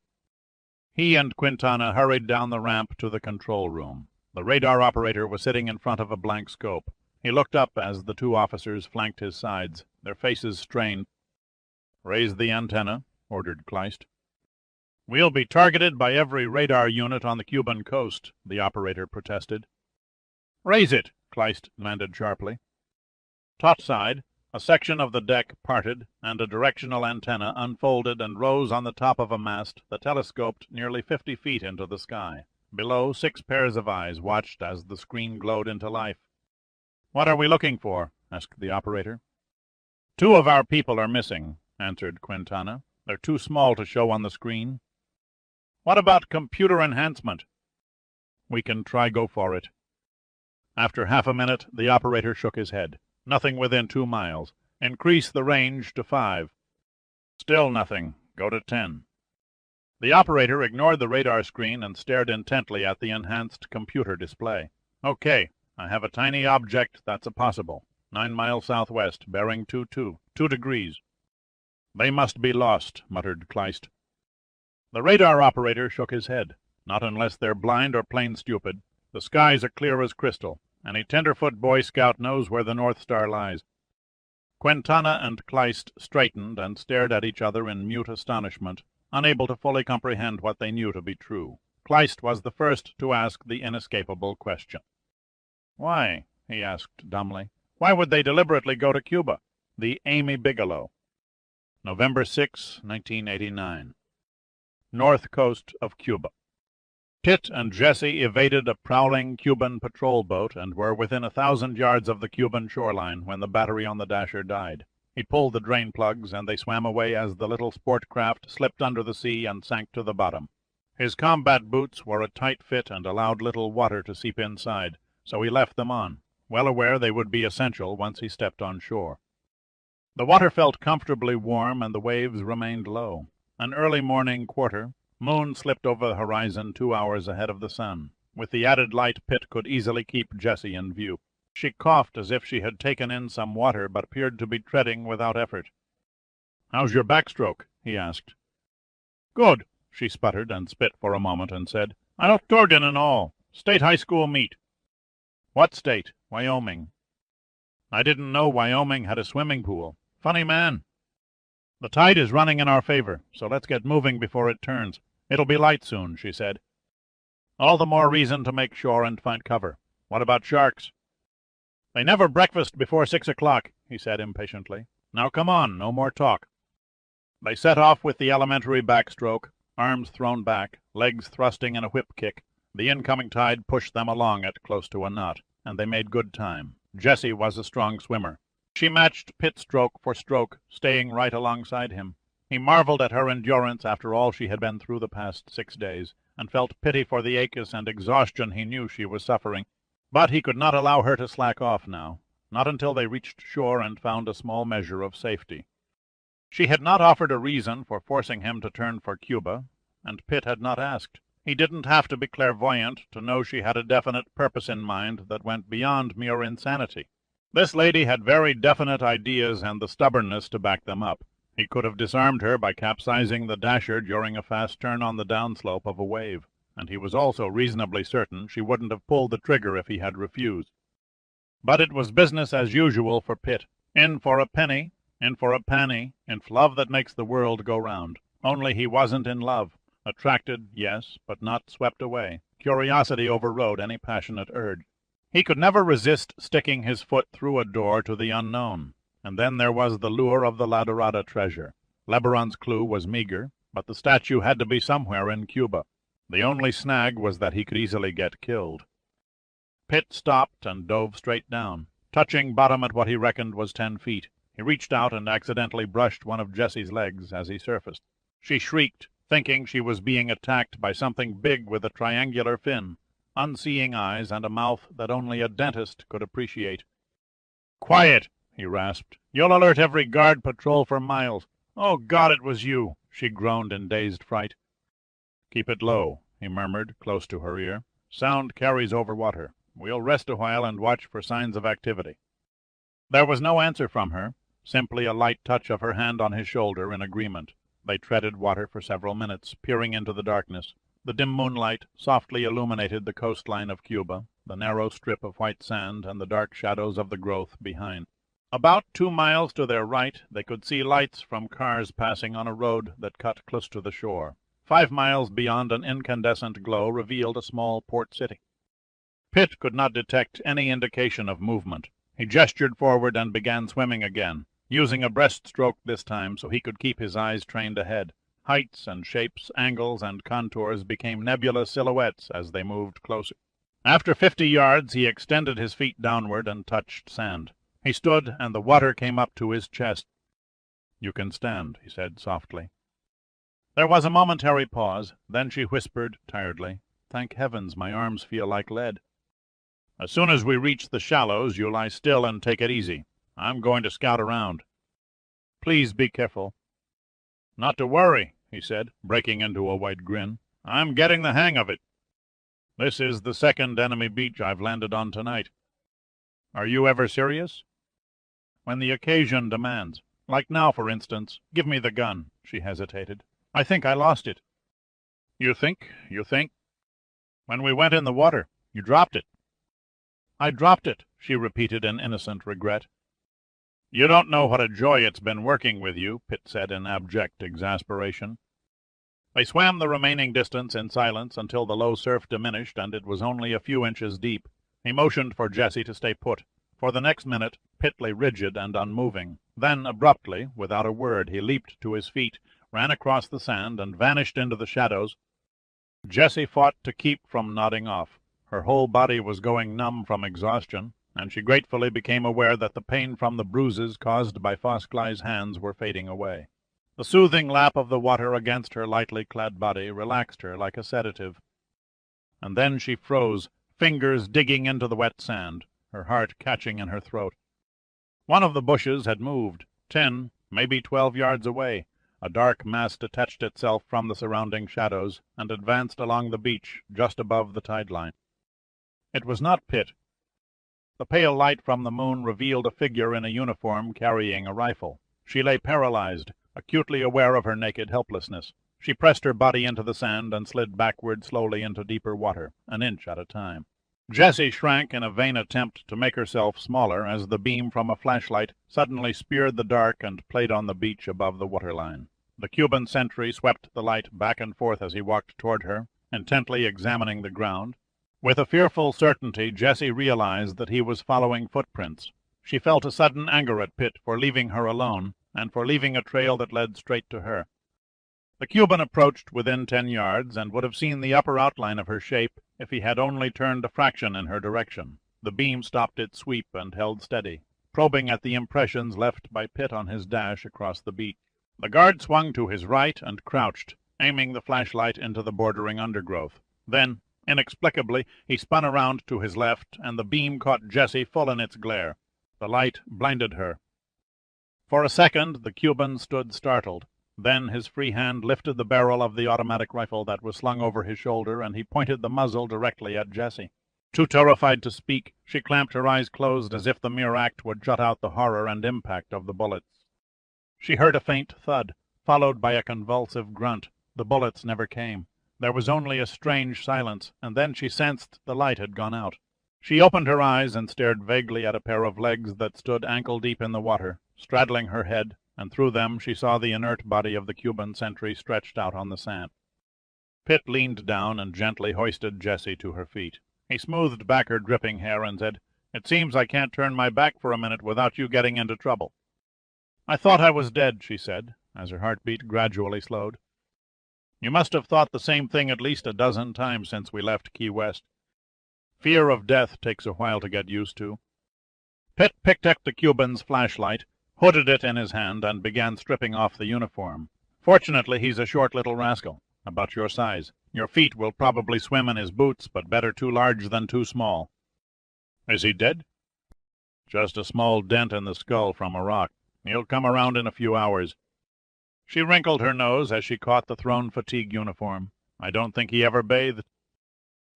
He and Quintana hurried down the ramp to the control room. The radar operator was sitting in front of a blank scope. He looked up as the 2 officers flanked his sides, their faces strained. Raise the antenna, ordered Kleist. We'll be targeted by every radar unit on the Cuban coast, the operator protested. Raise it, Kleist demanded sharply. Topside, a section of the deck parted, and a directional antenna unfolded and rose on the top of a mast that telescoped nearly 50 feet into the sky. Below, 6 pairs of eyes watched as the screen glowed into life. What are we looking for? Asked the operator. 2 of our people are missing, answered Quintana. They're too small to show on the screen. What about computer enhancement? We can go for it. After half a minute, the operator shook his head. Nothing within 2 miles. Increase the range to 5. Still nothing. Go to 10. The operator ignored the radar screen and stared intently at the enhanced computer display. Okay, I have a tiny object that's a possible. 9 miles southwest, bearing 2 degrees. They must be lost, muttered Kleist. The radar operator shook his head. Not unless they're blind or plain stupid. The skies are clear as crystal. Any tenderfoot Boy Scout knows where the North Star lies. Quintana and Kleist straightened and stared at each other in mute astonishment, unable to fully comprehend what they knew to be true. Kleist was the first to ask the inescapable question. Why? He asked dumbly. Why would they deliberately go to Cuba? The Amy Bigelow. November 6, 1989. North coast of Cuba. Pitt and Jesse evaded a prowling Cuban patrol boat and were within 1,000 yards of the Cuban shoreline when the battery on the Dasher died. He pulled the drain plugs, and they swam away as the little sport craft slipped under the sea and sank to the bottom. His combat boots were a tight fit and allowed little water to seep inside, so he left them on, well aware they would be essential once he stepped on shore. The water felt comfortably warm, and the waves remained low. An early morning quarter. Moon slipped over the horizon 2 hours ahead of the sun. With the added light, Pitt could easily keep Jessie in view. She coughed as if she had taken in some water, but appeared to be treading without effort. "How's your backstroke?" he asked. "Good," she sputtered and spit for a moment and said, "I looked good in and all. State high school meet." "What state?" "Wyoming." "I didn't know Wyoming had a swimming pool. Funny man." "The tide is running in our favor, so let's get moving before it turns. It'll be light soon," she said. "All the more reason to make shore and find cover. What about sharks?" "They never breakfast before 6 o'clock," he said impatiently. "Now come on, no more talk." They set off with the elementary backstroke, arms thrown back, legs thrusting in a whip kick. The incoming tide pushed them along it close to a knot, and they made good time. Jessie was a strong swimmer. She matched Pitt stroke for stroke, staying right alongside him. He marveled at her endurance after all she had been through the past 6 days, and felt pity for the aches and exhaustion he knew she was suffering. But he could not allow her to slack off now, not until they reached shore and found a small measure of safety. She had not offered a reason for forcing him to turn for Cuba, and Pitt had not asked. He didn't have to be clairvoyant to know she had a definite purpose in mind that went beyond mere insanity. This lady had very definite ideas and the stubbornness to back them up. He could have disarmed her by capsizing the Dasher during a fast turn on the downslope of a wave, and he was also reasonably certain she wouldn't have pulled the trigger if he had refused. But it was business as usual for Pitt. In for a penny, in for a penny, inf love that makes the world go round. Only he wasn't in love. Attracted, yes, but not swept away. Curiosity overrode any passionate urge. He could never resist sticking his foot through a door to the unknown. And then there was the lure of the La Dorada treasure. Lebaron's clue was meager, but the statue had to be somewhere in Cuba. The only snag was that he could easily get killed. Pitt stopped and dove straight down, touching bottom at what he reckoned was 10 feet. He reached out and accidentally brushed one of Jessie's legs as he surfaced. She shrieked, thinking she was being attacked by something big with a triangular fin, unseeing eyes, and a mouth that only a dentist could appreciate. "Quiet!" he rasped. "You'll alert every guard patrol for miles." "Oh, God, it was you!" she groaned in dazed fright. "Keep it low," he murmured, close to her ear. "Sound carries over water. We'll rest a while and watch for signs of activity." There was no answer from her, simply a light touch of her hand on his shoulder in agreement. They treaded water for several minutes, peering into the darkness. The dim moonlight softly illuminated the coastline of Cuba, the narrow strip of white sand, and the dark shadows of the growth behind. About 2 miles to their right they could see lights from cars passing on a road that cut close to the shore. 5 miles beyond, an incandescent glow revealed a small port city. Pitt could not detect any indication of movement. He gestured forward and began swimming again, using a breaststroke this time so he could keep his eyes trained ahead. Heights and shapes, angles and contours became nebulous silhouettes as they moved closer. After 50 yards he extended his feet downward and touched sand. He stood, and the water came up to his chest. "You can stand," he said softly. There was a momentary pause. Then she whispered tiredly, "Thank heavens, my arms feel like lead." "As soon as we reach the shallows, you lie still and take it easy. I'm going to scout around. Please be careful." "Not to worry," he said, breaking into a wide grin. "I'm getting the hang of it. This is the second enemy beach I've landed on tonight." "Are you ever serious?" "When the occasion demands. Like now, for instance. Give me the gun." She hesitated. "I think I lost it." You think? When we went in the water, you dropped it." "I dropped it," she repeated in innocent regret. "You don't know what a joy it's been working with you," Pitt said in abject exasperation. They swam the remaining distance in silence until the low surf diminished and it was only a few inches deep. He motioned for Jessie to stay put. For the next minute Pitt lay rigid and unmoving. Then, abruptly, without a word, he leaped to his feet, ran across the sand, and vanished into the shadows. Jessie fought to keep from nodding off. Her whole body was going numb from exhaustion, and she gratefully became aware that the pain from the bruises caused by Foscli's hands were fading away. The soothing lap of the water against her lightly clad body relaxed her like a sedative. And then she froze, fingers digging into the wet sand, her heart catching in her throat. One of the bushes had moved, 10, maybe 12 yards away. A dark mass detached itself from the surrounding shadows and advanced along the beach just above the tide line. It was not Pitt. The pale light from the moon revealed a figure in a uniform carrying a rifle. She lay paralyzed, acutely aware of her naked helplessness. She pressed her body into the sand and slid backward slowly into deeper water, an inch at a time. Jessie shrank in a vain attempt to make herself smaller as the beam from a flashlight suddenly speared the dark and played on the beach above the waterline. The Cuban sentry swept the light back and forth as he walked toward her, intently examining the ground. With a fearful certainty, Jessie realized that he was following footprints. She felt a sudden anger at Pitt for leaving her alone, and for leaving a trail that led straight to her. The Cuban approached within 10 yards, and would have seen the upper outline of her shape if he had only turned a fraction in her direction. The beam stopped its sweep and held steady, probing at the impressions left by Pitt on his dash across the beach. The guard swung to his right and crouched, aiming the flashlight into the bordering undergrowth. Then, inexplicably, he spun around to his left, and the beam caught Jessie full in its glare. The light blinded her. For a second the Cuban stood startled. Then his free hand lifted the barrel of the automatic rifle that was slung over his shoulder, and he pointed the muzzle directly at Jessie. Too terrified to speak, she clamped her eyes closed as if the mere act would shut out the horror and impact of the bullets. She heard a faint thud, followed by a convulsive grunt. The bullets never came. There was only a strange silence, and then she sensed the light had gone out. She opened her eyes and stared vaguely at a pair of legs that stood ankle-deep in the water, straddling her head, and through them she saw the inert body of the Cuban sentry stretched out on the sand. Pitt leaned down and gently hoisted Jessie to her feet. He smoothed back her dripping hair and said, "It seems I can't turn my back for a minute without you getting into trouble." "I thought I was dead," she said, as her heartbeat gradually slowed. "You must have thought the same thing at least a dozen times since we left Key West. Fear of death takes a while to get used to." Pitt picked up the Cuban's flashlight, hooded it in his hand, and began stripping off the uniform. "Fortunately, he's a short little rascal, about your size. Your feet will probably swim in his boots, but better too large than too small." "Is he dead?" "Just a small dent in the skull from a rock. He'll come around in a few hours." She wrinkled her nose as she caught the thrown fatigue uniform. "I don't think he ever bathed."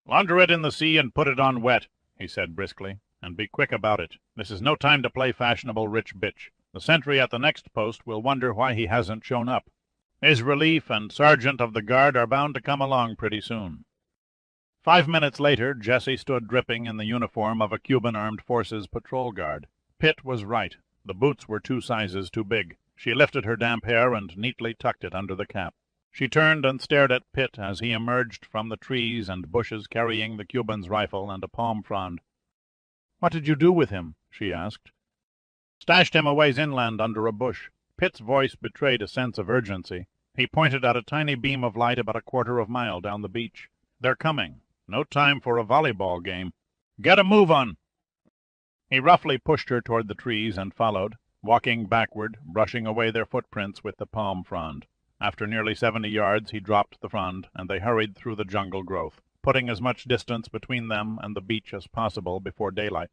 "Launder it in the sea and put it on wet," he said briskly, "and be quick about it. This is no time to play fashionable rich bitch. The sentry at the next post will wonder why he hasn't shown up. His relief and sergeant of the guard are bound to come along pretty soon." 5 minutes later, Jessie stood dripping in the uniform of a Cuban Armed Forces patrol guard. Pitt was right. The boots were 2 sizes too big. She lifted her damp hair and neatly tucked it under the cap. She turned and stared at Pitt as he emerged from the trees and bushes carrying the Cuban's rifle and a palm frond. "What did you do with him?" she asked. "Stashed him a ways inland under a bush." Pitt's voice betrayed a sense of urgency. He pointed at a tiny beam of light about a quarter of a mile down the beach. "They're coming. No time for a volleyball game. Get a move on!" He roughly pushed her toward the trees and followed, walking backward, brushing away their footprints with the palm frond. After nearly 70 yards he dropped the frond, and they hurried through the jungle growth, putting as much distance between them and the beach as possible before daylight.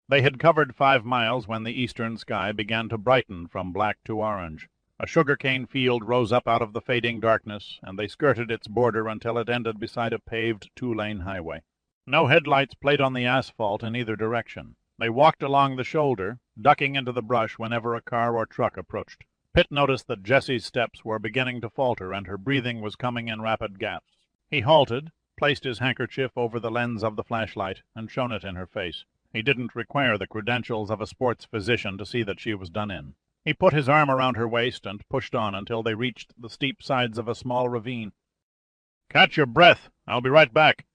They had covered 5 miles when the eastern sky began to brighten from black to orange. A sugar-cane field rose up out of the fading darkness, and they skirted its border until it ended beside a paved 2-lane highway. No headlights played on the asphalt in either direction. They walked along the shoulder, ducking into the brush whenever a car or truck approached. Pitt noticed that Jessie's steps were beginning to falter and her breathing was coming in rapid gaps. He halted, placed his handkerchief over the lens of the flashlight, and shone it in her face. He didn't require the credentials of a sports physician to see that she was done in. He put his arm around her waist and pushed on until they reached the steep sides of a small ravine. "Catch your breath. I'll be right back."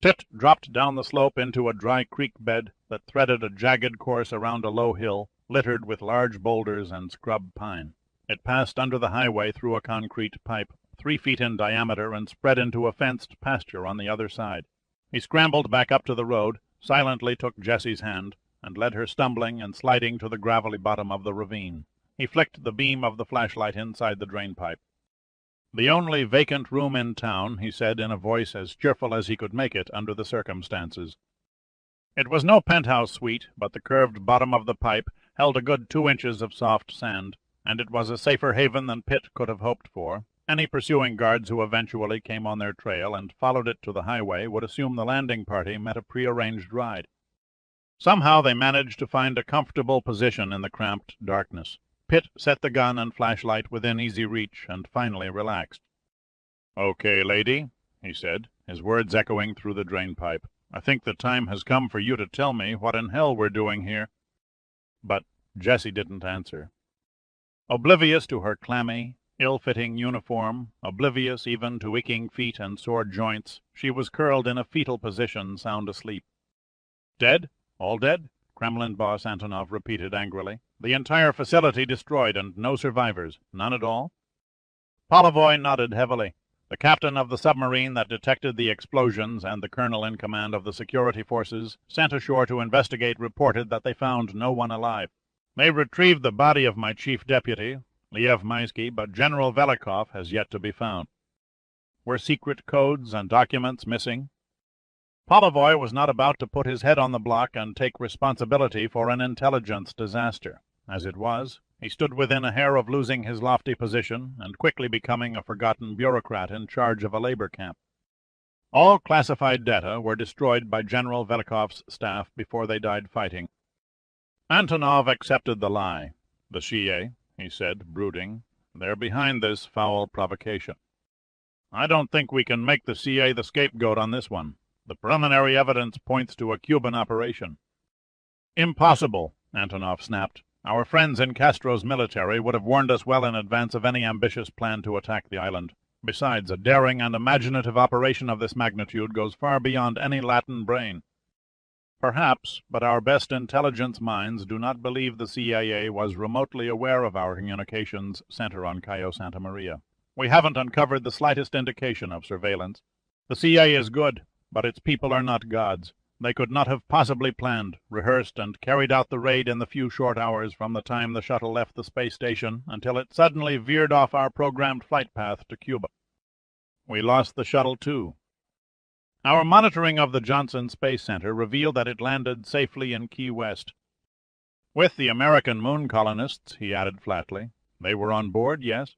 Pitt dropped down the slope into a dry creek bed that threaded a jagged course around a low hill, littered with large boulders and scrub pine. It passed under the highway through a concrete pipe, 3 feet in diameter, and spread into a fenced pasture on the other side. He scrambled back up to the road, silently took Jessie's hand, and led her stumbling and sliding to the gravelly bottom of the ravine. He flicked the beam of the flashlight inside the drainpipe. "The only vacant room in town," he said in a voice as cheerful as he could make it under the circumstances. It was no penthouse suite, but the curved bottom of the pipe held a good 2 inches of soft sand, and it was a safer haven than Pitt could have hoped for. Any pursuing guards who eventually came on their trail and followed it to the highway would assume the landing party met a prearranged ride. Somehow they managed to find a comfortable position in the cramped darkness. Pitt set the gun and flashlight within easy reach and finally relaxed. "Okay, lady," he said, his words echoing through the drainpipe. "I think the time has come for you to tell me what in hell we're doing here." But Jessie didn't answer. Oblivious to her clammy, ill-fitting uniform, oblivious even to aching feet and sore joints, she was curled in a fetal position, sound asleep. "Dead? All dead?" Kremlin boss Antonov repeated angrily. "The entire facility destroyed and no survivors? None at all?" Polivoy nodded heavily. The captain of the submarine that detected the explosions and the colonel in command of the security forces sent ashore to investigate reported that they found no one alive. "They retrieved the body of my chief deputy, Liev Maisky, but General Velikov has yet to be found." Were secret codes and documents missing? Polivoy was not about to put his head on the block and take responsibility for an intelligence disaster. As it was, he stood within a hair of losing his lofty position and quickly becoming a forgotten bureaucrat in charge of a labor camp. All classified data were destroyed by General Velikov's staff before they died fighting. Antonov accepted the lie. "The CIA," he said, brooding. "They're behind this foul provocation. I don't think we can make the CIA the scapegoat on this one. The preliminary evidence points to a Cuban operation." "Impossible," Antonov snapped. "Our friends in Castro's military would have warned us well in advance of any ambitious plan to attack the island. Besides, a daring and imaginative operation of this magnitude goes far beyond any Latin brain." "Perhaps, but our best intelligence minds do not believe the CIA was remotely aware of our communications center on Cayo Santa Maria. We haven't uncovered the slightest indication of surveillance. The CIA is good, but its people are not gods. They could not have possibly planned, rehearsed, and carried out the raid in the few short hours from the time the shuttle left the space station until it suddenly veered off our programmed flight path to Cuba. We lost the shuttle, too. Our monitoring of the Johnson Space Center revealed that it landed safely in Key West. With the American moon colonists," he added flatly. "They were on board, yes?"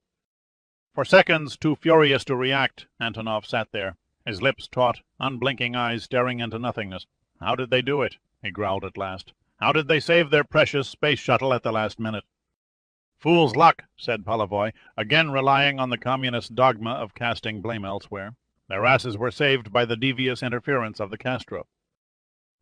For seconds, too furious to react, Antonov sat there, his lips taut, unblinking eyes staring into nothingness. "How did they do it?" he growled at last. "How did they save their precious space shuttle at the last minute?" "Fool's luck," said Polivoy, again relying on the communist dogma of casting blame elsewhere. "Their asses were saved by the devious interference of the Castro."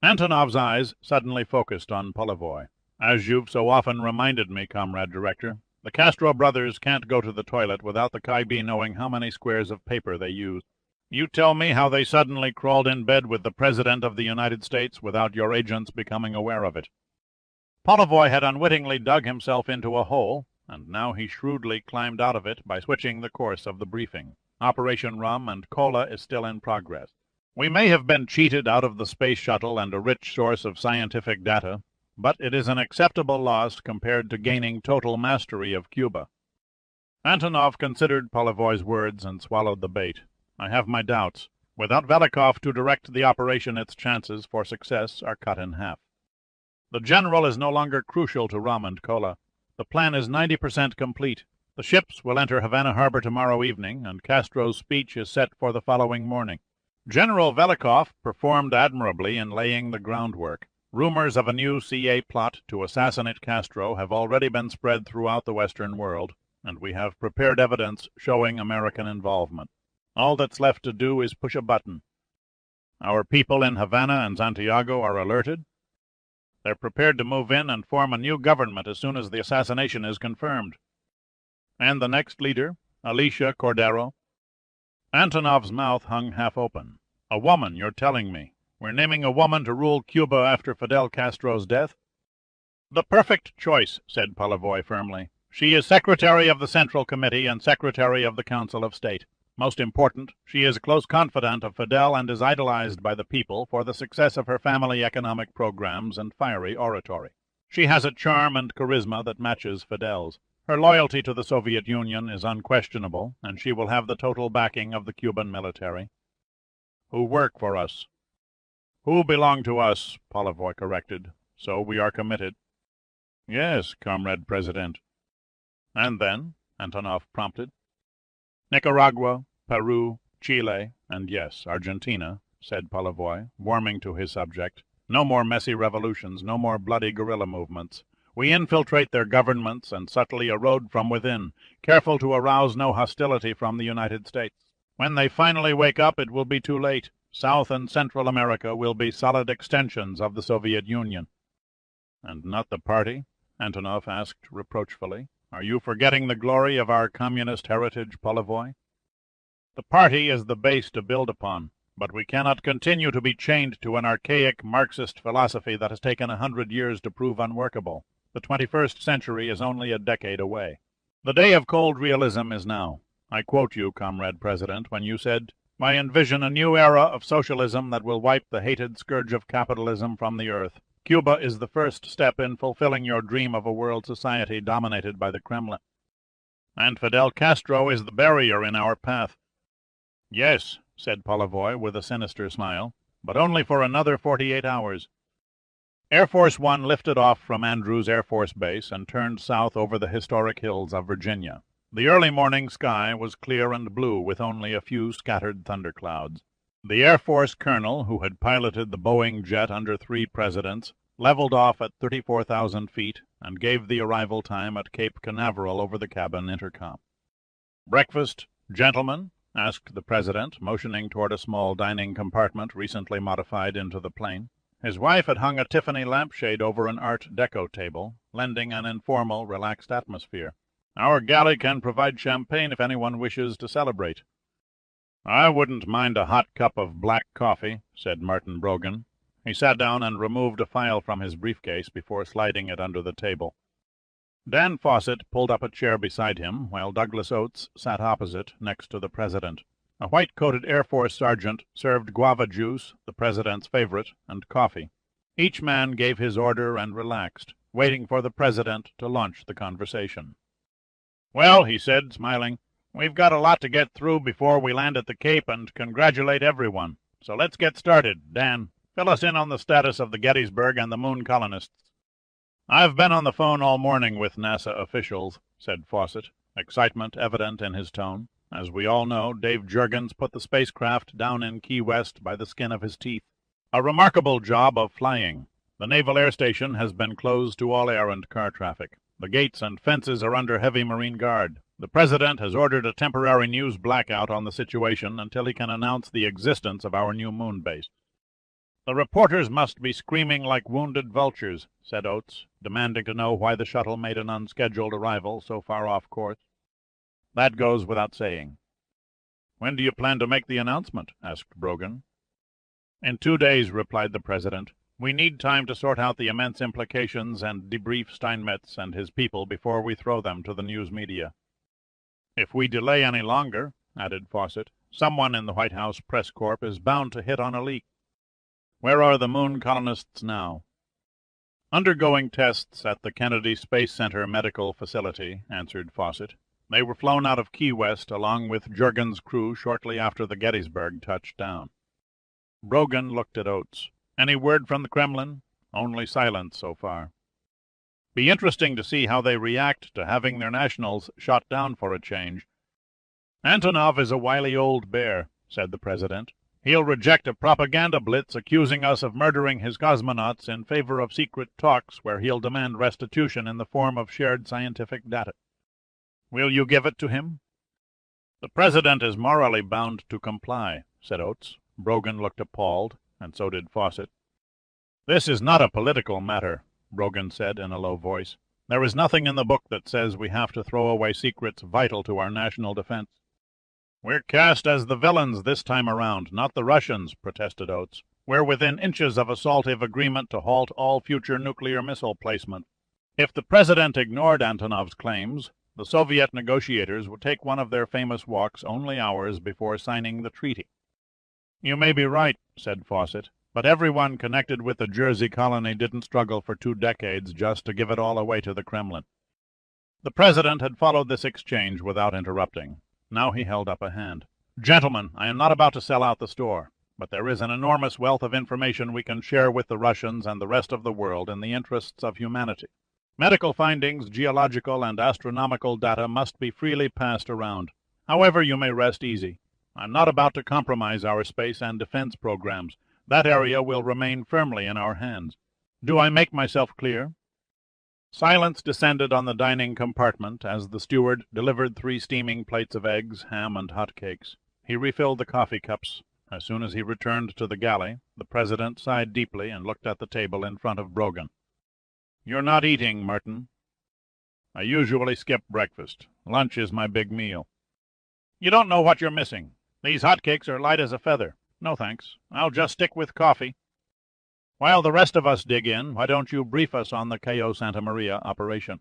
Antonov's eyes suddenly focused on Polivoy. "As you've so often reminded me, Comrade Director, the Castro brothers can't go to the toilet without the KGB knowing how many squares of paper they used. You tell me how they suddenly crawled in bed with the President of the United States without your agents becoming aware of it." Polivoy had unwittingly dug himself into a hole, and now he shrewdly climbed out of it by switching the course of the briefing. Operation Rum and Cola is still in progress. We may have been cheated out of the space shuttle and a rich source of scientific data, but it is an acceptable loss compared to gaining total mastery of Cuba. Antonov considered Polivoy's words and swallowed the bait. "I have my doubts. Without Velikov to direct the operation, its chances for success are cut in half. The general is no longer crucial to Rum and Cola. The plan is 90% complete. The ships will enter Havana Harbor tomorrow evening, and Castro's speech is set for the following morning. General Velikov performed admirably in laying the groundwork. Rumors of a new CIA plot to assassinate Castro have already been spread throughout the Western world, and we have prepared evidence showing American involvement. All that's left to do is push a button. Our people in Havana and Santiago are alerted. They're prepared to move in and form a new government as soon as the assassination is confirmed. And the next leader, Alicia Cordero." Antonov's mouth hung half open. "A woman, you're telling me? We're naming a woman to rule Cuba after Fidel Castro's death?" "The perfect choice," said Polivoy firmly. "She is Secretary of the Central Committee and Secretary of the Council of State. Most important, she is a close confidant of Fidel and is idolized by the people for the success of her family economic programs and fiery oratory. She has a charm and charisma that matches Fidel's. Her loyalty to the Soviet Union is unquestionable, and she will have the total backing of the Cuban military." "Who work for us." "Who belong to us," Polivoy corrected. "So we are committed." "Yes, Comrade President." "And then?" Antonov prompted. "Nicaragua, Peru, Chile, and yes, Argentina," said Polivoy, warming to his subject. "No more messy revolutions, no more bloody guerrilla movements. We infiltrate their governments and subtly erode from within, careful to arouse no hostility from the United States. When they finally wake up, it will be too late. South and Central America will be solid extensions of the Soviet Union." "And not the party?" Antonov asked reproachfully. "Are you forgetting the glory of our communist heritage, Polivoy? The party is the base to build upon, but we cannot continue to be chained to an archaic Marxist philosophy that has taken 100 years to prove unworkable. The 21st century is only a decade away. The day of cold realism is now. I quote you, Comrade President, when you said, 'I envision a new era of socialism that will wipe the hated scourge of capitalism from the earth.' Cuba is the first step in fulfilling your dream of a world society dominated by the Kremlin. And Fidel Castro is the barrier in our path." "Yes," said Polivoy with a sinister smile, "but only for another 48 hours. Air Force One lifted off from Andrews Air Force Base and turned south over the historic hills of Virginia. The early morning sky was clear and blue, with only a few scattered thunderclouds. The Air Force colonel, who had piloted the Boeing jet under 3 presidents, leveled off at 34,000 feet and gave the arrival time at Cape Canaveral over the cabin intercom. "Breakfast, gentlemen?" asked the president, motioning toward a small dining compartment recently modified into the plane. His wife had hung a Tiffany lampshade over an Art Deco table, lending an informal, relaxed atmosphere. "Our galley can provide champagne if anyone wishes to celebrate." "I wouldn't mind a hot cup of black coffee," said Martin Brogan. He sat down and removed a file from his briefcase before sliding it under the table. Dan Fawcett pulled up a chair beside him, while Douglas Oates sat opposite, next to the president. A white-coated Air Force sergeant served guava juice, the president's favorite, and coffee. Each man gave his order and relaxed, waiting for the president to launch the conversation. "Well," he said, smiling, "we've got a lot to get through before we land at the Cape and congratulate everyone. So let's get started. Dan, fill us in on the status of the Gettysburg and the moon colonists." "I've been on the phone all morning with NASA officials," said Fawcett, excitement evident in his tone. "As we all know, Dave Juergens put the spacecraft down in Key West by the skin of his teeth. A remarkable job of flying. The Naval Air Station has been closed to all air and car traffic. The gates and fences are under heavy Marine guard. The President has ordered a temporary news blackout on the situation until he can announce the existence of our new moon base." "The reporters must be screaming like wounded vultures," said Oates, demanding to know why the shuttle made an unscheduled arrival so far off course. "That goes without saying." "When do you plan to make the announcement?" asked Brogan. "In 2 days," replied the President. "We need time to sort out the immense implications and debrief Steinmetz and his people before we throw them to the news media." "If we delay any longer," added Fawcett, "someone in the White House press corps is bound to hit on a leak." "Where are the moon colonists now?" "Undergoing tests at the Kennedy Space Center Medical Facility," answered Fawcett. "They were flown out of Key West along with Juergens' crew shortly after the Gettysburg touched down." Brogan looked at Oates. "Any word from the Kremlin?" "Only silence so far." "Be interesting to see how they react to having their nationals shot down for a change." "Antonov is a wily old bear," said the President. "He'll reject a propaganda blitz accusing us of murdering his cosmonauts in favor of secret talks where he'll demand restitution in the form of shared scientific data." "Will you give it to him?" "The President is morally bound to comply," said Oates. Brogan looked appalled, and so did Fawcett. "This is not a political matter," Brogan said in a low voice. "There is nothing in the book that says we have to throw away secrets vital to our national defense." "We're cast as the villains this time around, not the Russians," protested Oates. "We're within inches of a saltive agreement to halt all future nuclear missile placement. If the President ignored Antonov's claims, the Soviet negotiators would take one of their famous walks only hours before signing the treaty." "You may be right," said Fawcett, "but everyone connected with the Jersey colony didn't struggle for 2 decades just to give it all away to the Kremlin." The President had followed this exchange without interrupting. Now he held up a hand. "Gentlemen, I am not about to sell out the store, but there is an enormous wealth of information we can share with the Russians and the rest of the world in the interests of humanity. Medical findings, geological and astronomical data must be freely passed around. However, you may rest easy. I'm not about to compromise our space and defense programs. That area will remain firmly in our hands. Do I make myself clear?" Silence descended on the dining compartment as the steward delivered 3 steaming plates of eggs, ham, and hot cakes. He refilled the coffee cups. As soon as he returned to the galley, the president sighed deeply and looked at the table in front of Brogan. "You're not eating, Merton." "I usually skip breakfast. Lunch is my big meal." "You don't know what you're missing. These hot cakes are light as a feather. No thanks. I'll just stick with coffee." "While the rest of us dig in, why don't you brief us on the Cayo Santa Maria operation?"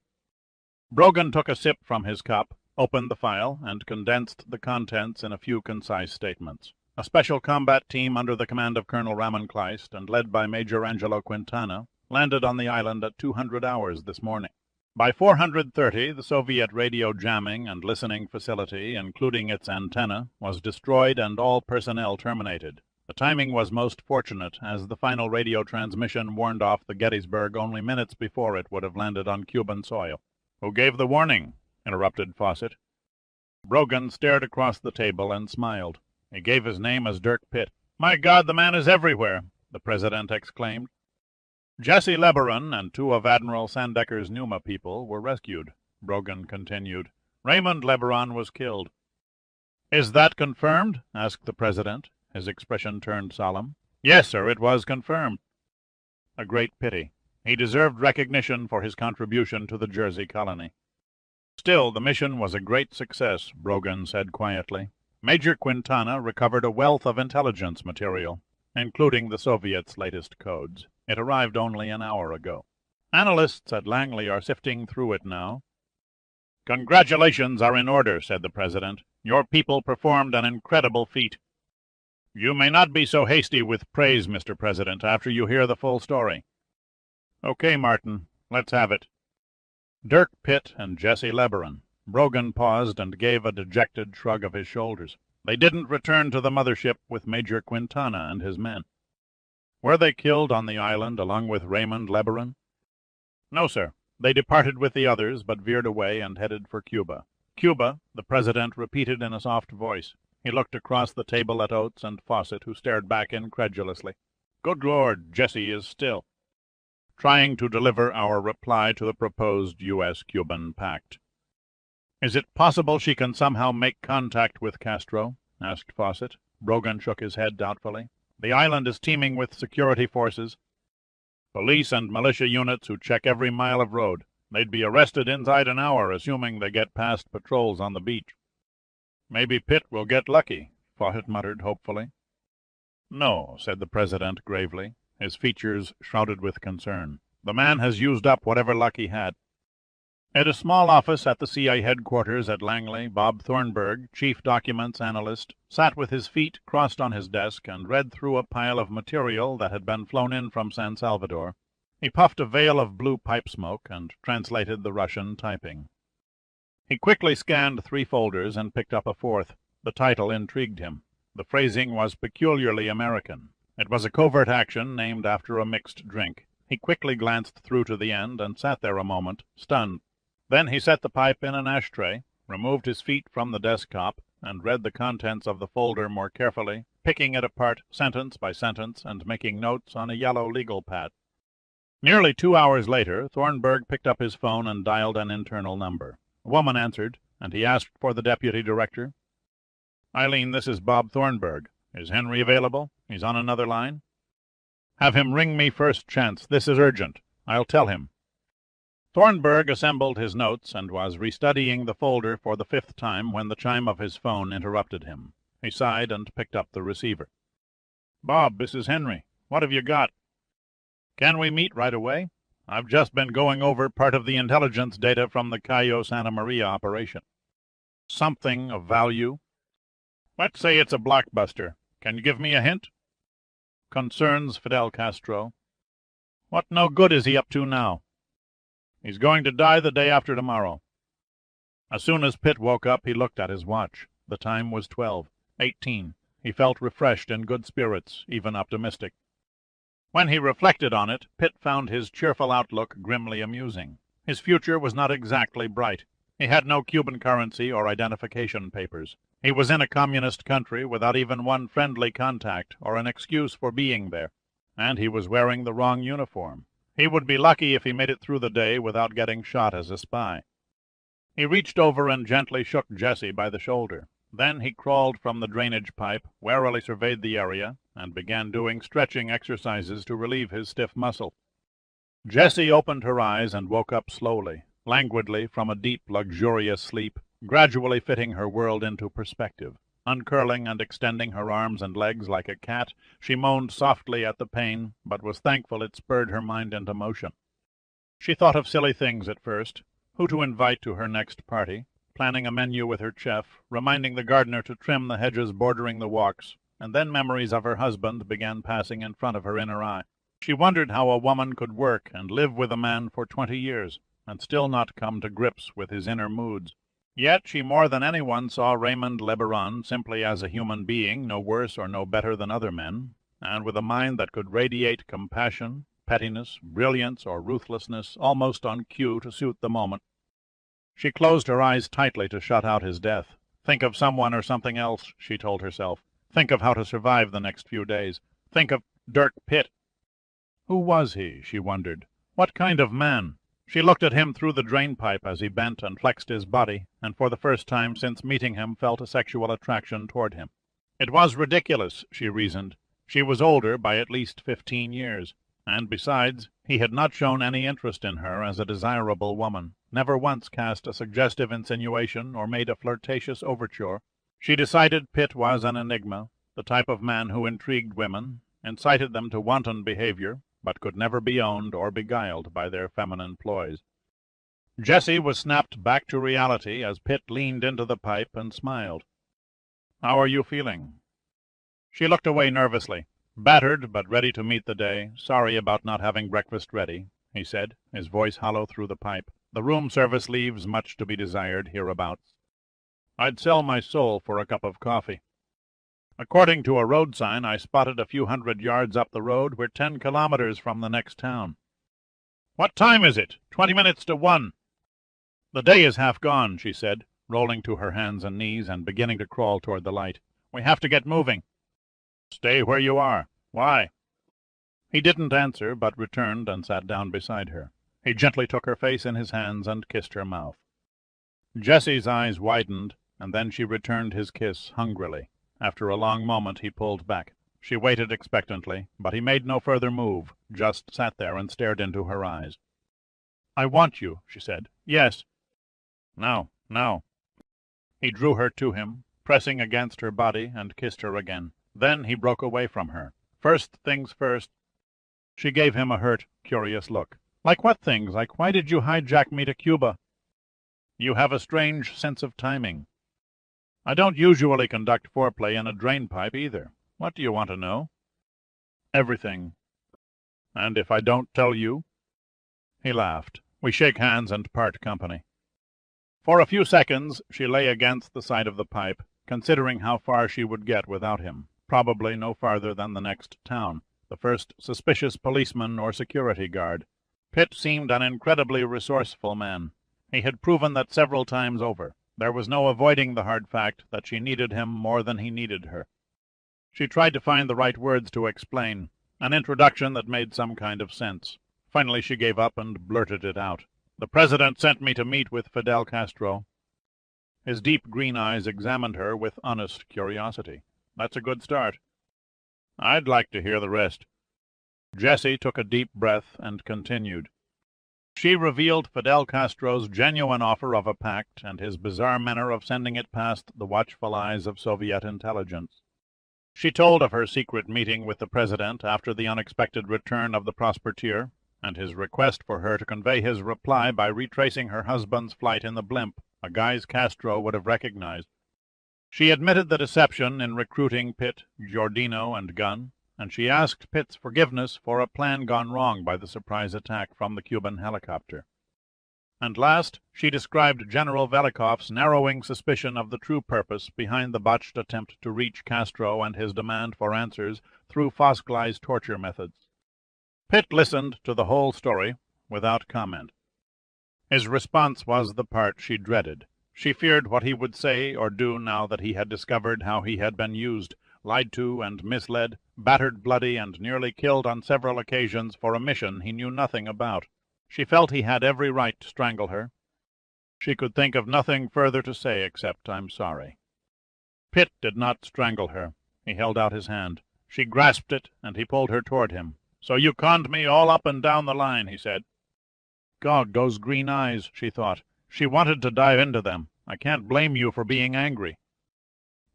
Brogan took a sip from his cup, opened the file, and condensed the contents in a few concise statements. A special combat team under the command of Colonel Ramon Kleist and led by Major Angelo Quintana landed on the island at 200 hours this morning. By 430, the Soviet radio jamming and listening facility, including its antenna, was destroyed and all personnel terminated. The timing was most fortunate, as the final radio transmission warned off the Gettysburg only minutes before it would have landed on Cuban soil. "Who gave the warning?" interrupted Fawcett. Brogan stared across the table and smiled. He gave his name as Dirk Pitt. "My God, the man is everywhere!" the president exclaimed. "Jesse Lebaron and 2 of Admiral Sandecker's Numa people were rescued," Brogan continued. "Raymond Lebaron was killed." "Is that confirmed?" asked the president. His expression turned solemn. "Yes, sir, it was confirmed." "A great pity. He deserved recognition for his contribution to the Jersey colony." "Still, the mission was a great success," Brogan said quietly. "Major Quintana recovered a wealth of intelligence material, including the Soviets' latest codes. It arrived only an hour ago. Analysts at Langley are sifting through it now." "Congratulations are in order," said the president. "Your people performed an incredible feat." "You may not be so hasty with praise, Mr. President, after you hear the full story." "Okay, Martin, let's have it." Dirk Pitt and Jesse Lebaron. Brogan paused and gave a dejected shrug of his shoulders. "They didn't return to the mothership with Major Quintana and his men." "Were they killed on the island along with Raymond Lebaron?" "No, sir. They departed with the others, but veered away and headed for Cuba." "Cuba," the president repeated in a soft voice. He looked across the table at Oates and Fawcett, who stared back incredulously. "Good Lord, Jesse is still." "Trying to deliver our reply to the proposed U.S.-Cuban pact." "Is it possible she can somehow make contact with Castro?" asked Fawcett. Brogan shook his head doubtfully. "The island is teeming with security forces, police and militia units who check every mile of road. They'd be arrested inside an hour, assuming they get past patrols on the beach." "Maybe Pitt will get lucky," Fawcett muttered hopefully. "No," said the president gravely, his features shrouded with concern. "The man has used up whatever luck he had." At a small office at the CIA headquarters at Langley, Bob Thornburg, chief documents analyst, sat with his feet crossed on his desk and read through a pile of material that had been flown in from San Salvador. He puffed a veil of blue pipe smoke and translated the Russian typing. He quickly scanned 3 folders and picked up a 4th. The title intrigued him. The phrasing was peculiarly American. It was a covert action named after a mixed drink. He quickly glanced through to the end and sat there a moment, stunned. Then he set the pipe in an ashtray, removed his feet from the desk top, and read the contents of the folder more carefully, picking it apart sentence by sentence and making notes on a yellow legal pad. Nearly 2 hours later, Thornburg picked up his phone and dialed an internal number. A woman answered, and he asked for the deputy director. "Eileen, this is Bob Thornburg. Is Henry available? He's on another line." "Have him ring me first chance. This is urgent. I'll tell him." Thornburg assembled his notes and was restudying the folder for the 5th time when the chime of his phone interrupted him. He sighed and picked up the receiver. "Bob, this is Henry. What have you got?" "Can we meet right away? I've just been going over part of the intelligence data from the Cayo Santa Maria operation." "Something of value?" "Let's say it's a blockbuster. Can you give me a hint?" "Concerns Fidel Castro." "What no good is he up to now?" "He's going to die the day after tomorrow." As soon as Pitt woke up, he looked at his watch. The time was 12:18. He felt refreshed, in good spirits, even optimistic. When he reflected on it, Pitt found his cheerful outlook grimly amusing. His future was not exactly bright. He had no Cuban currency or identification papers. He was in a communist country without even one friendly contact or an excuse for being there. And he was wearing the wrong uniform. He would be lucky if he made it through the day without getting shot as a spy. He reached over and gently shook Jessie by the shoulder. Then he crawled from the drainage pipe, warily surveyed the area, and began doing stretching exercises to relieve his stiff muscle. Jessie opened her eyes and woke up slowly, languidly from a deep, luxurious sleep, gradually fitting her world into perspective. Uncurling and extending her arms and legs like a cat, she moaned softly at the pain, but was thankful it spurred her mind into motion. She thought of silly things at first, who to invite to her next party, planning a menu with her chef, reminding the gardener to trim the hedges bordering the walks, and then memories of her husband began passing in front of her inner eye. She wondered how a woman could work and live with a man for 20 years, and still not come to grips with his inner moods. Yet she more than anyone saw Raymond Lebaron simply as a human being, no worse or no better than other men, and with a mind that could radiate compassion, pettiness, brilliance, or ruthlessness almost on cue to suit the moment. She closed her eyes tightly to shut out his death. Think of someone or something else, she told herself. Think of how to survive the next few days. Think of Dirk Pitt. Who was he, she wondered? What kind of man? She looked at him through the drain-pipe as he bent and flexed his body, and for the first time since meeting him felt a sexual attraction toward him. It was ridiculous, she reasoned. She was older by at least 15 years, and besides, he had not shown any interest in her as a desirable woman, never once cast a suggestive insinuation or made a flirtatious overture. She decided Pitt was an enigma, the type of man who intrigued women, incited them to wanton behavior, but could never be owned or beguiled by their feminine ploys. Jessie was snapped back to reality as Pitt leaned into the pipe and smiled. "How are you feeling?" She looked away nervously. "Battered, but ready to meet the day. Sorry about not having breakfast ready," he said, his voice hollow through the pipe. "The room service leaves much to be desired hereabouts. I'd sell my soul for a cup of coffee. According to a road sign I spotted a few hundred yards up the road, we're 10 kilometers from the next town." "What time is it?" 20 minutes to 1. "The day is half gone," she said, rolling to her hands and knees and beginning to crawl toward the light. "We have to get moving." "Stay where you are. Why?" He didn't answer, but returned and sat down beside her. He gently took her face in his hands and kissed her mouth. Jessie's eyes widened, and then she returned his kiss hungrily. After a long moment he pulled back. She waited expectantly, but he made no further move, just sat there and stared into her eyes. "I want you," she said. "Yes." "No, no." He drew her to him, pressing against her body, and kissed her again. Then he broke away from her. "First things first." She gave him a hurt, curious look. "Like what things? Like why did you hijack me to Cuba?" "You have a strange sense of timing." "I don't usually conduct foreplay in a drain-pipe either. What do you want to know?" "Everything." "And if I don't tell you?" He laughed. "We shake hands and part company." For a few seconds she lay against the side of the pipe, considering how far she would get without him. Probably no farther than the next town, the first suspicious policeman or security guard. Pitt seemed an incredibly resourceful man. He had proven that several times over. There was no avoiding the hard fact that she needed him more than he needed her. She tried to find the right words to explain, an introduction that made some kind of sense. Finally she gave up and blurted it out. "The President sent me to meet with Fidel Castro." His deep green eyes examined her with honest curiosity. "That's a good start." "I'd like to hear the rest." Jessie took a deep breath and continued. She revealed Fidel Castro's genuine offer of a pact and his bizarre manner of sending it past the watchful eyes of Soviet intelligence. She told of her secret meeting with the President after the unexpected return of the Prospecteur, and his request for her to convey his reply by retracing her husband's flight in the blimp, a guise Castro would have recognized. She admitted the deception in recruiting Pitt, Giordino, and Gunn, and she asked Pitt's forgiveness for a plan gone wrong by the surprise attack from the Cuban helicopter. And last, she described General Velikov's narrowing suspicion of the true purpose behind the botched attempt to reach Castro and his demand for answers through Fosglei's torture methods. Pitt listened to the whole story without comment. His response was the part she dreaded. She feared what he would say or do now that he had discovered how he had been used, lied to and misled, battered bloody, and nearly killed on several occasions for a mission he knew nothing about. She felt he had every right to strangle her. She could think of nothing further to say except, "I'm sorry." Pitt did not strangle her. He held out his hand. She grasped it, and he pulled her toward him. "So you conned me all up and down the line," he said. God, those green eyes, she thought. She wanted to dive into them. I can't blame you for being angry.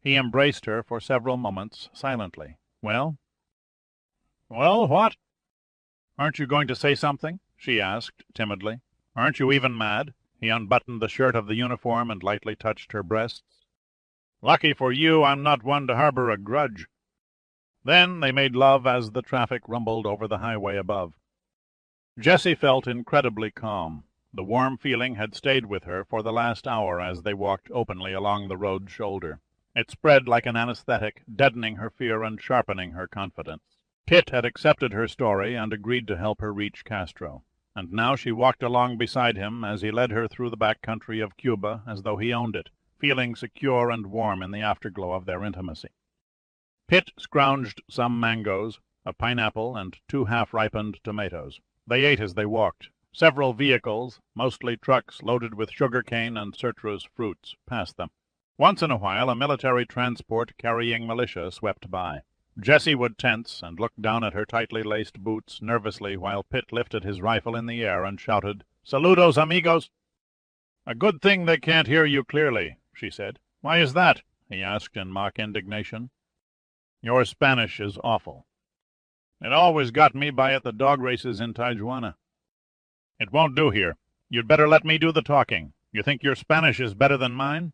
He embraced her for several moments, silently. "Well?" "Well, what?" "Aren't you going to say something?" she asked, timidly. "Aren't you even mad?" He unbuttoned the shirt of the uniform and lightly touched her breasts. "Lucky for you, I'm not one to harbor a grudge." Then they made love as the traffic rumbled over the highway above. Jessie felt incredibly calm. The warm feeling had stayed with her for the last hour as they walked openly along the road's shoulder. It spread like an anesthetic, deadening her fear and sharpening her confidence. Pitt had accepted her story and agreed to help her reach Castro, and now she walked along beside him as he led her through the back country of Cuba as though he owned it, feeling secure and warm in the afterglow of their intimacy. Pitt scrounged some mangoes, a pineapple, and 2 half-ripened tomatoes. They ate as they walked. Several vehicles, mostly trucks loaded with sugar-cane and citrus fruits, passed them. Once in a while a military transport carrying militia swept by. Jessie would tense and look down at her tightly laced boots nervously while Pitt lifted his rifle in the air and shouted, "Saludos, amigos!" "A good thing they can't hear you clearly," she said. "Why is that?" he asked in mock indignation. "Your Spanish is awful." "It always got me by at the dog races in Tijuana." "It won't do here. You'd better let me do the talking. You think your Spanish is better than mine?"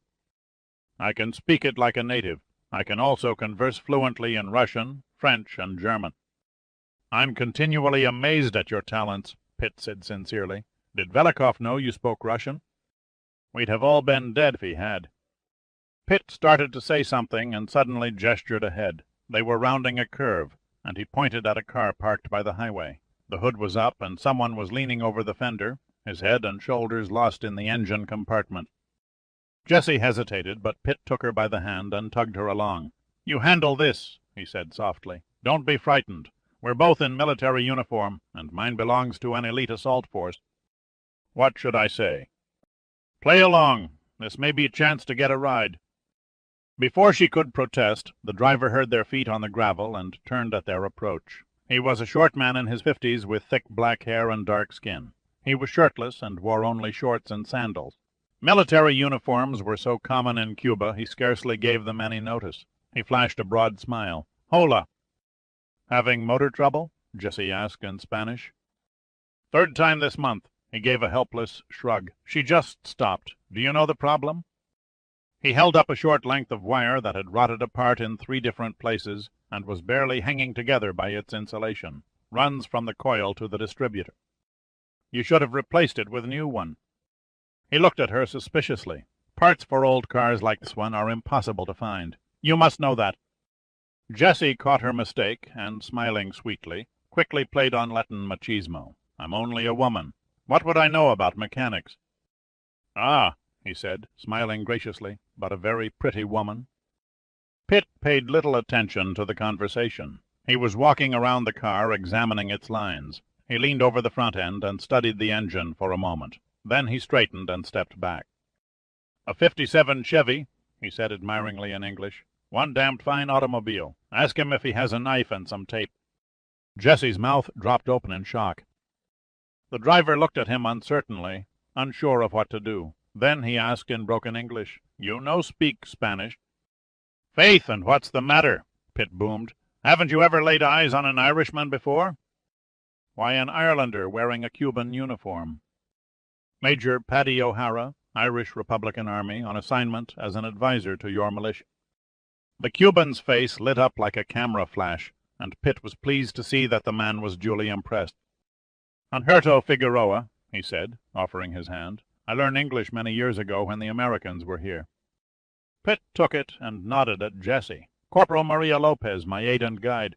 "I can speak it like a native. I can also converse fluently in Russian, French, and German." "I'm continually amazed at your talents," Pitt said sincerely. "Did Velikov know you spoke Russian?" "We'd have all been dead if he had." Pitt started to say something and suddenly gestured ahead. They were rounding a curve, and he pointed at a car parked by the highway. The hood was up, and someone was leaning over the fender, his head and shoulders lost in the engine compartment. Jessie hesitated, but Pitt took her by the hand and tugged her along. "You handle this," he said softly. "Don't be frightened. We're both in military uniform, and mine belongs to an elite assault force." "What should I say?" "Play along. This may be a chance to get a ride." Before she could protest, the driver heard their feet on the gravel and turned at their approach. He was a short man in his 50s with thick black hair and dark skin. He was shirtless and wore only shorts and sandals. Military uniforms were so common in Cuba he scarcely gave them any notice. He flashed a broad smile. "Hola!" "Having motor trouble?" Jessie asked in Spanish. "Third time this month." He gave a helpless shrug. "She just stopped. Do you know the problem?" He held up a short length of wire that had rotted apart in 3 different places and was barely hanging together by its insulation. Runs from the coil to the distributor. "You should have replaced it with a new one." He looked at her suspiciously. "Parts for old cars like this one are impossible to find. You must know that." Jessie caught her mistake and, smiling sweetly, quickly played on Latin machismo. "I'm only a woman. What would I know about mechanics?" "Ah," he said, smiling graciously, "but a very pretty woman." Pitt paid little attention to the conversation. He was walking around the car, examining its lines. He leaned over the front end and studied the engine for a moment. Then he straightened and stepped back. "A '57 Chevy," he said admiringly in English. "One damned fine automobile. Ask him if he has a knife and some tape." Jessie's mouth dropped open in shock. The driver looked at him uncertainly, unsure of what to do. Then he asked in broken English, "You no speak Spanish?" "Faith, and what's the matter?" Pitt boomed. "Haven't you ever laid eyes on an Irishman before?" "Why, an Irelander wearing a Cuban uniform." "Major Paddy O'Hara, Irish Republican Army, on assignment as an advisor to your militia." The Cuban's face lit up like a camera flash, and Pitt was pleased to see that the man was duly impressed. "Anherto Figueroa," he said, offering his hand. "I learned English many years ago when the Americans were here." Pitt took it and nodded at Jessie. "Corporal Maria Lopez, my aide and guide.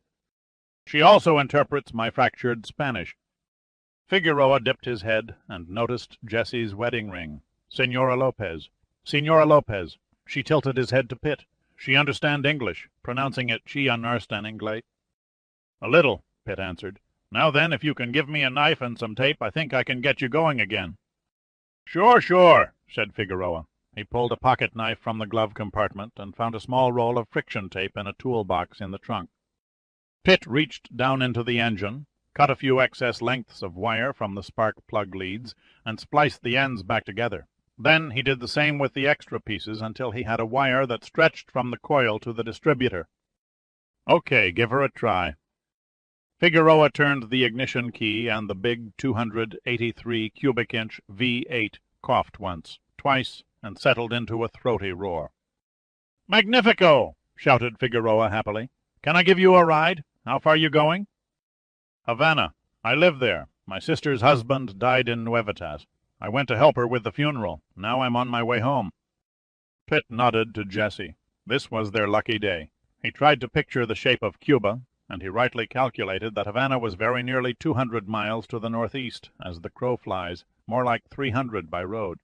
She also interprets my fractured Spanish." Figueroa dipped his head and noticed Jessie's wedding ring. "Senora Lopez. Senora Lopez." She tilted his head to Pitt. She understand English, pronouncing it she understand English. A little, Pitt answered. Now then, if you can give me a knife and some tape, I think I can get you going again. Sure, sure, said Figueroa. He pulled a pocket knife from the glove compartment and found a small roll of friction tape in a toolbox in the trunk. Pitt reached down into the engine, cut a few excess lengths of wire from the spark plug leads, and spliced the ends back together. Then he did the same with the extra pieces until he had a wire that stretched from the coil to the distributor. Okay, give her a try. Figueroa turned the ignition key, and the big 283 cubic inch V8 coughed once, twice, and settled into a throaty roar. Magnifico! Shouted Figueroa happily. Can I give you a ride? How far you going? Havana. I live there. My sister's husband died in Nuevitas. I went to help her with the funeral. Now I'm on my way home. Pitt nodded to Jesse. This was their lucky day. He tried to picture the shape of Cuba, and he rightly calculated that Havana was very nearly 200 miles to the northeast, as the crow flies, more like 300 by road.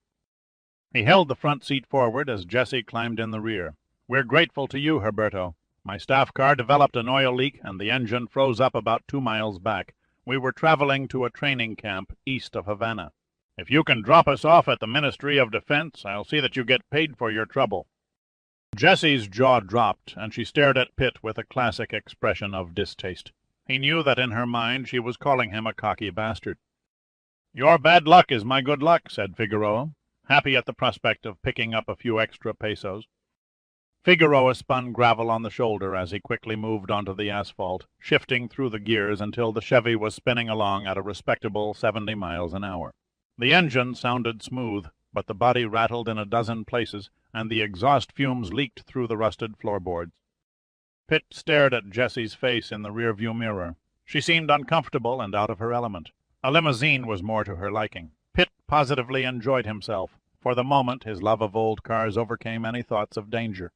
He held the front seat forward as Jesse climbed in the rear. We're grateful to you, Herberto. My staff car developed an oil leak, and the engine froze up about 2 miles back. We were traveling to a training camp east of Havana. If you can drop us off at the Ministry of Defense, I'll see that you get paid for your trouble. Jessie's jaw dropped, and she stared at Pitt with a classic expression of distaste. He knew that in her mind she was calling him a cocky bastard. Your bad luck is my good luck, said Figueroa, happy at the prospect of picking up a few extra pesos. Figueroa spun gravel on the shoulder as he quickly moved onto the asphalt, shifting through the gears until the Chevy was spinning along at a respectable 70 miles an hour. The engine sounded smooth, but the body rattled in a dozen places, and the exhaust fumes leaked through the rusted floorboards. Pitt stared at Jessie's face in the rearview mirror. She seemed uncomfortable and out of her element. A limousine was more to her liking. Pitt positively enjoyed himself. For the moment, his love of old cars overcame any thoughts of danger.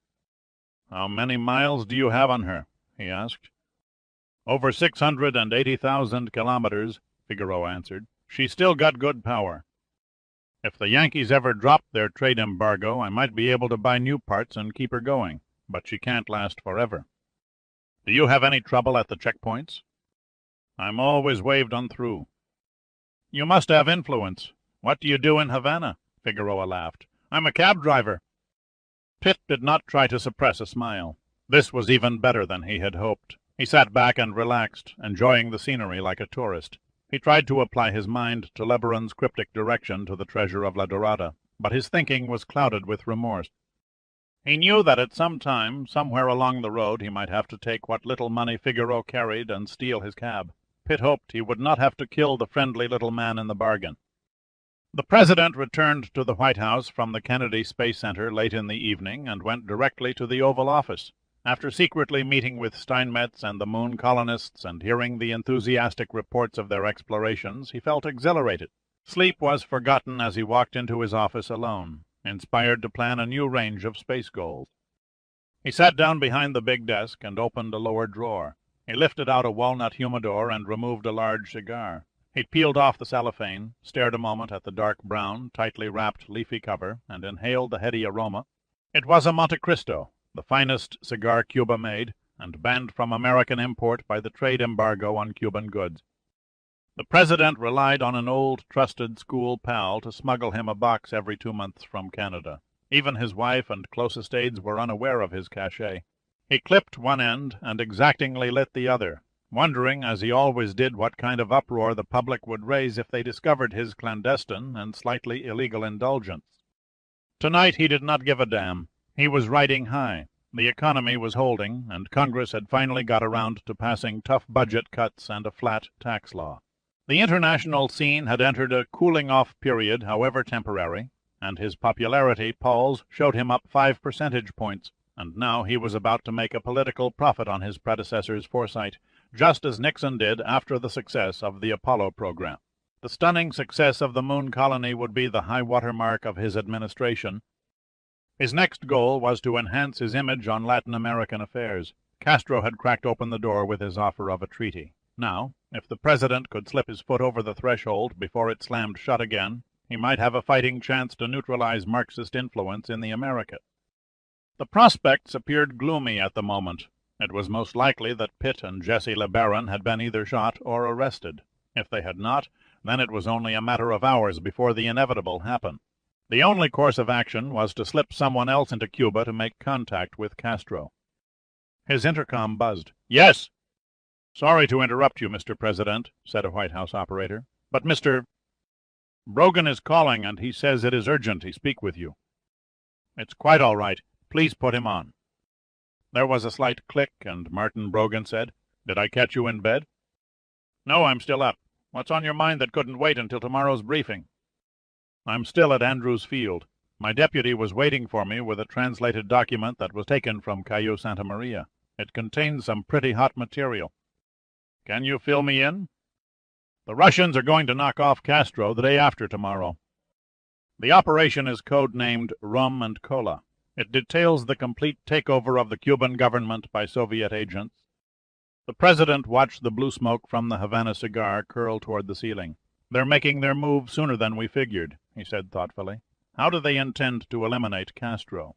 How many miles do you have on her? He asked. Over 680,000 kilometers, Figueroa answered. She's still got good power. If the Yankees ever dropped their trade embargo, I might be able to buy new parts and keep her going, but she can't last forever. Do you have any trouble at the checkpoints? I'm always waved on through. You must have influence. What do you do in Havana? Figueroa laughed. I'm a cab driver. Pitt did not try to suppress a smile. This was even better than he had hoped. He sat back and relaxed, enjoying the scenery like a tourist. He tried to apply his mind to Lebaron's cryptic direction to the treasure of La Dorada, but his thinking was clouded with remorse. He knew that at some time, somewhere along the road, he might have to take what little money Figaro carried and steal his cab. Pitt hoped he would not have to kill the friendly little man in the bargain. The President returned to the White House from the Kennedy Space Center late in the evening and went directly to the Oval Office. After secretly meeting with Steinmetz and the moon colonists and hearing the enthusiastic reports of their explorations, he felt exhilarated. Sleep was forgotten as he walked into his office alone, inspired to plan a new range of space goals. He sat down behind the big desk and opened a lower drawer. He lifted out a walnut humidor and removed a large cigar. He peeled off the cellophane, stared a moment at the dark brown, tightly wrapped leafy cover, and inhaled the heady aroma. It was a Monte Cristo, the finest cigar Cuba made, and banned from American import by the trade embargo on Cuban goods. The President relied on an old, trusted school pal to smuggle him a box every 2 months from Canada. Even his wife and closest aides were unaware of his cachet. He clipped one end and exactingly lit the other, wondering, as he always did, what kind of uproar the public would raise if they discovered his clandestine and slightly illegal indulgence. Tonight he did not give a damn. He was riding high. The economy was holding, and Congress had finally got around to passing tough budget cuts and a flat tax law. The international scene had entered a cooling-off period, however temporary, and his popularity polls showed him up 5 percentage points, and now he was about to make a political profit on his predecessor's foresight, just as Nixon did after the success of the Apollo program. The stunning success of the moon colony would be the high-water mark of his administration. His next goal was to enhance his image on Latin American affairs. Castro had cracked open the door with his offer of a treaty. Now, if the President could slip his foot over the threshold before it slammed shut again, he might have a fighting chance to neutralize Marxist influence in the America. The prospects appeared gloomy at the moment. It was most likely that Pitt and Jesse LeBaron had been either shot or arrested. If they had not, then it was only a matter of hours before the inevitable happened. The only course of action was to slip someone else into Cuba to make contact with Castro. His intercom buzzed. "Yes." "Sorry to interrupt you, Mr. President," said a White House operator, "but Mr. Brogan is calling, and he says it is urgent he speak with you." "It's quite all right. Please put him on." There was a slight click, and Martin Brogan said, "Did I catch you in bed?" "No, I'm still up. What's on your mind that couldn't wait until tomorrow's briefing?" "I'm still at Andrews Field. My deputy was waiting for me with a translated document that was taken from Cayo Santa Maria. It contains some pretty hot material." "Can you fill me in?" "The Russians are going to knock off Castro the day after tomorrow. The operation is code-named Rum and Cola. It details the complete takeover of the Cuban government by Soviet agents." The president watched the blue smoke from the Havana cigar curl toward the ceiling. "They're making their move sooner than we figured," he said thoughtfully. "How do they intend to eliminate Castro?"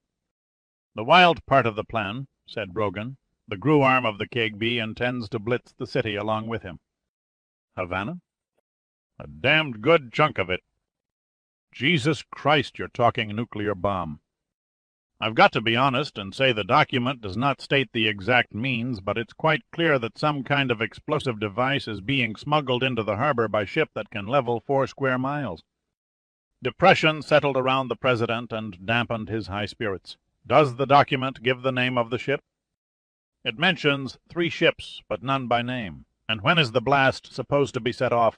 "The wild part of the plan," said Brogan. "The GRU arm of the KGB intends to blitz the city along with him." "Havana?" "A damned good chunk of it." "Jesus Christ, you're talking nuclear bomb." "I've got to be honest and say the document does not state the exact means, but it's quite clear that some kind of explosive device is being smuggled into the harbor by ship that can level 4 square miles." Depression settled around the president and dampened his high spirits. "Does the document give the name of the ship?" "It mentions 3 ships, but none by name." "And when is the blast supposed to be set off?"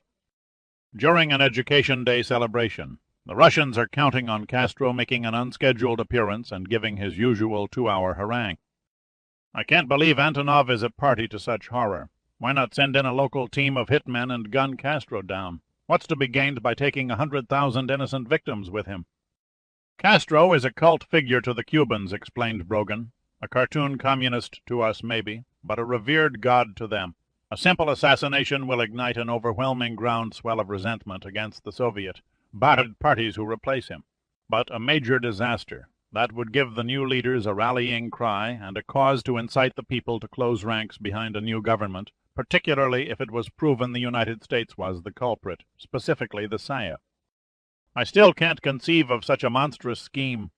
"During an Education Day celebration. The Russians are counting on Castro making an unscheduled appearance and giving his usual 2-hour harangue." "I can't believe Antonov is a party to such horror. Why not send in a local team of hitmen and gun Castro down? What's to be gained by taking 100,000 innocent victims with him?" "Castro is a cult figure to the Cubans," explained Brogan. "A cartoon communist to us, maybe, but a revered god to them. A simple assassination will ignite an overwhelming groundswell of resentment against the Soviet barred parties who replace him. But a major disaster, that would give the new leaders a rallying cry and a cause to incite the people to close ranks behind a new government, particularly if it was proven the United States was the culprit, specifically the CIA. I still can't conceive of such a monstrous scheme."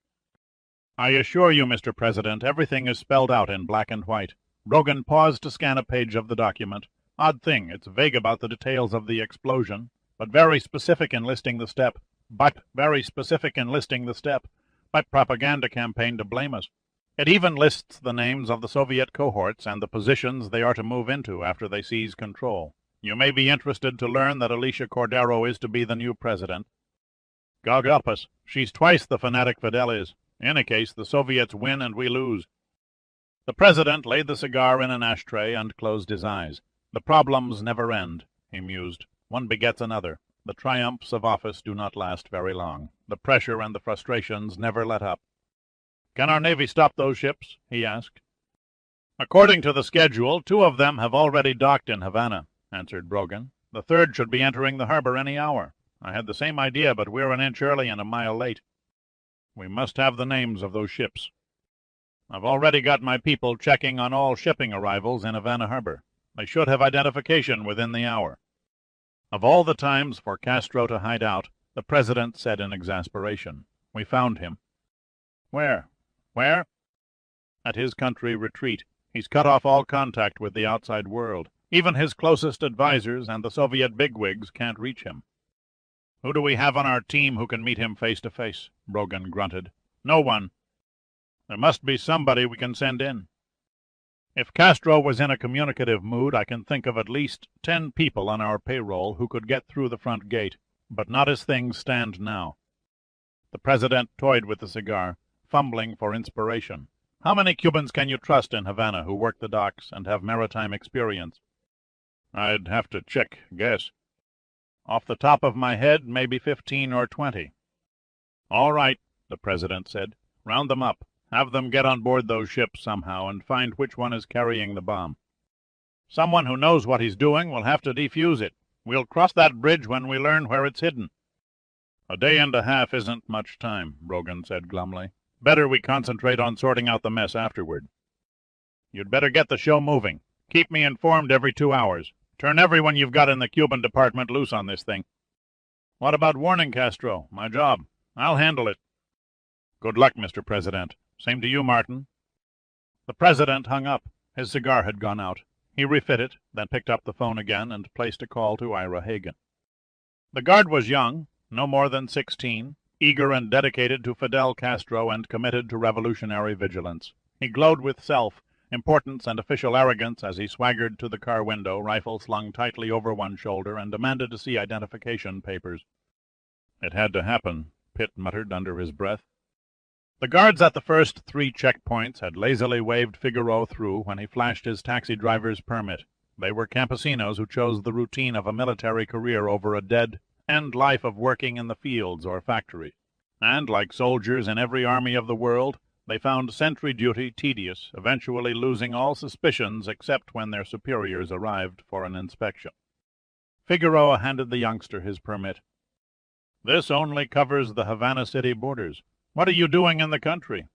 "I assure you, Mr. President, everything is spelled out in black and white." Brogan paused to scan a page of the document. "Odd thing, it's vague about the details of the explosion, but very specific in listing the step by propaganda campaign to blame us. It even lists the names of the Soviet cohorts and the positions they are to move into after they seize control. You may be interested to learn that Alicia Cordero is to be the new president. God help us, she's twice the fanatic Fidel is. In any case, the Soviets win and we lose." The president laid the cigar in an ashtray and closed his eyes. "The problems never end," he mused. "One begets another. The triumphs of office do not last very long. The pressure and the frustrations never let up." "Can our Navy stop those ships?" he asked. "According to the schedule, 2 of them have already docked in Havana," answered Brogan. "The 3rd should be entering the harbor any hour. I had the same idea, but we're an inch early and a mile late. We must have the names of those ships. I've already got my people checking on all shipping arrivals in Havana harbor. They should have identification within the hour." Of all the times for Castro to hide out, the president said in exasperation, "We found him." "Where? Where?" "At his country retreat. He's cut off all contact with the outside world. Even his closest advisers and the Soviet bigwigs can't reach him." "Who do we have on our team who can meet him face to face?" Brogan grunted. "No one." "There must be somebody we can send in." "If Castro was in a communicative mood, I can think of at least 10 people on our payroll who could get through the front gate, but not as things stand now." The president toyed with the cigar, fumbling for inspiration. "How many Cubans can you trust in Havana who work the docks and have maritime experience?" "I'd have to guess. Off the top of my head, maybe 15 or 20. "All right," the president said. "Round them up. Have them get on board those ships somehow and find which one is carrying the bomb. Someone who knows what he's doing will have to defuse it. We'll cross that bridge when we learn where it's hidden." "A day and a half isn't much time," Brogan said glumly. Better we concentrate on sorting out the mess afterward. You'd better get the show moving. Keep me informed every 2 hours. Turn everyone you've got in the Cuban department loose on this thing. What about warning Castro? My job. I'll handle it. Good luck, Mr. President. Same to you, Martin. The president hung up. His cigar had gone out. He refit it, then picked up the phone again and placed a call to Ira Hagan. The guard was young, no more than 16, eager and dedicated to Fidel Castro and committed to revolutionary vigilance. He glowed with self-importance and official arrogance as he swaggered to the car window, rifle slung tightly over one shoulder, and demanded to see identification papers. It had to happen, Pitt muttered under his breath. The guards at the first 3 checkpoints had lazily waved Figaro through when he flashed his taxi driver's permit. They were campesinos who chose the routine of a military career over a dead-end life of working in the fields or factories. And, like soldiers in every army of the world, they found sentry duty tedious, eventually losing all suspicions except when their superiors arrived for an inspection. Figaro handed the youngster his permit. This only covers the Havana City borders. What are you doing in the country?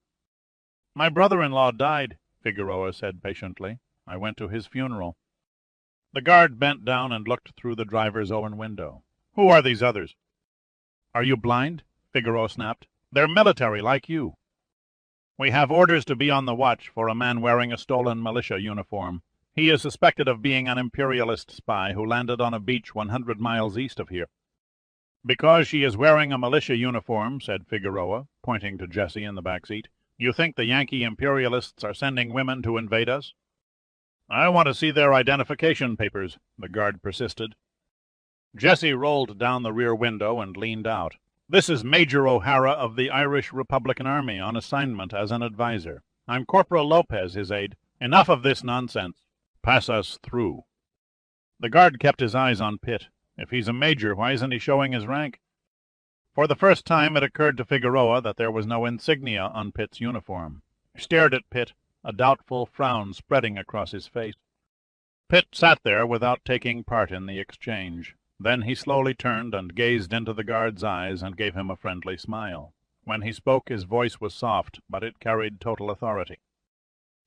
My brother-in-law died, Figueroa said patiently. I went to his funeral. The guard bent down and looked through the driver's open window. Who are these others? Are you blind? Figueroa snapped. They're military, like you. We have orders to be on the watch for a man wearing a stolen militia uniform. He is suspected of being an imperialist spy who landed on a beach 100 miles east of here. Because she is wearing a militia uniform, said Figueroa, pointing to Jessie in the back seat, you think the Yankee imperialists are sending women to invade us? I want to see their identification papers, the guard persisted. Jessie rolled down the rear window and leaned out. This is Major O'Hara of the Irish Republican Army on assignment as an advisor. I'm Corporal Lopez, his aide. Enough of this nonsense. Pass us through. The guard kept his eyes on Pitt. If he's a major, why isn't he showing his rank? For the first time it occurred to Figueroa that there was no insignia on Pitt's uniform. He stared at Pitt, a doubtful frown spreading across his face. Pitt sat there without taking part in the exchange. Then he slowly turned and gazed into the guard's eyes and gave him a friendly smile. When he spoke, his voice was soft, but it carried total authority.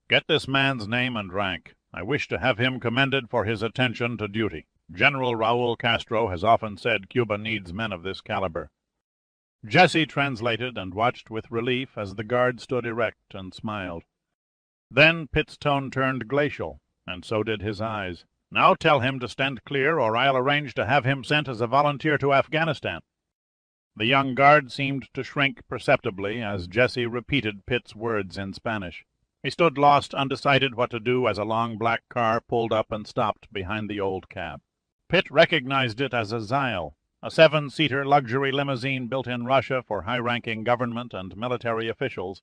Get this man's name and rank. I wish to have him commended for his attention to duty. General Raul Castro has often said Cuba needs men of this caliber. Jessie translated and watched with relief as the guard stood erect and smiled. Then Pitt's tone turned glacial, and so did his eyes. Now tell him to stand clear, or I'll arrange to have him sent as a volunteer to Afghanistan. The young guard seemed to shrink perceptibly as Jessie repeated Pitt's words in Spanish. He stood lost, undecided what to do as a long black car pulled up and stopped behind the old cab. Pitt recognized it as a Zile, a 7-seater luxury limousine built in Russia for high-ranking government and military officials.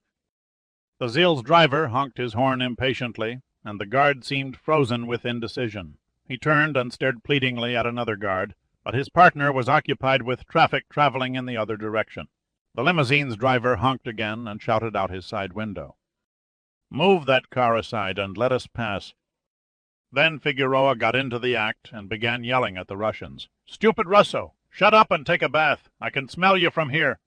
The Zile's driver honked his horn impatiently, and the guard seemed frozen with indecision. He turned and stared pleadingly at another guard, but his partner was occupied with traffic traveling in the other direction. The limousine's driver honked again and shouted out his side window. Move that car aside and let us pass. Then Figueroa got into the act and began yelling at the Russians. Stupid Russo! Shut up and take a bath! I can smell you from here!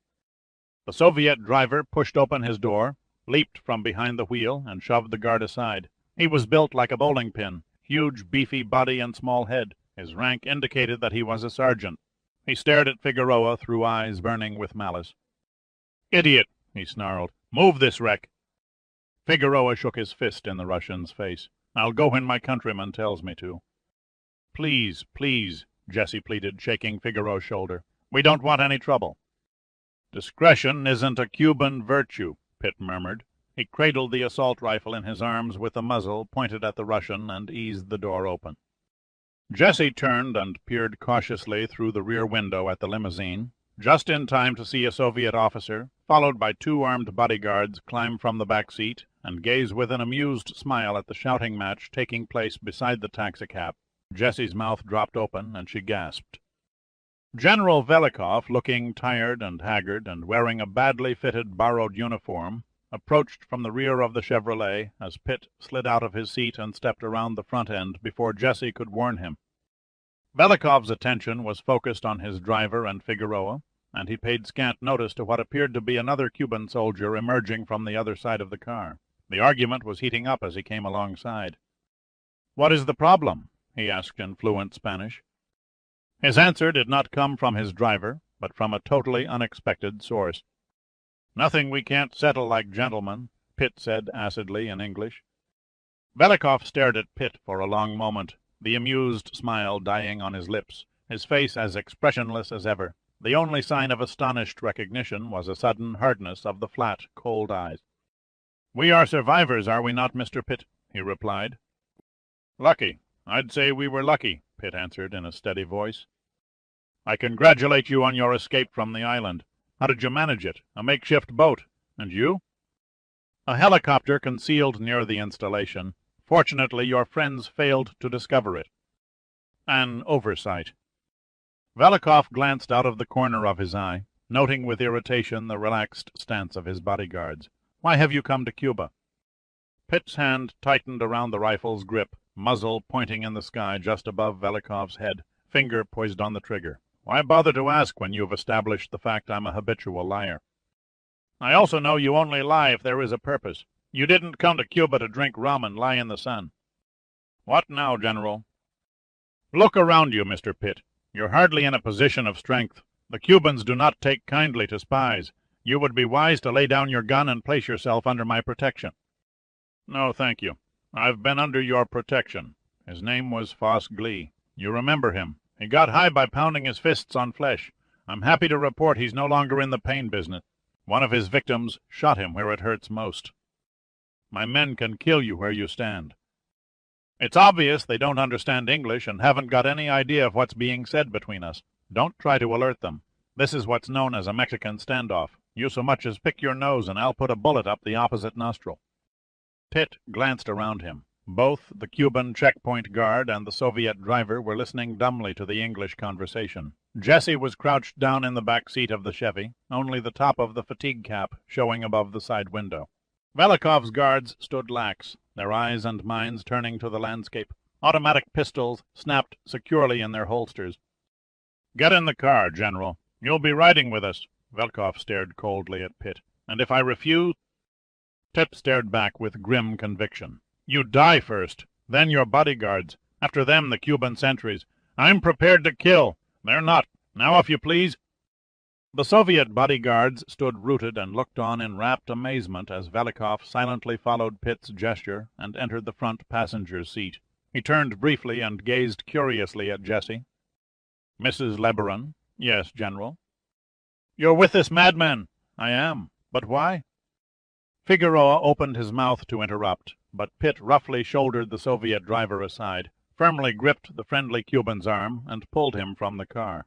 The Soviet driver pushed open his door, leaped from behind the wheel, and shoved the guard aside. He was built like a bowling pin, huge, beefy body and small head. His rank indicated that he was a sergeant. He stared at Figueroa through eyes burning with malice. Idiot! He snarled. Move this wreck! Figueroa shook his fist in the Russian's face. I'll go when my countryman tells me to. Please, please, Jessie pleaded, shaking Figaro's shoulder. We don't want any trouble. Discretion isn't a Cuban virtue, Pitt murmured. He cradled the assault rifle in his arms with the muzzle pointed at the Russian and eased the door open. Jessie turned and peered cautiously through the rear window at the limousine, just in time to see a Soviet officer, followed by 2 armed bodyguards, climb from the back seat and gaze with an amused smile at the shouting match taking place beside the taxicab. Jessie's mouth dropped open, and she gasped. General Velikov, looking tired and haggard and wearing a badly fitted borrowed uniform, approached from the rear of the Chevrolet as Pitt slid out of his seat and stepped around the front end before Jessie could warn him. Velikov's attention was focused on his driver and Figueroa. and he paid scant notice to what appeared to be another Cuban soldier emerging from the other side of the car. The argument was heating up as he came alongside. "What is the problem?" he asked in fluent Spanish. His answer did not come from his driver, but from a totally unexpected source. "Nothing we can't settle like gentlemen," Pitt said acidly in English. Velikov stared at Pitt for a long moment, the amused smile dying on his lips, his face as expressionless as ever. The only sign of astonished recognition was a sudden hardness of the flat, cold eyes. "We are survivors, are we not, Mr. Pitt?" he replied. "Lucky. I'd say we were lucky," Pitt answered in a steady voice. "I congratulate you on your escape from the island. How did you manage it? A makeshift boat. And you?" "A helicopter concealed near the installation. Fortunately, your friends failed to discover it." "An oversight." Velikov glanced out of the corner of his eye, noting with irritation the relaxed stance of his bodyguards. "Why have you come to Cuba?" Pitt's hand tightened around the rifle's grip, muzzle pointing in the sky just above Velikov's head, finger poised on the trigger. "Why bother to ask when you've established the fact I'm a habitual liar?" "I also know you only lie if there is a purpose. You didn't come to Cuba to drink rum and lie in the sun." "What now, General?" "Look around you, Mr. Pitt. You're hardly in a position of strength. The Cubans do not take kindly to spies. You would be wise to lay down your gun and place yourself under my protection." "No, thank you. I've been under your protection. His name was Foss Glee. You remember him. He got high by pounding his fists on flesh. I'm happy to report he's no longer in the pain business. One of his victims shot him where it hurts most. My men can kill you where you stand. It's obvious they don't understand English and haven't got any idea of what's being said between us. Don't try to alert them. This is what's known as a Mexican standoff. You so much as pick your nose and I'll put a bullet up the opposite nostril." Pitt glanced around him. Both the Cuban checkpoint guard and the Soviet driver were listening dumbly to the English conversation. Jessie was crouched down in the back seat of the Chevy, only the top of the fatigue cap showing above the side window. Velikov's guards stood lax, their eyes and minds turning to the landscape. Automatic pistols snapped securely in their holsters. "Get in the car, General. You'll be riding with us." Velikov stared coldly at Pitt. "And if I refuse—" Pitt stared back with grim conviction. "You die first, then your bodyguards, after them the Cuban sentries. I'm prepared to kill. They're not. Now, if you please." The Soviet bodyguards stood rooted and looked on in rapt amazement as Velikov silently followed Pitt's gesture and entered the front passenger's seat. He turned briefly and gazed curiously at Jessie. "Mrs. Lebaron?" "Yes, General." "You're with this madman?" "I am. But why?" Figueroa opened his mouth to interrupt, but Pitt roughly shouldered the Soviet driver aside, firmly gripped the friendly Cuban's arm, and pulled him from the car.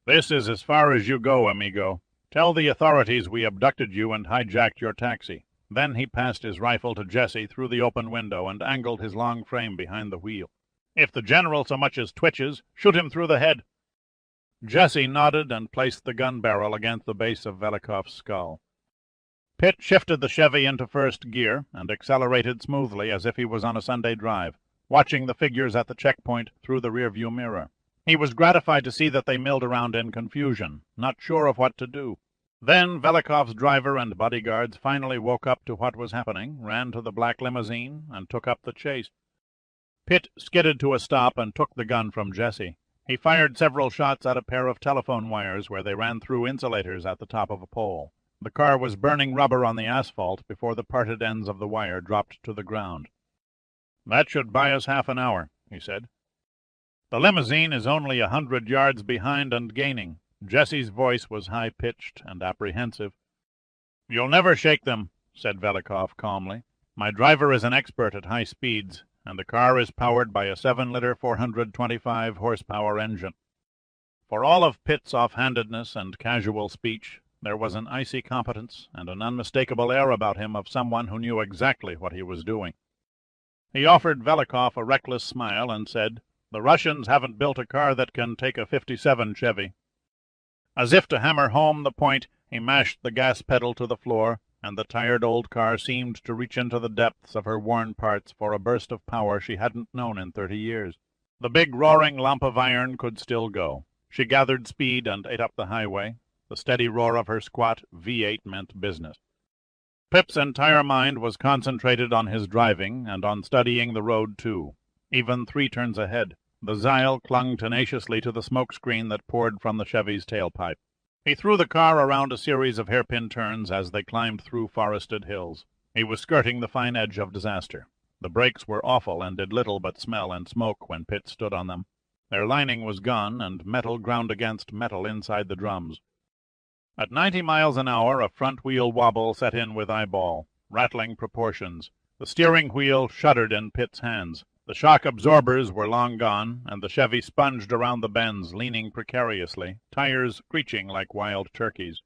"This is as far as you go, amigo. Tell the authorities we abducted you and hijacked your taxi." Then he passed his rifle to Jessie through the open window and angled his long frame behind the wheel. "If the general so much as twitches, shoot him through the head." Jessie nodded and placed the gun barrel against the base of Velikov's skull. Pitt shifted the Chevy into first gear and accelerated smoothly as if he was on a Sunday drive, watching the figures at the checkpoint through the rearview mirror. He was gratified to see that they milled around in confusion, not sure of what to do. Then Velikov's driver and bodyguards finally woke up to what was happening, ran to the black limousine, and took up the chase. Pitt skidded to a stop and took the gun from Jessie. He fired several shots at a pair of telephone wires where they ran through insulators at the top of a pole. The car was burning rubber on the asphalt before the parted ends of the wire dropped to the ground. "That should buy us half an hour," he said. "The limousine is only 100 yards behind and gaining." Jessie's voice was high-pitched and apprehensive. "You'll never shake them," said Velikov calmly. "My driver is an expert at high speeds, and the car is powered by a 7-liter 425-horsepower engine." For all of Pitt's offhandedness and casual speech, there was an icy competence and an unmistakable air about him of someone who knew exactly what he was doing. He offered Velikov a reckless smile and said, "The Russians haven't built a car that can take a '57 Chevy." As if to hammer home the point, he mashed the gas pedal to the floor, and the tired old car seemed to reach into the depths of her worn parts for a burst of power she hadn't known in 30 years. The big roaring lump of iron could still go. She gathered speed and ate up the highway. The steady roar of her squat V8 meant business. Pip's entire mind was concentrated on his driving and on studying the road, too. Even 3 turns ahead, the Zyle clung tenaciously to the smoke screen that poured from the Chevy's tailpipe. He threw the car around a series of hairpin turns as they climbed through forested hills. He was skirting the fine edge of disaster. The brakes were awful and did little but smell and smoke when Pitt stood on them. Their lining was gone, and metal ground against metal inside the drums. At 90 miles an hour, a front-wheel wobble set in with eyeball, rattling proportions. The steering wheel shuddered in Pitt's hands. The shock absorbers were long gone, and the Chevy sponged around the bends, leaning precariously, tires screeching like wild turkeys.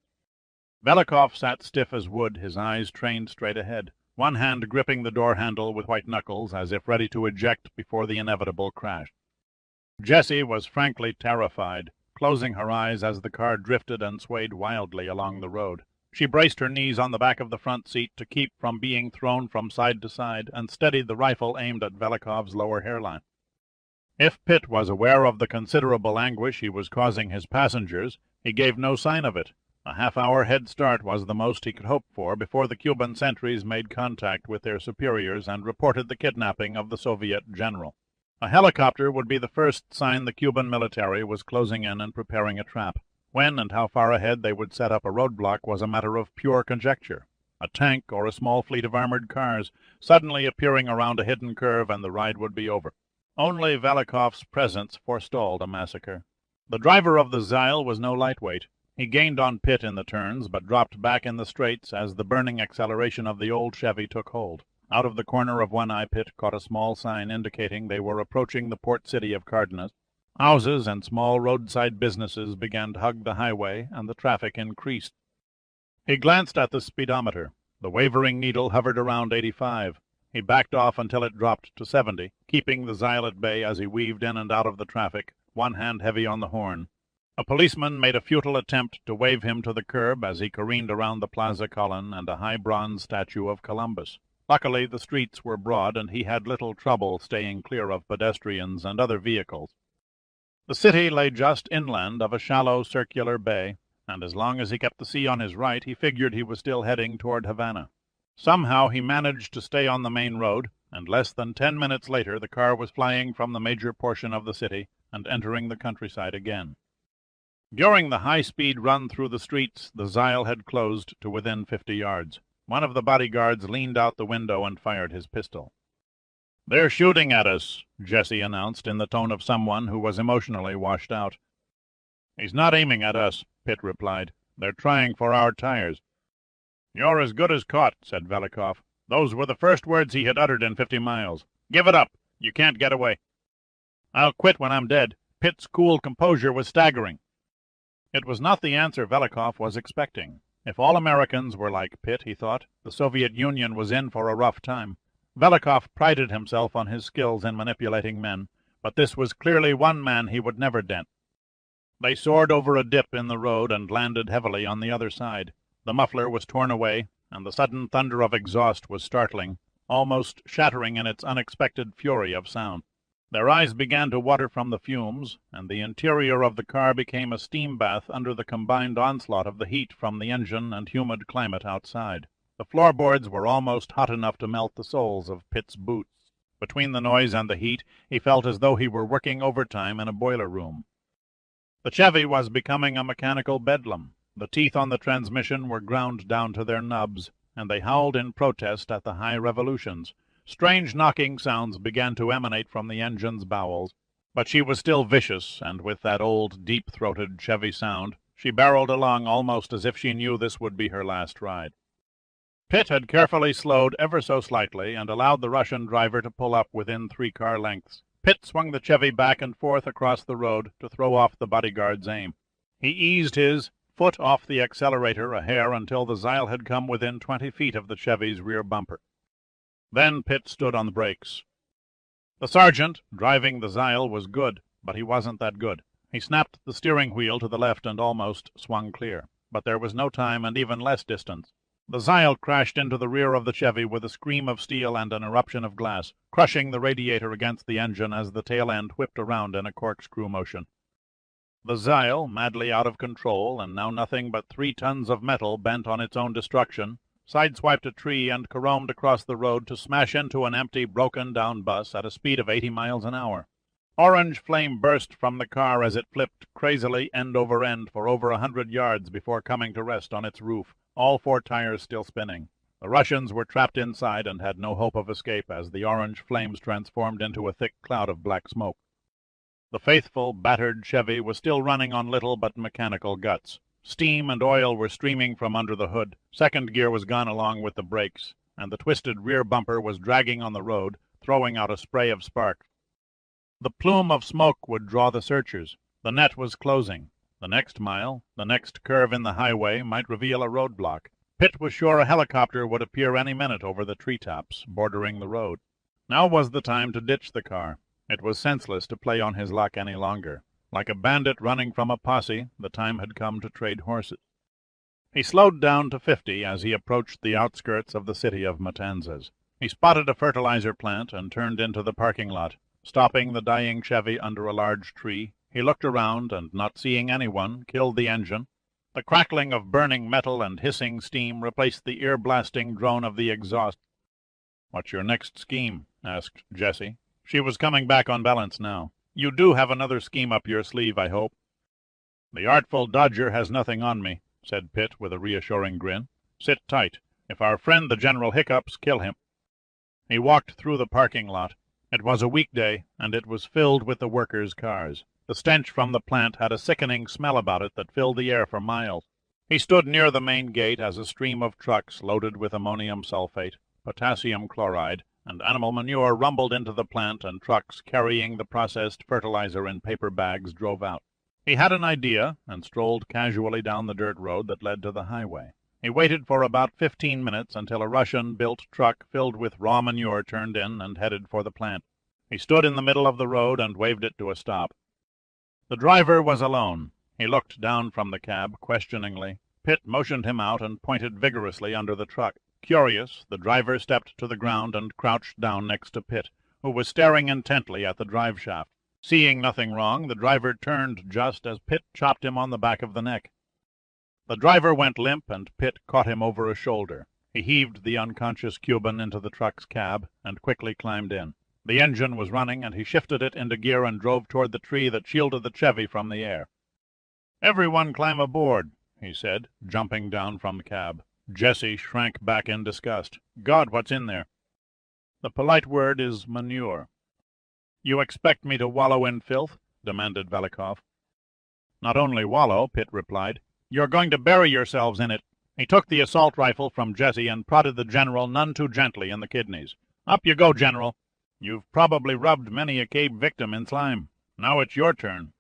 Velikov sat stiff as wood, his eyes trained straight ahead, one hand gripping the door handle with white knuckles, as if ready to eject before the inevitable crash. Jessie was frankly terrified, closing her eyes as the car drifted and swayed wildly along the road. She braced her knees on the back of the front seat to keep from being thrown from side to side, and steadied the rifle aimed at Velikov's lower hairline. If Pitt was aware of the considerable anguish he was causing his passengers, he gave no sign of it. A half-hour head start was the most he could hope for before the Cuban sentries made contact with their superiors and reported the kidnapping of the Soviet general. A helicopter would be the first sign the Cuban military was closing in and preparing a trap. When and how far ahead they would set up a roadblock was a matter of pure conjecture. A tank or a small fleet of armored cars suddenly appearing around a hidden curve, and the ride would be over. Only Velikov's presence forestalled a massacre. The driver of the Zyle was no lightweight. He gained on Pitt in the turns, but dropped back in the straights as the burning acceleration of the old Chevy took hold. Out of the corner of one eye, Pitt caught a small sign indicating they were approaching the port city of Cardenas. Houses and small roadside businesses began to hug the highway, and the traffic increased. He glanced at the speedometer. The wavering needle hovered around 85. He backed off until it dropped to 70, keeping the Zyle at bay as he weaved in and out of the traffic, one hand heavy on the horn. A policeman made a futile attempt to wave him to the curb as he careened around the plaza column and a high bronze statue of Columbus. Luckily, the streets were broad, and he had little trouble staying clear of pedestrians and other vehicles. The city lay just inland of a shallow circular bay, and as long as he kept the sea on his right, he figured he was still heading toward Havana. Somehow he managed to stay on the main road, and less than 10 minutes later the car was flying from the major portion of the city and entering the countryside again. During the high-speed run through the streets, the Zyle had closed to within 50 yards. One of the bodyguards leaned out the window and fired his pistol. "They're shooting at us," Jessie announced in the tone of someone who was emotionally washed out. "He's not aiming at us," Pitt replied. "They're trying for our tires." "You're as good as caught," said Velikov. "Those were the first words he had uttered in 50 miles. Give it up. You can't get away." "I'll quit when I'm dead." Pitt's cool composure was staggering. It was not the answer Velikov was expecting. If all Americans were like Pitt, he thought, the Soviet Union was in for a rough time. Velikov prided himself on his skills in manipulating men, but this was clearly one man he would never dent. They soared over a dip in the road and landed heavily on the other side. The muffler was torn away, and the sudden thunder of exhaust was startling, almost shattering in its unexpected fury of sound. Their eyes began to water from the fumes, and the interior of the car became a steam bath under the combined onslaught of the heat from the engine and humid climate outside. The floorboards were almost hot enough to melt the soles of Pitt's boots. Between the noise and the heat, he felt as though he were working overtime in a boiler room. The Chevy was becoming a mechanical bedlam. The teeth on the transmission were ground down to their nubs, and they howled in protest at the high revolutions. Strange knocking sounds began to emanate from the engine's bowels, but she was still vicious, and with that old, deep-throated Chevy sound, she barreled along almost as if she knew this would be her last ride. Pitt had carefully slowed ever so slightly and allowed the Russian driver to pull up within 3 car lengths. Pitt swung the Chevy back and forth across the road to throw off the bodyguard's aim. He eased his foot off the accelerator a hair until the Zyle had come within 20 feet of the Chevy's rear bumper. Then Pitt stood on the brakes. The sergeant, driving the Zyle, was good, but he wasn't that good. He snapped the steering wheel to the left and almost swung clear. But there was no time and even less distance. The Zyle crashed into the rear of the Chevy with a scream of steel and an eruption of glass, crushing the radiator against the engine as the tail end whipped around in a corkscrew motion. The Zeil, madly out of control, and now nothing but 3 tons of metal bent on its own destruction, sideswiped a tree and caromed across the road to smash into an empty, broken-down bus at a speed of 80 miles an hour. Orange flame burst from the car as it flipped crazily end over end for over 100 yards before coming to rest on its roof, all 4 tires still spinning. The Russians were trapped inside and had no hope of escape as the orange flames transformed into a thick cloud of black smoke. The faithful, battered Chevy was still running on little but mechanical guts. Steam and oil were streaming from under the hood, second gear was gone along with the brakes, and the twisted rear bumper was dragging on the road, throwing out a spray of sparks. The plume of smoke would draw the searchers. The net was closing. The next mile, the next curve in the highway, might reveal a roadblock. Pitt was sure a helicopter would appear any minute over the treetops bordering the road. Now was the time to ditch the car. It was senseless to play on his luck any longer. Like a bandit running from a posse, the time had come to trade horses. He slowed down to 50 as he approached the outskirts of the city of Matanzas. He spotted a fertilizer plant and turned into the parking lot. Stopping the dying Chevy under a large tree, he looked around and, not seeing anyone, killed the engine. The crackling of burning metal and hissing steam replaced the ear-blasting drone of the exhaust. "What's your next scheme?" asked Jessie. She was coming back on balance now. "You do have another scheme up your sleeve, I hope." "The artful dodger has nothing on me," said Pitt with a reassuring grin. "Sit tight. If our friend the General hiccups, kill him." He walked through the parking lot. It was a weekday, and it was filled with the workers' cars. The stench from the plant had a sickening smell about it that filled the air for miles. He stood near the main gate as a stream of trucks loaded with ammonium sulfate, potassium chloride, and animal manure rumbled into the plant, and trucks carrying the processed fertilizer in paper bags drove out. He had an idea, and strolled casually down the dirt road that led to the highway. He waited for about 15 minutes until a Russian-built truck filled with raw manure turned in and headed for the plant. He stood in the middle of the road and waved it to a stop. The driver was alone. He looked down from the cab questioningly. Pitt motioned him out and pointed vigorously under the truck. Curious, the driver stepped to the ground and crouched down next to Pitt, who was staring intently at the drive shaft. Seeing nothing wrong, the driver turned just as Pitt chopped him on the back of the neck. The driver went limp, and Pitt caught him over a shoulder. He heaved the unconscious Cuban into the truck's cab and quickly climbed in. The engine was running, and he shifted it into gear and drove toward the tree that shielded the Chevy from the air. "Everyone climb aboard," he said, jumping down from the cab. Jessie shrank back in disgust. "God, what's in there?" "The polite word is manure." "You expect me to wallow in filth?" demanded Velikov. "Not only wallow," Pitt replied. "You're going to bury yourselves in it." He took the assault rifle from Jessie and prodded the General none too gently in the kidneys. "Up you go, General. You've probably rubbed many a cave victim in slime. Now it's your turn."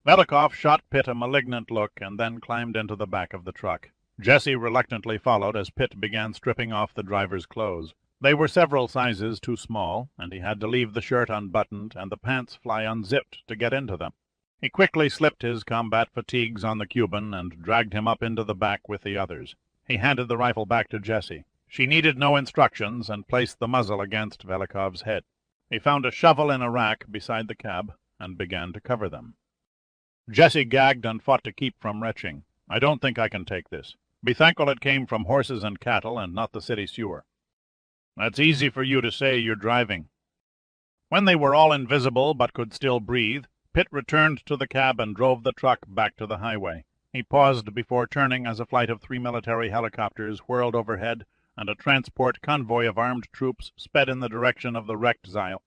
Velikov shot Pitt a malignant look and then climbed into the back of the truck. Jessie reluctantly followed as Pitt began stripping off the driver's clothes. They were several sizes too small, and he had to leave the shirt unbuttoned and the pants fly unzipped to get into them. He quickly slipped his combat fatigues on the Cuban and dragged him up into the back with the others. He handed the rifle back to Jessie. She needed no instructions and placed the muzzle against Velikov's head. He found a shovel in a rack beside the cab and began to cover them. Jessie gagged and fought to keep from retching. "I don't think I can take this. Be thankful it came from horses and cattle and not the city sewer." "That's easy for you to say. You're driving." When they were all invisible but could still breathe, Pitt returned to the cab and drove the truck back to the highway. He paused before turning as a flight of 3 military helicopters whirled overhead and a transport convoy of armed troops sped in the direction of the wrecked Zeil.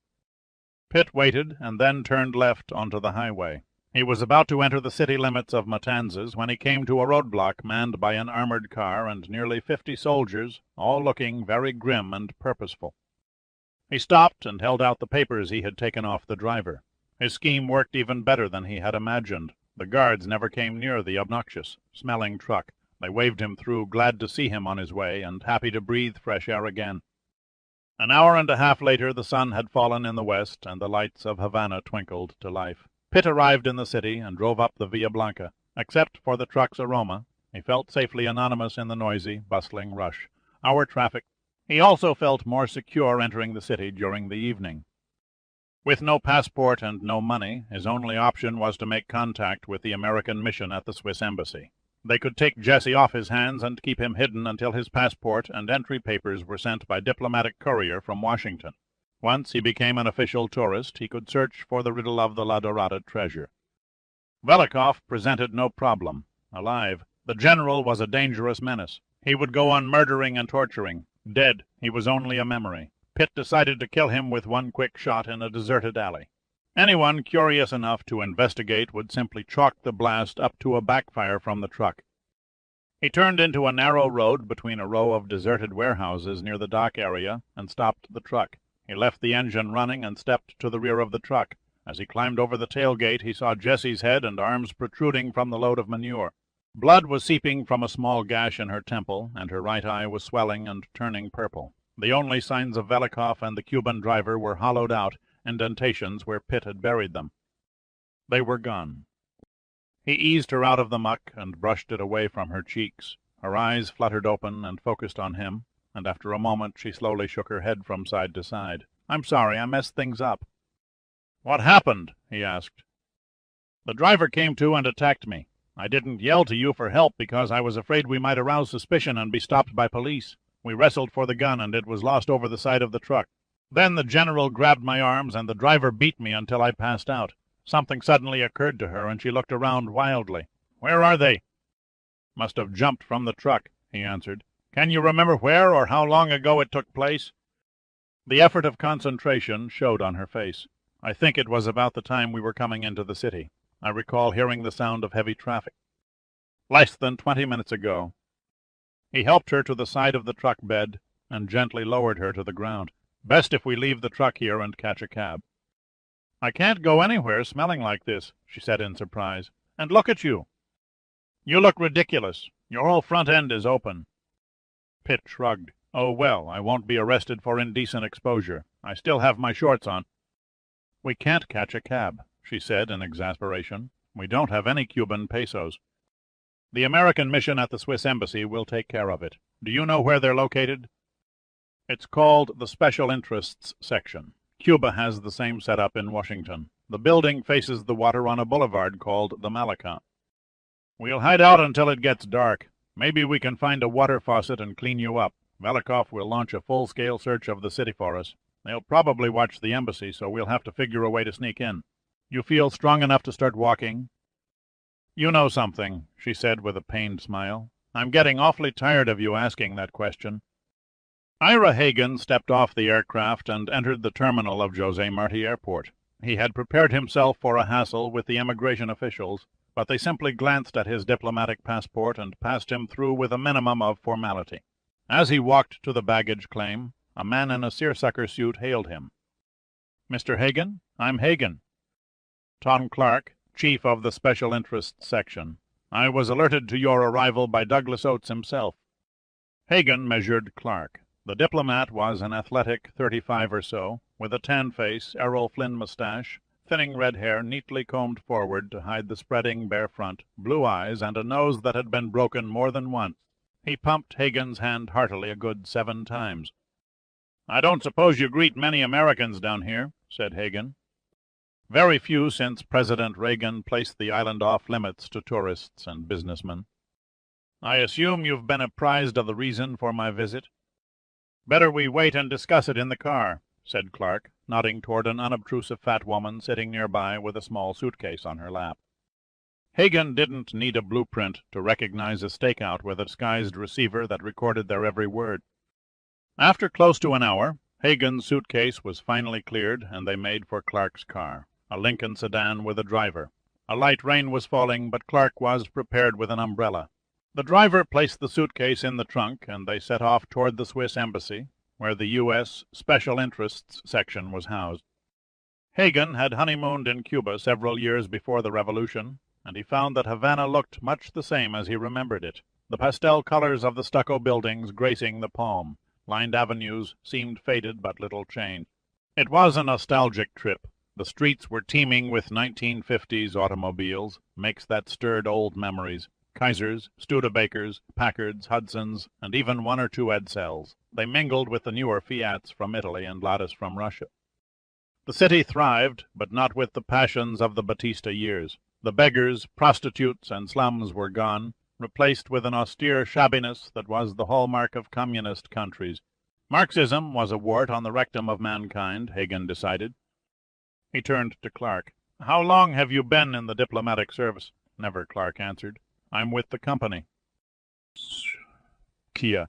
Pitt waited and then turned left onto the highway. He was about to enter the city limits of Matanzas when he came to a roadblock manned by an armored car and nearly 50 soldiers, all looking very grim and purposeful. He stopped and held out the papers he had taken off the driver. His scheme worked even better than he had imagined. The guards never came near the obnoxious, smelling truck. They waved him through, glad to see him on his way and happy to breathe fresh air again. An hour and a half later the sun had fallen in the west, and the lights of Havana twinkled to life. Pitt arrived in the city and drove up the Via Blanca. Except for the truck's aroma, he felt safely anonymous in the noisy, bustling rush. Hour traffic. He also felt more secure entering the city during the evening. With no passport and no money, his only option was to make contact with the American mission at the Swiss embassy. They could take Jesse off his hands and keep him hidden until his passport and entry papers were sent by diplomatic courier from Washington. Once he became an official tourist, he could search for the riddle of the La Dorada treasure. Velikov presented no problem. Alive, the general was a dangerous menace. He would go on murdering and torturing. Dead, he was only a memory. Pitt decided to kill him with one quick shot in a deserted alley. Anyone curious enough to investigate would simply chalk the blast up to a backfire from the truck. He turned into a narrow road between a row of deserted warehouses near the dock area and stopped the truck. He left the engine running and stepped to the rear of the truck. As he climbed over the tailgate, he saw Jessie's head and arms protruding from the load of manure. Blood was seeping from a small gash in her temple, and her right eye was swelling and turning purple. The only signs of Velikov and the Cuban driver were hollowed out indentations where Pitt had buried them. They were gone. He eased her out of the muck and brushed it away from her cheeks. Her eyes fluttered open and focused on him, and after a moment she slowly shook her head from side to side. "I'm sorry, I messed things up." "What happened?" he asked. "The driver came to and attacked me. I didn't yell to you for help because I was afraid we might arouse suspicion and be stopped by police. We wrestled for the gun, and it was lost over the side of the truck. Then the general grabbed my arms, and the driver beat me until I passed out. Something suddenly occurred to her, and she looked around wildly. 'Where are they?' 'Must have jumped from the truck,' he answered. 'Can you remember where or how long ago it took place?' The effort of concentration showed on her face. 'I think it was about the time we were coming into the city. I recall hearing the sound of heavy traffic. Less than 20 minutes ago.' He helped her to the side of the truck bed and gently lowered her to the ground. 'Best if we leave the truck here and catch a cab.' 'I can't go anywhere smelling like this,' she said in surprise. 'And look at you. You look ridiculous. Your whole front end is open.' Pitt shrugged. 'Oh, well, I won't be arrested for indecent exposure. I still have my shorts on.' 'We can't catch a cab,' she said in exasperation. 'We don't have any Cuban pesos. The American mission at the Swiss embassy will take care of it. Do you know where they're located?' 'It's called the Special Interests Section. Cuba has the same setup in Washington. The building faces the water on a boulevard called the Malacca. We'll hide out until it gets dark. Maybe we can find a water faucet and clean you up. Velikov will launch a full-scale search of the city for us. They'll probably watch the embassy, so we'll have to figure a way to sneak in. You feel strong enough to start walking?' 'You know something,' she said with a pained smile. 'I'm getting awfully tired of you asking that question.' Ira Hagen stepped off the aircraft and entered the terminal of José Martí Airport. He had prepared himself for a hassle with the immigration officials, but they simply glanced at his diplomatic passport and passed him through with a minimum of formality. As he walked to the baggage claim, a man in a seersucker suit hailed him. 'Mr. Hagen? I'm Hagen. Tom Clark, chief of the Special Interests Section. I was alerted to your arrival by Douglas Oates himself.' Hagen measured Clark. The diplomat was an athletic 35 or so, with a tan face, Errol Flynn mustache, thinning red hair neatly combed forward to hide the spreading bare front, blue eyes, and a nose that had been broken more than once. He pumped Hagen's hand heartily a good 7 times. 'I don't suppose you greet many Americans down here,' said Hagen. 'Very few since President Reagan placed the island off limits to tourists and businessmen.' 'I assume you've been apprised of the reason for my visit?' 'Better we wait and discuss it in the car,' said Clark, nodding toward an unobtrusive fat woman sitting nearby with a small suitcase on her lap. Hagen didn't need a blueprint to recognize a stakeout with a disguised receiver that recorded their every word. After close to an hour, Hagen's suitcase was finally cleared, and they made for Clark's car, a Lincoln sedan with a driver. A light rain was falling, but Clark was prepared with an umbrella. The driver placed the suitcase in the trunk, and they set off toward the Swiss embassy, where the U.S. Special Interests Section was housed. Hagen had honeymooned in Cuba several years before the Revolution, and he found that Havana looked much the same as he remembered it. The pastel colors of the stucco buildings gracing the palm, lined avenues seemed faded but little changed. It was a nostalgic trip. The streets were teeming with 1950s automobiles, makes that stirred old memories. Kaisers, Studebakers, Packards, Hudsons, and even 1 or 2 Edsels. They mingled with the newer Fiats from Italy and Ladas from Russia. The city thrived, but not with the passions of the Batista years. The beggars, prostitutes, and slums were gone, replaced with an austere shabbiness that was the hallmark of communist countries. Marxism was a wart on the rectum of mankind, Hagen decided. He turned to Clark. "How long have you been in the diplomatic service?" "Never," Clark answered. "I'm with the company." Kia.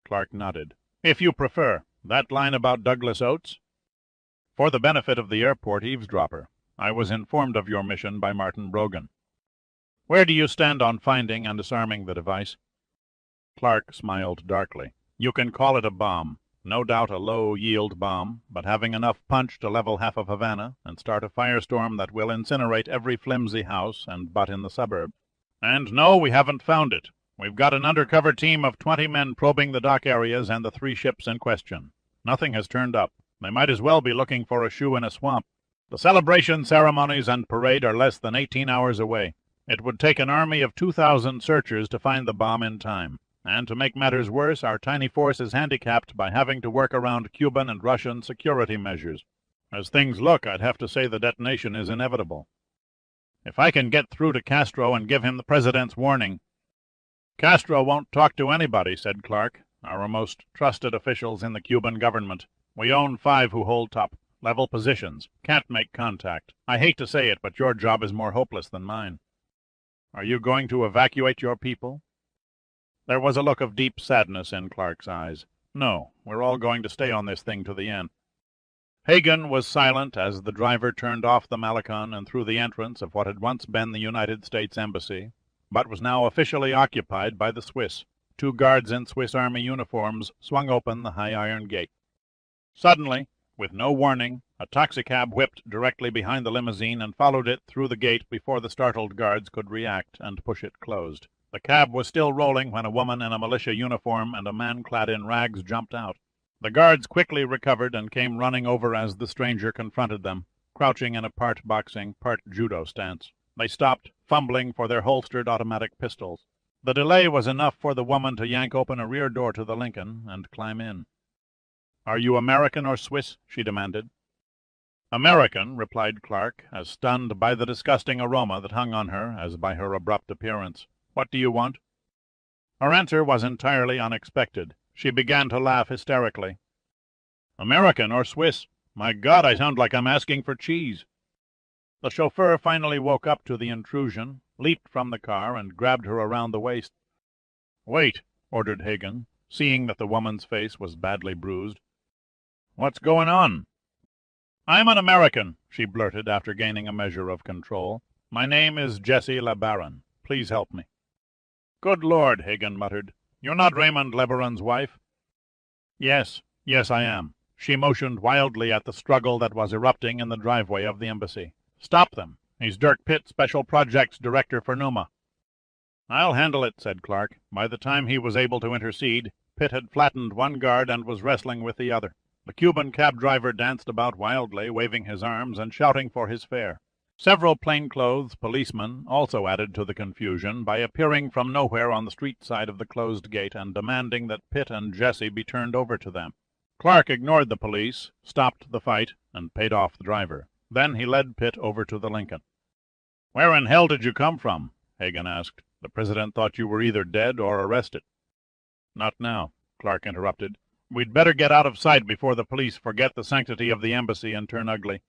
Clark nodded. "If you prefer. That line about Douglas Oates?" "For the benefit of the airport eavesdropper. I was informed of your mission by Martin Brogan." "Where do you stand on finding and disarming the device?" Clark smiled darkly. "You can call it a bomb. No doubt a low-yield bomb, but having enough punch to level half of Havana and start a firestorm that will incinerate every flimsy house and butt in the suburbs. And no, we haven't found it. We've got an undercover team of 20 men probing the dock areas and the 3 ships in question. Nothing has turned up. They might as well be looking for a shoe in a swamp. The celebration ceremonies and parade are less than 18 hours away. It would take an army of 2,000 searchers to find the bomb in time. And to make matters worse, our tiny force is handicapped by having to work around Cuban and Russian security measures. As things look, I'd have to say the detonation is inevitable. If I can get through to Castro and give him the president's warning—" "Castro won't talk to anybody," said Clark. "Our most trusted officials in the Cuban government. We own 5 who hold top-level positions. Can't make contact. I hate to say it, but your job is more hopeless than mine." "Are you going to evacuate your people?" There was a look of deep sadness in Clark's eyes. "No, we're all going to stay on this thing to the end." Hagen was silent as the driver turned off the Malecon and through the entrance of what had once been the United States Embassy, but was now officially occupied by the Swiss. 2 guards in Swiss Army uniforms swung open the high iron gate. Suddenly, with no warning, a taxicab whipped directly behind the limousine and followed it through the gate before the startled guards could react and push it closed. The cab was still rolling when a woman in a militia uniform and a man clad in rags jumped out. The guards quickly recovered and came running over as the stranger confronted them, crouching in a part boxing, part judo stance. They stopped, fumbling for their holstered automatic pistols. The delay was enough for the woman to yank open a rear door to the Lincoln and climb in. "Are you American or Swiss?" she demanded. "American," replied Clark, as stunned by the disgusting aroma that hung on her as by her abrupt appearance. "What do you want?" Her answer was entirely unexpected. She began to laugh hysterically. "American or Swiss? My God, I sound like I'm asking for cheese." The chauffeur finally woke up to the intrusion, leaped from the car, and grabbed her around the waist. "Wait," ordered Hagen, seeing that the woman's face was badly bruised. "What's going on?" "I'm an American," she blurted after gaining a measure of control. "My name is Jessie LeBaron. Please help me." "Good Lord," Hagen muttered. "You're not Raymond Lebaron's wife?" Yes, I am." She motioned wildly at the struggle that was erupting in the driveway of the embassy. "Stop them. He's Dirk Pitt, Special Projects Director for Numa." "I'll handle it," said Clark. By the time he was able to intercede, Pitt had flattened one guard and was wrestling with the other. The Cuban cab driver danced about wildly, waving his arms and shouting for his fare. Several plainclothes policemen also added to the confusion by appearing from nowhere on the street side of the closed gate and demanding that Pitt and Jessie be turned over to them. Clark ignored the police, stopped the fight, and paid off the driver. Then he led Pitt over to the Lincoln. "Where in hell did you come from?" Hagen asked. "The president thought you were either dead or arrested." "Not now," Clark interrupted. "We'd better get out of sight before the police forget the sanctity of the embassy and turn ugly."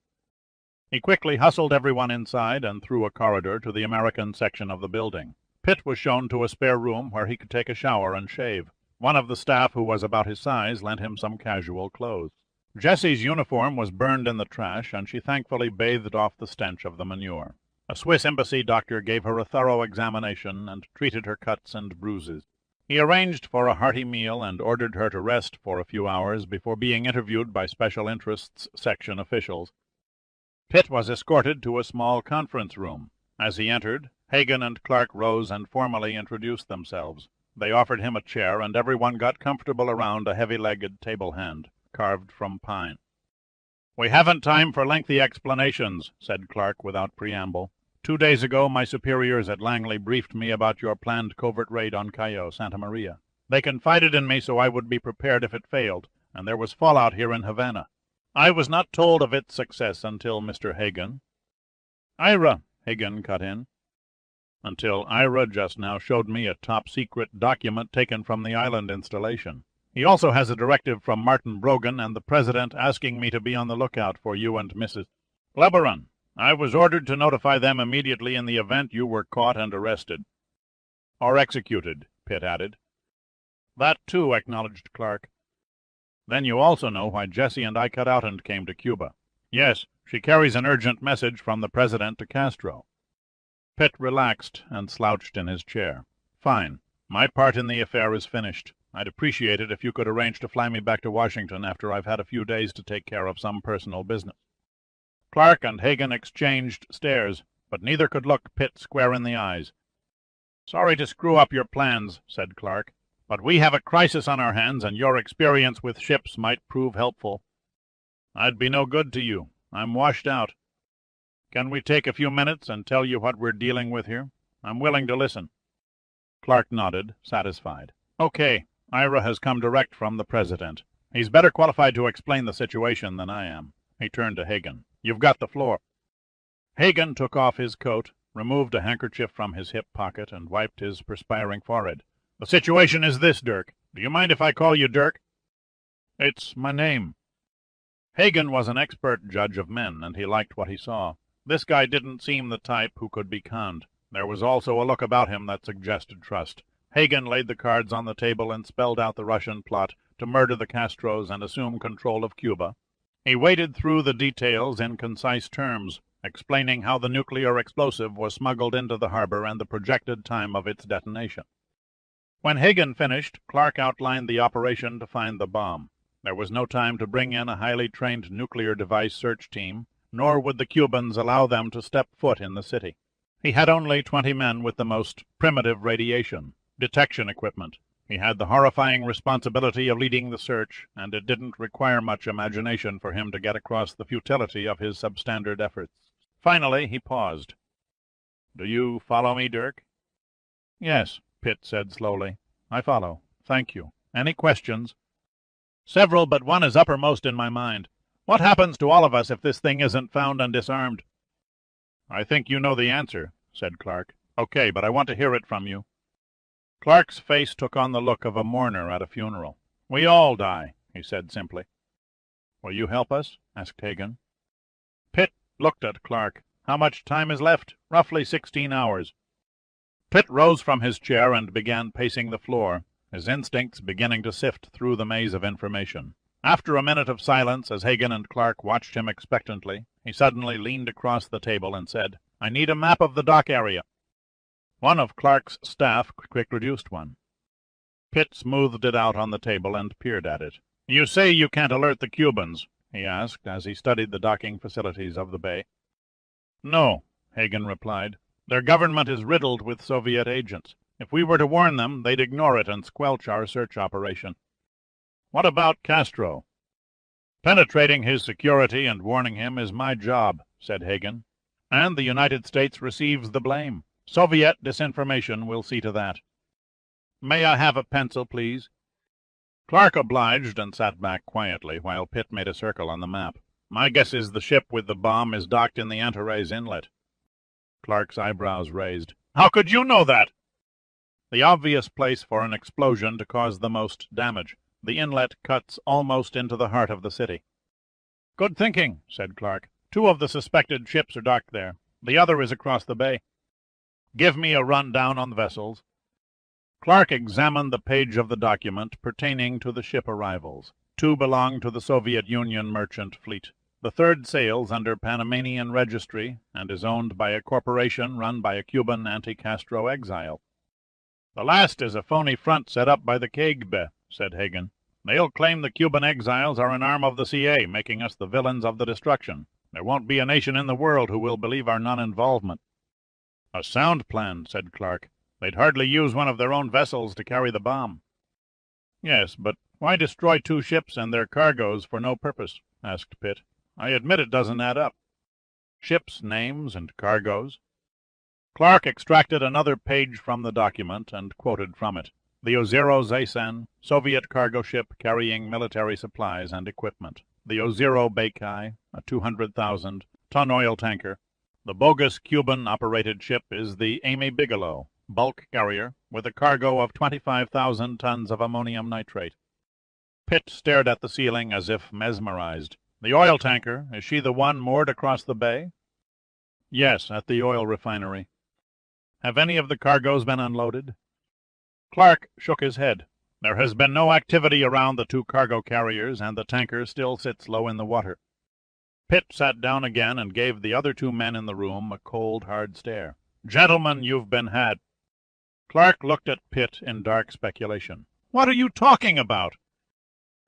He quickly hustled everyone inside and through a corridor to the American section of the building. Pitt was shown to a spare room where he could take a shower and shave. One of the staff, who was about his size, lent him some casual clothes. Jessie's uniform was burned in the trash, and she thankfully bathed off the stench of the manure. A Swiss embassy doctor gave her a thorough examination and treated her cuts and bruises. He arranged for a hearty meal and ordered her to rest for a few hours before being interviewed by Special Interests Section officials. Pitt was escorted to a small conference room. As he entered, Hagen and Clark rose and formally introduced themselves. They offered him a chair, and everyone got comfortable around a heavy-legged table hand, carved from pine. "We haven't time for lengthy explanations," said Clark without preamble. 2 days ago, my superiors at Langley briefed me about your planned covert raid on Cayo Santa Maria. They confided in me so I would be prepared if it failed, and there was fallout here in Havana. I was not told of its success until Mr. Hagen. Ira, Hagen cut in. Until Ira just now showed me a top-secret document taken from the island installation. He also has a directive from Martin Brogan and the President asking me to be on the lookout for you and Mrs. Lebaron. I was ordered to notify them immediately in the event you were caught and arrested. Or executed, Pitt added. That too, acknowledged Clark. Then you also know why Jessie and I cut out and came to Cuba. Yes, she carries an urgent message from the President to Castro. Pitt relaxed and slouched in his chair. Fine. My part in the affair is finished. I'd appreciate it if you could arrange to fly me back to Washington after I've had a few days to take care of some personal business. Clark and Hagen exchanged stares, but neither could look Pitt square in the eyes. Sorry to screw up your plans, said Clark, but we have a crisis on our hands, and your experience with ships might prove helpful. I'd be no good to you. I'm washed out. Can we take a few minutes and tell you what we're dealing with here? I'm willing to listen. Clark nodded, satisfied. Okay. Ira has come direct from the President. He's better qualified to explain the situation than I am. He turned to Hagen. You've got the floor. Hagen took off his coat, removed a handkerchief from his hip pocket, and wiped his perspiring forehead. The situation is this, Dirk. Do you mind if I call you Dirk? It's my name. Hagen was an expert judge of men, and he liked what he saw. This guy didn't seem the type who could be conned. There was also a look about him that suggested trust. Hagen laid the cards on the table and spelled out the Russian plot to murder the Castros and assume control of Cuba. He waded through the details in concise terms, explaining how the nuclear explosive was smuggled into the harbor and the projected time of its detonation. When Hagen finished, Clark outlined the operation to find the bomb. There was no time to bring in a highly trained nuclear device search team, nor would the Cubans allow them to step foot in the city. He had only 20 men with the most primitive radiation detection equipment. He had the horrifying responsibility of leading the search, and it didn't require much imagination for him to get across the futility of his substandard efforts. Finally, he paused. Do you follow me, Dirk? Yes, Pitt said slowly. I follow. Thank you. Any questions? Several, but one is uppermost in my mind. What happens to all of us if this thing isn't found and disarmed? I think you know the answer, said Clark. Okay, but I want to hear it from you. Clark's face took on the look of a mourner at a funeral. We all die, he said simply. Will you help us? Asked Hagen. Pitt looked at Clark. How much time is left? Roughly 16 hours. Pitt rose from his chair and began pacing the floor, his instincts beginning to sift through the maze of information. After a minute of silence, as Hagen and Clark watched him expectantly, he suddenly leaned across the table and said, I need a map of the dock area. One of Clark's staff quickly produced one. Pitt smoothed it out on the table and peered at it. You say you can't alert the Cubans? He asked as he studied the docking facilities of the bay. No, Hagen replied. Their government is riddled with Soviet agents. If we were to warn them, they'd ignore it and squelch our search operation. What about Castro? Penetrating his security and warning him is my job, said Hagen. And the United States receives the blame. Soviet disinformation will see to that. May I have a pencil, please? Clark obliged and sat back quietly while Pitt made a circle on the map. My guess is the ship with the bomb is docked in the Antares Inlet. Clark's eyebrows raised. How could you know that? The obvious place for an explosion to cause the most damage. The inlet cuts almost into the heart of the city. Good thinking, said Clark. 2 of the suspected ships are docked there. The other is across the bay. Give me a rundown on the vessels. Clark examined the page of the document pertaining to the ship arrivals. 2 belonged to the Soviet Union merchant fleet. The 3rd sails under Panamanian registry and is owned by a corporation run by a Cuban anti-Castro exile. The last is a phony front set up by the KGB, said Hagen. They'll claim the Cuban exiles are an arm of the CIA, making us the villains of the destruction. There won't be a nation in the world who will believe our non-involvement. A sound plan, said Clark. They'd hardly use one of their own vessels to carry the bomb. Yes, but why destroy 2 ships and their cargoes for no purpose? Asked Pitt. I admit it doesn't add up. Ships' names and cargoes. Clark extracted another page from the document and quoted from it. The Ozero Zaysan, Soviet cargo ship carrying military supplies and equipment. the Ozero Beikai, a 200,000-ton oil tanker. The bogus Cuban-operated ship is the Amy Bigelow, bulk carrier, with a cargo of 25,000 tons of ammonium nitrate. Pitt stared at the ceiling as if mesmerized. The oil tanker, is she the one moored across the bay? Yes, at the oil refinery. Have any of the cargoes been unloaded? Clark shook his head. There has been no activity around the two cargo carriers, and the tanker still sits low in the water. Pitt sat down again and gave the other two men in the room a cold, hard stare. Gentlemen, you've been had. Clark looked at Pitt in dark speculation. What are you talking about?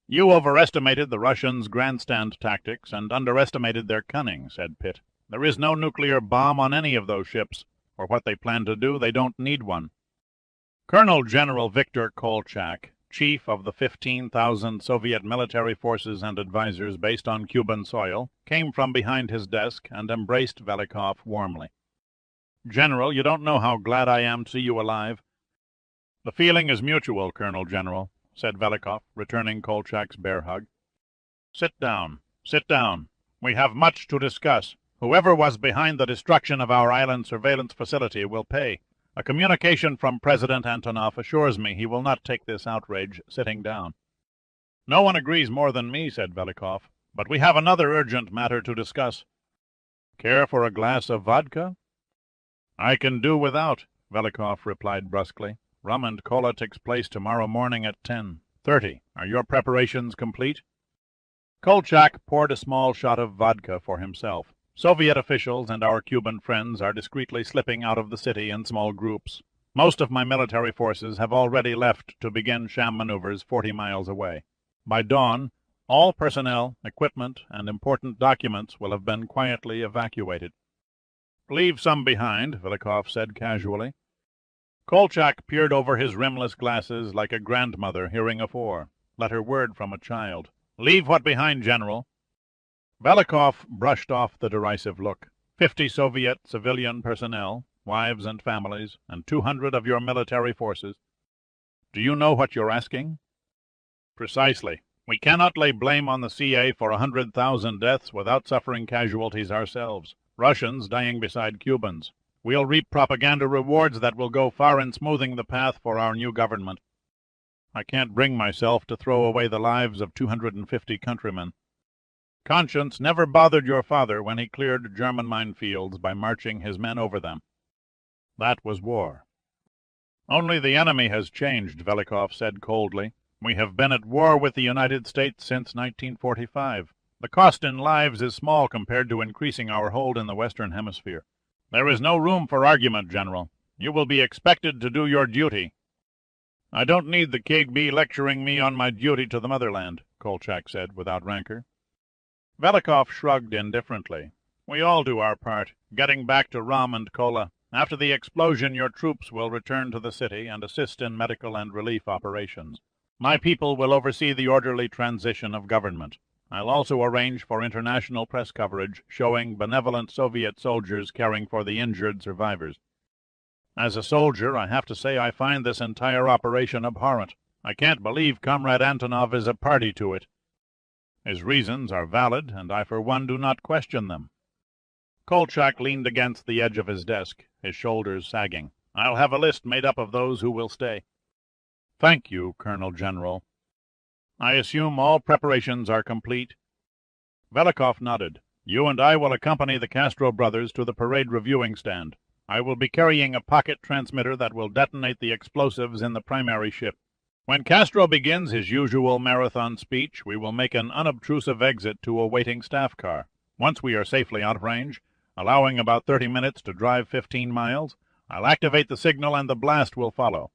You overestimated the Russians' grandstand tactics and underestimated their cunning, said Pitt. There is no nuclear bomb on any of those ships. For what they plan to do, they don't need one. Colonel General Viktor Kolchak, chief of the 15,000 Soviet military forces and advisors based on Cuban soil, came from behind his desk and embraced Velikov warmly. General, you don't know how glad I am to see you alive. The feeling is mutual, Colonel General, said Velikov, returning Kolchak's bear hug. Sit down. Sit down. We have much to discuss. Whoever was behind the destruction of our island surveillance facility will pay. A communication from President Antonov assures me he will not take this outrage sitting down. No one agrees more than me, said Velikov, but we have another urgent matter to discuss. Care for a glass of vodka? I can do without, Velikov replied brusquely. Rum and cola takes place tomorrow morning at 10:30. Are your preparations complete? Kolchak poured a small shot of vodka for himself. Soviet officials and our Cuban friends are discreetly slipping out of the city in small groups. Most of my military forces have already left to begin sham maneuvers 40 miles away. By dawn, all personnel, equipment, and important documents will have been quietly evacuated. Leave some behind, Velikov said casually. Kolchak peered over his rimless glasses like a grandmother hearing a four. Let her word from a child. Leave what behind, General? Velikov brushed off the derisive look. 50 Soviet civilian personnel, wives and families, and 200 of your military forces. Do you know what you're asking? Precisely. We cannot lay blame on the CA for 100,000 deaths without suffering casualties ourselves. Russians dying beside Cubans. We'll reap propaganda rewards that will go far in smoothing the path for our new government. I can't bring myself to throw away the lives of 250 countrymen. Conscience never bothered your father when he cleared German minefields by marching his men over them. That was war. Only the enemy has changed, Velikov said coldly. We have been at war with the United States since 1945. The cost in lives is small compared to increasing our hold in the Western Hemisphere. There is no room for argument, General. You will be expected to do your duty. I don't need the KGB lecturing me on my duty to the motherland, Kolchak said without rancor. Velikov shrugged indifferently. We all do our part, getting back to rum and cola. After the explosion, your troops will return to the city and assist in medical and relief operations. My people will oversee the orderly transition of government. I'll also arrange for international press coverage showing benevolent Soviet soldiers caring for the injured survivors. As a soldier, I have to say I find this entire operation abhorrent. I can't believe Comrade Antonov is a party to it. His reasons are valid, and I for one do not question them. Kolchak leaned against the edge of his desk, his shoulders sagging. I'll have a list made up of those who will stay. Thank you, Colonel General. I assume all preparations are complete? Velikov nodded. You and I will accompany the Castro brothers to the parade reviewing stand. I will be carrying a pocket transmitter that will detonate the explosives in the primary ship. When Castro begins his usual marathon speech, we will make an unobtrusive exit to a waiting staff car. Once we are safely out of range, allowing about 30 minutes to drive 15 miles, I'll activate the signal and the blast will follow.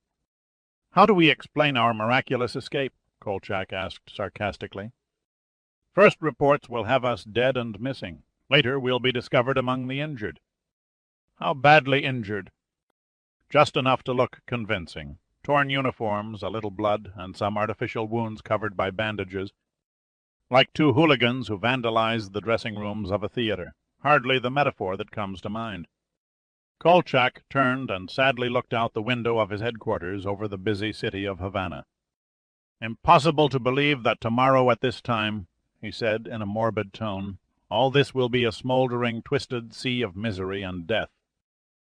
How do we explain our miraculous escape? Kolchak asked sarcastically. First reports will have us dead and missing. Later we'll be discovered among the injured. How badly injured? Just enough to look convincing. Torn uniforms, a little blood, and some artificial wounds covered by bandages. Like two hooligans who vandalized the dressing rooms of a theater. Hardly the metaphor that comes to mind. Kolchak turned and sadly looked out the window of his headquarters over the busy city of Havana. Impossible to believe that tomorrow at this time he said in a morbid tone. "All this will be a smoldering, twisted sea of misery and death."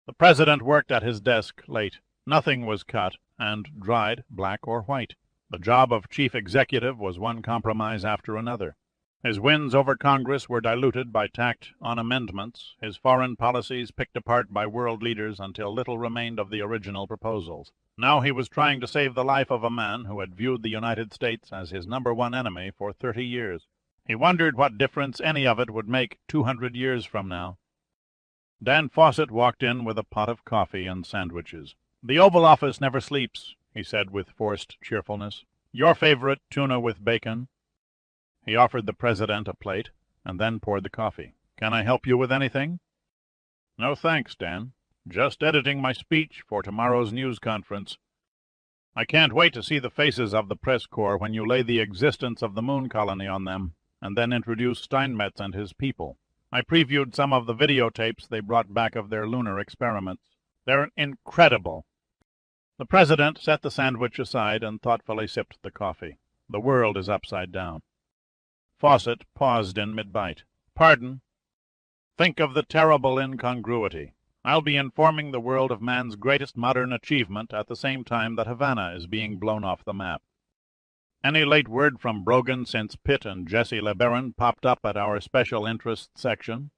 The President worked at his desk late. Nothing was cut and dried, black or white. The job of chief executive was one compromise after another. His wins over Congress were diluted by tacked on amendments, his foreign policies picked apart by world leaders until little remained of the original proposals. Now he was trying to save the life of a man who had viewed the United States as his #1 enemy for 30 years. He wondered what difference any of it would make 200 years from now. Dan Fawcett walked in with a pot of coffee and sandwiches. "The Oval Office never sleeps," he said with forced cheerfulness. "Your favorite tuna with bacon?" He offered the President a plate, and then poured the coffee. "Can I help you with anything?" "No thanks, Dan. Just editing my speech for tomorrow's news conference. I can't wait to see the faces of the press corps when you lay the existence of the moon colony on them, and then introduce Steinmetz and his people. I previewed some of the videotapes they brought back of their lunar experiments. They're incredible." The President set the sandwich aside and thoughtfully sipped the coffee. The world is upside down. Fawcett paused in mid-bite. "Pardon? Think of the terrible incongruity. I'll be informing the world of man's greatest modern achievement at the same time that Havana is being blown off the map. Any late word from Brogan since Pitt and Jesse LeBaron popped up at our special interest section?"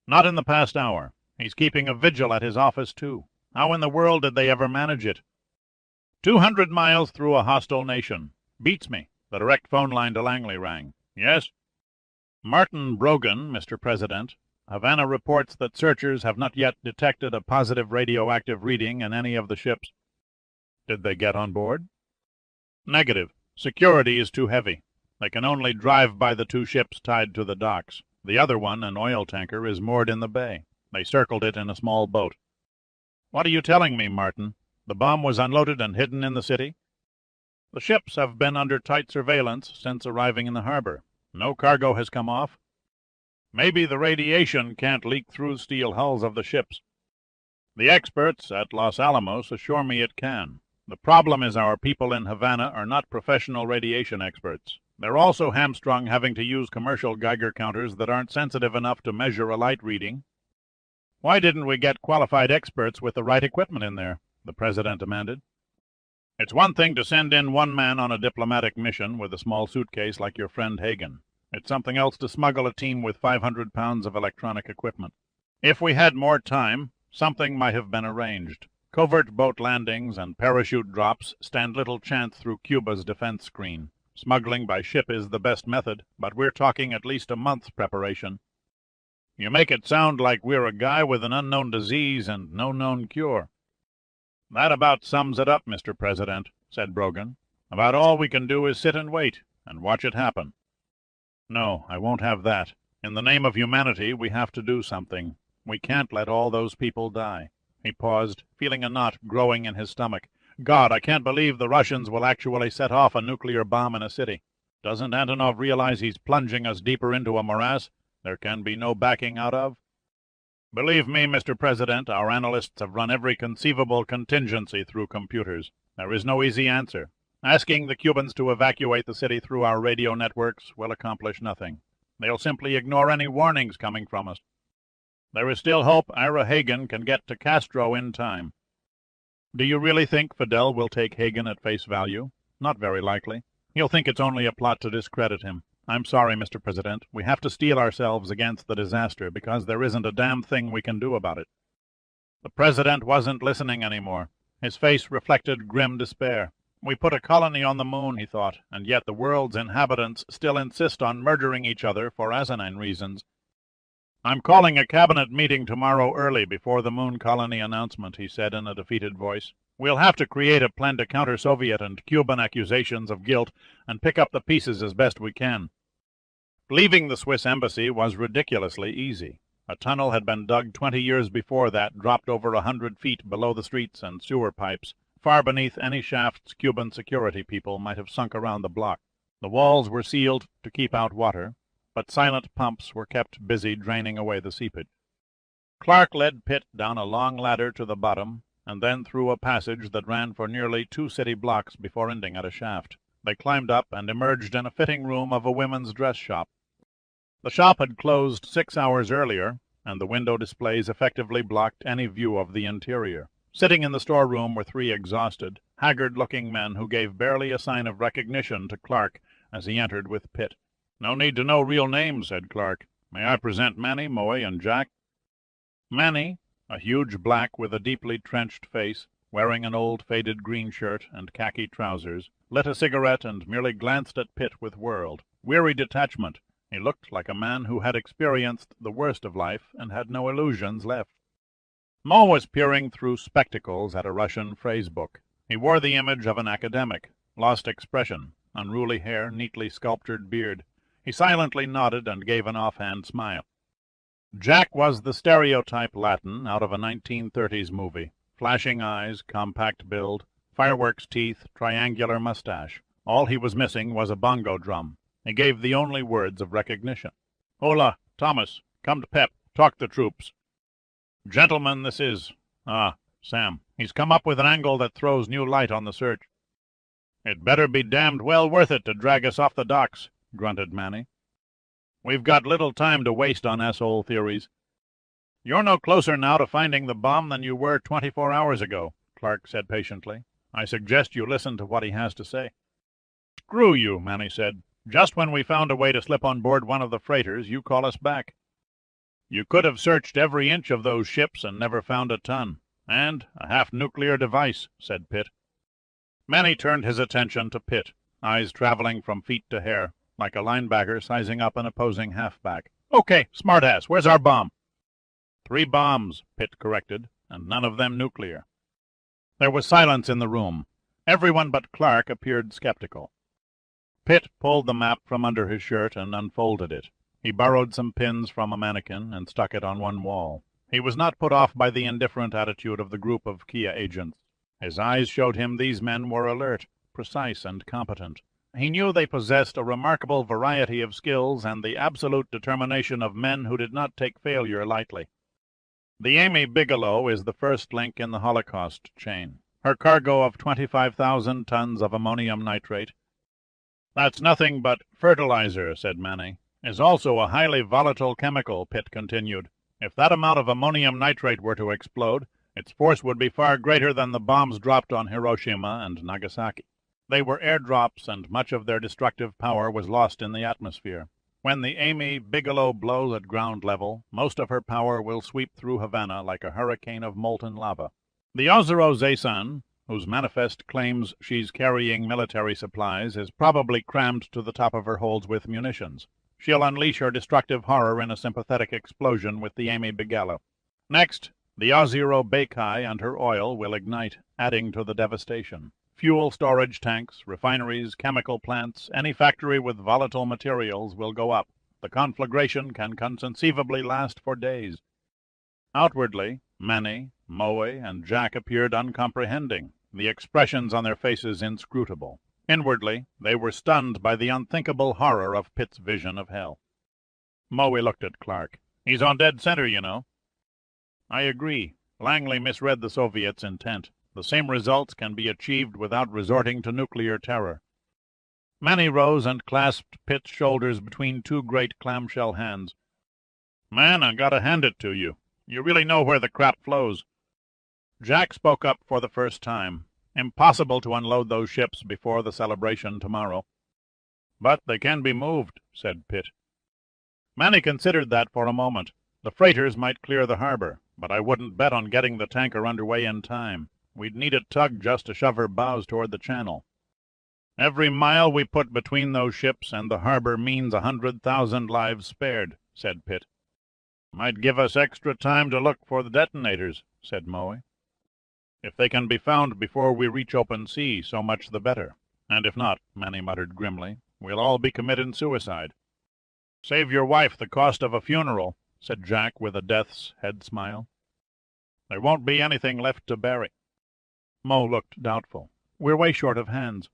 "Not in the past hour. He's keeping a vigil at his office, too. How in the world did they ever manage it? 200 miles through a hostile nation. Beats me." The direct phone line to Langley rang. "Yes?" "Martin Brogan, Mr. President. Havana reports that searchers have not yet detected a positive radioactive reading in any of the ships." "Did they get on board?" "Negative. Security is too heavy. They can only drive by the 2 ships tied to the docks. The other one, an oil tanker, is moored in the bay. They circled it in a small boat." "What are you telling me, Martin? The bomb was unloaded and hidden in the city?" "The ships have been under tight surveillance since arriving in the harbor. No cargo has come off." "Maybe the radiation can't leak through steel hulls of the ships." "The experts at Los Alamos assure me it can. The problem is our people in Havana are not professional radiation experts. They're also hamstrung having to use commercial Geiger counters that aren't sensitive enough to measure a light reading." "Why didn't we get qualified experts with the right equipment in there?" the President demanded. "It's one thing to send in one man on a diplomatic mission with a small suitcase like your friend Hagen. It's something else to smuggle a team with 500 pounds of electronic equipment. If we had more time, something might have been arranged. Covert boat landings and parachute drops stand little chance through Cuba's defense screen. Smuggling by ship is the best method, but we're talking at least a month's preparation." "You make it sound like we're a guy with an unknown disease and no known cure." "That about sums it up, Mr. President," said Brogan. "About all we can do is sit and wait, and watch it happen." "No, I won't have that. In the name of humanity, we have to do something. We can't let all those people die." He paused, feeling a knot growing in his stomach. "God, I can't believe the Russians will actually set off a nuclear bomb in a city. Doesn't Antonov realize he's plunging us deeper into a morass there can be no backing out of?" "Believe me, Mr. President, our analysts have run every conceivable contingency through computers. There is no easy answer. Asking the Cubans to evacuate the city through our radio networks will accomplish nothing. They'll simply ignore any warnings coming from us. There is still hope Ira Hagen can get to Castro in time." "Do you really think Fidel will take Hagen at face value?" "Not very likely. He'll think it's only a plot to discredit him. I'm sorry, Mr. President. We have to steel ourselves against the disaster because there isn't a damn thing we can do about it." The President wasn't listening anymore. His face reflected grim despair. "We put a colony on the moon," he thought, "and yet the world's inhabitants still insist on murdering each other for asinine reasons. I'm calling a cabinet meeting tomorrow early before the moon colony announcement," he said in a defeated voice. "We'll have to create a plan to counter Soviet and Cuban accusations of guilt and pick up the pieces as best we can." Leaving the Swiss embassy was ridiculously easy. A tunnel had been dug 20 years before that, dropped over 100 feet below the streets and sewer pipes, far beneath any shafts Cuban security people might have sunk around the block. The walls were sealed to keep out water, but silent pumps were kept busy draining away the seepage. Clark led Pitt down a long ladder to the bottom, and then through a passage that ran for nearly 2 city blocks before ending at a shaft. They climbed up and emerged in a fitting room of a women's dress shop. The shop had closed 6 hours earlier, and the window displays effectively blocked any view of the interior. Sitting in the storeroom were 3 exhausted, haggard-looking men who gave barely a sign of recognition to Clark as he entered with Pitt. "No need to know real names," said Clark. "May I present Manny, Moe, and Jack?" Manny, a huge black with a deeply trenched face, wearing an old faded green shirt and khaki trousers, lit a cigarette and merely glanced at Pitt with weary detachment. He looked like a man who had experienced the worst of life and had no illusions left. Moe was peering through spectacles at a Russian phrase book. He wore the image of an academic, lost expression, unruly hair, neatly sculptured beard. He silently nodded and gave an offhand smile. Jack was the stereotype Latin out of a 1930s movie. Flashing eyes, compact build, fireworks teeth, triangular mustache. All he was missing was a bongo drum. He gave the only words of recognition. "Hola, Thomas. Come to Pep. Talk the troops." "Gentlemen, this is—" Sam. He's come up with an angle that throws new light on the search." "It better be damned well worth it to drag us off the docks," grunted Manny. "We've got little time to waste on asshole theories." "You're no closer now to finding the bomb than you were 24 hours ago," Clark said patiently. "I suggest you listen to what he has to say." "Screw you," Manny said. "Just when we found a way to slip on board one of the freighters, you call us back. You could have searched every inch of those ships and never found a ton. And a half-nuclear device," said Pitt. Manny turned his attention to Pitt, eyes traveling from feet to hair, like a linebacker sizing up an opposing halfback. "Okay, smartass, where's our bomb?" "3 bombs," Pitt corrected, "and none of them nuclear." There was silence in the room. Everyone but Clark appeared skeptical. Pitt pulled the map from under his shirt and unfolded it. He borrowed some pins from a mannequin and stuck it on one wall. He was not put off by the indifferent attitude of the group of Kia agents. His eyes showed him these men were alert, precise, and competent. He knew they possessed a remarkable variety of skills and the absolute determination of men who did not take failure lightly. The Amy Bigelow is the first link in the Holocaust chain. Her cargo of 25,000 tons of ammonium nitrate— "That's nothing but fertilizer," said Manny. "Is also a highly volatile chemical," Pitt continued. "If that amount of ammonium nitrate were to explode, its force would be far greater than the bombs dropped on Hiroshima and Nagasaki. They were airdrops, and much of their destructive power was lost in the atmosphere. When the Amy Bigelow blows at ground level, most of her power will sweep through Havana like a hurricane of molten lava. The Ozero Zaysan, whose manifest claims she's carrying military supplies, is probably crammed to the top of her holds with munitions. She'll unleash her destructive horror in a sympathetic explosion with the Amy Bigelow. Next, the Ozero Beikai and her oil will ignite, adding to the devastation. Fuel storage tanks, refineries, chemical plants, any factory with volatile materials will go up. The conflagration can conceivably last for days." Outwardly, Manny, Moe, and Jack appeared uncomprehending, the expressions on their faces inscrutable. Inwardly, they were stunned by the unthinkable horror of Pitt's vision of hell. Moe looked at Clark. "He's on dead center, you know." "I agree. Langley misread the Soviets' intent. The same results can be achieved without resorting to nuclear terror." Manny rose and clasped Pitt's shoulders between 2 great clamshell hands. "Man, I gotta hand it to you. You really know where the crap flows." Jack spoke up for the first time. "Impossible to unload those ships before the celebration tomorrow." "But they can be moved," said Pitt. Manny considered that for a moment. The freighters might clear the harbor, but I wouldn't bet on getting the tanker underway in time. We'd need a tug just to shove her bows toward the channel. "Every mile we put between those ships and the harbor means 100,000 lives spared," said Pitt. "Might give us extra time to look for the detonators," said Moe. "If they can be found before we reach open sea, so much the better. And if not," Manny muttered grimly, "we'll all be committing suicide." "Save your wife the cost of a funeral," said Jack with a death's head smile. "There won't be anything left to bury." Moe looked doubtful. "We're way short of hands."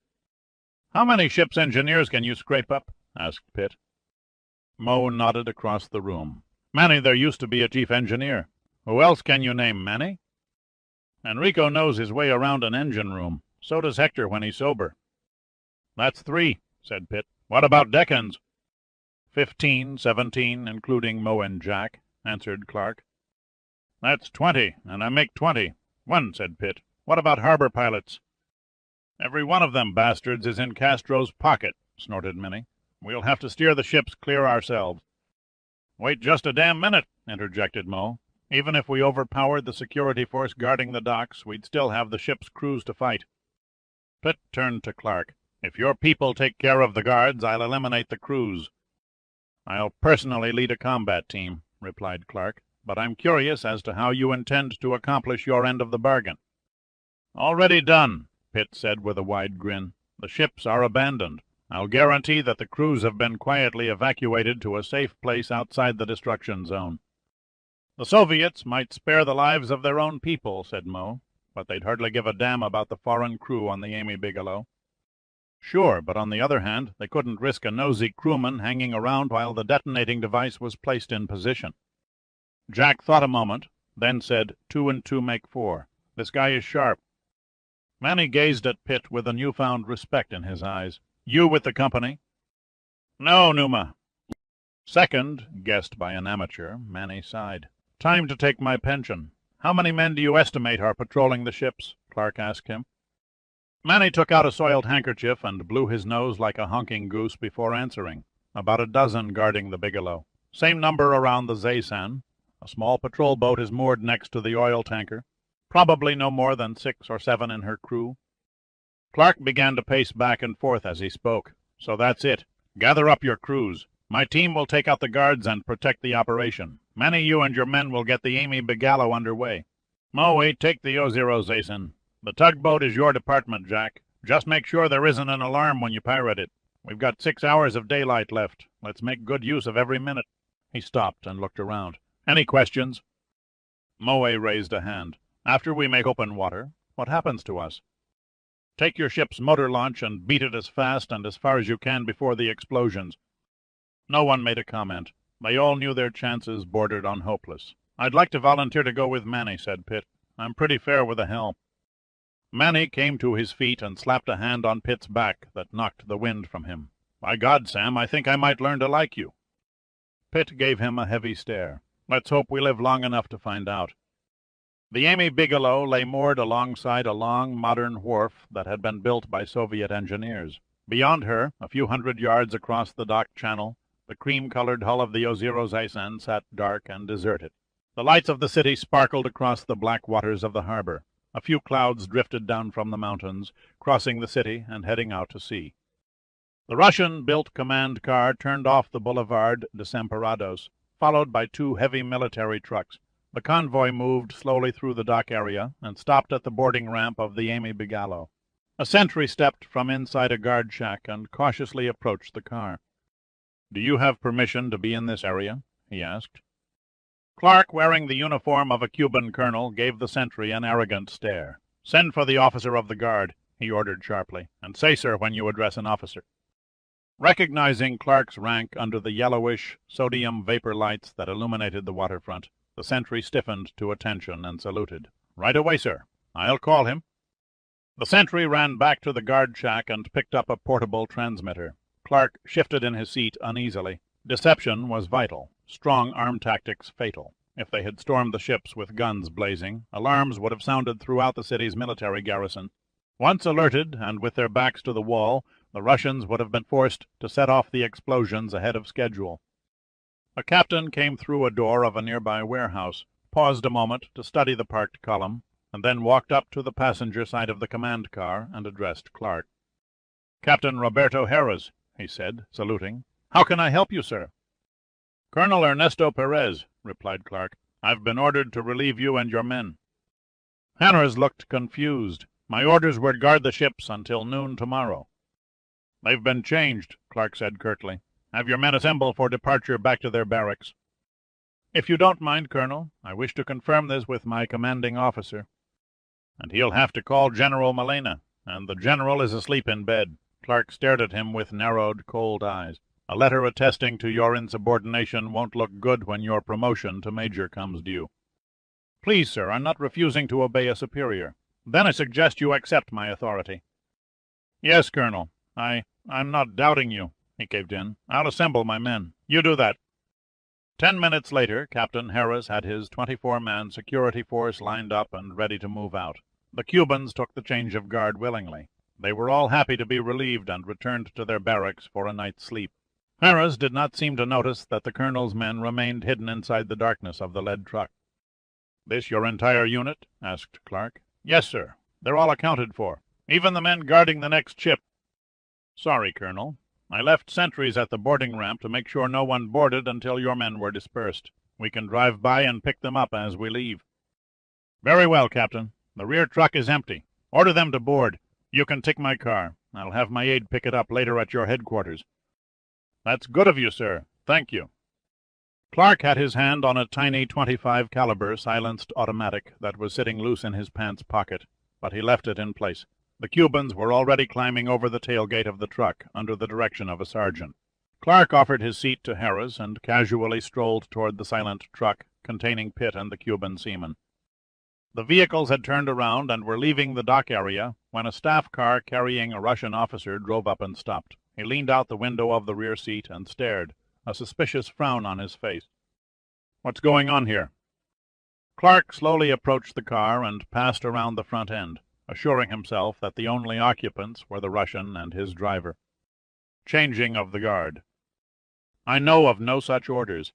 "How many ship's engineers can you scrape up?" asked Pitt. Moe nodded across the room. "Manny, there used to be a chief engineer. Who else can you name, Manny?" "Enrico knows his way around an engine room. So does Hector when he's sober." That's 3, said Pitt. What about deckhands? 15, 17, including Moe and Jack, answered Clark. That's 20, and I make 20. 1, said Pitt. What about harbor pilots? Every one of them bastards is in Castro's pocket, snorted Minnie. We'll have to steer the ships clear ourselves. Wait just a damn minute, interjected Moe. Even if we overpowered the security force guarding the docks, we'd still have the ship's crews to fight. Pitt turned to Clark. If your people take care of the guards, I'll eliminate the crews. I'll personally lead a combat team, replied Clark, but I'm curious as to how you intend to accomplish your end of the bargain. Already done, Pitt said with a wide grin. The ships are abandoned. I'll guarantee that the crews have been quietly evacuated to a safe place outside the destruction zone. The Soviets might spare the lives of their own people, said Moe, but they'd hardly give a damn about the foreign crew on the Amy Bigelow. Sure, but on the other hand, they couldn't risk a nosy crewman hanging around while the detonating device was placed in position. Jack thought a moment, then said, 2 and 2 make 4. This guy is sharp. Manny gazed at Pitt with a newfound respect in his eyes. You with the company? No, Numa. Second, guessed by an amateur, Manny sighed. Time to take my pension. How many men do you estimate are patrolling the ships? Clark asked him. Manny took out a soiled handkerchief and blew his nose like a honking goose before answering. About a dozen guarding the Bigelow. Same number around the Zaysan. A small patrol boat is moored next to the oil tanker. Probably no more than 6 or 7 in her crew. Clark began to pace back and forth as he spoke. So that's it. Gather up your crews. My team will take out the guards and protect the operation. Manny, you and your men will get the Amy Bigelow underway. Moe, take the O0 Zaysan. The tugboat is your department, Jack. Just make sure there isn't an alarm when you pirate it. We've got 6 hours of daylight left. Let's make good use of every minute. He stopped and looked around. Any questions? Moe raised a hand. After we make open water, what happens to us? Take your ship's motor launch and beat it as fast and as far as you can before the explosions. No one made a comment. They all knew their chances bordered on hopeless. I'd like to volunteer to go with Manny, said Pitt. I'm pretty fair with the helm. Manny came to his feet and slapped a hand on Pitt's back that knocked the wind from him. By God, Sam, I think I might learn to like you. Pitt gave him a heavy stare. Let's hope we live long enough to find out. The Amy Bigelow lay moored alongside a long, modern wharf that had been built by Soviet engineers. Beyond her, a few hundred yards across the dock channel, the cream-colored hull of the O0 Zaysan sat dark and deserted. The lights of the city sparkled across the black waters of the harbor. A few clouds drifted down from the mountains, crossing the city and heading out to sea. The Russian-built command car turned off the Boulevard Desemperados, followed by 2 heavy military trucks. The convoy moved slowly through the dock area and stopped at the boarding ramp of the Amy Bigelow. A sentry stepped from inside a guard shack and cautiously approached the car. Do you have permission to be in this area? He asked. Clark, wearing the uniform of a Cuban colonel, gave the sentry an arrogant stare. Send for the officer of the guard, he ordered sharply, and say sir when you address an officer. Recognizing Clark's rank under the yellowish sodium vapor lights that illuminated the waterfront, the sentry stiffened to attention and saluted. Right away, sir. I'll call him. The sentry ran back to the guard shack and picked up a portable transmitter. Clark shifted in his seat uneasily. Deception was vital. Strong arm tactics fatal. If they had stormed the ships with guns blazing, alarms would have sounded throughout the city's military garrison. Once alerted, and with their backs to the wall, the Russians would have been forced to set off the explosions ahead of schedule. A captain came through a door of a nearby warehouse, paused a moment to study the parked column, and then walked up to the passenger side of the command car and addressed Clark. Captain Roberto Harris, he said, saluting. How can I help you, sir? Colonel Ernesto Perez, replied Clark. I've been ordered to relieve you and your men. Harris looked confused. My orders were to guard the ships until noon tomorrow. They've been changed, Clark said curtly. Have your men assemble for departure back to their barracks. If you don't mind, Colonel, I wish to confirm this with my commanding officer. And he'll have to call General Malena, and the general is asleep in bed. Clark stared at him with narrowed, cold eyes. A letter attesting to your insubordination won't look good when your promotion to major comes due. Please, sir, I'm not refusing to obey a superior. Then I suggest you accept my authority. Yes, Colonel. I'm not doubting you, he caved in. I'll assemble my men. You do that. 10 minutes later, Captain Harris had his 24-man security force lined up and ready to move out. The Cubans took the change of guard willingly. They were all happy to be relieved and returned to their barracks for a night's sleep. Harris did not seem to notice that the colonel's men remained hidden inside the darkness of the lead truck. "This your entire unit?" asked Clark. "Yes, sir. They're all accounted for. Even the men guarding the next ship." "Sorry, Colonel. I left sentries at the boarding ramp to make sure no one boarded until your men were dispersed. We can drive by and pick them up as we leave." "Very well, Captain. The rear truck is empty. Order them to board. You can take my car. I'll have my aide pick it up later at your headquarters." "That's good of you, sir. Thank you." Clark had his hand on a tiny .25 caliber silenced automatic that was sitting loose in his pants pocket, but he left it in place. The Cubans were already climbing over the tailgate of the truck under the direction of a sergeant. Clark offered his seat to Harris and casually strolled toward the silent truck containing Pitt and the Cuban seaman. The vehicles had turned around and were leaving the dock area when a staff car carrying a Russian officer drove up and stopped. He leaned out the window of the rear seat and stared, a suspicious frown on his face. "What's going on here?" Clark slowly approached the car and passed around the front end, assuring himself that the only occupants were the Russian and his driver. "Changing of the guard." "I know of no such orders."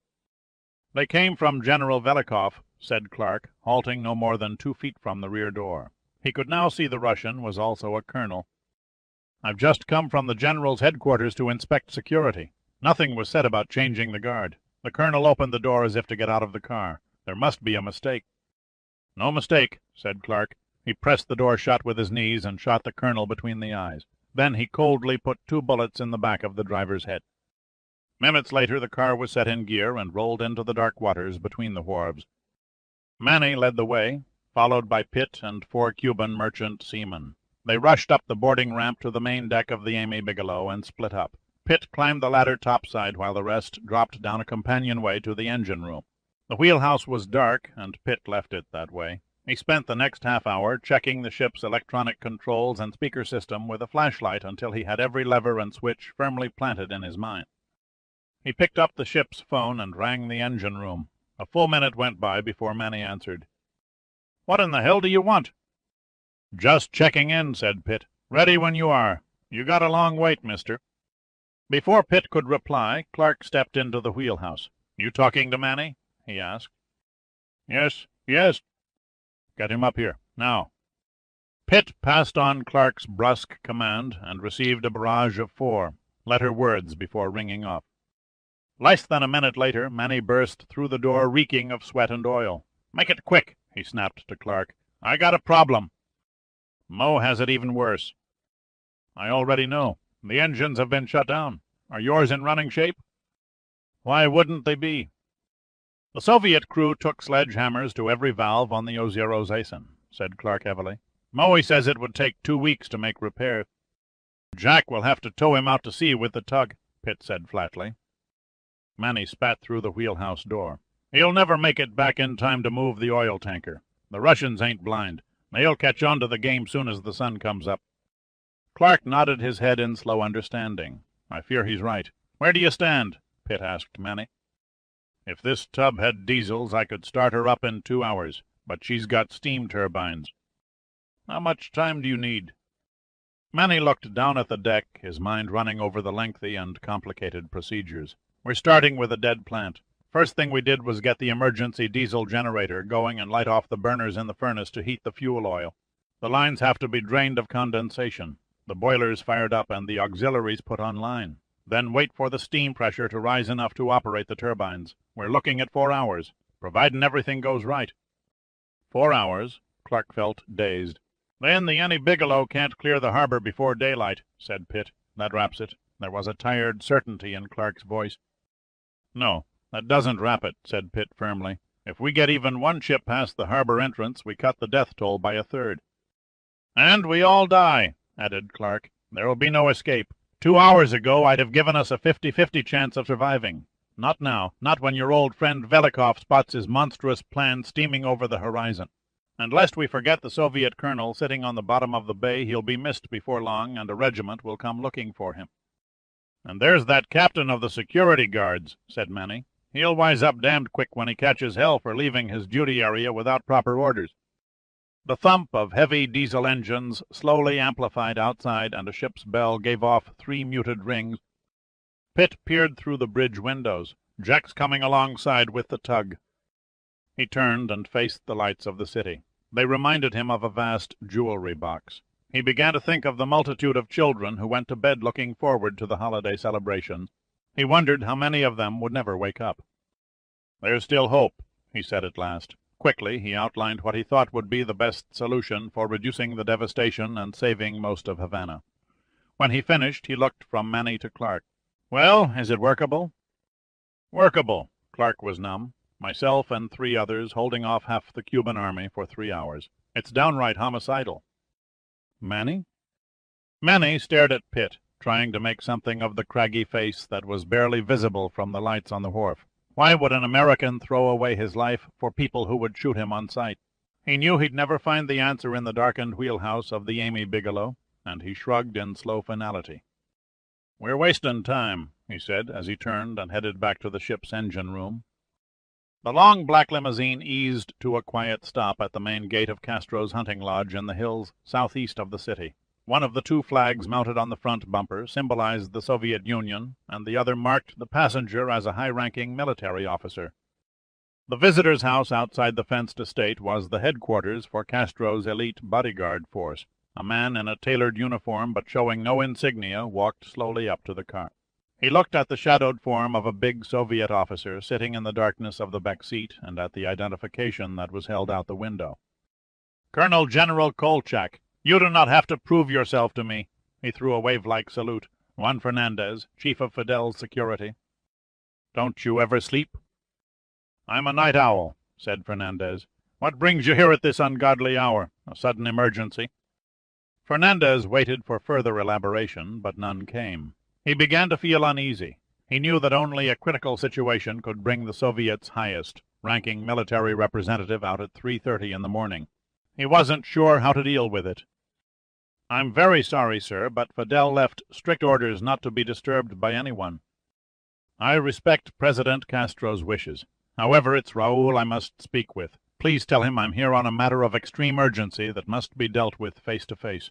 "They came from General Velikov," said Clark, halting no more than 2 feet from the rear door. He could now see the Russian was also a colonel. "I've just come from the general's headquarters to inspect security. Nothing was said about changing the guard. The colonel opened the door as if to get out of the car. There must be a mistake." "No mistake," said Clark. He pressed the door shut with his knees and shot the colonel between the eyes. Then he coldly put 2 bullets in the back of the driver's head. Minutes later the car was set in gear and rolled into the dark waters between the wharves. Manny led the way, followed by Pitt and 4 Cuban merchant seamen. They rushed up the boarding ramp to the main deck of the Amy Bigelow and split up. Pitt climbed the ladder topside while the rest dropped down a companionway to the engine room. The wheelhouse was dark, and Pitt left it that way. He spent the next half-hour checking the ship's electronic controls and speaker system with a flashlight until he had every lever and switch firmly planted in his mind. He picked up the ship's phone and rang the engine room. A full minute went by before Manny answered. "What in the hell do you want?" "Just checking in," said Pitt. "Ready when you are. You got a long wait, mister." Before Pitt could reply, Clark stepped into the wheelhouse. "You talking to Manny?" he asked. Yes. "Get him up here, now." Pitt passed on Clark's brusque command and received a barrage of 4 letter words before ringing off. Less than a minute later, Manny burst through the door reeking of sweat and oil. "Make it quick," he snapped to Clark. "I got a problem." "Mo has it even worse." "I already know. The engines have been shut down. Are yours in running shape?" "Why wouldn't they be?" "The Soviet crew took sledgehammers to every valve on the Ozero Zason," said Clark heavily. "Moe says it would take 2 weeks to make repairs." "Jack will have to tow him out to sea with the tug," Pitt said flatly. Manny spat through the wheelhouse door. "He'll never make it back in time to move the oil tanker. The Russians ain't blind. They'll catch on to the game soon as the sun comes up." Clark nodded his head in slow understanding. "I fear he's right. Where do you stand?" Pitt asked Manny. "If this tub had diesels, I could start her up in 2 hours, but she's got steam turbines." "How much time do you need?" Manny looked down at the deck, his mind running over the lengthy and complicated procedures. "We're starting with a dead plant. First thing we did was get the emergency diesel generator going and light off the burners in the furnace to heat the fuel oil. The lines have to be drained of condensation, the boilers fired up, and the auxiliaries put online. Then wait for the steam pressure to rise enough to operate the turbines. We're looking at 4 hours, providing everything goes right." 4 hours? Clark felt dazed. "Then the Annie Bigelow can't clear the harbor before daylight," said Pitt. "That wraps it." There was a tired certainty in Clark's voice. "No, that doesn't wrap it," said Pitt firmly. "If we get even 1 ship past the harbor entrance, we cut the death toll by 1/3. "And we all die," added Clark. "There will be no escape. 2 hours ago I'd have given us a 50-50 chance of surviving. Not now, not when your old friend Velikov spots his monstrous plan steaming over the horizon." And lest we forget the Soviet colonel sitting on the bottom of the bay, he'll be missed before long, and a regiment will come looking for him." "And there's that captain of the security guards," said Manny. "He'll wise up damned quick when he catches hell for leaving his duty area without proper orders." The thump of heavy diesel engines slowly amplified outside, and a ship's bell gave off 3 muted rings. Pitt peered through the bridge windows. "Jack's coming alongside with the tug." He turned and faced the lights of the city. They reminded him of a vast jewelry box. He began to think of the multitude of children who went to bed looking forward to the holiday celebrations. He wondered how many of them would never wake up. "There's still hope," he said at last. Quickly he outlined what he thought would be the best solution for reducing the devastation and saving most of Havana. When he finished, he looked from Manny to Clark. "Well, is it workable?" "Workable." Clark was numb. "Myself and 3 others holding off half the Cuban army for 3 hours. It's downright homicidal." "Manny?" Manny stared at Pitt, trying to make something of the craggy face that was barely visible from the lights on the wharf. Why would an American throw away his life for people who would shoot him on sight? He knew he'd never find the answer in the darkened wheelhouse of the Amy Bigelow, and he shrugged in slow finality. "We're wasting time," he said, as he turned and headed back to the ship's engine room. The long black limousine eased to a quiet stop at the main gate of Castro's hunting lodge in the hills southeast of the city. One of the 2 flags mounted on the front bumper symbolized the Soviet Union, and the other marked the passenger as a high-ranking military officer. The visitor's house outside the fenced estate was the headquarters for Castro's elite bodyguard force. A man in a tailored uniform, but showing no insignia, walked slowly up to the car. He looked at the shadowed form of a big Soviet officer sitting in the darkness of the back seat, and at the identification that was held out the window. "Colonel General Kolchak. You do not have to prove yourself to me." He threw a wave-like salute. "Juan Fernandez, chief of Fidel's security." "Don't you ever sleep?" "I'm a night owl," said Fernandez. "What brings you here at this ungodly hour? A sudden emergency?" Fernandez waited for further elaboration, but none came. He began to feel uneasy. He knew that only a critical situation could bring the Soviet's highest-ranking military representative out at 3:30 in the morning. He wasn't sure how to deal with it. "I'm very sorry, sir, but Fidel left strict orders not to be disturbed by anyone." "I respect President Castro's wishes. However, it's Raoul I must speak with. Please tell him I'm here on a matter of extreme urgency that must be dealt with face to face."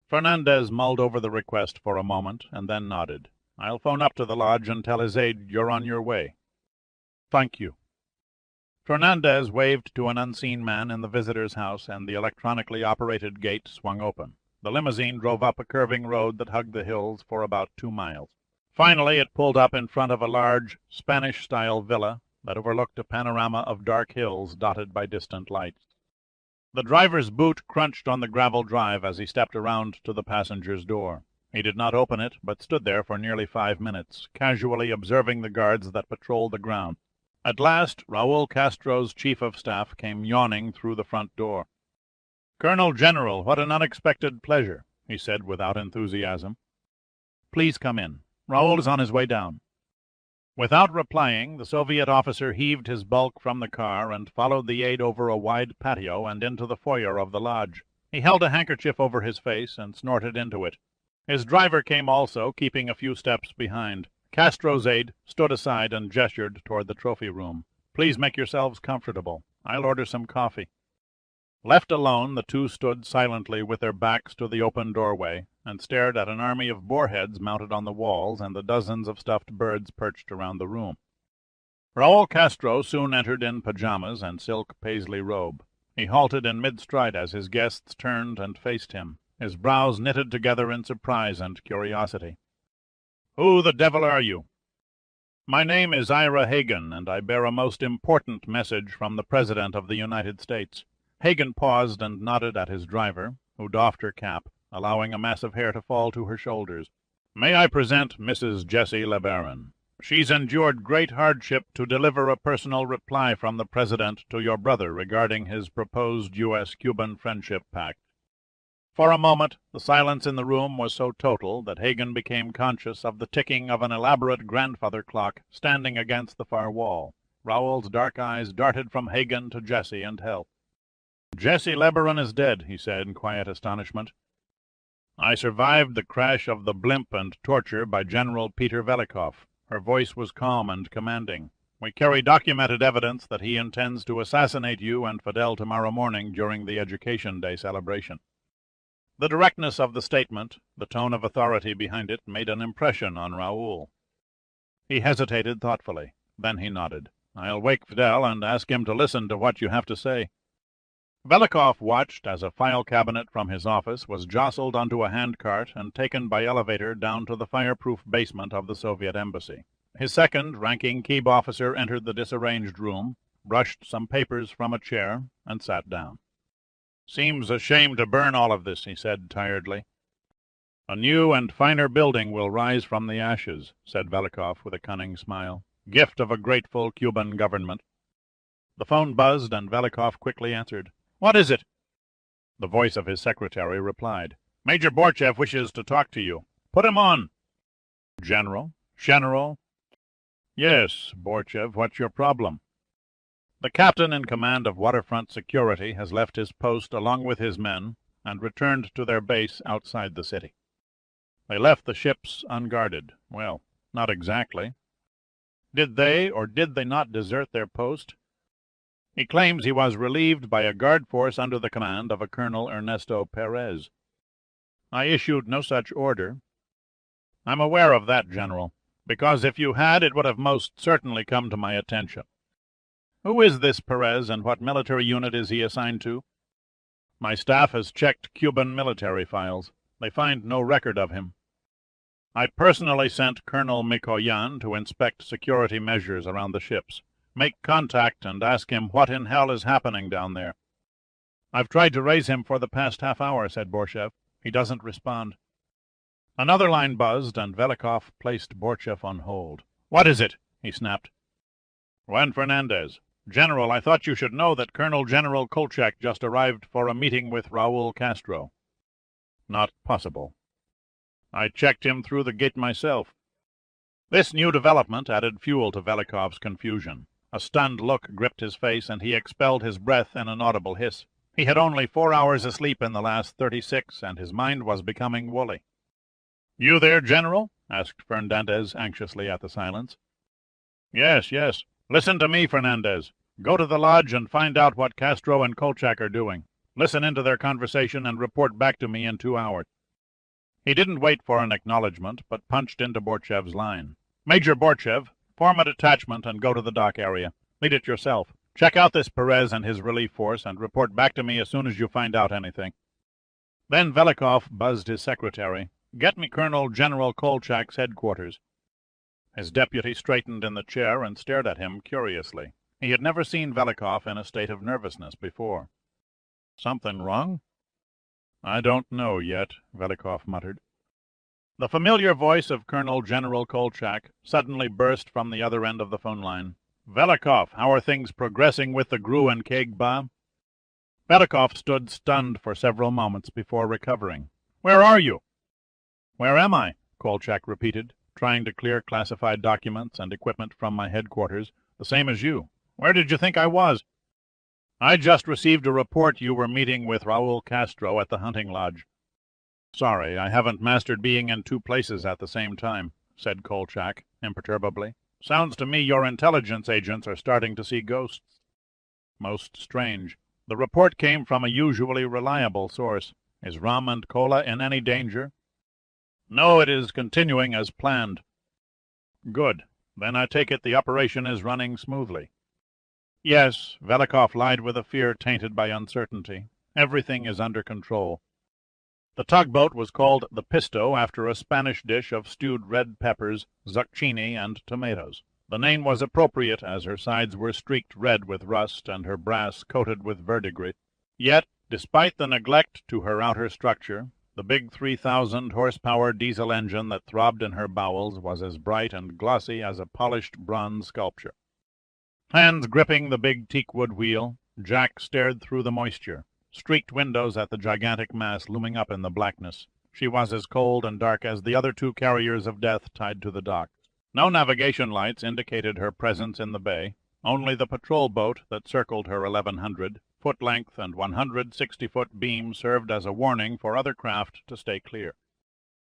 Fernandez mulled over the request for a moment, and then nodded. "I'll phone up to the lodge and tell his aide you're on your way." "Thank you." Fernandez waved to an unseen man in the visitor's house, and the electronically operated gate swung open. The limousine drove up a curving road that hugged the hills for about 2 miles. Finally, it pulled up in front of a large, Spanish-style villa that overlooked a panorama of dark hills dotted by distant lights. The driver's boot crunched on the gravel drive as he stepped around to the passenger's door. He did not open it, but stood there for nearly 5 minutes, casually observing the guards that patrolled the ground. At last, Raoul Castro's chief of staff came yawning through the front door. "Colonel General, what an unexpected pleasure," he said without enthusiasm. "Please come in. Raoul is on his way down." Without replying, the Soviet officer heaved his bulk from the car and followed the aide over a wide patio and into the foyer of the lodge. He held a handkerchief over his face and snorted into it. His driver came also, keeping a few steps behind. Castro's aide stood aside and gestured toward the trophy room. "Please make yourselves comfortable. I'll order some coffee." Left alone, the 2 stood silently with their backs to the open doorway and stared at an army of boarheads mounted on the walls and the dozens of stuffed birds perched around the room. Raoul Castro soon entered in pajamas and silk paisley robe. He halted in mid-stride as his guests turned and faced him, his brows knitted together in surprise and curiosity. "Who the devil are you?" "My name is Ira Hagen, and I bear a most important message from the President of the United States." Hagen paused and nodded at his driver, who doffed her cap, allowing a mass of hair to fall to her shoulders. "May I present Mrs. Jessie LeBaron? She's endured great hardship to deliver a personal reply from the President to your brother regarding his proposed U.S.-Cuban Friendship Pact." For a moment, the silence in the room was so total that Hagen became conscious of the ticking of an elaborate grandfather clock standing against the far wall. Raoul's dark eyes darted from Hagen to Jessie and Help. Jesse Lebaron is dead, he said in quiet astonishment. I survived the crash of the blimp and torture by General Peter Velikov. Her voice was calm and commanding. We carry documented evidence that he intends to assassinate you and Fidel tomorrow morning during the Education Day celebration. The directness of the statement, the tone of authority behind it, made an impression on Raoul. He hesitated thoughtfully. Then he nodded. I'll wake Fidel and ask him to listen to what you have to say. Velikov watched as a file cabinet from his office was jostled onto a handcart and taken by elevator down to the fireproof basement of the Soviet embassy. His second-ranking Keeb officer entered the disarranged room, brushed some papers from a chair, and sat down. Seems a shame to burn all of this, he said tiredly. A new and finer building will rise from the ashes, said Velikov with a cunning smile. Gift of a grateful Cuban government. The phone buzzed, and Velikov quickly answered. What is it? The voice of his secretary replied. Major Borchev wishes to talk to you. Put him on. General? General? Yes, Borchev, what's your problem? The captain in command of waterfront security has left his post along with his men and returned to their base outside the city. They left the ships unguarded. Well, not exactly. Did they or did they not desert their post? He claims he was relieved by a guard force under the command of a Colonel Ernesto Perez. I issued no such order. I'm aware of that, General, because if you had, it would have most certainly come to my attention. Who is this Perez, and what military unit is he assigned to? My staff has checked Cuban military files. They find no record of him. I personally sent Colonel Mikoyan to inspect security measures around the ships. Make contact and ask him what in hell is happening down there. I've tried to raise him for the past half hour, said Borchev. He doesn't respond. Another line buzzed, and Velikov placed Borchev on hold. What is it? He snapped. Juan Fernandez. General, I thought you should know that Colonel General Kolchak just arrived for a meeting with Raul Castro. Not possible. I checked him through the gate myself. This new development added fuel to Velikov's confusion. A stunned look gripped his face, and he expelled his breath in an audible hiss. He had only 4 hours of sleep in the last 36, and his mind was becoming woolly. You there, General? Asked Fernandez anxiously at the silence. Yes, yes. Listen to me, Fernandez. Go to the lodge and find out what Castro and Kolchak are doing. Listen into their conversation and report back to me in 2 hours. He didn't wait for an acknowledgment, but punched into Borchev's line. Major Borchev, form a detachment and go to the dock area. Lead it yourself. Check out this Perez and his relief force and report back to me as soon as you find out anything. Then Velikov buzzed his secretary. Get me Colonel General Kolchak's headquarters. His deputy straightened in the chair and stared at him curiously. He had never seen Velikov in a state of nervousness before. Something wrong? I don't know yet, Velikov muttered. The familiar voice of Colonel General Kolchak suddenly burst from the other end of the phone line. Velikov, how are things progressing with the GRU and Kegba? Velikov stood stunned for several moments before recovering. Where are you? Where am I? Kolchak repeated, trying to clear classified documents and equipment from my headquarters, the same as you. Where did you think I was? I just received a report you were meeting with Raul Castro at the hunting lodge. Sorry, I haven't mastered being in 2 places at the same time, said Kolchak imperturbably. Sounds to me your intelligence agents are starting to see ghosts. Most strange. The report came from a usually reliable source. Is rum and cola in any danger? No, it is continuing as planned. Good. Then I take it the operation is running smoothly. Yes, Velikov lied with a fear tainted by uncertainty. Everything is under control. The tugboat was called the Pisto after a Spanish dish of stewed red peppers, zucchini, and tomatoes. The name was appropriate, as her sides were streaked red with rust and her brass coated with verdigris. Yet, despite the neglect to her outer structure, the big 3,000-horsepower diesel engine that throbbed in her bowels was as bright and glossy as a polished bronze sculpture. Hands gripping the big teakwood wheel, Jack stared through the moisture, streaked windows at the gigantic mass looming up in the blackness. She was as cold and dark as the other 2 carriers of death tied to the dock. No navigation lights indicated her presence in the bay, only the patrol boat that circled her 1100, 60-foot length and 160-foot beam served as a warning for other craft to stay clear.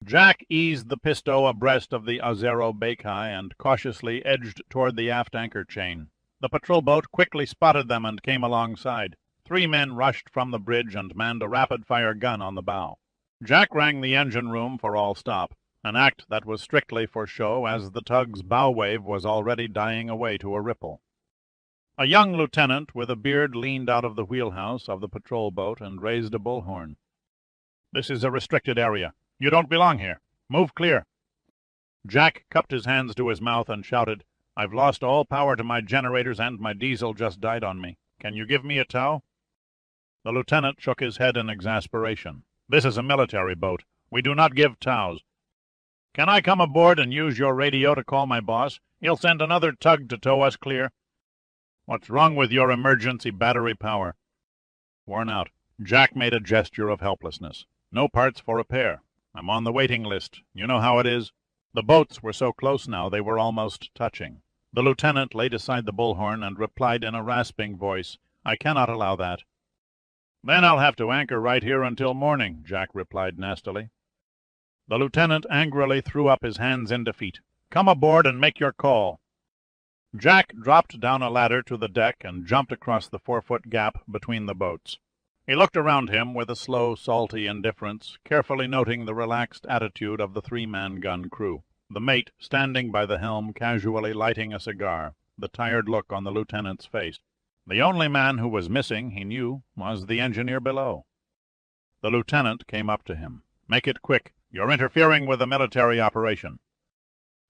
Jack eased the Pisto abreast of the Ozero Bacai and cautiously edged toward the aft anchor chain. The patrol boat quickly spotted them and came alongside. 3 men rushed from the bridge and manned a rapid-fire gun on the bow. Jack rang the engine room for all stop, an act that was strictly for show, as the tug's bow wave was already dying away to a ripple. A young lieutenant with a beard leaned out of the wheelhouse of the patrol boat and raised a bullhorn. "This is a restricted area. You don't belong here. Move clear." Jack cupped his hands to his mouth and shouted, "I've lost all power to my generators and my diesel just died on me. Can you give me a tow?" The lieutenant shook his head in exasperation. "This is a military boat. We do not give tows. Can I come aboard and use your radio to call my boss? He'll send another tug to tow us clear." "What's wrong with your emergency battery power?" Worn out, Jack made a gesture of helplessness. "No parts for repair. I'm on the waiting list. You know how it is." The boats were so close now they were almost touching. The lieutenant laid aside the bullhorn and replied in a rasping voice, "I cannot allow that." "Then I'll have to anchor right here until morning," Jack replied nastily. The lieutenant angrily threw up his hands in defeat. "Come aboard and make your call." Jack dropped down a ladder to the deck and jumped across the 4-foot gap between the boats. He looked around him with a slow, salty indifference, carefully noting the relaxed attitude of the 3-man gun crew, the mate standing by the helm casually lighting a cigar, the tired look on the lieutenant's face. The only man who was missing, he knew, was the engineer below. The lieutenant came up to him. "Make it quick. You're interfering with a military operation."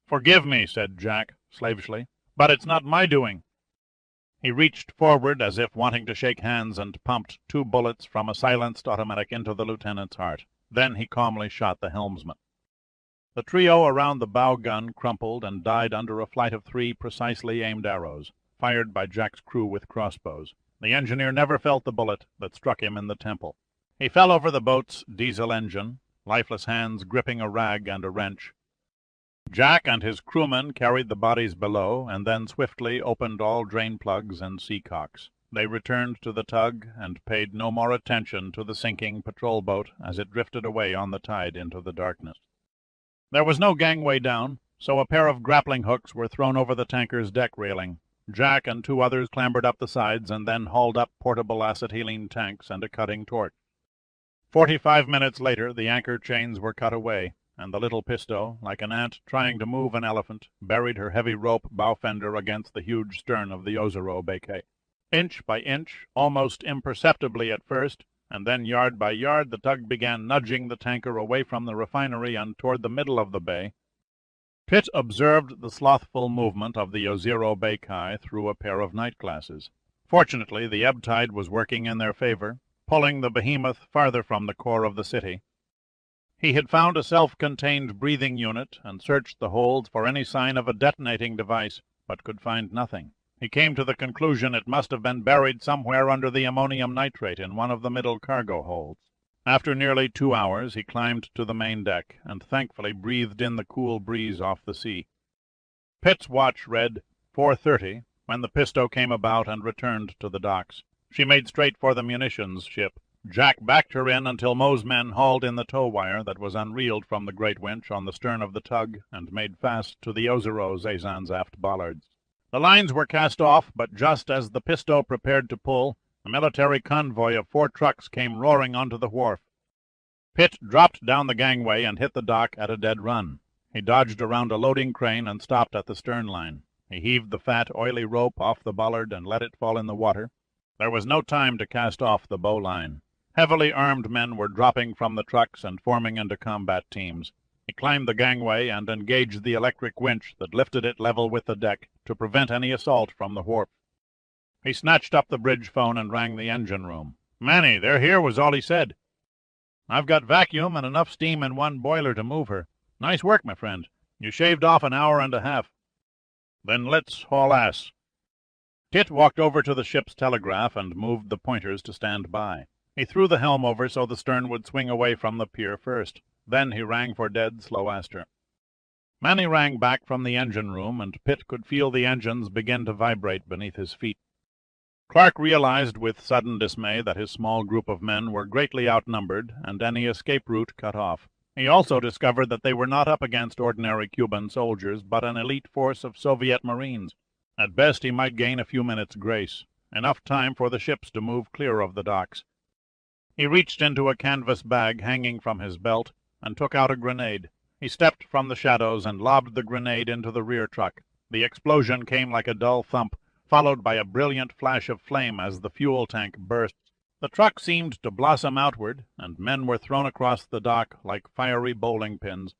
"Forgive me," said Jack, slavishly, "but it's not my doing." He reached forward as if wanting to shake hands and pumped 2 bullets from a silenced automatic into the lieutenant's heart. Then he calmly shot the helmsman. The trio around the bow gun crumpled and died under a flight of 3 precisely aimed arrows, fired by Jack's crew with crossbows. The engineer never felt the bullet that struck him in the temple. He fell over the boat's diesel engine, lifeless hands gripping a rag and a wrench. Jack and his crewmen carried the bodies below and then swiftly opened all drain plugs and seacocks. They returned to the tug and paid no more attention to the sinking patrol boat as it drifted away on the tide into the darkness. There was no gangway down, so a pair of grappling hooks were thrown over the tanker's deck railing. Jack and 2 others clambered up the sides and then hauled up portable acetylene tanks and a cutting torch. 45 minutes later the anchor chains were cut away, and the little Pisto, like an ant trying to move an elephant, buried her heavy rope bow fender against the huge stern of the Ozero Bacai. Inch by inch, almost imperceptibly at first, and then yard by yard, the tug began nudging the tanker away from the refinery and toward the middle of the bay. Pitt observed the slothful movement of the Ozero Bacai through a pair of night glasses. Fortunately, the ebb tide was working in their favor, pulling the behemoth farther from the core of the city. He had found a self-contained breathing unit and searched the holds for any sign of a detonating device, but could find nothing. He came to the conclusion it must have been buried somewhere under the ammonium nitrate in one of the middle cargo holds. After nearly 2 hours, he climbed to the main deck and thankfully breathed in the cool breeze off the sea. Pitt's watch read 4:30 when the Pisto came about and returned to the docks. She made straight for the munitions ship. Jack backed her in until Moe's men hauled in the tow wire that was unreeled from the great winch on the stern of the tug and made fast to the Ozero Zazan's aft bollards. The lines were cast off, but just as the Pisto prepared to pull, a military convoy of 4 trucks came roaring onto the wharf. Pitt dropped down the gangway and hit the dock at a dead run. He dodged around a loading crane and stopped at the stern line. He heaved the fat, oily rope off the bollard and let it fall in the water. There was no time to cast off the bow line. Heavily armed men were dropping from the trucks and forming into combat teams. He climbed the gangway and engaged the electric winch that lifted it level with the deck to prevent any assault from the wharf. He snatched up the bridge phone and rang the engine room. "Manny, they're here," was all he said. "I've got vacuum and enough steam in one boiler to move her. Nice work, my friend. You shaved off an hour and a half." "Then let's haul ass." Pitt walked over to the ship's telegraph and moved the pointers to stand by. He threw the helm over so the stern would swing away from the pier first. Then he rang for dead Slow-Aster. Manny rang back from the engine room, and Pitt could feel the engines begin to vibrate beneath his feet. Clark realized with sudden dismay that his small group of men were greatly outnumbered and any escape route cut off. He also discovered that they were not up against ordinary Cuban soldiers, but an elite force of Soviet Marines. At best he might gain a few minutes' grace, enough time for the ships to move clear of the docks. He reached into a canvas bag hanging from his belt and took out a grenade. He stepped from the shadows and lobbed the grenade into the rear truck. The explosion came like a dull thump, followed by a brilliant flash of flame as the fuel tank burst. The truck seemed to blossom outward, and men were thrown across the dock like fiery bowling pins.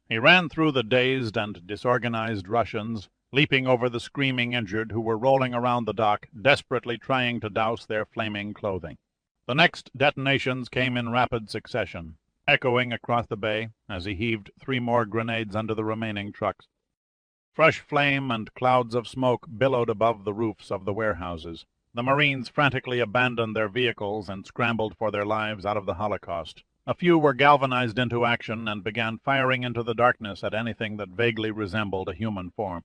He ran through the dazed and disorganized Russians, leaping over the screaming injured who were rolling around the dock, desperately trying to douse their flaming clothing. The next detonations came in rapid succession, echoing across the bay as he heaved 3 more grenades under the remaining trucks. Fresh flame and clouds of smoke billowed above the roofs of the warehouses. The Marines frantically abandoned their vehicles and scrambled for their lives out of the Holocaust. A few were galvanized into action and began firing into the darkness at anything that vaguely resembled a human form.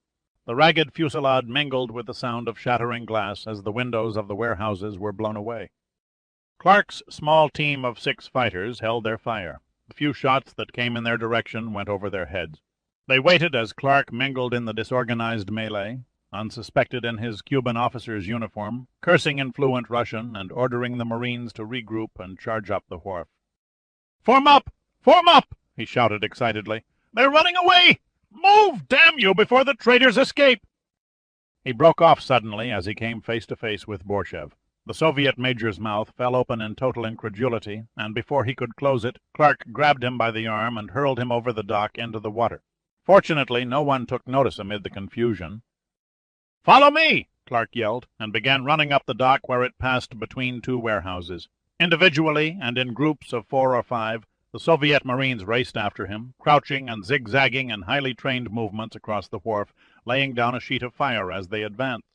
The ragged fusillade mingled with the sound of shattering glass as the windows of the warehouses were blown away. Clark's small team of 6 fighters held their fire. The few shots that came in their direction went over their heads. They waited as Clark mingled in the disorganized melee, unsuspected in his Cuban officer's uniform, cursing in fluent Russian and ordering the Marines to regroup and charge up the wharf. "Form up! Form up!" he shouted excitedly. "They're running away! Move, damn you, before the traitors escape!" He broke off suddenly as he came face to face with Borchev. The Soviet major's mouth fell open in total incredulity, and before he could close it, Clark grabbed him by the arm and hurled him over the dock into the water. Fortunately, no one took notice amid the confusion. "Follow me!" Clark yelled, and began running up the dock where it passed between 2 warehouses. Individually and in groups of 4 or 5, the Soviet Marines raced after him, crouching and zigzagging in highly trained movements across the wharf, laying down a sheet of fire as they advanced.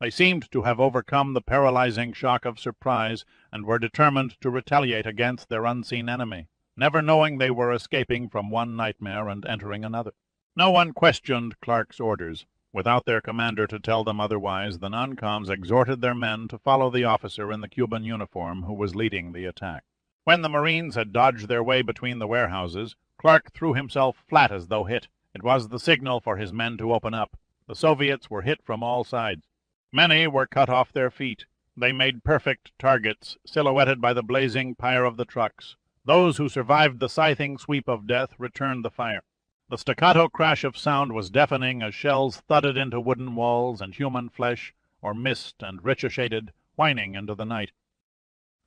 They seemed to have overcome the paralyzing shock of surprise and were determined to retaliate against their unseen enemy, never knowing they were escaping from one nightmare and entering another. No one questioned Clark's orders. Without their commander to tell them otherwise, the non-coms exhorted their men to follow the officer in the Cuban uniform who was leading the attack. When the Marines had dodged their way between the warehouses, Clark threw himself flat as though hit. It was the signal for his men to open up. The Soviets were hit from all sides. Many were cut off their feet. They made perfect targets, silhouetted by the blazing pyre of the trucks. Those who survived the scything sweep of death returned the fire. The staccato crash of sound was deafening as shells thudded into wooden walls and human flesh, or mist and ricocheted, whining into the night.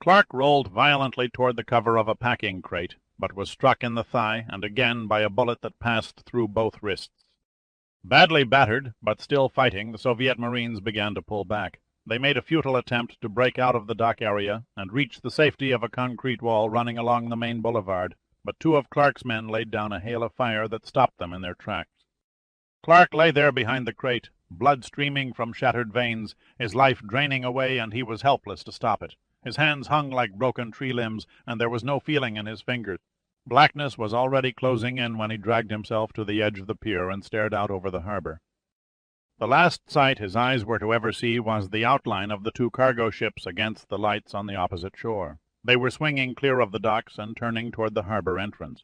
Clark rolled violently toward the cover of a packing crate, but was struck in the thigh and again by a bullet that passed through both wrists. Badly battered, but still fighting, the Soviet Marines began to pull back. They made a futile attempt to break out of the dock area and reach the safety of a concrete wall running along the main boulevard, but 2 of Clark's men laid down a hail of fire that stopped them in their tracks. Clark lay there behind the crate, blood streaming from shattered veins, his life draining away, and he was helpless to stop it. His hands hung like broken tree limbs, and there was no feeling in his fingers. Blackness was already closing in when he dragged himself to the edge of the pier and stared out over the harbor. The last sight his eyes were to ever see was the outline of the 2 cargo ships against the lights on the opposite shore. They were swinging clear of the docks and turning toward the harbor entrance.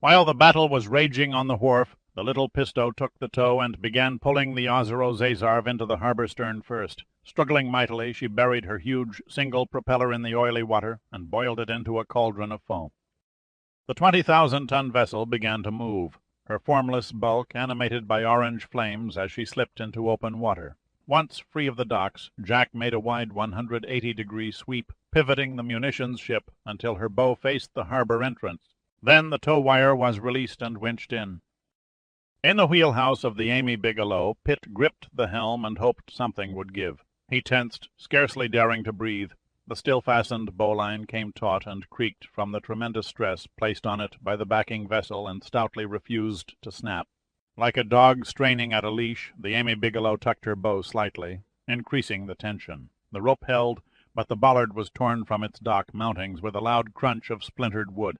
While the battle was raging on the wharf, the little Pisto took the tow and began pulling the Ozero Zazarv into the harbor stern first. Struggling mightily, she buried her huge single propeller in the oily water and boiled it into a cauldron of foam. The 20,000-ton vessel began to move, her formless bulk animated by orange flames as she slipped into open water. Once free of the docks, Jack made a wide 180-degree sweep, pivoting the munitions ship until her bow faced the harbor entrance. Then the tow wire was released and winched in. In the wheelhouse of the Amy Bigelow, Pitt gripped the helm and hoped something would give. He tensed, scarcely daring to breathe. The still-fastened bowline came taut and creaked from the tremendous stress placed on it by the backing vessel and stoutly refused to snap. Like a dog straining at a leash, the Amy Bigelow tucked her bow slightly, increasing the tension. The rope held, but the bollard was torn from its dock mountings with a loud crunch of splintered wood.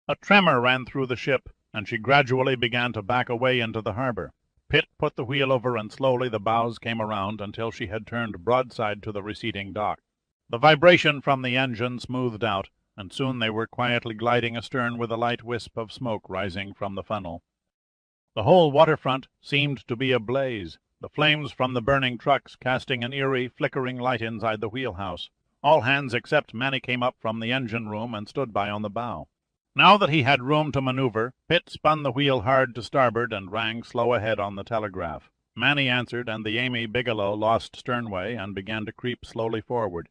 A tremor ran through the ship, and she gradually began to back away into the harbor. Pitt put the wheel over, and slowly the bows came around until she had turned broadside to the receding dock. The vibration from the engine smoothed out, and soon they were quietly gliding astern with a light wisp of smoke rising from the funnel. The whole waterfront seemed to be ablaze, the flames from the burning trucks casting an eerie, flickering light inside the wheelhouse. All hands except Manny came up from the engine room and stood by on the bow. Now that he had room to maneuver, Pitt spun the wheel hard to starboard and rang slow ahead on the telegraph. Manny answered, and the Amy Bigelow lost sternway and began to creep slowly forward.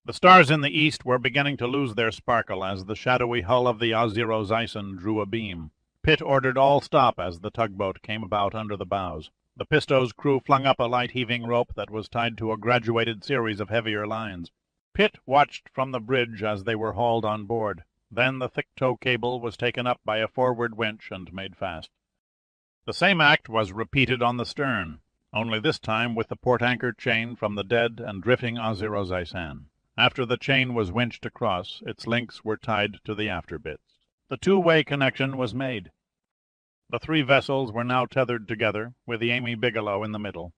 The stars in the east were beginning to lose their sparkle as the shadowy hull of the Osirozyson drew abeam. Pitt ordered all stop as the tugboat came about under the bows. The Pisto's crew flung up a light heaving rope that was tied to a graduated series of heavier lines. Pitt watched from the bridge as they were hauled on board. Then the thick tow cable was taken up by a forward winch and made fast. The same act was repeated on the stern, only this time with the port-anchor chain from the dead and drifting Osirozysan. After the chain was winched across, its links were tied to the afterbits. The two-way connection was made. The three vessels were now tethered together, with the Amy Bigelow in the middle.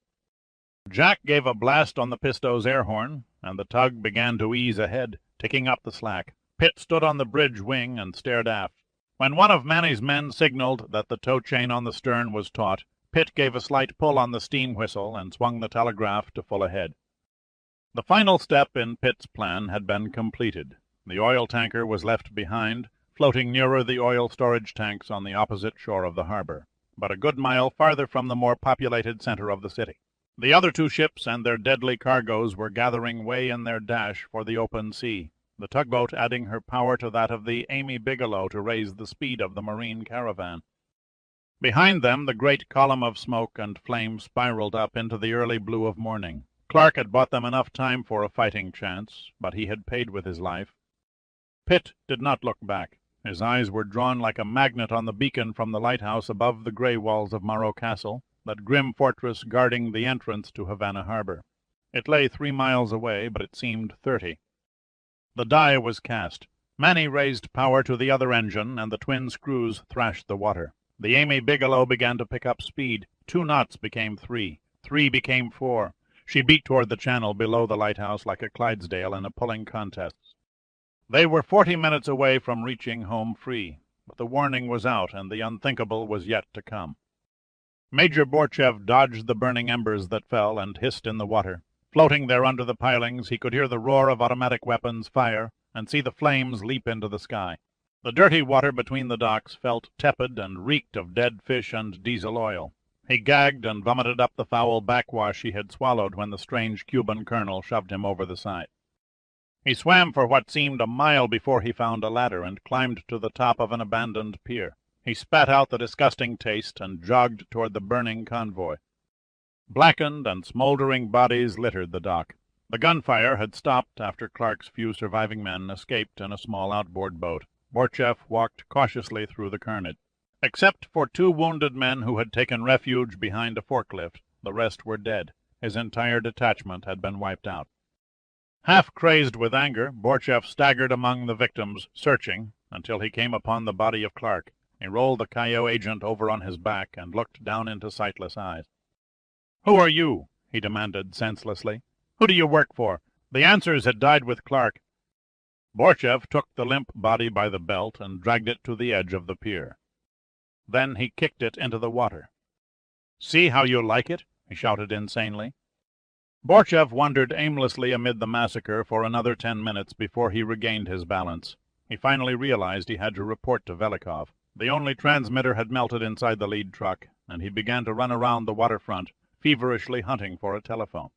Jack gave a blast on the Pisto's air horn, and the tug began to ease ahead, ticking up the slack. Pitt stood on the bridge wing and stared aft. When one of Manny's men signaled that the tow chain on the stern was taut, Pitt gave a slight pull on the steam whistle and swung the telegraph to full ahead. The final step in Pitt's plan had been completed. The oil tanker was left behind, floating nearer the oil storage tanks on the opposite shore of the harbor, but a good mile farther from the more populated center of the city. The other two ships and their deadly cargoes were gathering way in their dash for the open sea, the tugboat adding her power to that of the Amy Bigelow to raise the speed of the marine caravan. Behind them, the great column of smoke and flame spiraled up into the early blue of morning. Clark had bought them enough time for a fighting chance, but he had paid with his life. Pitt did not look back. His eyes were drawn like a magnet on the beacon from the lighthouse above the gray walls of Morro Castle, that grim fortress guarding the entrance to Havana harbor. It lay 3 miles away, but it seemed 30. The die was cast. Manny raised power to the other engine, and the twin screws thrashed the water. The Amy Bigelow began to pick up speed. 2 knots became 3. 3 became 4. She beat toward the channel below the lighthouse like a Clydesdale in a pulling contest. They were 40 minutes away from reaching home free, but the warning was out, and the unthinkable was yet to come. Major Borchev dodged the burning embers that fell and hissed in the water. Floating there under the pilings, he could hear the roar of automatic weapons fire and see the flames leap into the sky. The dirty water between the docks felt tepid and reeked of dead fish and diesel oil. He gagged and vomited up the foul backwash he had swallowed when the strange Cuban colonel shoved him over the side. He swam for what seemed a mile before he found a ladder and climbed to the top of an abandoned pier. He spat out the disgusting taste and jogged toward the burning convoy. Blackened and smoldering bodies littered the dock. The gunfire had stopped after Clark's few surviving men escaped in a small outboard boat. Borchev walked cautiously through the carnage. Except for 2 wounded men who had taken refuge behind a forklift, the rest were dead. His entire detachment had been wiped out. Half crazed with anger, Borchev staggered among the victims, searching, until he came upon the body of Clark. He rolled the Cayo agent over on his back and looked down into sightless eyes. "Who are you?" he demanded senselessly. "Who do you work for? The Answers had died with Clark." Borchev took the limp body by the belt and dragged it to the edge of the pier. Then he kicked it into the water. "See how you like it?" he shouted insanely. Borchev wandered aimlessly amid the massacre for another 10 minutes before he regained his balance. He finally realized he had to report to Velikov. The only transmitter had melted inside the lead truck, and he began to run around the waterfront, feverishly hunting for a telephone.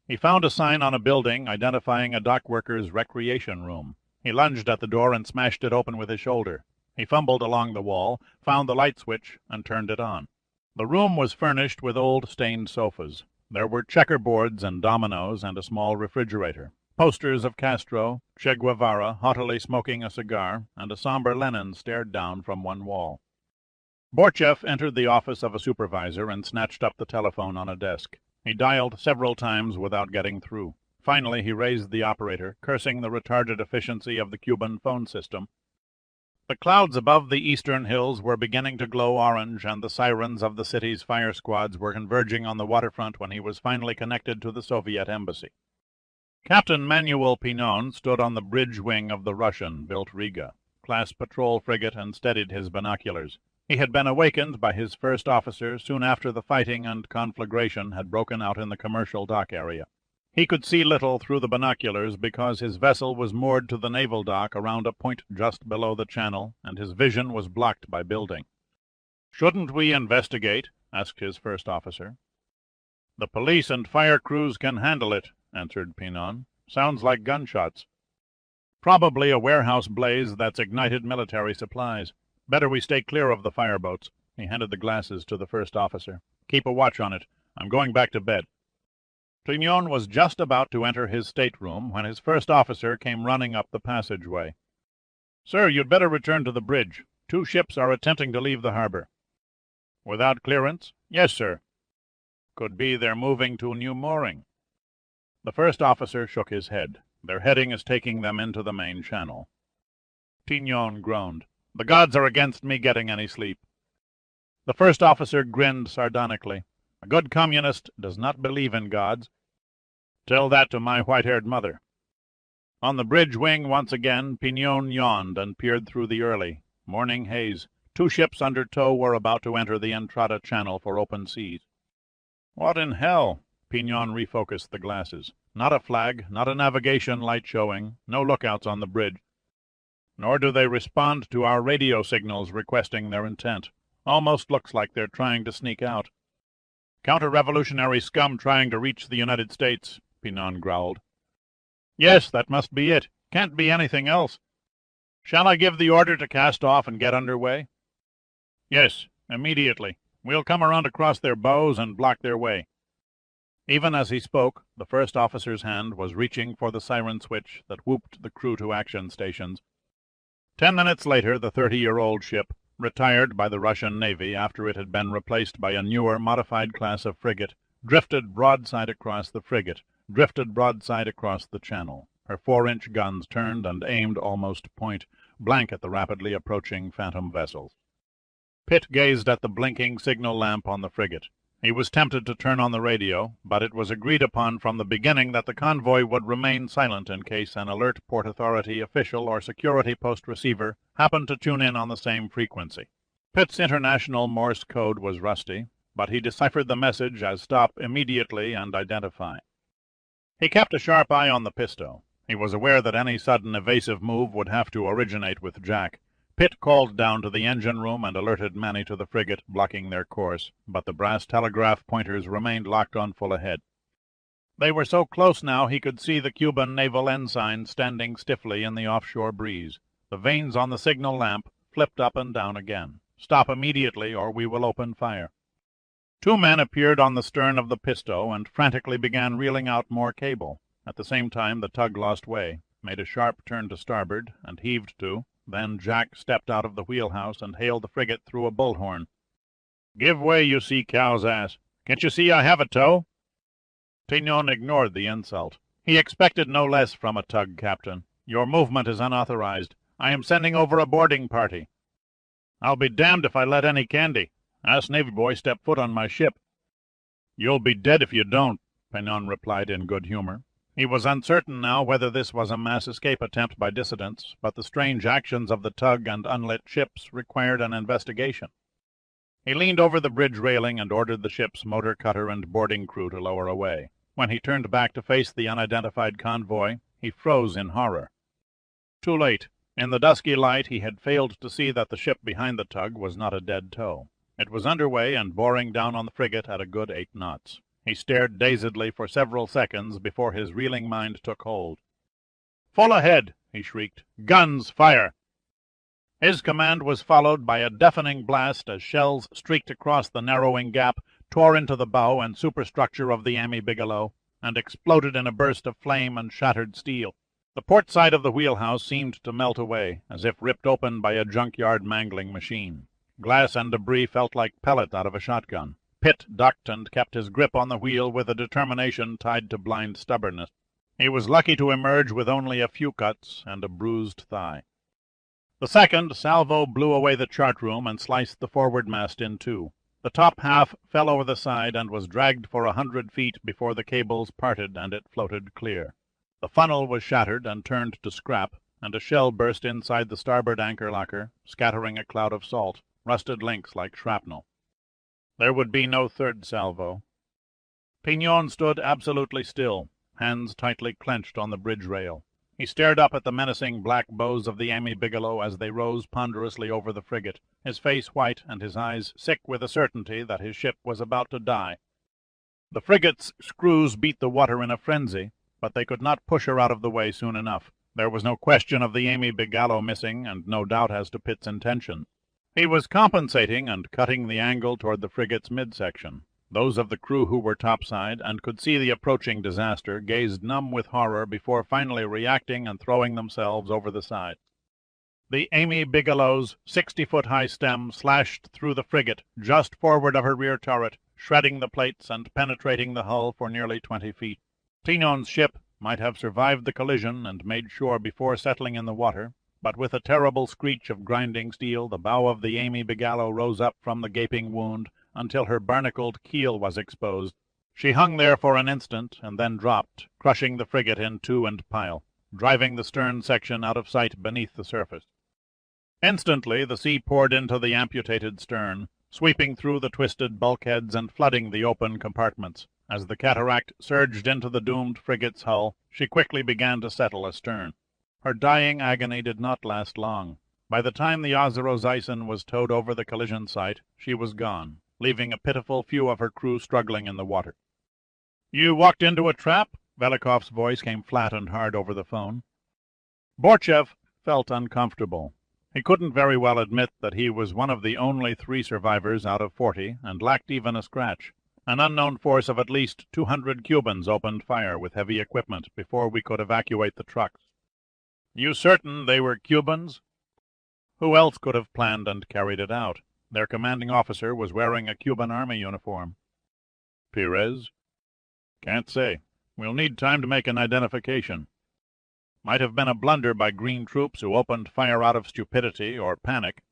He found a sign on a building identifying a dock worker's recreation room. He lunged at the door and smashed it open with his shoulder. He fumbled along the wall, found the light switch, and turned it on. The room was furnished with old stained sofas. There were checkerboards and dominoes and a small refrigerator. Posters of Castro, Che Guevara haughtily smoking a cigar, and a somber Lenin stared down from one wall. Borchev entered the office of a supervisor and snatched up the telephone on a desk. He dialed several times without getting through. Finally, he raised the operator, cursing the retarded efficiency of the Cuban phone system. The clouds above the eastern hills were beginning to glow orange, and the sirens of the city's fire squads were converging on the waterfront when he was finally connected to the Soviet embassy. Captain Manuel Pinon stood on the bridge wing of the Russian-built Riga-class patrol frigate and steadied his binoculars. He had been awakened by his first officer soon after the fighting and conflagration had broken out in the commercial dock area. He could see little through the binoculars because his vessel was moored to the naval dock around a point just below the channel, and his vision was blocked by building. "Shouldn't we investigate?" asked his first officer. "The police and fire crews can handle it," answered Pinon. "Sounds like gunshots. Probably a warehouse blaze that's ignited military supplies. Better we stay clear of the fireboats." He handed the glasses to the first officer. "Keep a watch on it. I'm going back to bed." Pinon was just about to enter his stateroom when his first officer came running up the passageway. "Sir, you'd better return to the bridge. 2 ships are attempting to leave the harbor." "Without clearance?" "Yes, sir." "Could be they're moving to a new mooring." The first officer shook his head. "Their heading is taking them into the main channel." Pinon groaned. "The gods are against me getting any sleep." The first officer grinned sardonically. "A good communist does not believe in gods. Tell that to my white-haired mother." On the bridge wing once again, Pinon yawned and peered through the early morning haze. 2 ships under tow were about to enter the Entrada Channel for open seas. "What in hell?" Pinon refocused the glasses. "Not a flag, not a navigation light showing, no lookouts on the bridge. Nor do they respond to our radio signals requesting their intent. Almost looks like they're trying to sneak out." "Counter-revolutionary scum trying to reach the United States," Pinon growled. "Yes, that must be it. Can't be anything else. Shall I give the order to cast off and get under way?" "Yes, immediately. We'll come around across their bows and block their way." Even as he spoke, the first officer's hand was reaching for the siren switch that whooped the crew to action stations. 10 minutes later, the 30-year-old ship, retired by the Russian Navy after it had been replaced by a newer, modified class of frigate, drifted broadside across the channel. Her 4-inch guns turned and aimed almost point blank at the rapidly approaching phantom vessels. Pitt gazed at the blinking signal lamp on the frigate. He was tempted to turn on the radio, but it was agreed upon from the beginning that the convoy would remain silent in case an alert Port Authority official or security post receiver happened to tune in on the same frequency. Pitt's international Morse code was rusty, but he deciphered the message as "stop immediately and identify." He kept a sharp eye on the Pisto. He was aware that any sudden evasive move would have to originate with Jack. Pitt called down to the engine room and alerted Manny to the frigate, blocking their course, but the brass telegraph pointers remained locked on full ahead. They were so close now he could see the Cuban naval ensign standing stiffly in the offshore breeze. The vanes on the signal lamp flipped up and down again. "Stop immediately, or we will open fire." 2 men appeared on the stern of the Pisto and frantically began reeling out more cable. At the same time the tug lost way, made a sharp turn to starboard, and heaved to. Then Jack stepped out of the wheelhouse and hailed the frigate through a bullhorn. "Give way, you sea cow's ass. Can't you see I have a tow?" Pinon ignored the insult. He expected no less from a tug captain. "Your movement is unauthorized. I am sending over a boarding party." "I'll be damned if I let any candy. Ask Navy boy step foot on my ship." "You'll be dead if you don't," Pinon replied in good humor. He was uncertain now whether this was a mass escape attempt by dissidents, but the strange actions of the tug and unlit ships required an investigation. He leaned over the bridge railing and ordered the ship's motor cutter and boarding crew to lower away. When he turned back to face the unidentified convoy, he froze in horror. Too late. In the dusky light he had failed to see that the ship behind the tug was not a dead tow. It was under way and boring down on the frigate at a good 8 knots. He stared dazedly for several seconds before his reeling mind took hold. "Full ahead!" he shrieked. "Guns, fire!" His command was followed by a deafening blast as shells streaked across the narrowing gap, tore into the bow and superstructure of the Amy Bigelow, and exploded in a burst of flame and shattered steel. The port side of the wheelhouse seemed to melt away, as if ripped open by a junkyard mangling machine. Glass and debris felt like pellet out of a shotgun. Pitt ducked and kept his grip on the wheel with a determination tied to blind stubbornness. He was lucky to emerge with only a few cuts and a bruised thigh. The second salvo blew away the chart room and sliced the forward mast in two. The top half fell over the side and was dragged for 100 feet before the cables parted and it floated clear. The funnel was shattered and turned to scrap, and a shell burst inside the starboard anchor locker, scattering a cloud of salt, rusted links like shrapnel. There would be no third salvo. Pignon stood absolutely still, hands tightly clenched on the bridge rail. He stared up at the menacing black bows of the Amy Bigelow as they rose ponderously over the frigate, his face white and his eyes sick with a certainty that his ship was about to die. The frigate's screws beat the water in a frenzy, but they could not push her out of the way soon enough. There was no question of the Amy Bigelow missing, and no doubt as to Pitt's intention. He was compensating and cutting the angle toward the frigate's midsection. Those of the crew who were topside and could see the approaching disaster gazed numb with horror before finally reacting and throwing themselves over the side. The Amy Bigelow's 60-foot-high stem slashed through the frigate just forward of her rear turret, shredding the plates and penetrating the hull for nearly 20 feet. Pignon's ship might have survived the collision and made shore before settling in the water, but with a terrible screech of grinding steel the bow of the Amy Bigelow rose up from the gaping wound until her barnacled keel was exposed. She hung there for an instant and then dropped, crushing the frigate in two and pile, driving the stern section out of sight beneath the surface. Instantly the sea poured into the amputated stern, sweeping through the twisted bulkheads and flooding the open compartments. As the cataract surged into the doomed frigate's hull, she quickly began to settle astern. Her dying agony did not last long. By the time the Ozero-Zyson was towed over the collision site, she was gone, leaving a pitiful few of her crew struggling in the water. "You walked into a trap?" Velikov's voice came flat and hard over the phone. Borchev felt uncomfortable. He couldn't very well admit that he was one of the only 3 survivors out of 40 and lacked even a scratch. An unknown force of at least 200 Cubans opened fire with heavy equipment before we could evacuate the trucks. "You certain they were Cubans?" Who else could have planned and carried it out? Their commanding officer was wearing a Cuban army uniform. "Pires?" "Can't say. We'll need time to make an identification. Might have been a blunder by green troops who opened fire out of stupidity or panic.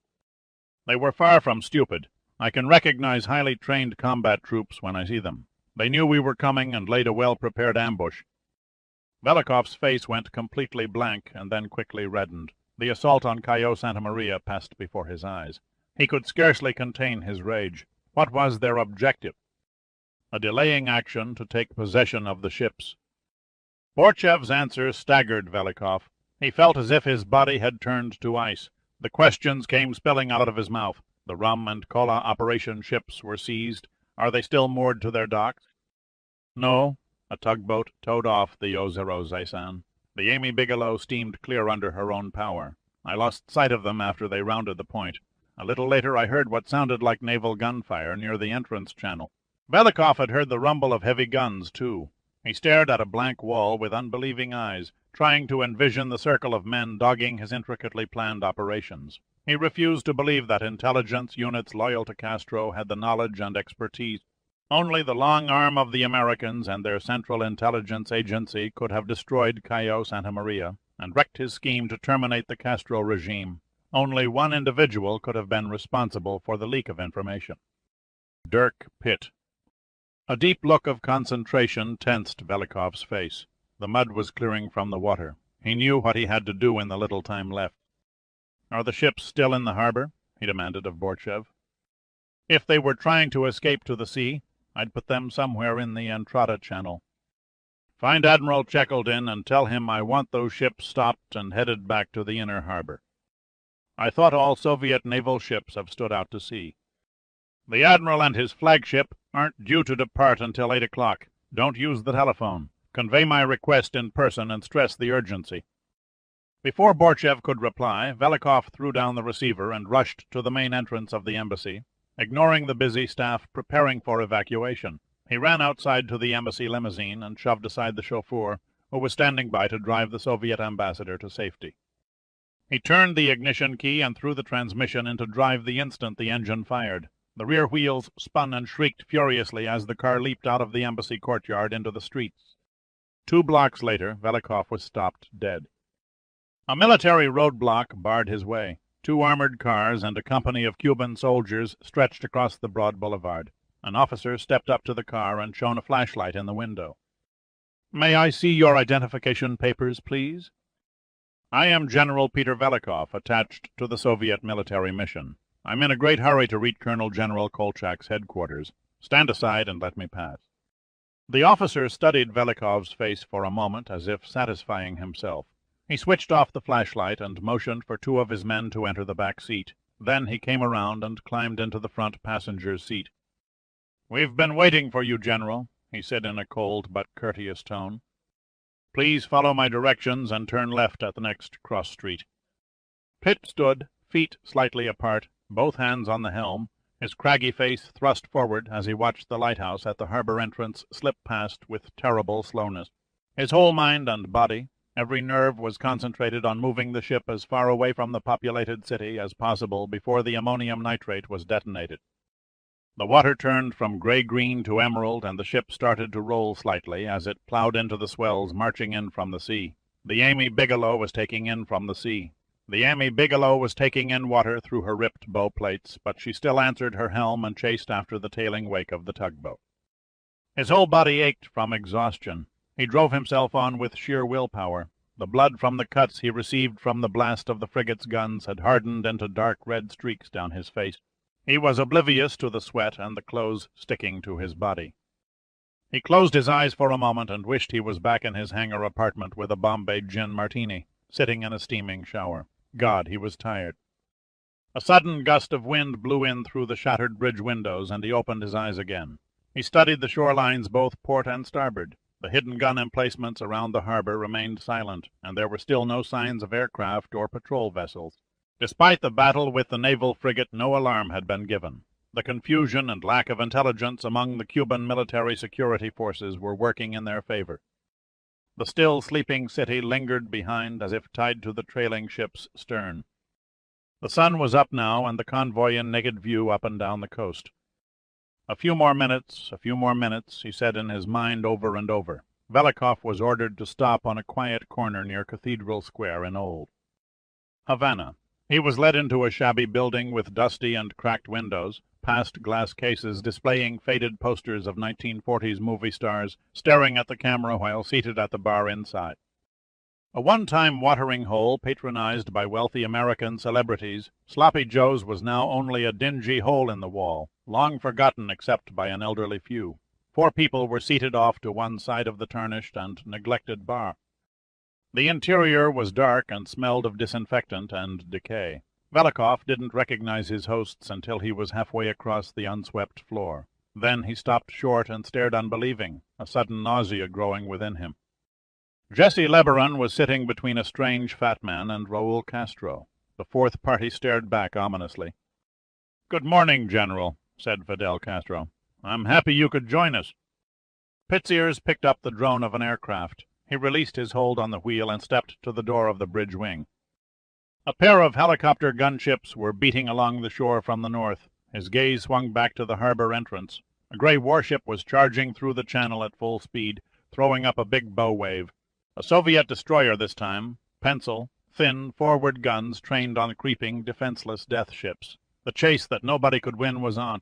They were far from stupid. I can recognize highly trained combat troops when I see them. They knew we were coming and laid a well-prepared ambush." Velikov's face went completely blank and then quickly reddened. The assault on Cayo Santa Maria passed before his eyes. He could scarcely contain his rage. What was their objective? A delaying action to take possession of the ships. Borchev's answer staggered Velikov. He felt as if his body had turned to ice. The questions came spilling out of his mouth. The Rum and Kola operation ships were seized. Are they still moored to their docks? No. A tugboat towed off the Ozero-Zyson. The Amy Bigelow steamed clear under her own power. I lost sight of them after they rounded the point. A little later I heard what sounded like naval gunfire near the entrance channel. Velikov had heard the rumble of heavy guns, too. He stared at a blank wall with unbelieving eyes, trying to envision the circle of men dogging his intricately planned operations. He refused to believe that intelligence units loyal to Castro had the knowledge and expertise. Only the long arm of the Americans and their Central Intelligence Agency could have destroyed Cayo Santa Maria and wrecked his scheme to terminate the Castro regime. Only one individual could have been responsible for the leak of information. Dirk Pitt. A deep look of concentration tensed Velikov's face. The mud was clearing from the water. He knew what he had to do in the little time left. "Are the ships still in the harbor?" he demanded of Borchev. "If they were trying to escape to the sea, I'd put them somewhere in the Entrada Channel. Find Admiral Checkledin and tell him I want those ships stopped and headed back to the inner harbor. I thought all Soviet naval ships have stood out to sea. The Admiral and his flagship aren't due to depart until 8 o'clock. Don't use the telephone. Convey my request in person and stress the urgency." Before Borchev could reply, Velikov threw down the receiver and rushed to the main entrance of the embassy, ignoring the busy staff preparing for evacuation. He ran outside to the embassy limousine and shoved aside the chauffeur, who was standing by to drive the Soviet ambassador to safety. He turned the ignition key and threw the transmission into drive the instant the engine fired. The rear wheels spun and shrieked furiously as the car leaped out of the embassy courtyard into the streets. 2 blocks later, Velikov was stopped dead. A military roadblock barred his way. 2 armored cars and a company of Cuban soldiers stretched across the broad boulevard. An officer stepped up to the car and shone a flashlight in the window. "May I see your identification papers, please?" "I am General Peter Velikov, attached to the Soviet military mission. I'm in a great hurry to reach Colonel General Kolchak's headquarters. Stand aside and let me pass." The officer studied Velikov's face for a moment, as if satisfying himself. He switched off the flashlight and motioned for 2 of his men to enter the back seat. Then he came around and climbed into the front passenger's seat. "We've been waiting for you, General," he said in a cold but courteous tone. "Please follow my directions and turn left at the next cross street." Pitt stood, feet slightly apart, both hands on the helm, his craggy face thrust forward as he watched the lighthouse at the harbor entrance slip past with terrible slowness. His whole mind and body, every nerve, was concentrated on moving the ship as far away from the populated city as possible before the ammonium nitrate was detonated. The water turned from gray-green to emerald, and the ship started to roll slightly as it plowed into the swells marching in from the sea. The Amy Bigelow was taking in from the sea. The Amy Bigelow was taking in water through her ripped bow plates, but she still answered her helm and chased after the tailing wake of the tugboat. His whole body ached from exhaustion. He drove himself on with sheer willpower. The blood from the cuts he received from the blast of the frigate's guns had hardened into dark red streaks down his face. He was oblivious to the sweat and the clothes sticking to his body. He closed his eyes for a moment and wished he was back in his hangar apartment with a Bombay gin martini, sitting in a steaming shower. God, he was tired. A sudden gust of wind blew in through the shattered bridge windows, and he opened his eyes again. He studied the shorelines both port and starboard. The hidden gun emplacements around the harbor remained silent, and there were still no signs of aircraft or patrol vessels. Despite the battle with the naval frigate, no alarm had been given. The confusion and lack of intelligence among the Cuban military security forces were working in their favor. The still sleeping city lingered behind as if tied to the trailing ship's stern. The sun was up now, and the convoy in naked view up and down the coast. A few more minutes, he said in his mind over and over. Velikov was ordered to stop on a quiet corner near Cathedral Square in Old Havana. He was led into a shabby building with dusty and cracked windows, past glass cases displaying faded posters of 1940s movie stars staring at the camera while seated at the bar inside. A one-time watering hole patronized by wealthy American celebrities, Sloppy Joe's was now only a dingy hole in the wall, long forgotten except by an elderly few. 4 people were seated off to one side of the tarnished and neglected bar. The interior was dark and smelled of disinfectant and decay. Velikov didn't recognize his hosts until he was halfway across the unswept floor. Then he stopped short and stared unbelieving, a sudden nausea growing within him. Jesse Lebaron was sitting between a strange fat man and Raul Castro. The 4th party stared back ominously. "Good morning, General," said Fidel Castro. "I'm happy you could join us." Pitt's ears picked up the drone of an aircraft. He released his hold on the wheel and stepped to the door of the bridge wing. A pair of helicopter gunships were beating along the shore from the north. His gaze swung back to the harbor entrance. A gray warship was charging through the channel at full speed, throwing up a big bow wave. A Soviet destroyer this time, pencil, thin, forward guns trained on creeping, defenseless death ships. The chase that nobody could win was on.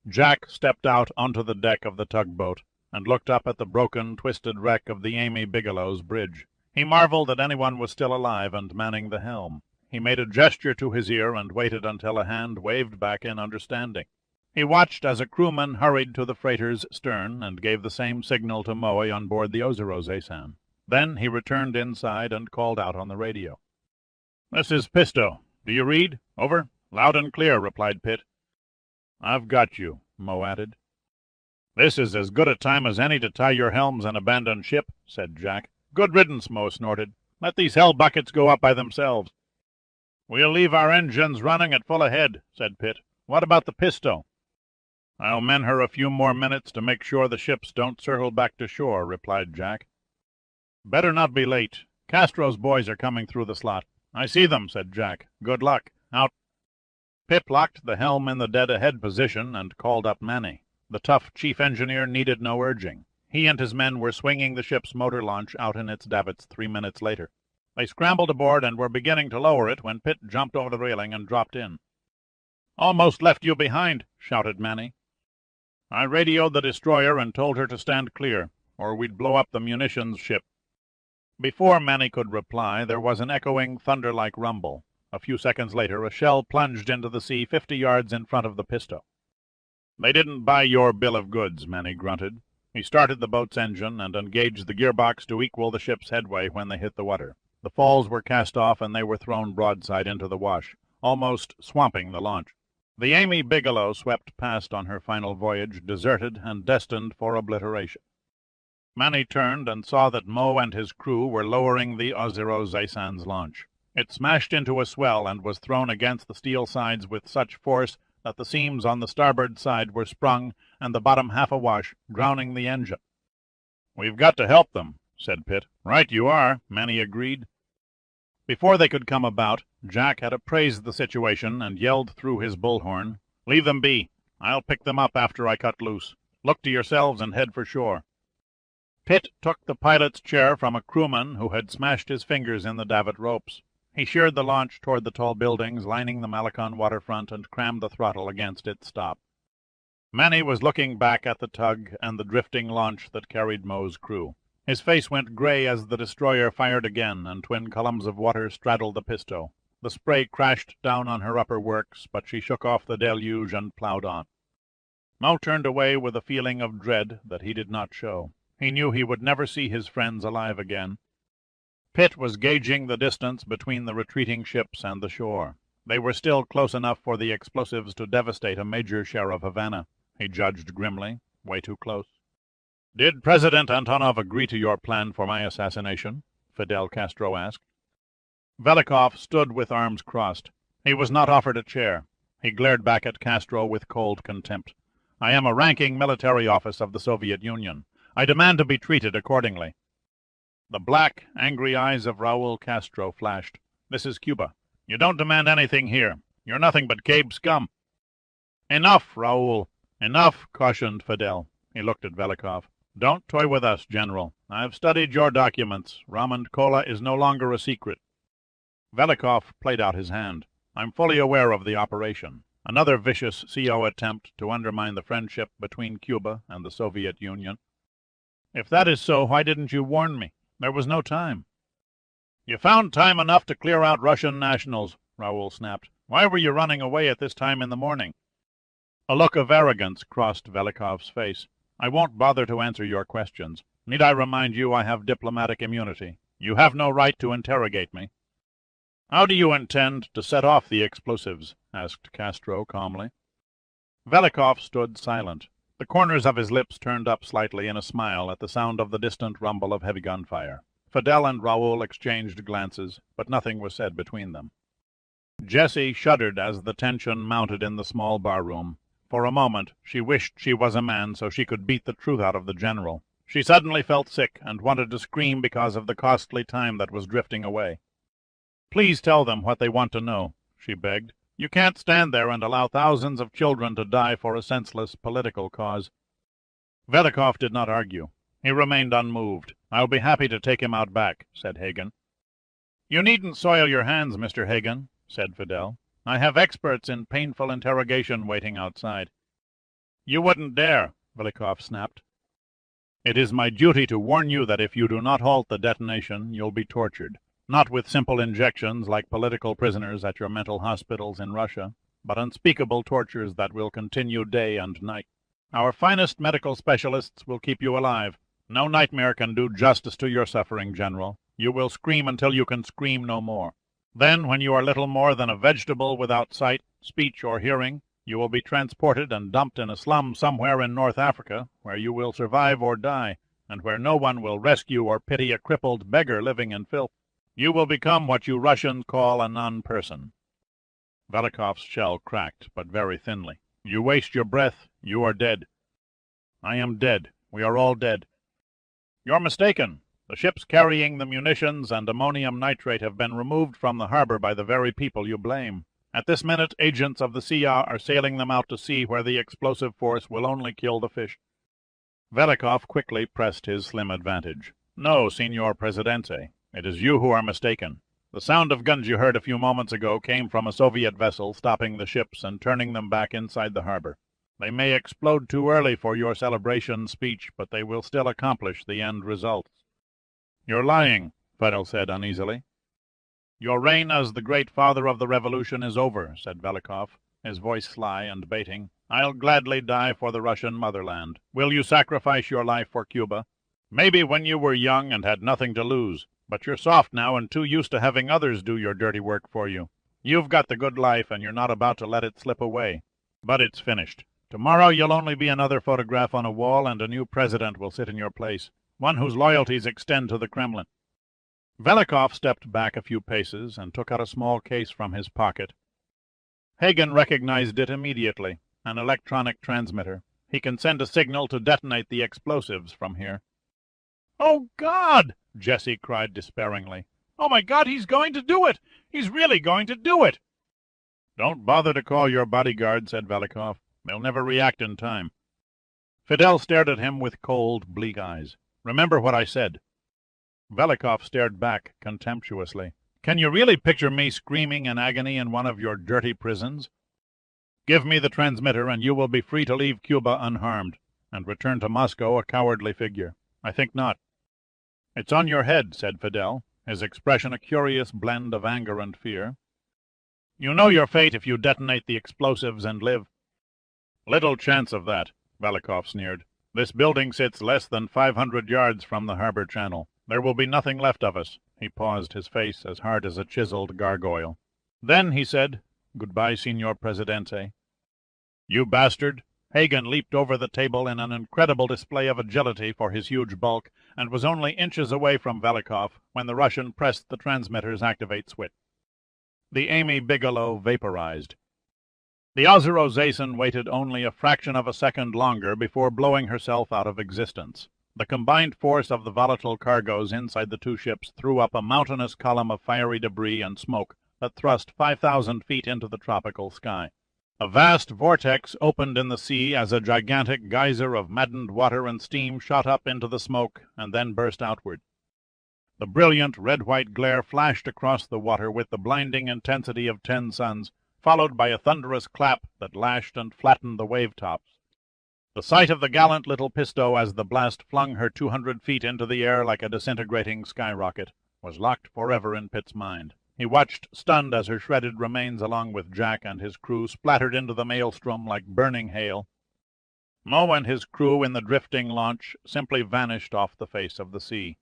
Jack stepped out onto the deck of the tugboat and looked up at the broken, twisted wreck of the Amy Bigelow's bridge. He marveled that anyone was still alive and manning the helm. He made a gesture to his ear and waited until a hand waved back in understanding. He watched as a crewman hurried to the freighter's stern and gave the same signal to Moe on board the Ozero-Zaysan. Then he returned inside and called out on the radio. "This is Pisto. Do you read? Over." "Loud and clear," replied Pitt. "I've got you," Moe added. "This is as good a time as any to tie your helms and abandon ship," said Jack. "Good riddance," Moe snorted. "Let these hell buckets go up by themselves." "We'll leave our engines running at full ahead," said Pitt. "What about the Pisto?" "I'll men her a few more minutes to make sure the ships don't circle back to shore," replied Jack. "Better not be late. Castro's boys are coming through the slot." "I see them," said Jack. "Good luck. Out." Pip locked the helm in the dead-ahead position and called up Manny. The tough chief engineer needed no urging. He and his men were swinging the ship's motor launch out in its davits 3 minutes later. They scrambled aboard and were beginning to lower it when Pitt jumped over the railing and dropped in. "Almost left you behind," shouted Manny. "I radioed the destroyer and told her to stand clear, or we'd blow up the munitions ship." Before Manny could reply, there was an echoing, thunder-like rumble. A few seconds later, a shell plunged into the sea 50 yards in front of the Pisto. "They didn't buy your bill of goods," Manny grunted. He started the boat's engine and engaged the gearbox to equal the ship's headway when they hit the water. The falls were cast off and they were thrown broadside into the wash, almost swamping the launch. The Amy Bigelow swept past on her final voyage, deserted and destined for obliteration. Manny turned and saw that Moe and his crew were lowering the Ozero Zaysan's launch. It smashed into a swell and was thrown against the steel sides with such force that the seams on the starboard side were sprung and the bottom half awash, drowning the engine. "We've got to help them," said Pitt. "Right you are," Manny agreed. Before they could come about, Jack had appraised the situation and yelled through his bullhorn, "Leave them be. I'll pick them up after I cut loose. Look to yourselves and head for shore." Pitt took the pilot's chair from a crewman who had smashed his fingers in the davit ropes. He sheered the launch toward the tall buildings lining the Malecon waterfront and crammed the throttle against its stop. Manny was looking back at the tug and the drifting launch that carried Moe's crew. His face went gray as the destroyer fired again, and twin columns of water straddled the Pisto. The spray crashed down on her upper works, but she shook off the deluge and plowed on. Moe turned away with a feeling of dread that he did not show. He knew he would never see his friends alive again. Pitt was gauging the distance between the retreating ships and the shore. They were still close enough for the explosives to devastate a major share of Havana, he judged grimly. Way too close. "Did President Antonov agree to your plan for my assassination?" Fidel Castro asked. Velikov stood with arms crossed. He was not offered a chair. He glared back at Castro with cold contempt. "I am a ranking military officer of the Soviet Union. I demand to be treated accordingly." The black, angry eyes of Raul Castro flashed. "This is Cuba. You don't demand anything here. You're nothing but Gabe scum." "Enough, Raul, enough," cautioned Fidel. He looked at Velikov. "Don't toy with us, General. I've studied your documents. Ramond Kola is no longer a secret." Velikov played out his hand. "I'm fully aware of the operation. Another vicious CO attempt to undermine the friendship between Cuba and the Soviet Union." "If that is so, why didn't you warn me? There was no time." "You found time enough to clear out Russian nationals," Raoul snapped. "Why were you running away at this time in the morning?" A look of arrogance crossed Velikov's face. "I won't bother to answer your questions. Need I remind you I have diplomatic immunity? You have no right to interrogate me." "How do you intend to set off the explosives?" asked Castro calmly. Velikov stood silent. The corners of his lips turned up slightly in a smile at the sound of the distant rumble of heavy gunfire. Fidel and Raoul exchanged glances, but nothing was said between them. Jessie shuddered as the tension mounted in the small barroom. For a moment she wished she was a man so she could beat the truth out of the general. She suddenly felt sick and wanted to scream because of the costly time that was drifting away. "Please tell them what they want to know," she begged. "You can't stand there and allow thousands of children to die for a senseless political cause." Velikov did not argue. He remained unmoved. "I'll be happy to take him out back," said Hagen. "You needn't soil your hands, Mr. Hagen," said Fidel. "I have experts in painful interrogation waiting outside." "You wouldn't dare," Velikov snapped. "It is my duty to warn you that if you do not halt the detonation, you'll be tortured. Not with simple injections like political prisoners at your mental hospitals in Russia, but unspeakable tortures that will continue day and night. Our finest medical specialists will keep you alive. No nightmare can do justice to your suffering, General. You will scream until you can scream no more. Then, when you are little more than a vegetable without sight, speech, or hearing, you will be transported and dumped in a slum somewhere in North Africa, where you will survive or die, and where no one will rescue or pity a crippled beggar living in filth. You will become what you Russians call a non-person." Velikov's shell cracked, but very thinly. "You waste your breath. You are dead." "I am dead. We are all dead." "You're mistaken. The ships carrying the munitions and ammonium nitrate have been removed from the harbor by the very people you blame. At this minute, agents of the CIA are sailing them out to sea where the explosive force will only kill the fish." Velikov quickly pressed his slim advantage. "No, Senor Presidente. It is you who are mistaken. The sound of guns you heard a few moments ago came from a Soviet vessel stopping the ships and turning them back inside the harbor. They may explode too early for your celebration speech, but they will still accomplish the end results. You're lying, Fidel said uneasily. Your reign as the great father of the revolution is over, said Velikov, his voice sly and baiting. I'll gladly die for the Russian motherland. Will you sacrifice your life for Cuba? Maybe when you were young and had nothing to lose, but you're soft now and too used to having others do your dirty work for you. You've got the good life, and you're not about to let it slip away. But it's finished. Tomorrow you'll only be another photograph on a wall, and a new president will sit in your place, one whose loyalties extend to the Kremlin. Velikov stepped back a few paces and took out a small case from his pocket. Hagen recognized it immediately, an electronic transmitter. He can send a signal to detonate the explosives from here. "Oh, God!" Jessie cried despairingly. "Oh, my God, he's going to do it! He's really going to do it!" "Don't bother to call your bodyguard," said Velikov. "They'll never react in time." Fidel stared at him with cold, bleak eyes. "Remember what I said." Velikov stared back contemptuously. "Can you really picture me screaming in agony in one of your dirty prisons? Give me the transmitter, and you will be free to leave Cuba unharmed, and return to Moscow a cowardly figure. I think not." "It's on your head," said Fidel, his expression a curious blend of anger and fear. "You know your fate if you detonate the explosives and live." "Little chance of that," Velikov sneered. "This building sits less than 500 yards from the harbor channel. There will be nothing left of us." He paused, his face as hard as a chiseled gargoyle. "Then," he said, "goodbye, Signor Presidente." "You bastard!" Hagen leaped over the table in an incredible display of agility for his huge bulk, and was only inches away from Velikov when the Russian pressed the transmitter's activate switch. The Amy Bigelow vaporized. The Auxerrosaison waited only a fraction of a second longer before blowing herself out of existence. The combined force of the volatile cargoes inside the two ships threw up a mountainous column of fiery debris and smoke that thrust 5,000 feet into the tropical sky. A vast vortex opened in the sea as a gigantic geyser of maddened water and steam shot up into the smoke and then burst outward. The brilliant red-white glare flashed across the water with the blinding intensity of 10 suns, followed by a thunderous clap that lashed and flattened the wave-tops. The sight of the gallant little Pisto as the blast flung her 200 feet into the air like a disintegrating skyrocket was locked forever in Pitt's mind. He watched, stunned, as her shredded remains along with Jack and his crew splattered into the maelstrom like burning hail. Moe and his crew in the drifting launch simply vanished off the face of the sea.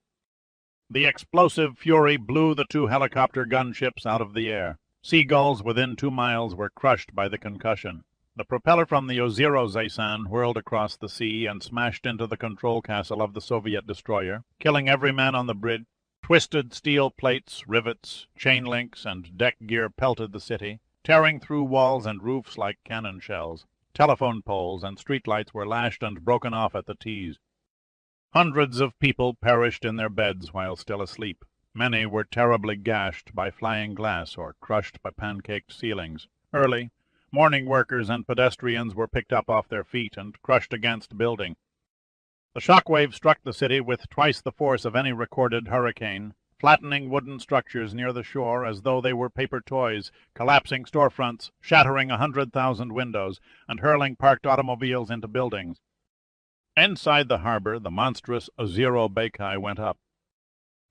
The explosive fury blew the two helicopter gunships out of the air. Seagulls within 2 miles were crushed by the concussion. The propeller from the Auxerrosaison whirled across the sea and smashed into the control castle of the Soviet destroyer, killing every man on the bridge. Twisted steel plates, rivets, chain links, and deck gear pelted the city, tearing through walls and roofs like cannon shells. Telephone poles and streetlights were lashed and broken off at the T's. Hundreds of people perished in their beds while still asleep. Many were terribly gashed by flying glass or crushed by pancaked ceilings. Early, morning workers and pedestrians were picked up off their feet and crushed against buildings. The shockwave struck the city with twice the force of any recorded hurricane, flattening wooden structures near the shore as though they were paper toys, collapsing storefronts, shattering 100,000 windows, and hurling parked automobiles into buildings. Inside the harbor, the monstrous Ozero Bakai went up.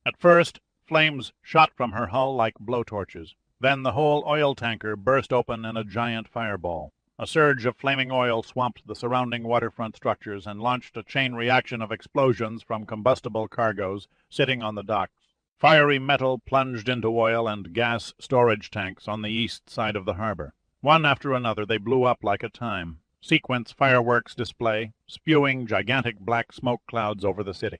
At first, flames shot from her hull like blowtorches. Then the whole oil tanker burst open in a giant fireball. A surge of flaming oil swamped the surrounding waterfront structures and launched a chain reaction of explosions from combustible cargoes sitting on the docks. Fiery metal plunged into oil and gas storage tanks on the east side of the harbor. One after another they blew up like a time. Sequence fireworks display, spewing gigantic black smoke clouds over the city.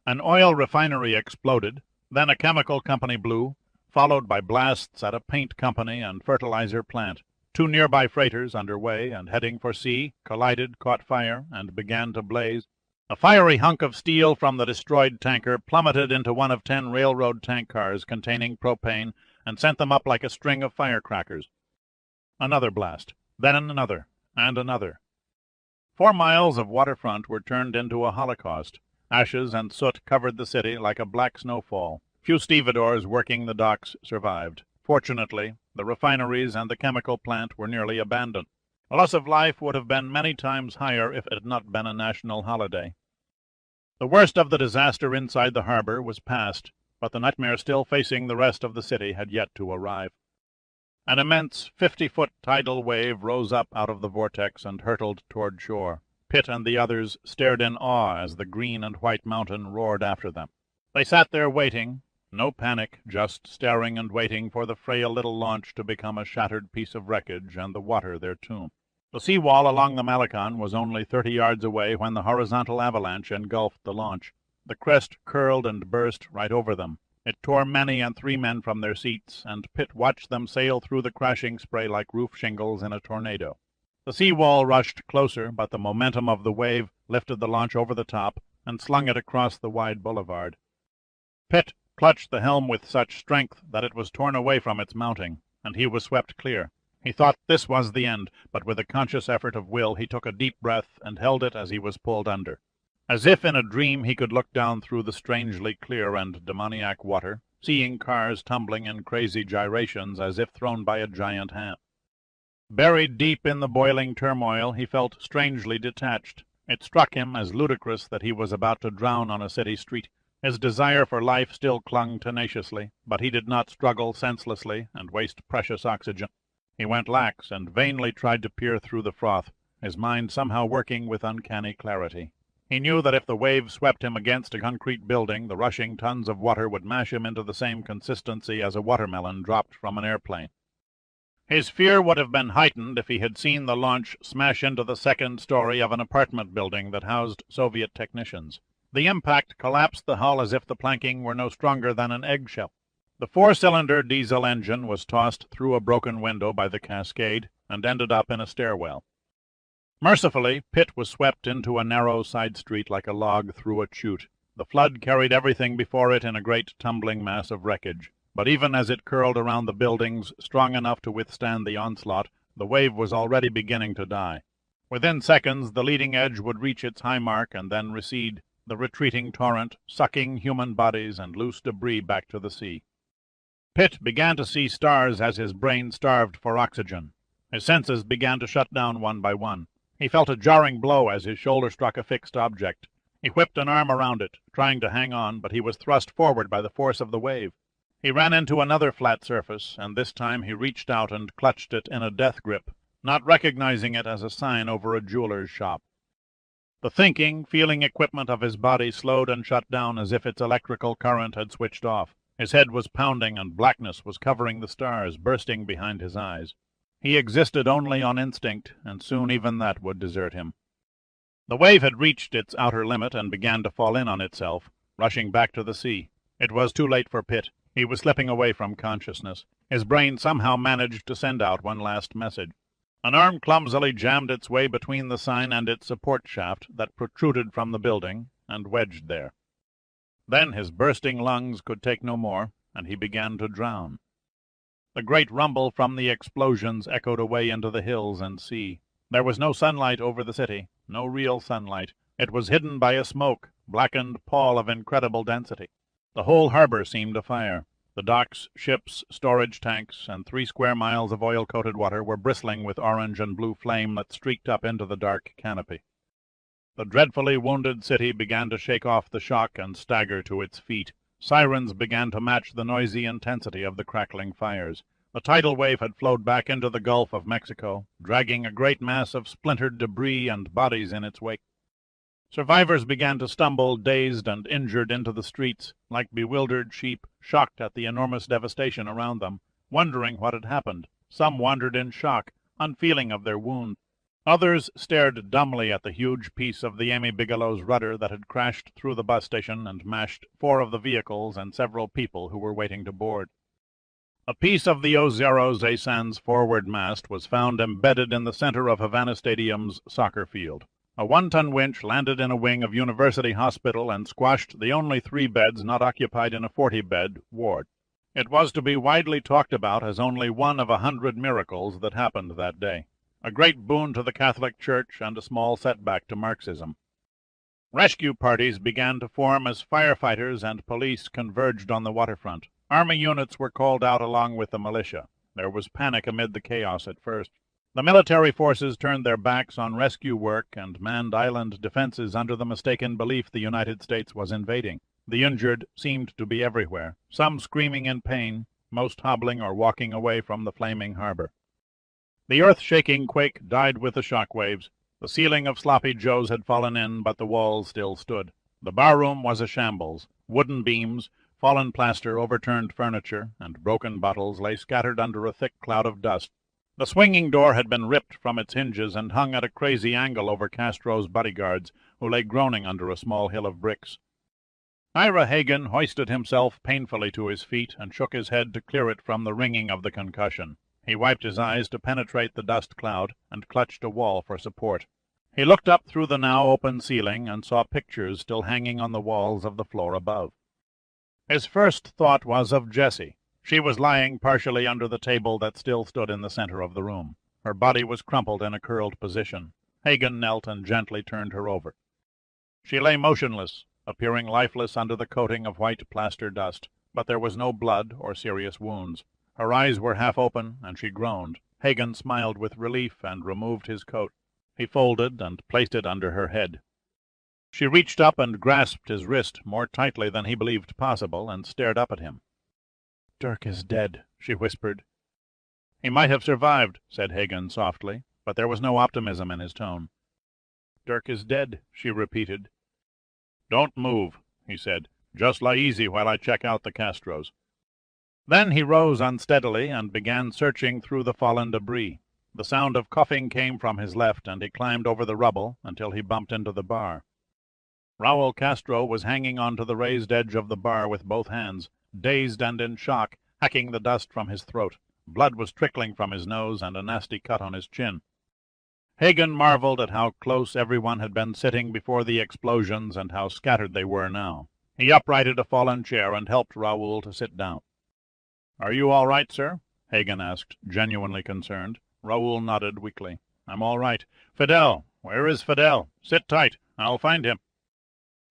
An oil refinery exploded, then a chemical company blew, followed by blasts at a paint company and fertilizer plant. 2 nearby freighters, under way and heading for sea, collided, caught fire, and began to blaze. A fiery hunk of steel from the destroyed tanker plummeted into one of 10 railroad tank cars containing propane and sent them up like a string of firecrackers. Another blast, then another, and another. 4 miles of waterfront were turned into a holocaust. Ashes and soot covered the city like a black snowfall. Few stevedores working the docks survived. Fortunately, the refineries and the chemical plant were nearly abandoned. The loss of life would have been many times higher if it had not been a national holiday. The worst of the disaster inside the harbor was past, but the nightmare still facing the rest of the city had yet to arrive. An immense 50-foot tidal wave rose up out of the vortex and hurtled toward shore. Pitt and the others stared in awe as the green and white mountain roared after them. They sat there waiting, no panic, just staring and waiting for the frail little launch to become a shattered piece of wreckage and the water their tomb. The seawall along the Malecon was only 30 yards away when the horizontal avalanche engulfed the launch. The crest curled and burst right over them. It tore many and 3 men from their seats, and Pitt watched them sail through the crashing spray like roof shingles in a tornado. The seawall rushed closer, but the momentum of the wave lifted the launch over the top and slung it across the wide boulevard. Pitt clutched the helm with such strength that it was torn away from its mounting, and he was swept clear. He thought this was the end, but with a conscious effort of will he took a deep breath and held it as he was pulled under. As if in a dream he could look down through the strangely clear and demoniac water, seeing cars tumbling in crazy gyrations as if thrown by a giant hand. Buried deep in the boiling turmoil, he felt strangely detached. It struck him as ludicrous that he was about to drown on a city street. His desire for life still clung tenaciously, but he did not struggle senselessly and waste precious oxygen. He went lax and vainly tried to peer through the froth, his mind somehow working with uncanny clarity. He knew that if the wave swept him against a concrete building, the rushing tons of water would mash him into the same consistency as a watermelon dropped from an airplane. His fear would have been heightened if he had seen the launch smash into the second story of an apartment building that housed Soviet technicians. The impact collapsed the hull as if the planking were no stronger than an eggshell. The 4-cylinder diesel engine was tossed through a broken window by the cascade and ended up in a stairwell. Mercifully, Pitt was swept into a narrow side street like a log through a chute. The flood carried everything before it in a great tumbling mass of wreckage. But even as it curled around the buildings, strong enough to withstand the onslaught, the wave was already beginning to die. Within seconds, the leading edge would reach its high mark and then recede, the retreating torrent sucking human bodies and loose debris back to the sea. Pitt began to see stars as his brain starved for oxygen. His senses began to shut down one by one. He felt a jarring blow as his shoulder struck a fixed object. He whipped an arm around it, trying to hang on, but he was thrust forward by the force of the wave. He ran into another flat surface, and this time he reached out and clutched it in a death grip, not recognizing it as a sign over a jeweler's shop. The thinking, feeling equipment of his body slowed and shut down as if its electrical current had switched off. His head was pounding, and blackness was covering the stars, bursting behind his eyes. He existed only on instinct, and soon even that would desert him. The wave had reached its outer limit and began to fall in on itself, rushing back to the sea. It was too late for Pitt. He was slipping away from consciousness. His brain somehow managed to send out one last message. An arm clumsily jammed its way between the sign and its support shaft that protruded from the building and wedged there. Then his bursting lungs could take no more, and he began to drown. The great rumble from the explosions echoed away into the hills and sea. There was no sunlight over the city, no real sunlight. It was hidden by a smoke, blackened pall of incredible density. The whole harbor seemed afire. The docks, ships, storage tanks, and 3 square miles of oil-coated water were bristling with orange and blue flame that streaked up into the dark canopy. The dreadfully wounded city began to shake off the shock and stagger to its feet. Sirens began to match the noisy intensity of the crackling fires. The tidal wave had flowed back into the Gulf of Mexico, dragging a great mass of splintered debris and bodies in its wake. Survivors began to stumble, dazed and injured, into the streets, like bewildered sheep, shocked at the enormous devastation around them, wondering what had happened. Some wandered in shock, unfeeling of their wound. Others stared dumbly at the huge piece of the Amy Bigelow's rudder that had crashed through the bus station and mashed 4 of the vehicles and several people who were waiting to board. A piece of the Ozero Zaysan's forward mast was found embedded in the center of Havana Stadium's soccer field. A 1-ton winch landed in a wing of University Hospital and squashed the only 3 beds not occupied in a 40-bed ward. It was to be widely talked about as only one of 100 miracles that happened that day. A great boon to the Catholic Church and a small setback to Marxism. Rescue parties began to form as firefighters and police converged on the waterfront. Army units were called out along with the militia. There was panic amid the chaos at first. The military forces turned their backs on rescue work and manned island defenses under the mistaken belief the United States was invading. The injured seemed to be everywhere, some screaming in pain, most hobbling or walking away from the flaming harbor. The earth-shaking quake died with the shock waves. The ceiling of Sloppy Joe's had fallen in, but the walls still stood. The barroom was a shambles. Wooden beams, fallen plaster, overturned furniture, and broken bottles lay scattered under a thick cloud of dust. The swinging door had been ripped from its hinges and hung at a crazy angle over Castro's bodyguards, who lay groaning under a small hill of bricks. Ira Hagen hoisted himself painfully to his feet and shook his head to clear it from the ringing of the concussion. He wiped his eyes to penetrate the dust cloud and clutched a wall for support. He looked up through the now open ceiling and saw pictures still hanging on the walls of the floor above. His first thought was of Jessie. She was lying partially under the table that still stood in the center of the room. Her body was crumpled in a curled position. Hagen knelt and gently turned her over. She lay motionless, appearing lifeless under the coating of white plaster dust, but there was no blood or serious wounds. Her eyes were half open, and she groaned. Hagen smiled with relief and removed his coat. He folded and placed it under her head. She reached up and grasped his wrist more tightly than he believed possible, and stared up at him. "Dirk is dead," she whispered. "He might have survived," said Hagen softly, but there was no optimism in his tone. "Dirk is dead," she repeated. "Don't move," he said. "Just lie easy while I check out the Castros." Then he rose unsteadily and began searching through the fallen debris. The sound of coughing came from his left, and he climbed over the rubble until he bumped into the bar. Raul Castro was hanging onto the raised edge of the bar with both hands, dazed and in shock, hacking the dust from his throat. Blood was trickling from his nose and a nasty cut on his chin. Hagen marveled at how close everyone had been sitting before the explosions and how scattered they were now. He uprighted a fallen chair and helped Raoul to sit down. "Are you all right, sir?" Hagen asked, genuinely concerned. Raoul nodded weakly. "I'm all right. Fidel! Where is Fidel? Sit tight. I'll find him."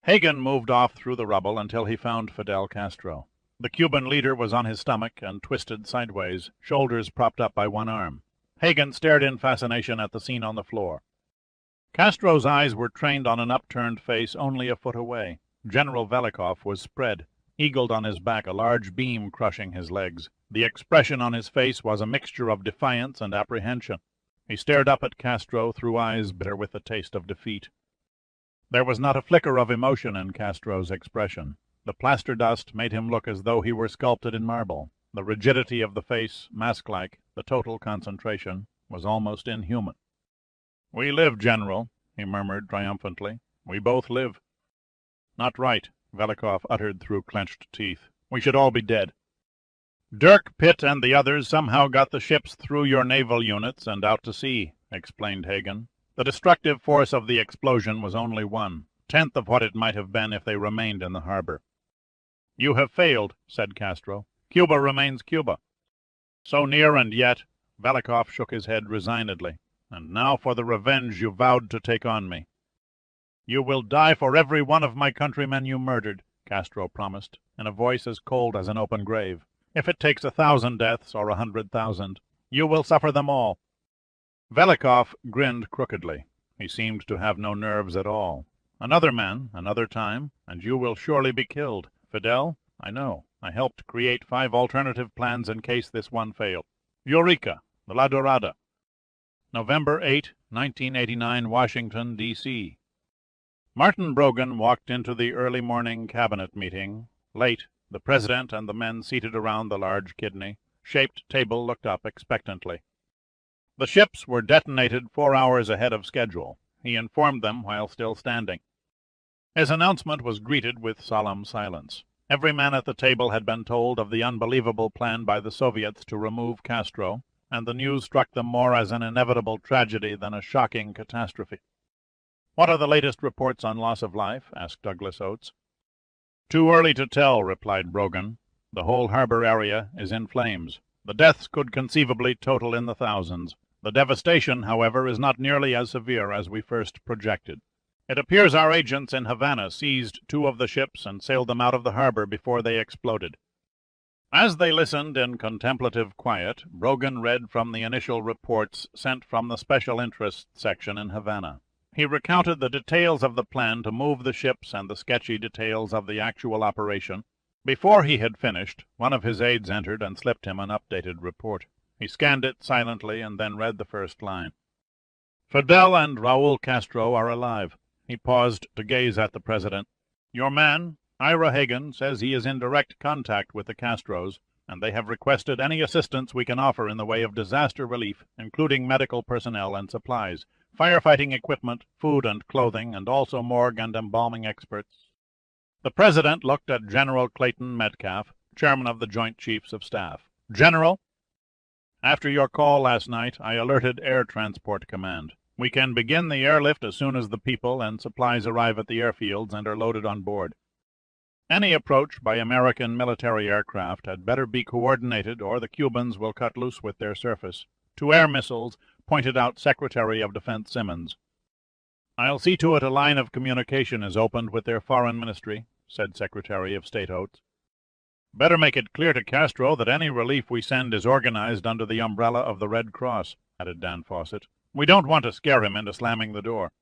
Hagen moved off through the rubble until he found Fidel Castro. The Cuban leader was on his stomach and twisted sideways, shoulders propped up by one arm. Hagen stared in fascination at the scene on the floor. Castro's eyes were trained on an upturned face only a foot away. General Velikov was spread, eagled on his back, a large beam crushing his legs. The expression on his face was a mixture of defiance and apprehension. He stared up at Castro through eyes bitter with the taste of defeat. There was not a flicker of emotion in Castro's expression. The plaster dust made him look as though he were sculpted in marble. The rigidity of the face, mask-like, the total concentration, was almost inhuman. "We live, General," he murmured triumphantly. "We both live." "Not right," Velikov uttered through clenched teeth. "We should all be dead." "Dirk Pitt and the others somehow got the ships through your naval units and out to sea," explained Hagen. "The destructive force of the explosion was only 1/10 of what it might have been if they remained in the harbor." "You have failed," said Castro. "Cuba remains Cuba." "So near and yet," Velikov shook his head resignedly. "And now for the revenge you vowed to take on me." "You will die for every one of my countrymen you murdered," Castro promised, in a voice as cold as an open grave. "If it takes 1,000 deaths or 100,000, you will suffer them all." Velikov grinned crookedly. He seemed to have no nerves at all. "Another man, another time, and you will surely be killed. Fidel, I know. I helped create 5 alternative plans in case this one failed. Eureka, the La Dorada." November 8, 1989, Washington, D.C. Martin Brogan walked into the early morning cabinet meeting. Late, the president and the men seated around the large kidney-shaped table looked up expectantly. The ships were detonated 4 hours ahead of schedule. He informed them while still standing. His announcement was greeted with solemn silence. Every man at the table had been told of the unbelievable plan by the Soviets to remove Castro, and the news struck them more as an inevitable tragedy than a shocking catastrophe. "What are the latest reports on loss of life?" asked Douglas Oates. "Too early to tell," replied Brogan. "The whole harbor area is in flames. The deaths could conceivably total in the thousands. The devastation, however, is not nearly as severe as we first projected. It appears our agents in Havana seized 2 of the ships and sailed them out of the harbor before they exploded." As they listened in contemplative quiet, Brogan read from the initial reports sent from the Special Interest section in Havana. He recounted the details of the plan to move the ships and the sketchy details of the actual operation. Before he had finished, one of his aides entered and slipped him an updated report. He scanned it silently and then read the first line. "Fidel and Raul Castro are alive." He paused to gaze at the president. "Your man, Ira Hagen, says he is in direct contact with the Castros, and they have requested any assistance we can offer in the way of disaster relief, including medical personnel and supplies, firefighting equipment, food and clothing, and also morgue and embalming experts." The president looked at General Clayton Metcalf, chairman of the Joint Chiefs of Staff. "General, after your call last night, I alerted Air Transport Command. We can begin the airlift as soon as the people and supplies arrive at the airfields and are loaded on board. Any approach by American military aircraft had better be coordinated, or the Cubans will cut loose with their surface. To air missiles, pointed out Secretary of Defense Simmons. "I'll see to it a line of communication is opened with their foreign ministry," said Secretary of State Oates. "Better make it clear to Castro that any relief we send is organized under the umbrella of the Red Cross," added Dan Fawcett. "We don't want to scare him into slamming the door."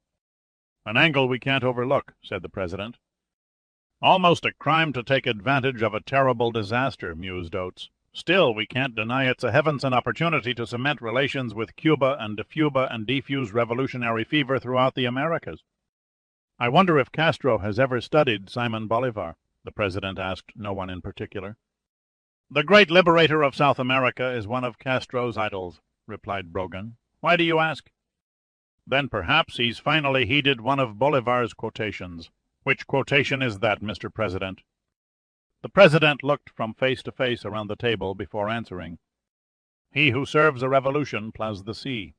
"An angle we can't overlook," said the president. "Almost a crime to take advantage of a terrible disaster," mused Oates. "Still, we can't deny it's a heaven-sent opportunity to cement relations with Cuba and defuse revolutionary fever throughout the Americas." "I wonder if Castro has ever studied Simon Bolivar?" the president asked no one in particular. "The great liberator of South America is one of Castro's idols," replied Brogan. "Why do you ask?" "Then perhaps he's finally heeded one of Bolivar's quotations." "Which quotation is that, Mr. President?" The president looked from face to face around the table before answering. "He who serves a revolution plows the sea."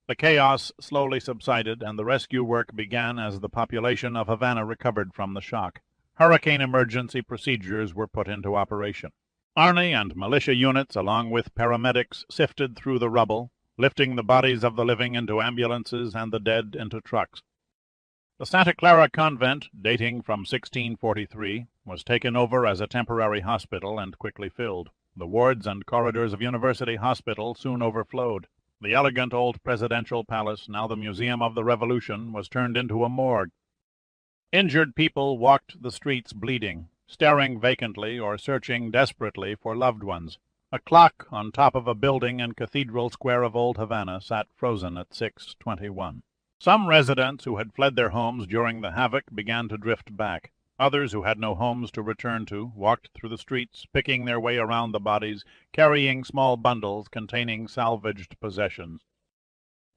The chaos slowly subsided, and the rescue work began as the population of Havana recovered from the shock. Hurricane emergency procedures were put into operation. Army and militia units, along with paramedics, sifted through the rubble, lifting the bodies of the living into ambulances and the dead into trucks. The Santa Clara convent, dating from 1643, was taken over as a temporary hospital and quickly filled. The wards and corridors of University Hospital soon overflowed. The elegant old presidential palace, now the Museum of the Revolution, was turned into a morgue. Injured people walked the streets bleeding, staring vacantly or searching desperately for loved ones. A clock on top of a building in Cathedral Square of Old Havana sat frozen at 6:21. Some residents who had fled their homes during the havoc began to drift back. Others who had no homes to return to walked through the streets, picking their way around the bodies, carrying small bundles containing salvaged possessions.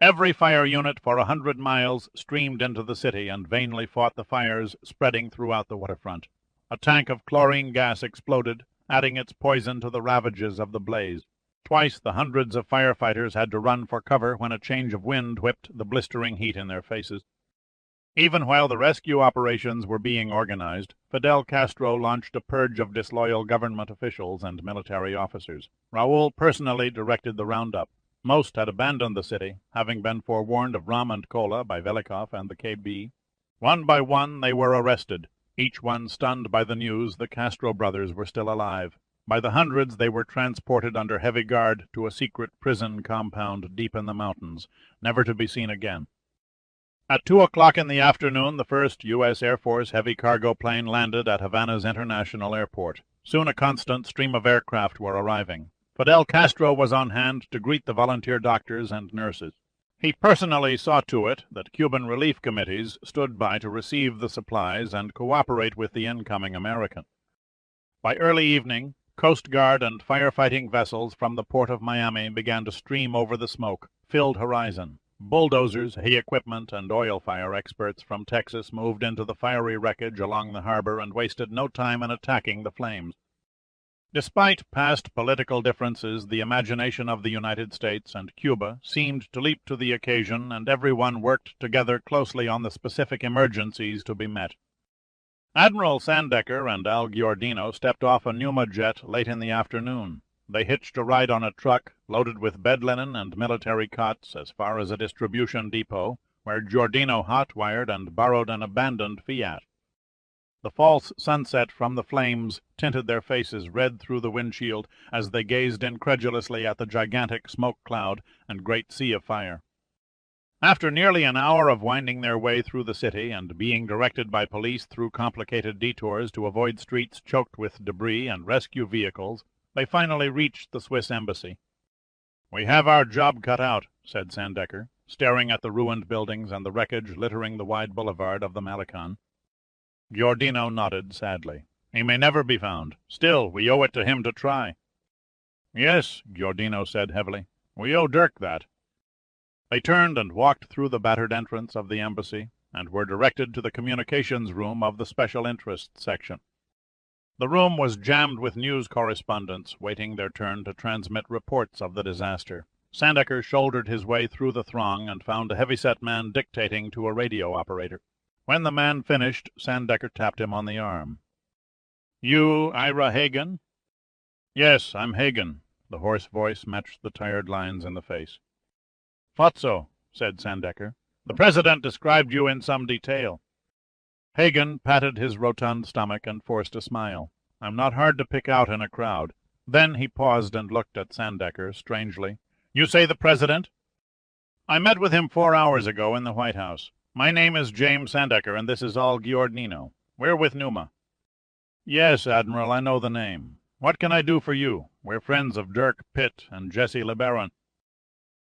Every fire unit for 100 miles streamed into the city and vainly fought the fires spreading throughout the waterfront. A tank of chlorine gas exploded, adding its poison to the ravages of the blaze. Twice the hundreds of firefighters had to run for cover when a change of wind whipped the blistering heat in their faces. Even while the rescue operations were being organized, Fidel Castro launched a purge of disloyal government officials and military officers. Raul personally directed the roundup. Most had abandoned the city, having been forewarned of rum and cola by Velikov and the KB. One by one they were arrested, each one stunned by the news the Castro brothers were still alive. By the hundreds they were transported under heavy guard to a secret prison compound deep in the mountains, never to be seen again. At 2 o'clock in the afternoon, the first U.S. Air Force heavy cargo plane landed at Havana's International Airport. Soon a constant stream of aircraft were arriving. Fidel Castro was on hand to greet the volunteer doctors and nurses. He personally saw to it that Cuban relief committees stood by to receive the supplies and cooperate with the incoming American. By early evening, Coast Guard and firefighting vessels from the port of Miami began to stream over the smoke, filled horizon. Bulldozers, heavy equipment, and oil fire experts from Texas moved into the fiery wreckage along the harbor and wasted no time in attacking the flames. Despite past political differences, the imagination of the United States and Cuba seemed to leap to the occasion, and everyone worked together closely on the specific emergencies to be met. Admiral Sandecker and Al Giordino stepped off a Numa jet late in the afternoon. They hitched a ride on a truck loaded with bed linen and military cots as far as a distribution depot, where Giordino hot-wired and borrowed an abandoned Fiat. The false sunset from the flames tinted their faces red through the windshield as they gazed incredulously at the gigantic smoke cloud and great sea of fire. After nearly an hour of winding their way through the city and being directed by police through complicated detours to avoid streets choked with debris and rescue vehicles, they finally reached the Swiss embassy. "We have our job cut out," said Sandecker, staring at the ruined buildings and the wreckage littering the wide boulevard of the Malecon. Giordino nodded sadly. "He may never be found. Still, we owe it to him to try." "Yes," Giordino said heavily. "We owe Dirk that." They turned and walked through the battered entrance of the embassy and were directed to the communications room of the Special Interest section. The room was jammed with news correspondents waiting their turn to transmit reports of the disaster. Sandecker shouldered his way through the throng and found a heavy-set man dictating to a radio operator. When the man finished, Sandecker tapped him on the arm. "You Ira Hagen?" "Yes, I'm Hagen." The hoarse voice matched the tired lines in the face. "Thought so," said Sandecker. "The President described you in some detail." Hagen patted his rotund stomach and forced a smile. "I'm not hard to pick out in a crowd." Then he paused and looked at Sandecker strangely. "You say the President?" "I met with him 4 hours ago in the White House. My name is James Sandecker, and this is all Giordino. We're with Numa." "Yes, Admiral, I know the name. What can I do for you? We're friends of Dirk Pitt and Jesse LeBaron."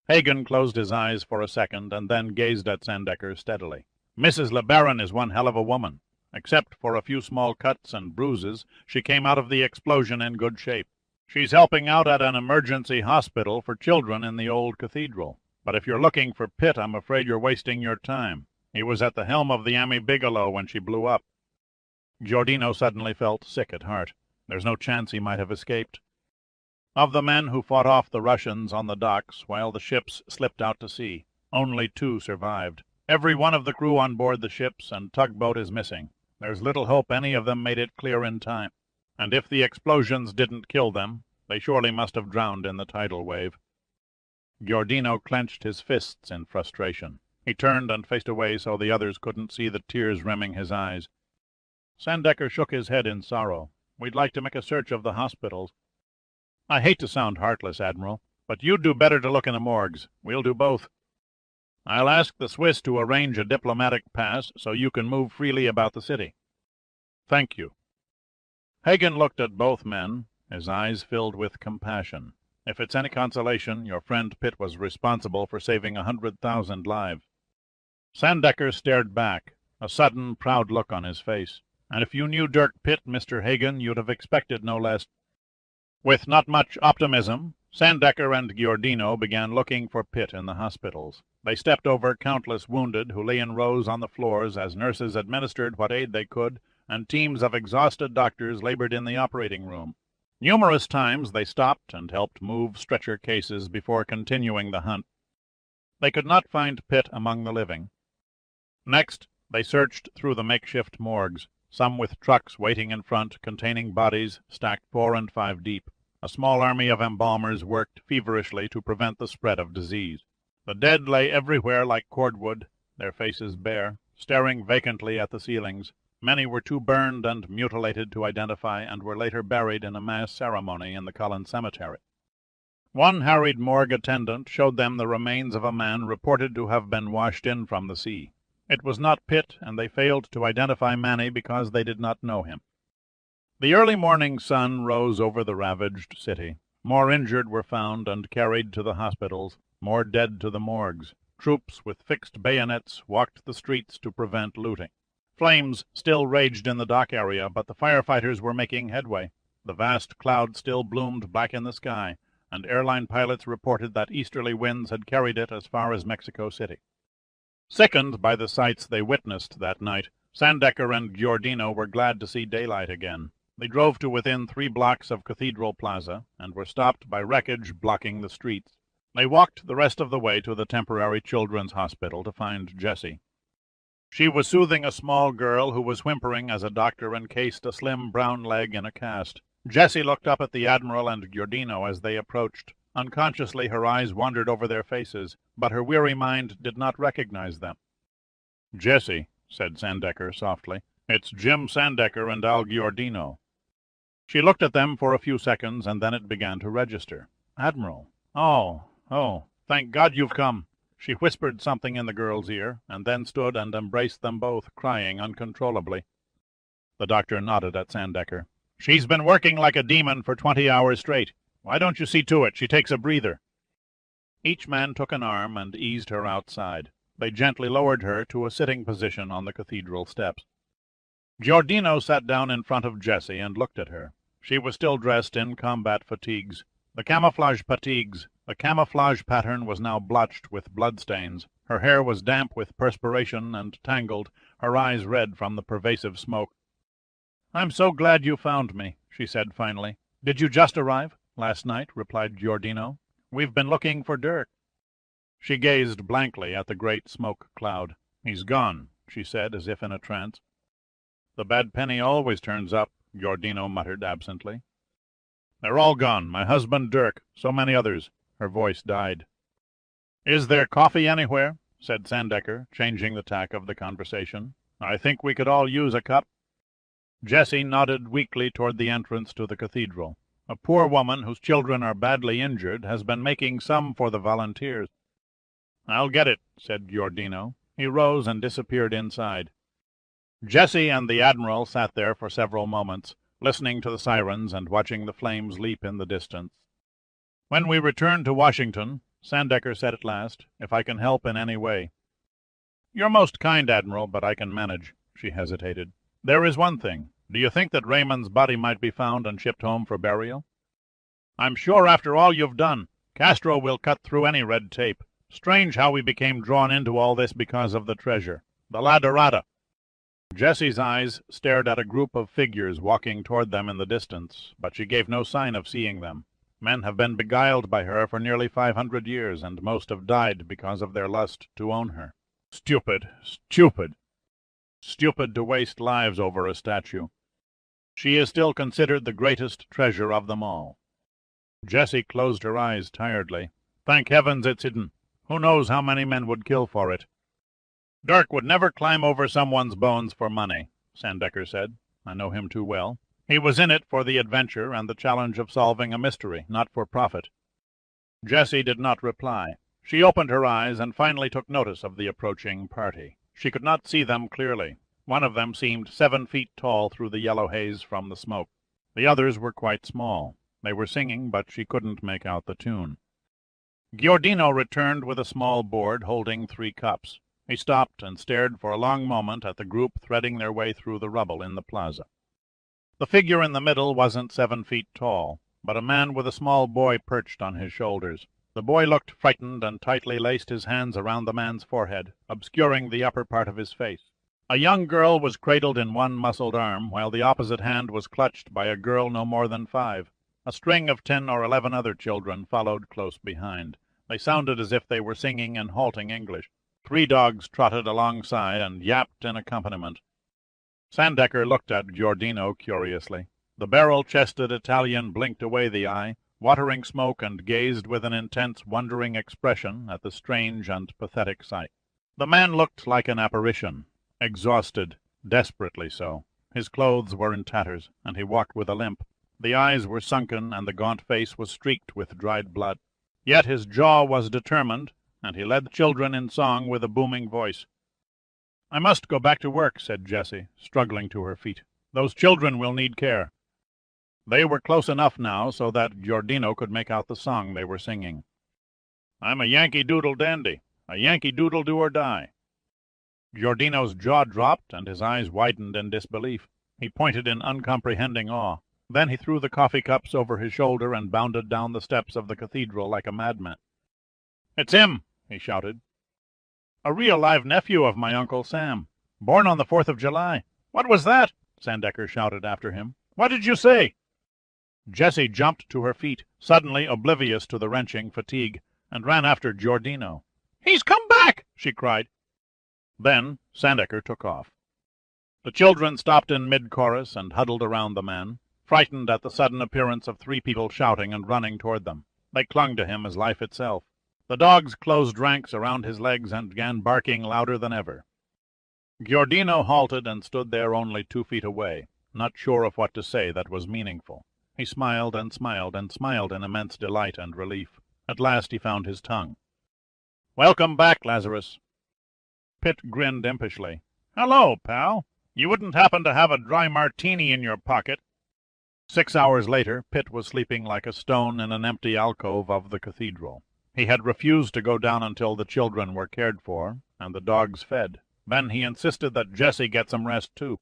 Hagen closed his eyes for a second and then gazed at Sandecker steadily. "Mrs. LeBaron is one hell of a woman. Except for a few small cuts and bruises, she came out of the explosion in good shape. She's helping out at an emergency hospital for children in the old cathedral. But if you're looking for Pitt, I'm afraid you're wasting your time. He was at the helm of the Amy Bigelow when she blew up." Giordino suddenly felt sick at heart. There's no chance he might have escaped. Of the men who fought off the Russians on the docks while the ships slipped out to sea, only 2 survived. Every one of the crew on board the ships and tugboat is missing. There's little hope any of them made it clear in time. And if the explosions didn't kill them, they surely must have drowned in the tidal wave. Giordino clenched his fists in frustration. He turned and faced away so the others couldn't see the tears rimming his eyes. Sandecker shook his head in sorrow. "We'd like to make a search of the hospitals." "I hate to sound heartless, Admiral, but you'd do better to look in the morgues. We'll do both. I'll ask the Swiss to arrange a diplomatic pass so you can move freely about the city." "Thank you." Hagen looked at both men, his eyes filled with compassion. If it's any consolation, your friend Pitt was responsible for saving 100,000 lives. Sandecker stared back, a sudden, proud look on his face. "And if you knew Dirk Pitt, Mr. Hagen, you'd have expected no less." With not much optimism, Sandecker and Giordino began looking for Pitt in the hospitals. They stepped over countless wounded who lay in rows on the floors as nurses administered what aid they could, and teams of exhausted doctors labored in the operating room. Numerous times they stopped and helped move stretcher cases before continuing the hunt. They could not find Pitt among the living. Next, they searched through the makeshift morgues, some with trucks waiting in front containing bodies stacked 4 and 5 deep. A small army of embalmers worked feverishly to prevent the spread of disease. The dead lay everywhere like cordwood, their faces bare, staring vacantly at the ceilings. Many were too burned and mutilated to identify and were later buried in a mass ceremony in the Cullen Cemetery. One harried morgue attendant showed them the remains of a man reported to have been washed in from the sea. It was not Pitt, and they failed to identify Manny because they did not know him. The early morning sun rose over the ravaged city. More injured were found and carried to the hospitals, more dead to the morgues. Troops with fixed bayonets walked the streets to prevent looting. Flames still raged in the dock area, but the firefighters were making headway. The vast cloud still bloomed black in the sky, and airline pilots reported that easterly winds had carried it as far as Mexico City. Sickened by the sights they witnessed that night, Sandecker and Giordino were glad to see daylight again. They drove to within 3 blocks of Cathedral Plaza and were stopped by wreckage blocking the streets. They walked the rest of the way to the temporary children's hospital to find Jessie. She was soothing a small girl who was whimpering as a doctor encased a slim brown leg in a cast. Jessie looked up at the Admiral and Giordino as they approached. Unconsciously her eyes wandered over their faces, but her weary mind did not recognize them. Jessie, said Sandecker softly. It's Jim Sandecker and Al Giordino. She looked at them for a few seconds, and then it began to register. Admiral. Oh, thank God you've come. She whispered something in the girl's ear, and then stood and embraced them both, crying uncontrollably. The doctor nodded at Sandecker. She's been working like a demon for 20 hours straight. Why don't you see to it she takes a breather? Each man took an arm and eased her outside. They gently lowered her to a sitting position on the cathedral steps. Giordino sat down in front of Jessie and looked at her. She was still dressed in combat fatigues. The camouflage pattern was now blotched with bloodstains. Her hair was damp with perspiration and tangled, her eyes red from the pervasive smoke. "I'm so glad you found me," she said finally. "Did you just arrive?" "Last night," replied Giordino. "We've been looking for Dirk." She gazed blankly at the great smoke cloud. "He's gone," she said, as if in a trance. "The bad penny always turns up," Giordino muttered absently. "They're all gone. My husband Dirk, so many others." Her voice died. "Is there coffee anywhere?" said Sandecker, changing the tack of the conversation. "I think we could all use a cup." Jessie nodded weakly toward the entrance to the cathedral. "A poor woman whose children are badly injured has been making some for the volunteers." "I'll get it," said Giordino. He rose and disappeared inside. Jessie and the Admiral sat there for several moments, listening to the sirens and watching the flames leap in the distance. "When we return to Washington," Sandecker said at last, "if I can help in any way." "You're most kind, Admiral, but I can manage." She hesitated. "There is one thing. Do you think that Raymond's body might be found and shipped home for burial?" "I'm sure after all you've done, Castro will cut through any red tape. Strange how we became drawn into all this because of the treasure. The La Dorada." Jessie's eyes stared at a group of figures walking toward them in the distance, but she gave no sign of seeing them. Men have been beguiled by her for nearly 500 years, and most have died because of their lust to own her. Stupid, stupid! Stupid to waste lives over a statue. She is still considered the greatest treasure of them all. Jessie closed her eyes tiredly. "Thank heavens it's hidden. Who knows how many men would kill for it?" "Dirk would never climb over someone's bones for money," Sandecker said. "I know him too well. He was in it for the adventure and the challenge of solving a mystery, not for profit." Jessie did not reply. She opened her eyes and finally took notice of the approaching party. She could not see them clearly. One of them seemed 7 feet tall through the yellow haze from the smoke. The others were quite small. They were singing, but she couldn't make out the tune. Giordino returned with a small board holding 3 cups. He stopped and stared for a long moment at the group threading their way through the rubble in the plaza. The figure in the middle wasn't 7 feet tall, but a man with a small boy perched on his shoulders. The boy looked frightened and tightly laced his hands around the man's forehead, obscuring the upper part of his face. A young girl was cradled in one muscled arm, while the opposite hand was clutched by a girl no more than 5. A string of 10 or 11 other children followed close behind. They sounded as if they were singing in halting English. 3 dogs trotted alongside and yapped in accompaniment. Sandecker looked at Giordino curiously. The barrel-chested Italian blinked away the eye, watering smoke, and gazed with an intense, wondering expression at the strange and pathetic sight. The man looked like an apparition, exhausted, desperately so. His clothes were in tatters, and he walked with a limp. The eyes were sunken, and the gaunt face was streaked with dried blood. Yet his jaw was determined, and he led the children in song with a booming voice. "I must go back to work," said Jessie, struggling to her feet. "Those children will need care." They were close enough now so that Giordino could make out the song they were singing. "I'm a Yankee Doodle dandy, a Yankee Doodle do or die." Giordino's jaw dropped and his eyes widened in disbelief. He pointed in uncomprehending awe. Then he threw the coffee cups over his shoulder and bounded down the steps of the cathedral like a madman. "It's him!" he shouted. "A real live nephew of my Uncle Sam, born on the 4th of July. What was that?" Sandecker shouted after him. "What did you say?" Jessie jumped to her feet, suddenly oblivious to the wrenching fatigue, and ran after Giordino. "He's come back!" she cried. Then Sandecker took off. The children stopped in mid-chorus and huddled around the man, frightened at the sudden appearance of 3 people shouting and running toward them. They clung to him as life itself. The dogs closed ranks around his legs and began barking louder than ever. Giordino halted and stood there only 2 feet away, not sure of what to say that was meaningful. He smiled and smiled and smiled in immense delight and relief. At last he found his tongue. "Welcome back, Lazarus." Pitt grinned impishly. "Hello, pal. You wouldn't happen to have a dry martini in your pocket?" 6 hours later, Pitt was sleeping like a stone in an empty alcove of the cathedral. He had refused to go down until the children were cared for and the dogs fed. Then he insisted that Jessie get some rest too.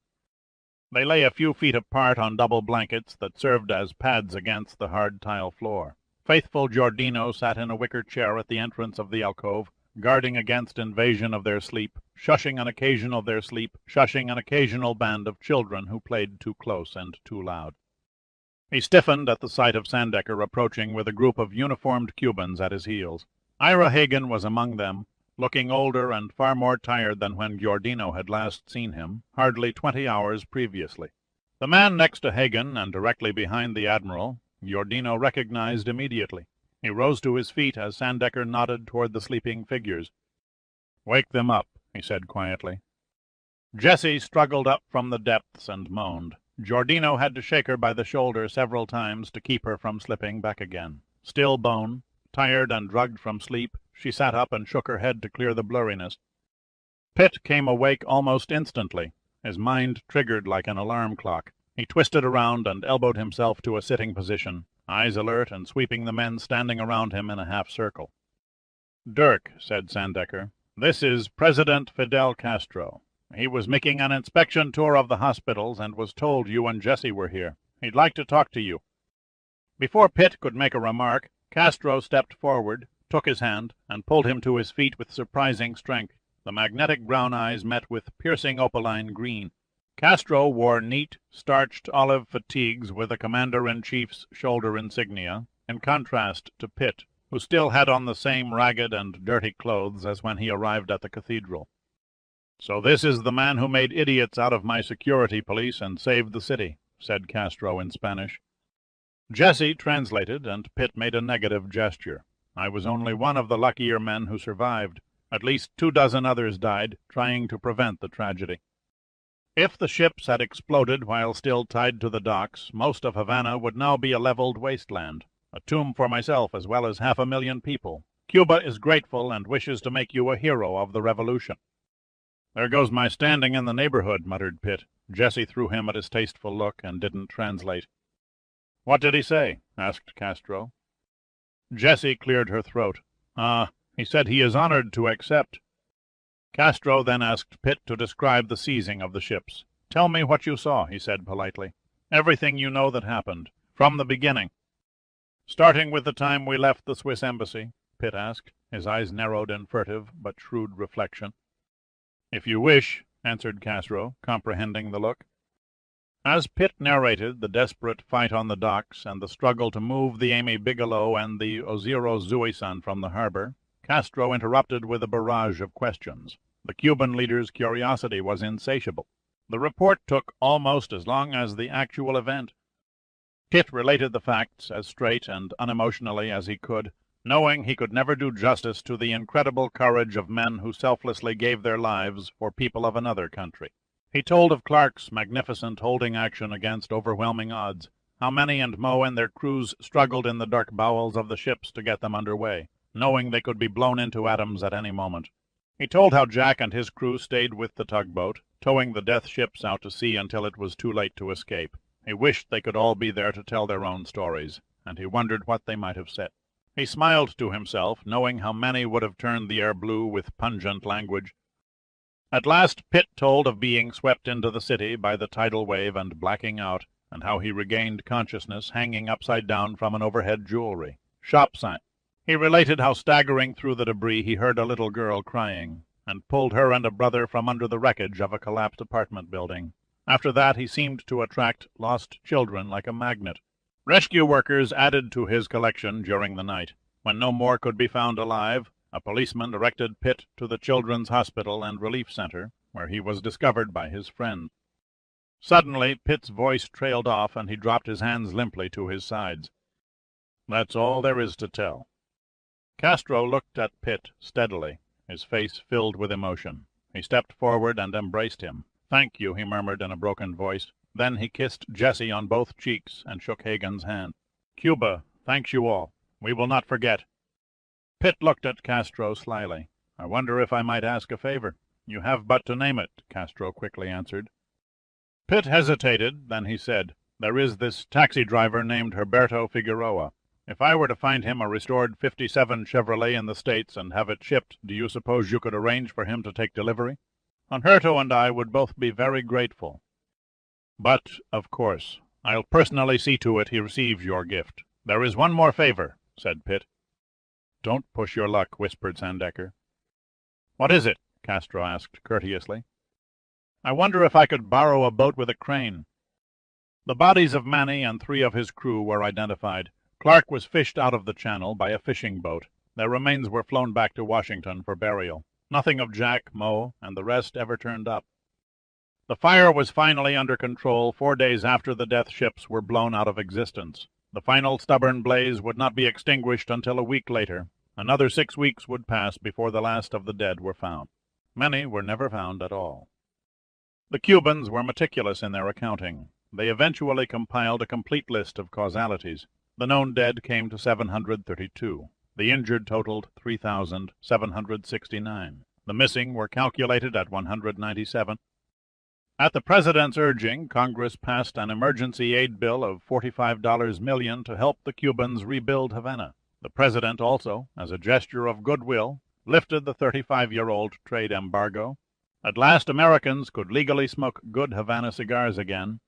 They lay a few feet apart on double blankets that served as pads against the hard tile floor. Faithful Giordino sat in a wicker chair at the entrance of the alcove, guarding against invasion of their sleep, shushing an occasional band of children who played too close and too loud. He stiffened at the sight of Sandecker approaching with a group of uniformed Cubans at his heels. Ira Hagen was among them, looking older and far more tired than when Giordino had last seen him, hardly 20 hours previously. The man next to Hagen and directly behind the Admiral, Giordino recognized immediately. He rose to his feet as Sandecker nodded toward the sleeping figures. "Wake them up," he said quietly. Jessie struggled up from the depths and moaned. Giordino had to shake her by the shoulder several times to keep her from slipping back again. Still bone, tired and drugged from sleep, she sat up and shook her head to clear the blurriness. Pitt came awake almost instantly, his mind triggered like an alarm clock. He twisted around and elbowed himself to a sitting position, eyes alert and sweeping the men standing around him in a half-circle. "Dirk," said Sandecker, "this is President Fidel Castro. He was making an inspection tour of the hospitals and was told you and Jessie were here. He'd like to talk to you." Before Pitt could make a remark, Castro stepped forward, took his hand, and pulled him to his feet with surprising strength. The magnetic brown eyes met with piercing opaline green. Castro wore neat, starched olive fatigues with a commander-in-chief's shoulder insignia, in contrast to Pitt, who still had on the same ragged and dirty clothes as when he arrived at the cathedral. "So this is the man who made idiots out of my security police and saved the city," said Castro in Spanish. Jessie translated, and Pitt made a negative gesture. "I was only one of the luckier men who survived. At least 24 others died, trying to prevent the tragedy. If the ships had exploded while still tied to the docks, most of Havana would now be a leveled wasteland, a tomb for myself as well as 500,000 people. Cuba is grateful and wishes to make you a hero of the revolution." "There goes my standing in the neighborhood," muttered Pitt. Jessie threw him a distasteful look and didn't translate. "What did he say?" asked Castro. Jessie cleared her throat. He said he is honored to accept." Castro then asked Pitt to describe the seizing of the ships. "Tell me what you saw," he said politely. "Everything you know that happened, from the beginning." "Starting with the time we left the Swiss embassy?" Pitt asked, his eyes narrowed in furtive but shrewd reflection. "If you wish," answered Castro, comprehending the look. As Pitt narrated the desperate fight on the docks and the struggle to move the Amy Bigelow and the Ozero Zuisan from the harbor, Castro interrupted with a barrage of questions. The Cuban leader's curiosity was insatiable. The report took almost as long as the actual event. Pitt related the facts as straight and unemotionally as he could, knowing he could never do justice to the incredible courage of men who selflessly gave their lives for people of another country. He told of Clark's magnificent holding action against overwhelming odds, how Manny and Moe and their crews struggled in the dark bowels of the ships to get them under way, knowing they could be blown into atoms at any moment. He told how Jack and his crew stayed with the tugboat, towing the death ships out to sea until it was too late to escape. He wished they could all be there to tell their own stories, and he wondered what they might have said. He smiled to himself, knowing how many would have turned the air blue with pungent language. At last Pitt told of being swept into the city by the tidal wave and blacking out, and how he regained consciousness hanging upside down from an overhead jewelry shop sign. He related how staggering through the debris he heard a little girl crying, and pulled her and a brother from under the wreckage of a collapsed apartment building. After that he seemed to attract lost children like a magnet. Rescue workers added to his collection during the night. When no more could be found alive, a policeman directed Pitt to the Children's Hospital and Relief Center, where he was discovered by his friend. Suddenly, Pitt's voice trailed off, and he dropped his hands limply to his sides. "That's all there is to tell." Castro looked at Pitt steadily, his face filled with emotion. He stepped forward and embraced him. "Thank you," he murmured in a broken voice. Then he kissed Jesse on both cheeks and shook Hagan's hand. "Cuba thanks you all. We will not forget." Pitt looked at Castro slyly. "I wonder if I might ask a favor." "You have but to name it," Castro quickly answered. Pitt hesitated, then he said, "There is this taxi driver named Herberto Figueroa. If I were to find him a restored '57 Chevrolet in the States and have it shipped, do you suppose you could arrange for him to take delivery? Herberto and I would both be very grateful. But, of course, I'll personally see to it he receives your gift." "There is one more favor," said Pitt. "Don't push your luck," whispered Sandecker. "What is it?" Castro asked courteously. "I wonder if I could borrow a boat with a crane." The bodies of Manny and 3 of his crew were identified. Clark was fished out of the channel by a fishing boat. Their remains were flown back to Washington for burial. Nothing of Jack, Moe, and the rest ever turned up. The fire was finally under control 4 days after the death ships were blown out of existence. The final stubborn blaze would not be extinguished until a week later. Another 6 weeks would pass before the last of the dead were found. Many were never found at all. The Cubans were meticulous in their accounting. They eventually compiled a complete list of causalities. The known dead came to 732. The injured totaled 3,769. The missing were calculated at 197. At the President's urging, Congress passed an emergency aid bill of $45 million to help the Cubans rebuild Havana. The President also, as a gesture of goodwill, lifted the 35-year-old trade embargo. At last Americans could legally smoke good Havana cigars again.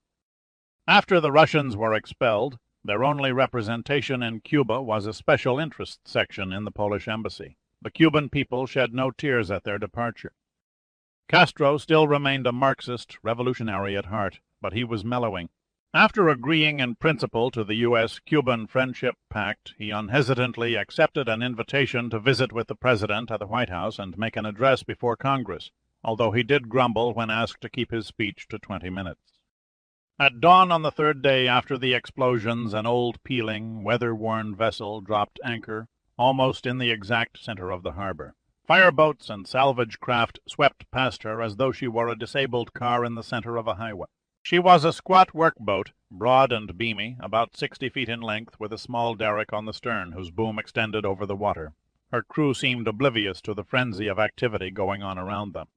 After the Russians were expelled, their only representation in Cuba was a special interest section in the Polish embassy. The Cuban people shed no tears at their departure. Castro still remained a Marxist revolutionary at heart, but he was mellowing. After agreeing in principle to the U.S.-Cuban Friendship Pact, he unhesitantly accepted an invitation to visit with the President at the White House and make an address before Congress, although he did grumble when asked to keep his speech to 20 minutes. At dawn on the 3rd day after the explosions, an old peeling, weather-worn vessel dropped anchor almost in the exact center of the harbor. Fireboats and salvage craft swept past her as though she were a disabled car in the center of a highway. She was a squat workboat, broad and beamy, about 60 feet in length, with a small derrick on the stern whose boom extended over the water. Her crew seemed oblivious to the frenzy of activity going on around them.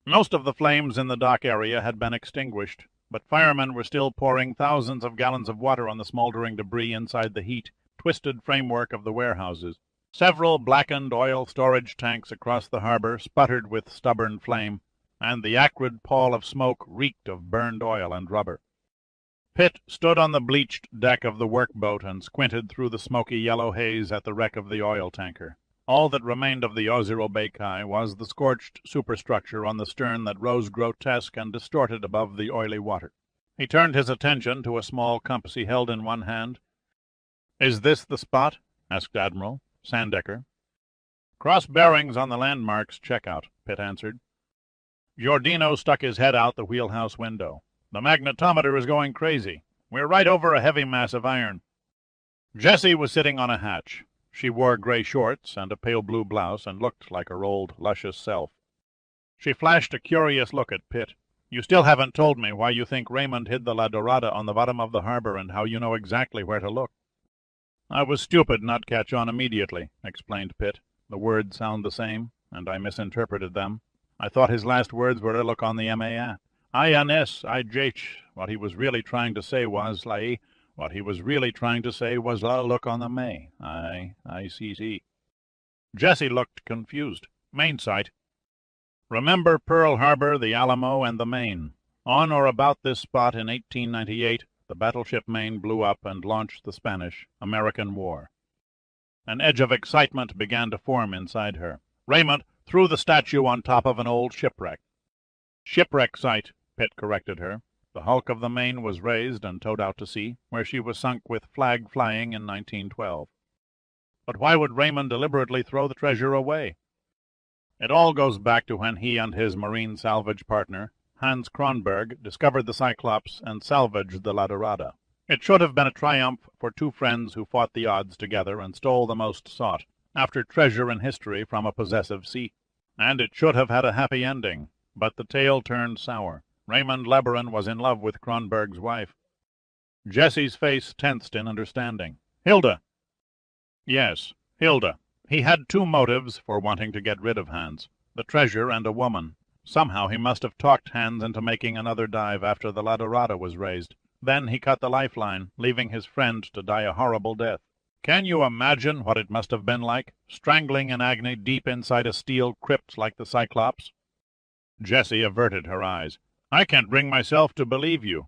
Most of the flames in the dock area had been extinguished, but firemen were still pouring thousands of gallons of water on the smoldering debris inside the heat, twisted framework of the warehouses. Several blackened oil storage tanks across the harbor sputtered with stubborn flame, and the acrid pall of smoke reeked of burned oil and rubber. Pitt stood on the bleached deck of the workboat and squinted through the smoky yellow haze at the wreck of the oil tanker. All that remained of the Ozero-Bakai was the scorched superstructure on the stern that rose grotesque and distorted above the oily water. He turned his attention to a small compass he held in one hand. "Is this the spot?" asked Admiral Sandecker. "Cross bearings on the landmarks checkout," Pitt answered. Giordino stuck his head out the wheelhouse window. "The magnetometer is going crazy. We're right over a heavy mass of iron." Jessie was sitting on a hatch. She wore gray shorts and a pale blue blouse and looked like her old, luscious self. She flashed a curious look at Pitt. "You still haven't told me why you think Raymond hid the La Dorada on the bottom of the harbor and how you know exactly where to look." "I was stupid not catch on immediately," explained Pitt. "The words sound the same, and I misinterpreted them. I thought his last words were to look on the M.A. I.N.S. I.J.H. What he was really trying to say was la. What he was really trying to say was la look on the May. I.C.C." Jessie looked confused. "Main site." "Remember Pearl Harbor, the Alamo, and the Maine. On or about this spot in 1898, the battleship Maine blew up and launched the Spanish-American War." An edge of excitement began to form inside her. Raymond threw the statue on top of an old shipwreck. "Shipwreck site," Pitt corrected her. The hulk of the Maine was raised and towed out to sea, where she was sunk with flag flying in 1912. But why would Raymond deliberately throw the treasure away? It all goes back to when he and his marine salvage partner, Hans Kronberg, discovered the Cyclops and salvaged the La Dorada. It should have been a triumph for two friends who fought the odds together and stole the most sought, after treasure in history from a possessive sea. And it should have had a happy ending, but the tale turned sour. Raymond Lebaron was in love with Kronberg's wife. Jesse's face tensed in understanding. Hilda! Yes, Hilda. He had two motives for wanting to get rid of Hans: the treasure and a woman. Somehow he must have talked Hans into making another dive after the La Dorada was raised. Then he cut the lifeline, leaving his friend to die a horrible death. Can you imagine what it must have been like, strangling in agony deep inside a steel crypt like the Cyclops? Jessie averted her eyes. I can't bring myself to believe you.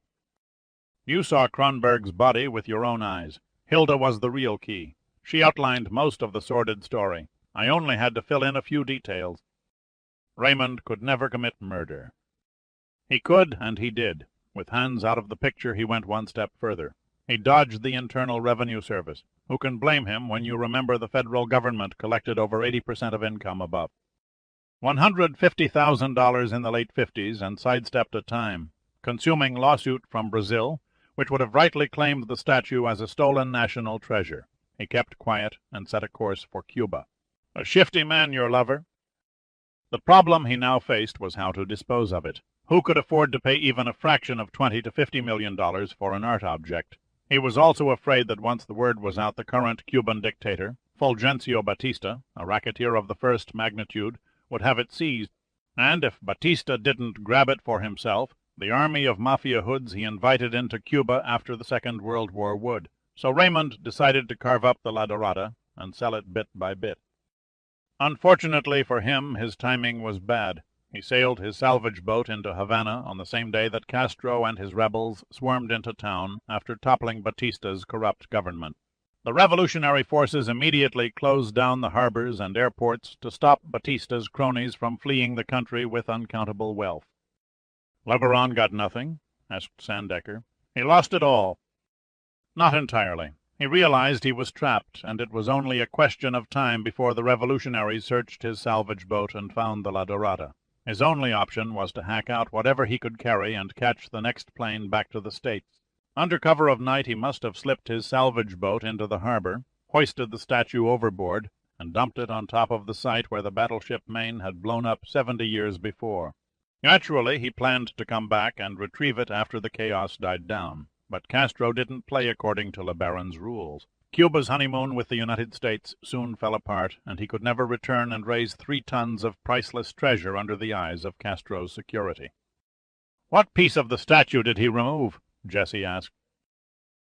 You saw Kronberg's body with your own eyes. Hilda was the real key. She outlined most of the sordid story. I only had to fill in a few details. Raymond could never commit murder. He could, and he did. With Hans out of the picture, he went one step further. He dodged the Internal Revenue Service. Who can blame him when you remember the federal government collected over 80% of income above? $150,000 in the late 50s and sidestepped a time, consuming lawsuit from Brazil, which would have rightly claimed the statue as a stolen national treasure. He kept quiet and set a course for Cuba. A shifty man, your lover. The problem he now faced was how to dispose of it. Who could afford to pay even a fraction of $20 to $50 million for an art object? He was also afraid that once the word was out, the current Cuban dictator, Fulgencio Batista, a racketeer of the first magnitude, would have it seized. And if Batista didn't grab it for himself, the army of mafia hoods he invited into Cuba after the Second World War would. So Raymond decided to carve up the La Dorada and sell it bit by bit. Unfortunately for him, his timing was bad. He sailed his salvage boat into Havana on the same day that Castro and his rebels swarmed into town after toppling Batista's corrupt government. The revolutionary forces immediately closed down the harbors and airports to stop Batista's cronies from fleeing the country with uncountable wealth. Lebaron got nothing? Asked Sandecker. He lost it all. Not entirely. He realized he was trapped, and it was only a question of time before the revolutionaries searched his salvage boat and found the La Dorada. His only option was to hack out whatever he could carry and catch the next plane back to the States. Under cover of night he must have slipped his salvage boat into the harbor, hoisted the statue overboard, and dumped it on top of the site where the battleship Maine had blown up 70 years before. Naturally, he planned to come back and retrieve it after the chaos died down, but Castro didn't play according to LeBaron's rules. Cuba's honeymoon with the United States soon fell apart, and he could never return and raise 3 tons of priceless treasure under the eyes of Castro's security. What piece of the statue did he remove? Jessie asked.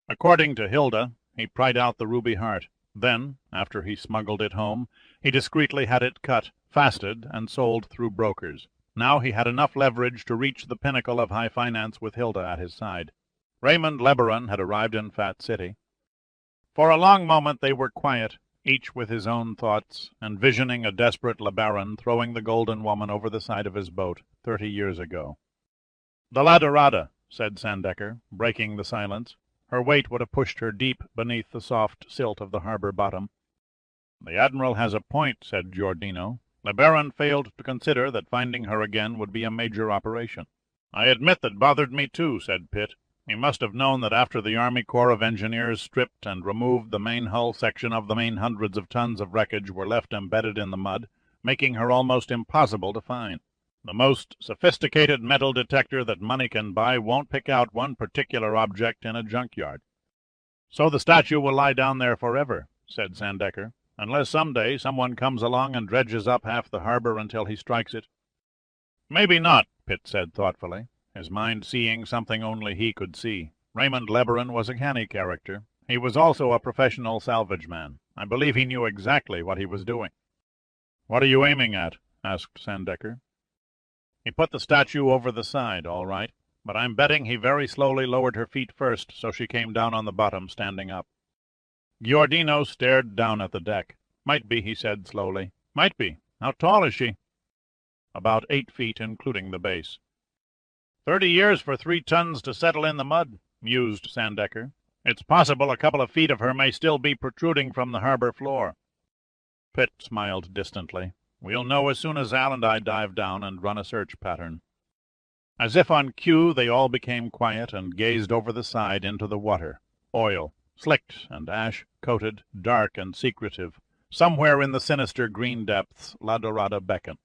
According to Hilda, he pried out the ruby heart. Then, after he smuggled it home, he discreetly had it cut, faceted, and sold through brokers. Now he had enough leverage to reach the pinnacle of high finance with Hilda at his side. Raymond Lebaron had arrived in Fat City. For a long moment they were quiet, each with his own thoughts, envisioning a desperate Lebaron throwing the golden woman over the side of his boat 30 years ago. "The La Dorada," said Sandecker, breaking the silence. Her weight would have pushed her deep beneath the soft silt of the harbor bottom. "The Admiral has a point," said Giordino. "Lebaron failed to consider that finding her again would be a major operation." "I admit that bothered me too," said Pitt. "He must have known that after the Army Corps of Engineers stripped and removed the main hull section of the main hundreds of tons of wreckage were left embedded in the mud, making her almost impossible to find. The most sophisticated metal detector that money can buy won't pick out one particular object in a junkyard." "So the statue will lie down there forever," said Sandecker, "unless someday someone comes along and dredges up half the harbor until he strikes it." "Maybe not," Pitt said thoughtfully, his mind seeing something only he could see. Raymond Lebaron was a canny character. He was also a professional salvage man. I believe he knew exactly what he was doing. "What are you aiming at?" asked Sandecker. "He put the statue over the side, all right, but I'm betting he very slowly lowered her feet first, so she came down on the bottom standing up." Giordino stared down at the deck. "Might be," he said slowly. "Might be. How tall is she?" "About 8 feet, including the base." 30 years for 3 tons to settle in the mud," mused Sandecker. "It's possible a couple of feet of her may still be protruding from the harbor floor." Pitt smiled distantly. "We'll know as soon as Al and I dive down and run a search pattern." As if on cue, they all became quiet and gazed over the side into the water. Oil, slicked and ash-coated, dark and secretive. Somewhere in the sinister green depths La Dorada beckoned.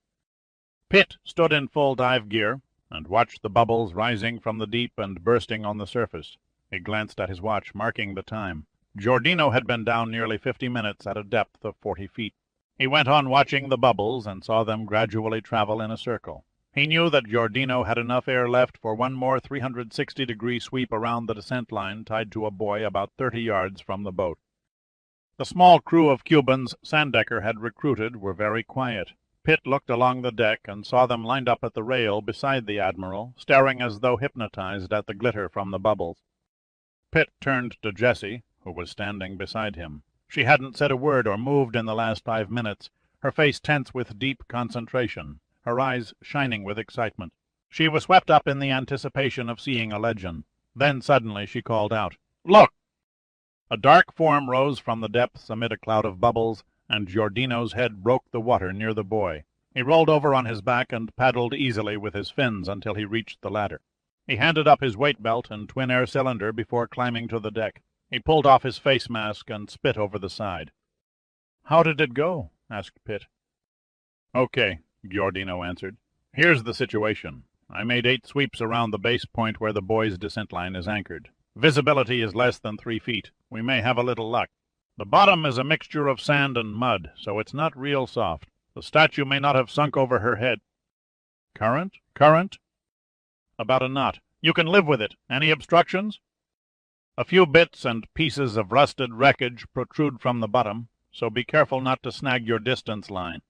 Pitt stood in full dive gear and watched the bubbles rising from the deep and bursting on the surface. He glanced at his watch, marking the time. Giordino had been down nearly 50 minutes at a depth of 40 feet. He went on watching the bubbles and saw them gradually travel in a circle. He knew that Giordino had enough air left for one more 360-degree sweep around the descent line tied to a buoy about 30 yards from the boat. The small crew of Cubans Sandecker had recruited were very quiet. Pitt looked along the deck and saw them lined up at the rail beside the admiral, staring as though hypnotized at the glitter from the bubbles. Pitt turned to Jessie, who was standing beside him. She hadn't said a word or moved in the last 5 minutes, her face tense with deep concentration, her eyes shining with excitement. She was swept up in the anticipation of seeing a legend. Then suddenly she called out, "Look!" A dark form rose from the depths amid a cloud of bubbles, and Giordino's head broke the water near the buoy. He rolled over on his back and paddled easily with his fins until he reached the ladder. He handed up his weight belt and twin-air cylinder before climbing to the deck. He pulled off his face mask and spit over the side. "How did it go?" asked Pitt. "Okay," Giordino answered. "Here's the situation. I made 8 sweeps around the base point where the buoy's descent line is anchored. Visibility is less than 3 feet. We may have a little luck. The bottom is a mixture of sand and mud, so it's not real soft. The statue may not have sunk over her head." "Current? Current?" "About a knot. You can live with it. Any obstructions?" "A few bits and pieces of rusted wreckage protrude from the bottom, so be careful not to snag your distance line."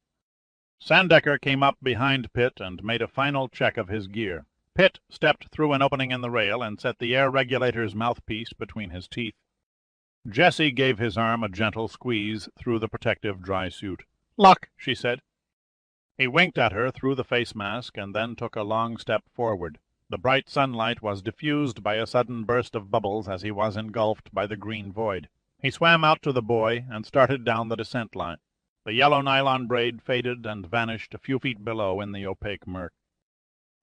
Sandecker came up behind Pitt and made a final check of his gear. Pitt stepped through an opening in the rail and set the air regulator's mouthpiece between his teeth. Jessie gave his arm a gentle squeeze through the protective dry suit. "Luck," she said. He winked at her through the face mask and then took a long step forward. The bright sunlight was diffused by a sudden burst of bubbles as he was engulfed by the green void. He swam out to the buoy and started down the descent line. The yellow nylon braid faded and vanished a few feet below in the opaque murk.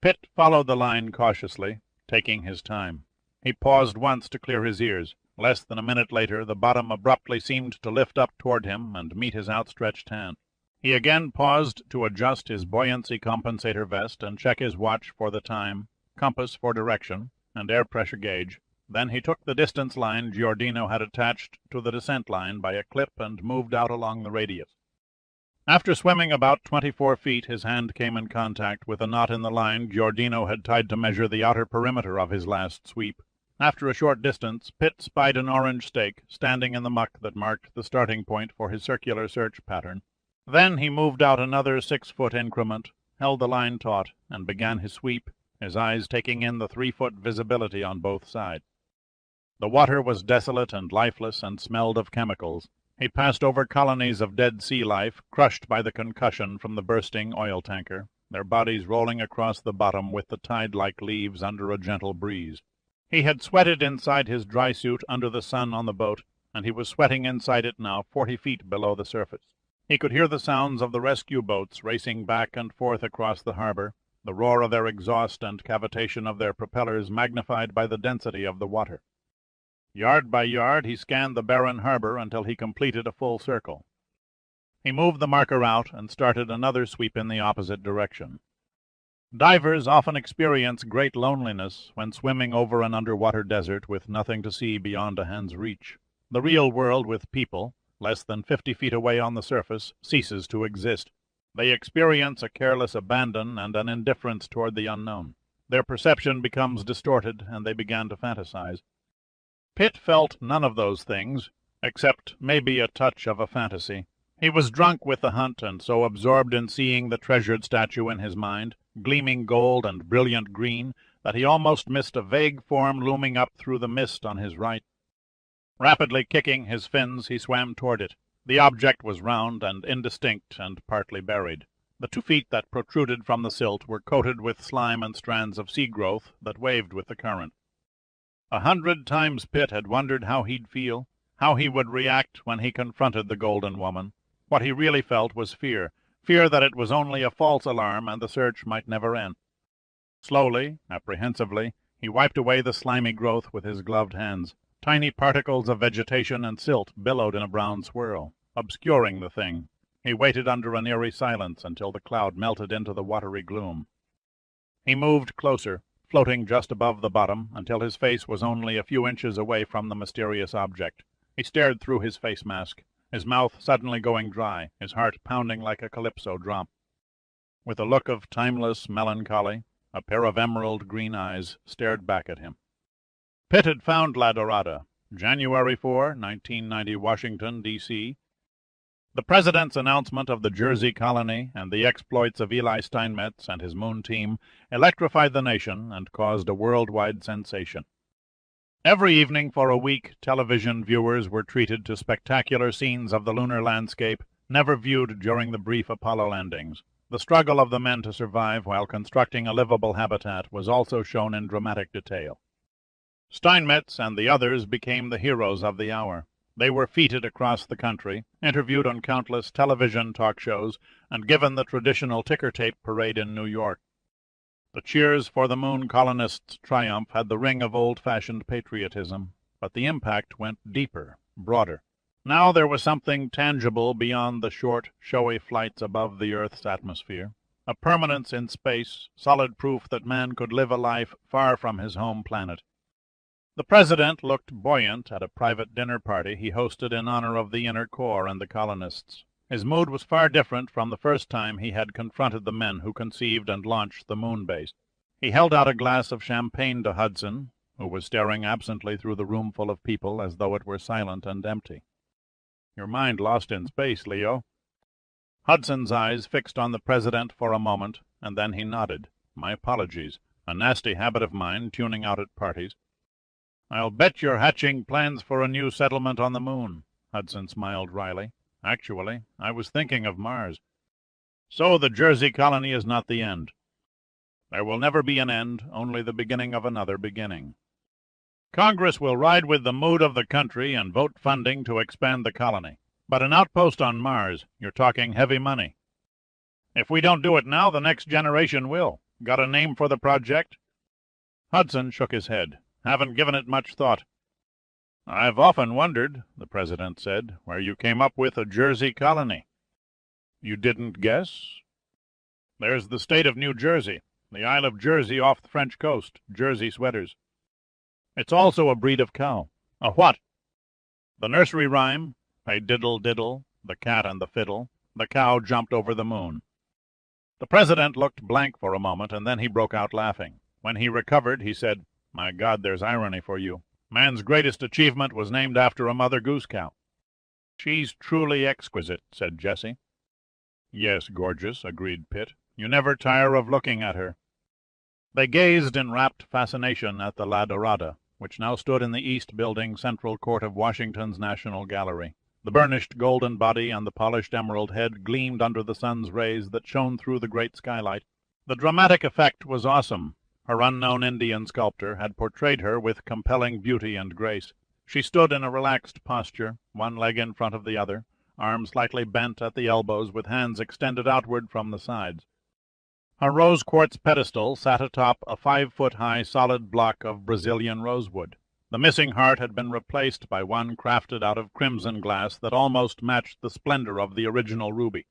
Pitt followed the line cautiously, taking his time. He paused once to clear his ears. Less than a minute later, the bottom abruptly seemed to lift up toward him and meet his outstretched hand. He again paused to adjust his buoyancy compensator vest and check his watch for the time, compass for direction, and air pressure gauge. Then he took the distance line Giordino had attached to the descent line by a clip and moved out along the radius. After swimming about 24 feet, his hand came in contact with a knot in the line Giordino had tied to measure the outer perimeter of his last sweep. After a short distance, Pitt spied an orange stake standing in the muck that marked the starting point for his circular search pattern. Then he moved out another 6-foot increment, held the line taut, and began his sweep, his eyes taking in the 3-foot visibility on both sides. The water was desolate and lifeless and smelled of chemicals. He passed over colonies of dead sea life, crushed by the concussion from the bursting oil tanker, their bodies rolling across the bottom with the tide like leaves under a gentle breeze. He had sweated inside his dry suit under the sun on the boat, and he was sweating inside it now 40 feet below the surface. He could hear the sounds of the rescue boats racing back and forth across the harbor, the roar of their exhaust and cavitation of their propellers magnified by the density of the water. Yard by yard he scanned the barren harbor until he completed a full circle. He moved the marker out and started another sweep in the opposite direction. Divers often experience great loneliness when swimming over an underwater desert with nothing to see beyond a hand's reach. The real world with people, less than 50 feet away on the surface, ceases to exist. They experience a careless abandon and an indifference toward the unknown. Their perception becomes distorted, and they begin to fantasize. Pitt felt none of those things, except maybe a touch of a fantasy. He was drunk with the hunt and so absorbed in seeing the treasured statue in his mind, gleaming gold and brilliant green, that he almost missed a vague form looming up through the mist on his right. Rapidly kicking his fins, he swam toward it. The object was round and indistinct and partly buried. The 2 feet that protruded from the silt were coated with slime and strands of sea growth that waved with the current. 100 times Pitt had wondered how he'd feel, how he would react when he confronted the golden woman. What he really felt was fear that it was only a false alarm and the search might never end. Slowly, apprehensively, he wiped away the slimy growth with his gloved hands. Tiny particles of vegetation and silt billowed in a brown swirl, obscuring the thing. He waited under an eerie silence until the cloud melted into the watery gloom. He moved closer, floating just above the bottom, until his face was only a few inches away from the mysterious object. He stared through his face mask, his mouth suddenly going dry, his heart pounding like a calypso drum. With a look of timeless melancholy, a pair of emerald green eyes stared back at him. Pitt had found La Dorada, January 4, 1990, Washington, D.C. The President's announcement of the Jersey colony and the exploits of Eli Steinmetz and his moon team electrified the nation and caused a worldwide sensation. Every evening for a week, television viewers were treated to spectacular scenes of the lunar landscape never viewed during the brief Apollo landings. The struggle of the men to survive while constructing a livable habitat was also shown in dramatic detail. Steinmetz and the others became the heroes of the hour. They were feted across the country, interviewed on countless television talk shows, and given the traditional ticker tape parade in New York. The cheers for the moon colonists' triumph had the ring of old-fashioned patriotism, but the impact went deeper, broader. Now there was something tangible beyond the short, showy flights above the Earth's atmosphere, a permanence in space, solid proof that man could live a life far from his home planet. The President looked buoyant at a private dinner party he hosted in honor of the Inner Core and the colonists. His mood was far different from the first time he had confronted the men who conceived and launched the moon base. He held out a glass of champagne to Hudson, who was staring absently through the room full of people as though it were silent and empty. "Your mind lost in space, Leo." Hudson's eyes fixed on the President for a moment, and then he nodded. "My apologies. A nasty habit of mine, tuning out at parties." "I'll bet you're hatching plans for a new settlement on the moon." Hudson smiled wryly. "Actually, I was thinking of Mars." "So the Jersey colony is not the end." "There will never be an end, only the beginning of another beginning. Congress will ride with the mood of the country and vote funding to expand the colony. But an outpost on Mars, you're talking heavy money. If we don't do it now, the next generation will. Got a name for the project?" Hudson shook his head. "Haven't given it much thought." "I've often wondered," the President said, "where you came up with a Jersey colony." "You didn't guess?" "There's the state of New Jersey, the Isle of Jersey off the French coast, Jersey sweaters. It's also a breed of cow." "A what?" "The nursery rhyme, a diddle diddle, the cat and the fiddle, the cow jumped over the moon." The President looked blank for a moment, and then he broke out laughing. When he recovered, he said, "My God, there's irony for you. Man's greatest achievement was named after a mother goose cow." "She's truly exquisite," said Jessie. "Yes, gorgeous," agreed Pitt. "You never tire of looking at her." They gazed in rapt fascination at the La Dorada, which now stood in the East Building central court of Washington's National Gallery. The burnished golden body and the polished emerald head gleamed under the sun's rays that shone through the great skylight. The dramatic effect was awesome. Her unknown Indian sculptor had portrayed her with compelling beauty and grace. She stood in a relaxed posture, one leg in front of the other, arms slightly bent at the elbows with hands extended outward from the sides. Her rose quartz pedestal sat atop a 5-foot-high solid block of Brazilian rosewood. The missing heart had been replaced by one crafted out of crimson glass that almost matched the splendor of the original ruby.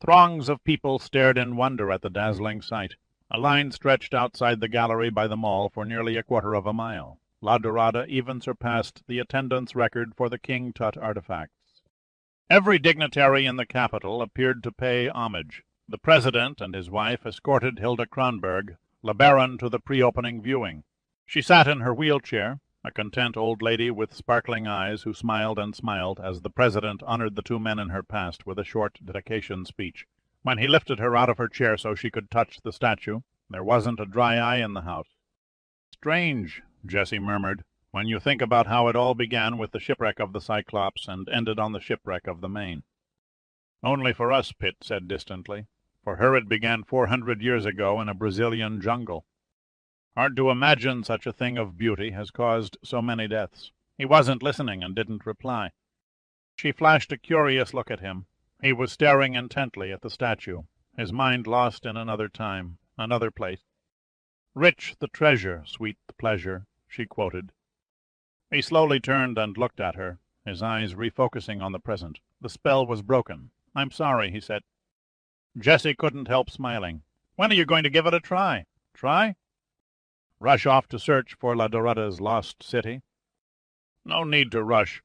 Throngs of people stared in wonder at the dazzling sight. A line stretched outside the gallery by the mall for nearly a quarter of a mile. La Dorada even surpassed the attendance record for the King Tut artifacts. Every dignitary in the capital appeared to pay homage. The President and his wife escorted Hilda Kronberg, La Baronne, to the pre-opening viewing. She sat in her wheelchair, a content old lady with sparkling eyes who smiled and smiled as the President honored the two men in her past with a short dedication speech. When he lifted her out of her chair so she could touch the statue, there wasn't a dry eye in the house. "Strange," Jessie murmured, "when you think about how it all began with the shipwreck of the Cyclops and ended on the shipwreck of the Maine." "Only for us," Pitt said distantly. "For her it began 400 years ago in a Brazilian jungle. Hard to imagine such a thing of beauty has caused so many deaths." He wasn't listening and didn't reply. She flashed a curious look at him. He was staring intently at the statue, his mind lost in another time, another place. "Rich the treasure, sweet the pleasure," she quoted. He slowly turned and looked at her, his eyes refocusing on the present. The spell was broken. I'm sorry, he said. Jesse couldn't help smiling. When are you going to give it a try? Try? Rush off to search for La Dorada's lost city? No need to rush.